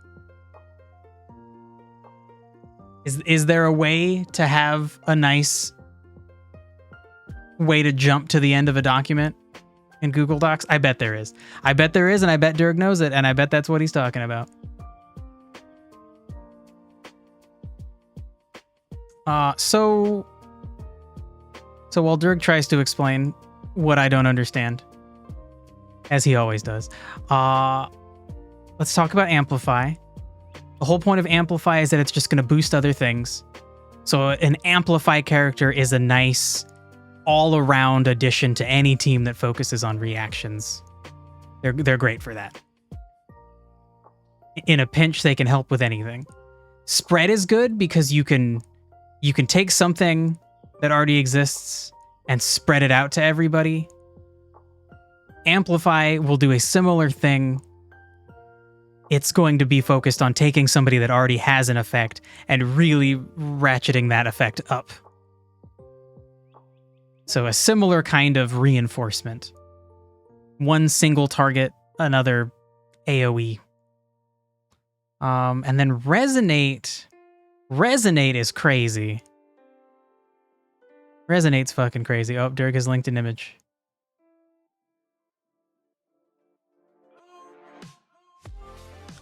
Is there a way to have a nice way to jump to the end of a document in Google Docs? I bet there is. And I bet Dirk knows it, and I bet that's what he's talking about. So while Dirk tries to explain what I don't understand, as he always does, let's talk about Amplify. The whole point of Amplify is that it's just going to boost other things. So an Amplify character is a nice all-around addition to any team that focuses on reactions. They're great for that. In a pinch, they can help with anything. Spread is good because you can take something that already exists and spread it out to everybody. Amplify will do a similar thing. It's going to be focused on taking somebody that already has an effect and really ratcheting that effect up. So a similar kind of reinforcement. One single target, another AoE. And then Resonate. Resonate is crazy. Resonate's fucking crazy. Oh, Dirk has linked an image.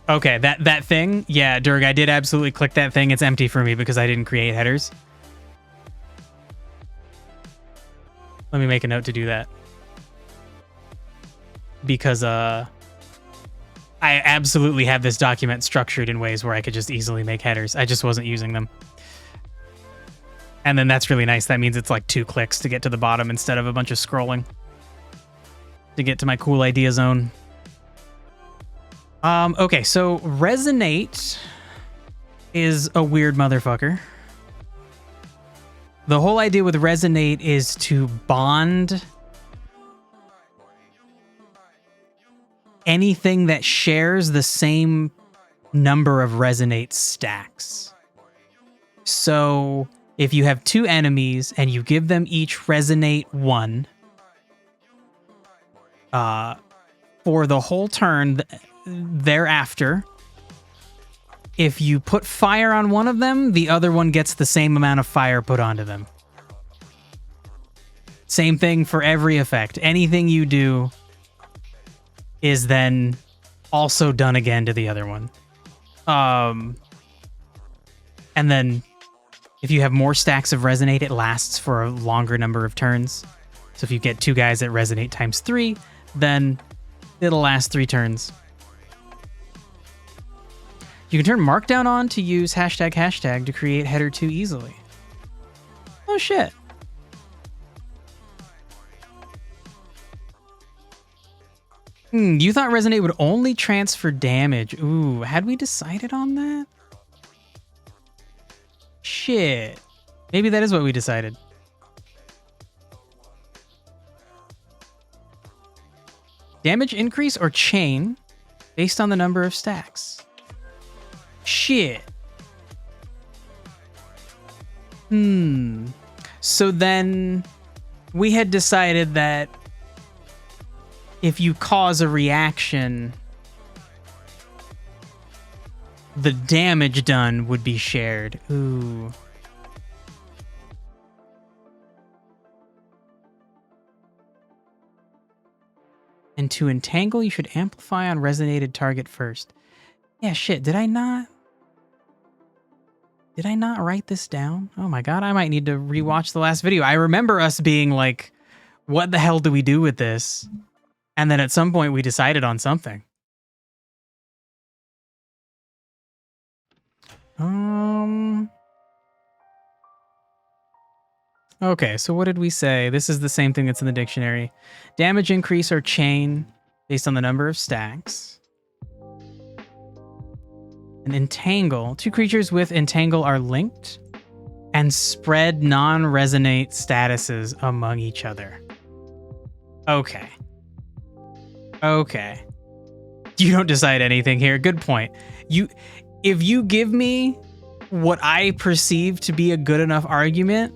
Okay, that thing? Yeah, Dirk, I did absolutely click that thing. It's empty for me because I didn't create headers. Let me make a note to do that. Because I absolutely have this document structured in ways where I could just easily make headers. I just wasn't using them. And then that's really nice. That means it's like 2 clicks to get to the bottom instead of a bunch of scrolling to get to my cool idea zone. Okay, so Resonate is a weird motherfucker. The whole idea with Resonate is to bond anything that shares the same number of Resonate stacks. So if you have 2 enemies and you give them each Resonate 1, for the whole turn thereafter, if you put fire on one of them, the other one gets the same amount of fire put onto them. Same thing for every effect. Anything you do is then also done again to the other one. And then if you have more stacks of resonate, it lasts for a longer number of turns. So if you get 2 guys that resonate times 3, then it'll last 3 turns. You can turn Markdown on to use ## to create header 2 easily. Oh shit. You thought Resonate would only transfer damage. Ooh, had we decided on that? Shit. Maybe that is what we decided. Damage increase or chain based on the number of stacks. Shit. So then we had decided that if you cause a reaction, the damage done would be shared. Ooh. And to entangle, you should amplify on resonated target first. Yeah, shit. Did I not write this down? Oh my god, I might need to rewatch the last video. I remember us being like, what the hell do we do with this? And then at some point we decided on something. Okay, so what did we say? This is the same thing that's in the dictionary. Damage increase or chain based on the number of stacks. An entangle. 2 creatures with entangle are linked and spread non-resonate statuses among each other. Okay. Okay. You don't decide anything here. Good point. If you give me what I perceive to be a good enough argument,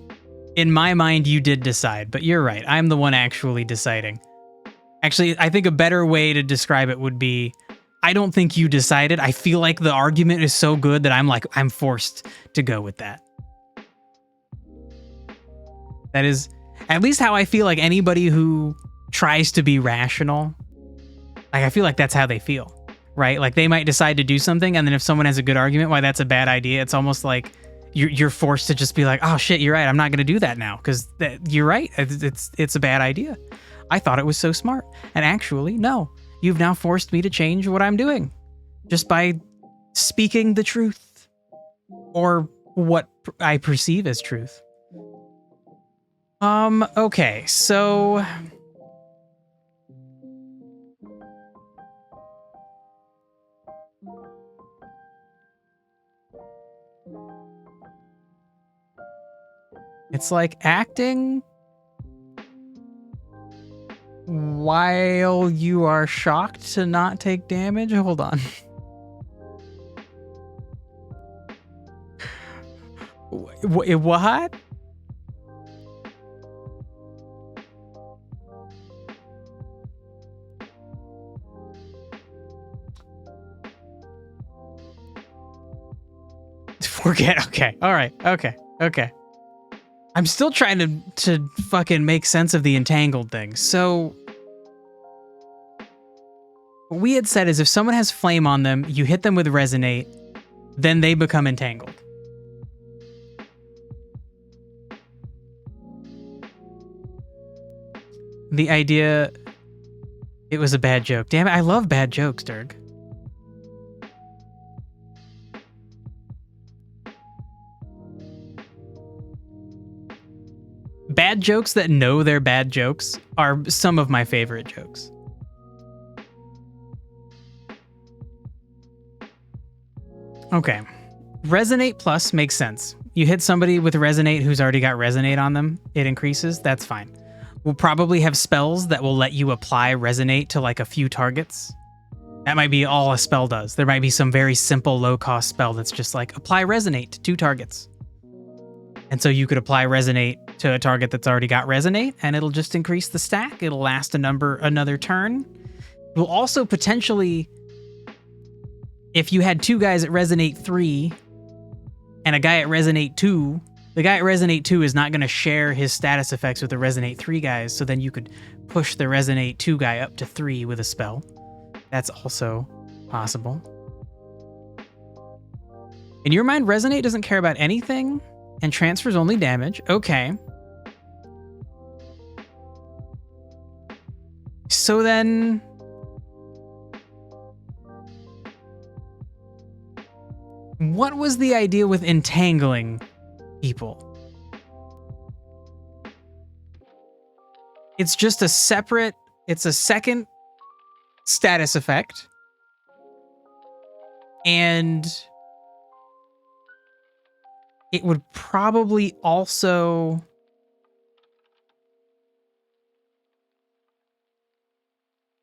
in my mind, you did decide, but you're right. I'm the one actually deciding. Actually, I think a better way to describe it would be, I don't think you decided. I feel like the argument is so good that I'm forced to go with that. That is at least how I feel like anybody who tries to be rational, like I feel like that's how they feel, right? Like they might decide to do something, and then if someone has a good argument why that's a bad idea, it's almost like you're forced to just be like, oh shit, you're right. I'm not going to do that now because you're right. It's a bad idea. I thought it was so smart. And actually, no, you've now forced me to change what I'm doing just by speaking the truth or what I perceive as truth. Okay, so it's like acting while you are shocked to not take damage. Hold on. What? Forget. Okay. All right. Okay. I'm still trying to fucking make sense of the entangled thing. So what we had said is if someone has flame on them, you hit them with resonate, then they become entangled. The idea, it was a bad joke. Damn it, I love bad jokes, Dirk. Bad jokes that know they're bad jokes are some of my favorite jokes. Okay. Resonate plus makes sense. You hit somebody with resonate who's already got resonate on them, it increases, that's fine. We'll probably have spells that will let you apply resonate to like a few targets. That might be all a spell does. There might be some very simple low-cost spell that's just like apply resonate to 2 targets. And so you could apply resonate to a target that's already got resonate, and it'll just increase the stack. It'll last another turn. It will also potentially if you had 2 guys at Resonate 3 and a guy at Resonate 2, the guy at Resonate 2 is not going to share his status effects with the Resonate 3 guys, so then you could push the Resonate 2 guy up to 3 with a spell. That's also possible. In your mind, Resonate doesn't care about anything and transfers only damage. Okay. So then... what was the idea with entangling people? It's just a separate... it's a second status effect. And... it would probably also...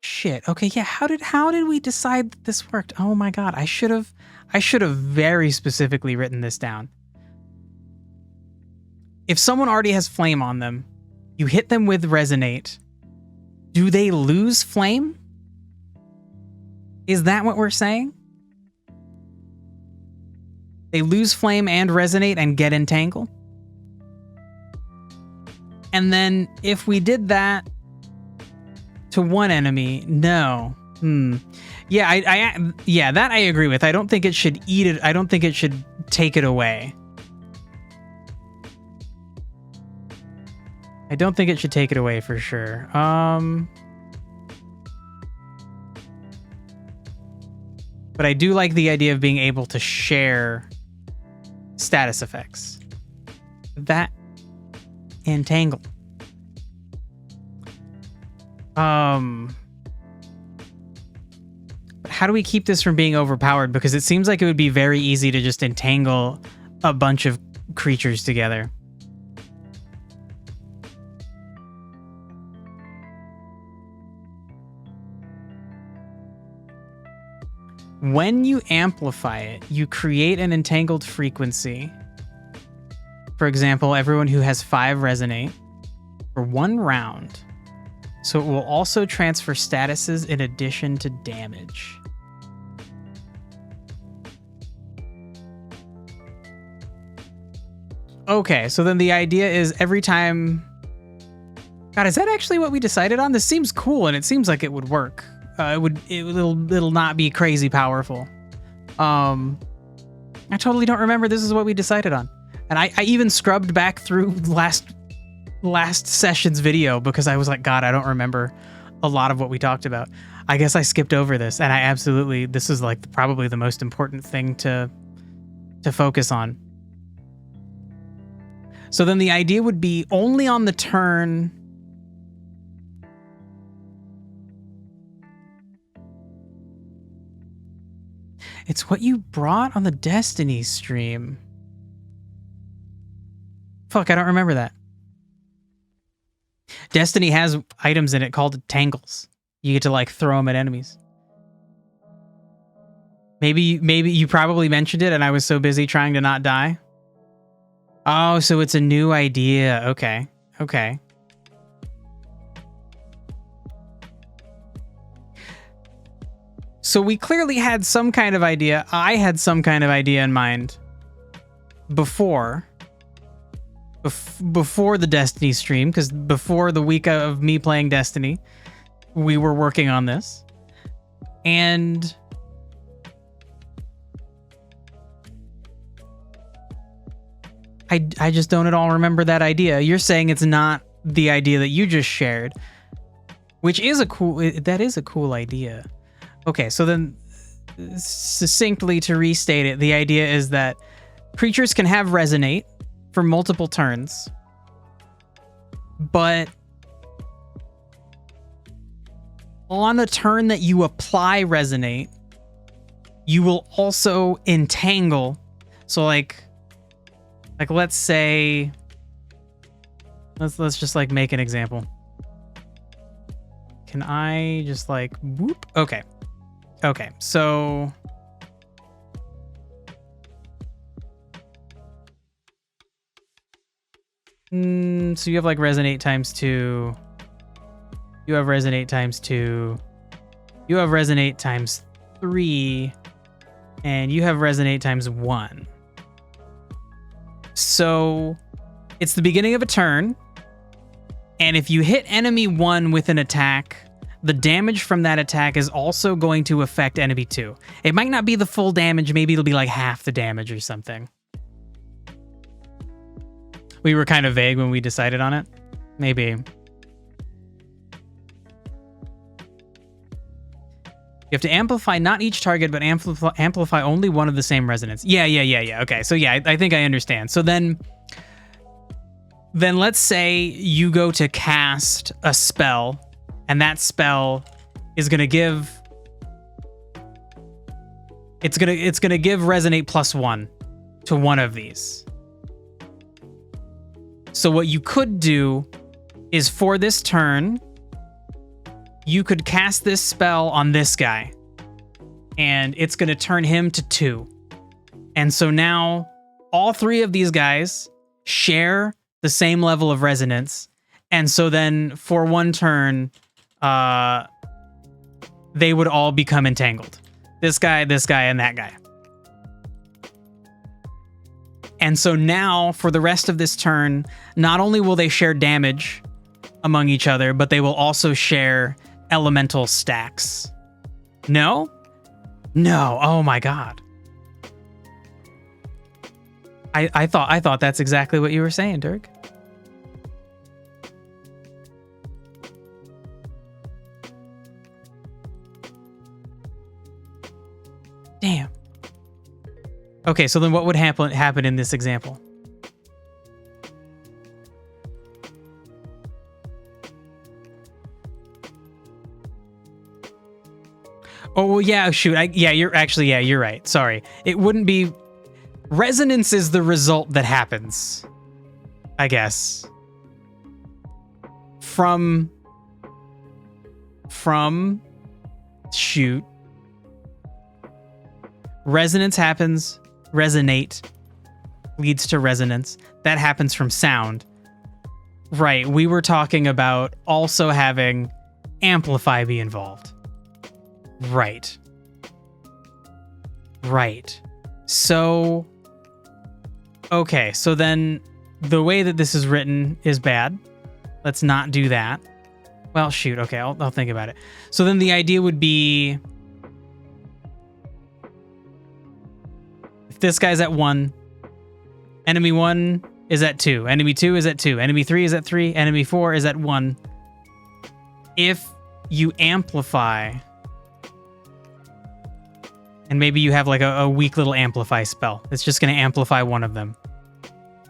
shit. Okay, yeah, how did we decide that this worked? Oh my god, I should have very specifically written this down. If someone already has flame on them, you hit them with Resonate. Do they lose flame? Is that what we're saying? They lose flame and Resonate and get entangle? And then if we did that to one enemy, no. Yeah, yeah, that I agree with. I don't think it should eat it. I don't think it should take it away. I don't think it should take it away for sure. But I do like the idea of being able to share status effects. That entangle. But how do we keep this from being overpowered? Because it seems like it would be very easy to just entangle a bunch of creatures together. When you amplify it, you create an entangled frequency. For example, everyone who has 5 Resonate for 1 round. So it will also transfer statuses in addition to damage. Okay, so then the idea is every time... God, is that actually what we decided on? This seems cool, and it seems like it would work. It'll not be crazy powerful. I totally don't remember this is what we decided on. And I even scrubbed back through last session's video because I was like, God, I don't remember a lot of what we talked about. I guess I skipped over this, and this is like probably the most important thing to focus on. So then the idea would be only on the turn. It's what you brought on the Destiny stream. Fuck, I don't remember that. Destiny has items in it called tangles. You get to like throw them at enemies. Maybe you probably mentioned it and I was so busy trying to not die. Oh, so it's a new idea. Okay. Okay. So we clearly had some kind of idea. I had some kind of idea in mind before the Destiny stream, because before the week of me playing Destiny, we were working on this. And I just don't at all remember that idea. You're saying it's not the idea that you just shared, which is a cool idea. Okay, so then succinctly to restate it, the idea is that creatures can have Resonate for multiple turns, but on the turn that you apply Resonate, you will also entangle. So like let's say, let's just like make an example. Can I just like whoop? Okay. Okay, so so you have like Resonate times 2. You have Resonate times 2. You have Resonate times 3. And you have resonate times 1. So it's the beginning of a turn. And if you hit enemy 1 with an attack, the damage from that attack is also going to affect enemy 2. It might not be the full damage. Maybe it'll be like half the damage or something. We were kind of vague when we decided on it. Maybe. You have to amplify not each target, but amplify only one of the same resonance. Yeah. Okay, so yeah, I think I understand. So then let's say you go to cast a spell, and that spell is gonna give. It's gonna give resonate +1 to one of these. So what you could do is for this turn, you could cast this spell on this guy, and it's going to turn him to 2. And so now all 3 of these guys share the same level of resonance. And so then for one turn, they would all become entangled. This guy, and that guy. And so now for the rest of this turn, not only will they share damage among each other, but they will also share elemental stacks. No? No. Oh my god. I thought that's exactly what you were saying, Dirk. Damn. Okay, so then what would happen in this example? Oh, well, yeah, shoot. You're right. Sorry. It wouldn't be... Resonance is the result that happens, I guess. From... Shoot. Resonance happens. Resonate leads to resonance. That happens from sound. Right. We were talking about also having amplify be involved. Right. So, okay. So then the way that this is written is bad. Let's not do that. Well, shoot. Okay. I'll think about it. So then the idea would be, if this guy's at 1, enemy 1 is at 2, enemy 2 is at 2, enemy 3 is at 3, enemy 4 is at 1. If you amplify, and maybe you have like a weak little amplify spell, it's just going to amplify one of them.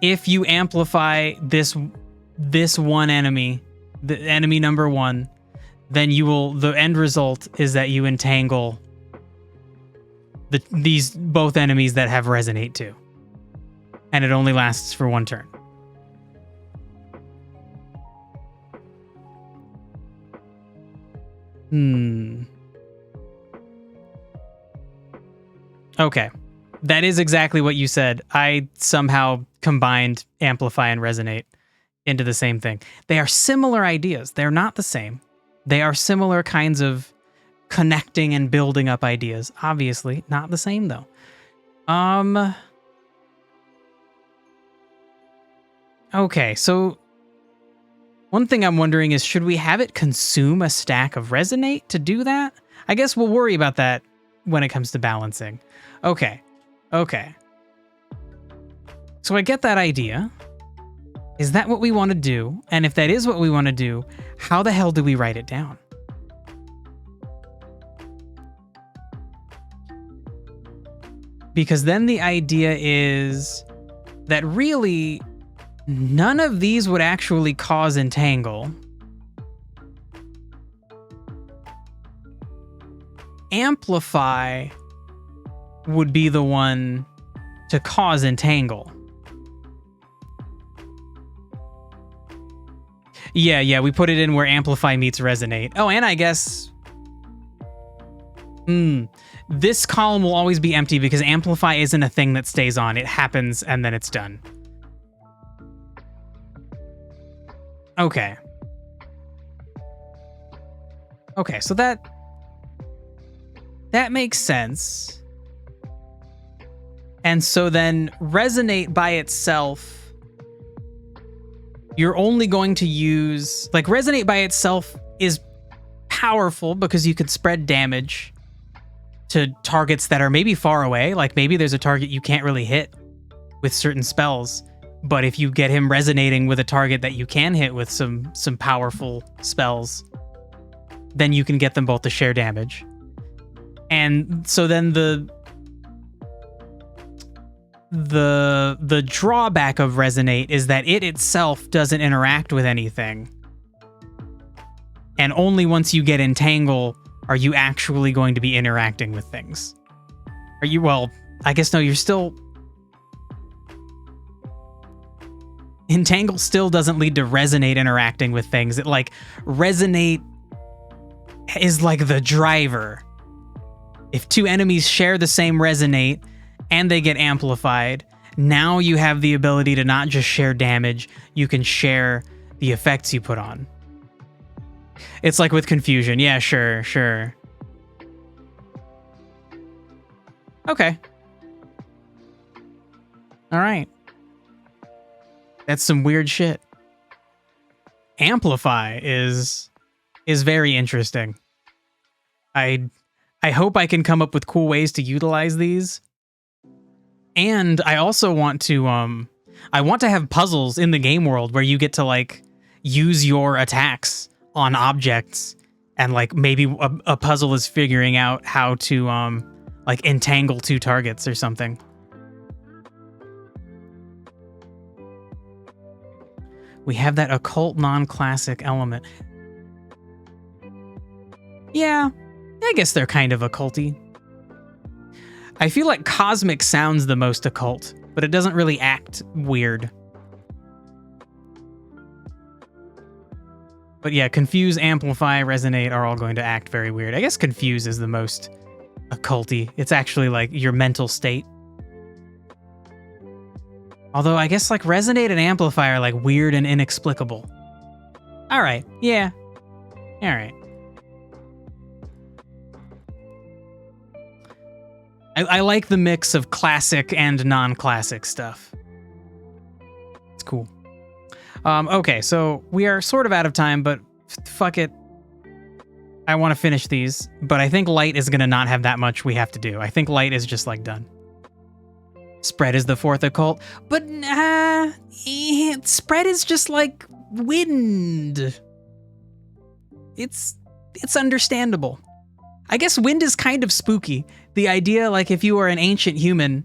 If you amplify this one enemy, the enemy number 1, then the end result is that you entangle these both enemies that have resonate too. And it only lasts for one turn. Okay. That is exactly what you said. I somehow combined amplify and resonate into the same thing. They are similar ideas. They're not the same. They are similar kinds of connecting and building up ideas. Obviously, not the same though. Okay, so one thing I'm wondering is, should we have it consume a stack of resonate to do that? I guess we'll worry about that when it comes to balancing. Okay. So I get that idea. Is that what we want to do? And if that is what we want to do, how the hell do we write it down? Because then the idea is that really none of these would actually cause entangle. Amplify would be the one to cause entangle. Yeah, we put it in where amplify meets resonate. Oh, and I guess... This column will always be empty because amplify isn't a thing that stays on. It happens and then it's done. Okay, so that makes sense. And so then resonate by itself, you're only going to use, like, resonate by itself is powerful because you could spread damage to targets that are maybe far away. Like maybe there's a target you can't really hit with certain spells, but if you get him resonating with a target that you can hit with some powerful spells, then you can get them both to share damage. And so then the drawback of resonate is that it itself doesn't interact with anything. And only once you get entangle are you actually going to be interacting with things. Are you, well, I guess no, you're still... Entangle still doesn't lead to resonate interacting with things. It, like, resonate is like the driver. If two enemies share the same resonate and they get amplified, now you have the ability to not just share damage, you can share the effects you put on. It's like with confusion. Yeah, sure. Okay. All right. That's some weird shit. Amplify is very interesting. I hope I can come up with cool ways to utilize these. And I also want to I want to have puzzles in the game world where you get to like use your attacks on objects, and like maybe a puzzle is figuring out how to like entangle two targets or something. We have that occult non-classic element. Yeah, I guess they're kind of occulty. I feel like cosmic sounds the most occult, but it doesn't really act weird. But yeah, confuse, amplify, resonate are all going to act very weird. I guess confuse is the most occulty. It's actually like your mental state. Although I guess like resonate and amplify are like weird and inexplicable. All right, yeah. All right. I like the mix of classic and non-classic stuff. It's cool. Okay, so we are sort of out of time, but fuck it. I want to finish these, but I think light is going to not have that much we have to do. I think light is just like done. Spread is the fourth occult, but spread is just like wind. It's understandable. I guess wind is kind of spooky. The idea, like, if you were an ancient human,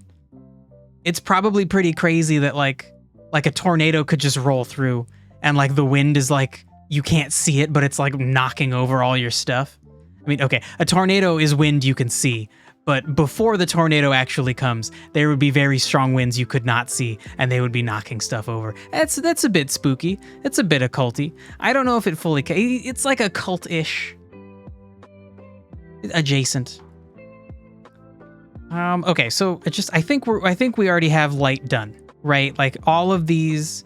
it's probably pretty crazy that like a tornado could just roll through and like the wind is like, you can't see it, but it's like knocking over all your stuff. I mean, okay, a tornado is wind you can see, but before the tornado actually comes, there would be very strong winds you could not see, and they would be knocking stuff over. That's a bit spooky. It's a bit occulty. I don't know if it fully... It's like occult-ish. Adjacent. Okay, so I think we already have light done, right? Like all of these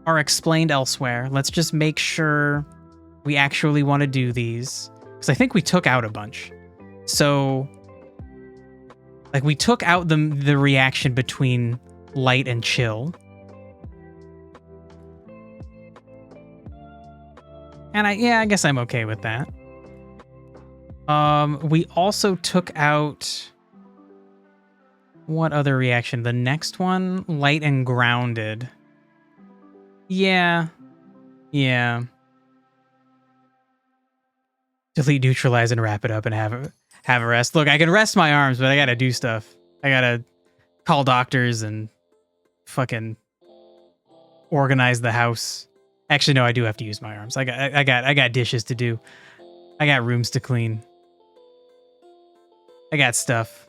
are explained elsewhere. Let's just make sure we actually want to do these, because I think we took out a bunch. So like we took out the reaction between light and chill. And I guess I'm okay with that. We also took out... What other reaction? The next one? Light and grounded. Yeah. Delete, neutralize, and wrap it up and have a rest. Look, I can rest my arms, but I gotta do stuff. I gotta call doctors and fucking organize the house. Actually, no, I do have to use my arms. I got dishes to do. I got rooms to clean. I got stuff.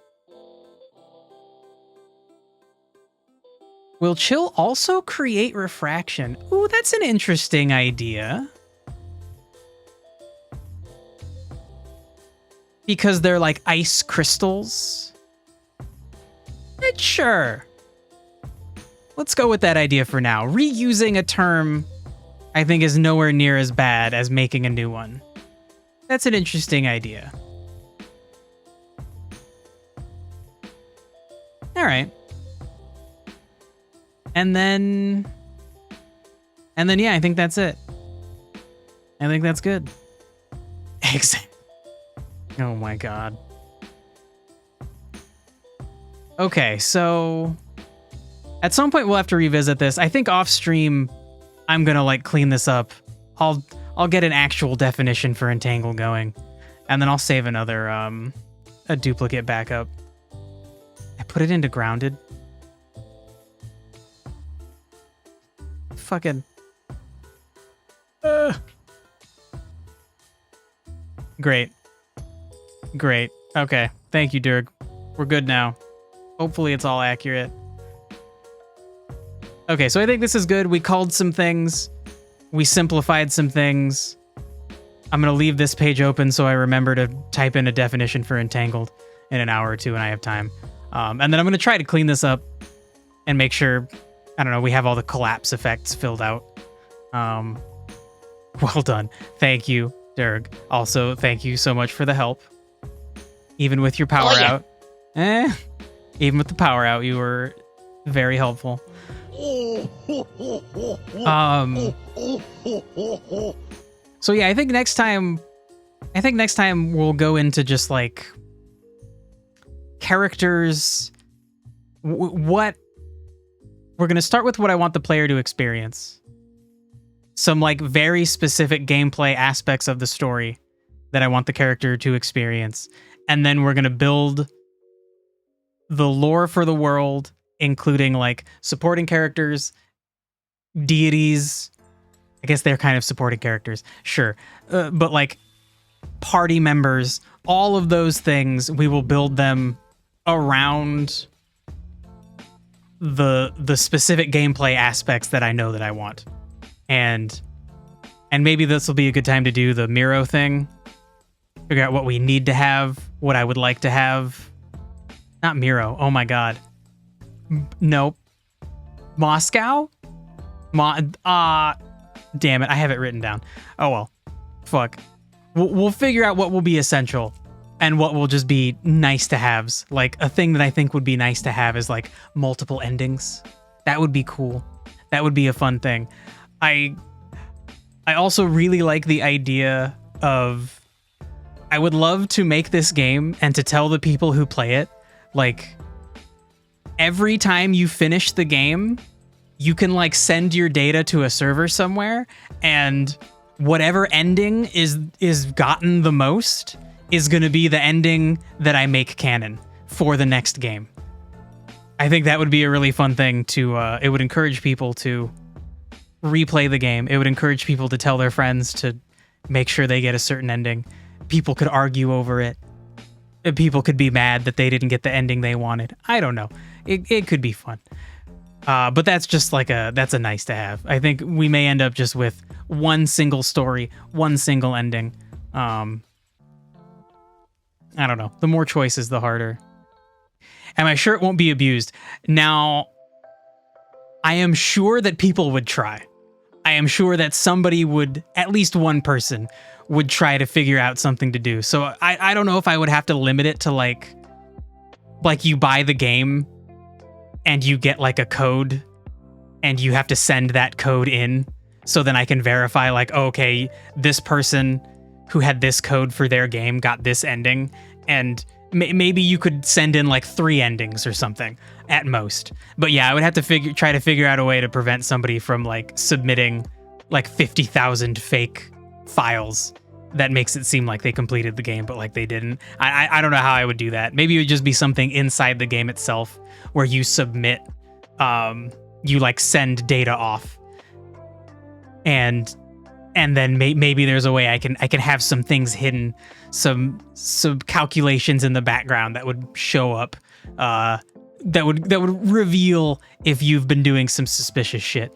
Will chill also create refraction? Ooh, that's an interesting idea. Because they're like ice crystals? Sure. Let's go with that idea for now. Reusing a term, I think, is nowhere near as bad as making a new one. That's an interesting idea. All right. And then yeah, I think that's it. I think that's good. Oh my god. Okay, so at some point we'll have to revisit this. I think off stream I'm gonna like clean this up. I'll get an actual definition for entangle going, and then I'll save another a duplicate backup. I put it into grounded. Fucking Great. Okay. Thank you, Dirk. We're good now. Hopefully it's all accurate. Okay, so I think this is good. We called some things. We simplified some things. I'm going to leave this page open so I remember to type in a definition for entangled in an hour or two when I have time. And then I'm going to try to clean this up and make sure, I don't know, we have all the collapse effects filled out. Well done. Thank you, Dirk. Also, thank you so much for the help. Even with your power out. Even with the power out, you were very helpful. So yeah, I think next time we'll go into just like characters. What we're going to start with what I want the player to experience. Some like very specific gameplay aspects of the story that I want the character to experience. And then we're going to build the lore for the world, including like supporting characters, deities. I guess they're kind of supporting characters, sure. But like party members, all of those things, we will build them around the specific gameplay aspects that I know that I want. And maybe this will be a good time to do the Miro thing. Figure out what we need to have, what I would like to have. Not Miro. Oh my god. Nope. Moscow? Damn it. I have it written down. Oh well. Fuck. We'll figure out what will be essential and what will just be nice to haves. Like a thing that I think would be nice to have is like multiple endings. That would be cool. That would be a fun thing. I also really like the idea of, I would love to make this game and to tell the people who play it, like, every time you finish the game, you can like send your data to a server somewhere, and whatever ending is gotten the most is going to be the ending that I make canon for the next game. I think that would be a really fun thing to, it would encourage people to replay the game. It would encourage people to tell their friends to make sure they get a certain ending. People could argue over it. People could be mad that they didn't get the ending they wanted. I don't know. It could be fun. But that's just like that's a nice to have. I think we may end up just with one single story, one single ending. I don't know. The more choices, the harder. Am I sure it won't be abused? Now, I am sure that people would try. I am sure that somebody would, at least one person, would try to figure out something to do. So I don't know if I would have to limit it to like you buy the game and you get like a code and you have to send that code in. So then I can verify like, oh, okay, this person who had this code for their game got this ending. And maybe you could send in like 3 endings or something at most. But yeah, I would have to try to figure out a way to prevent somebody from like submitting like 50,000 fake files that makes it seem like they completed the game, but like they didn't. I don't know how I would do that. Maybe it would just be something inside the game itself where you submit, you like send data off, and then maybe there's a way I can have some things hidden, some calculations in the background that would show up, that would reveal if you've been doing some suspicious shit.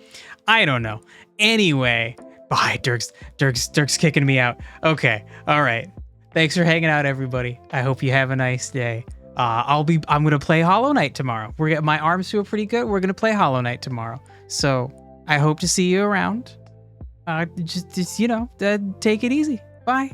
I don't know. Anyway, bye. Dirk's kicking me out. Okay, all right. Thanks for hanging out, everybody. I hope you have a nice day. I'm gonna play Hollow Knight tomorrow. My arms feel pretty good. We're gonna play Hollow Knight tomorrow. So I hope to see you around. Just take it easy. Bye.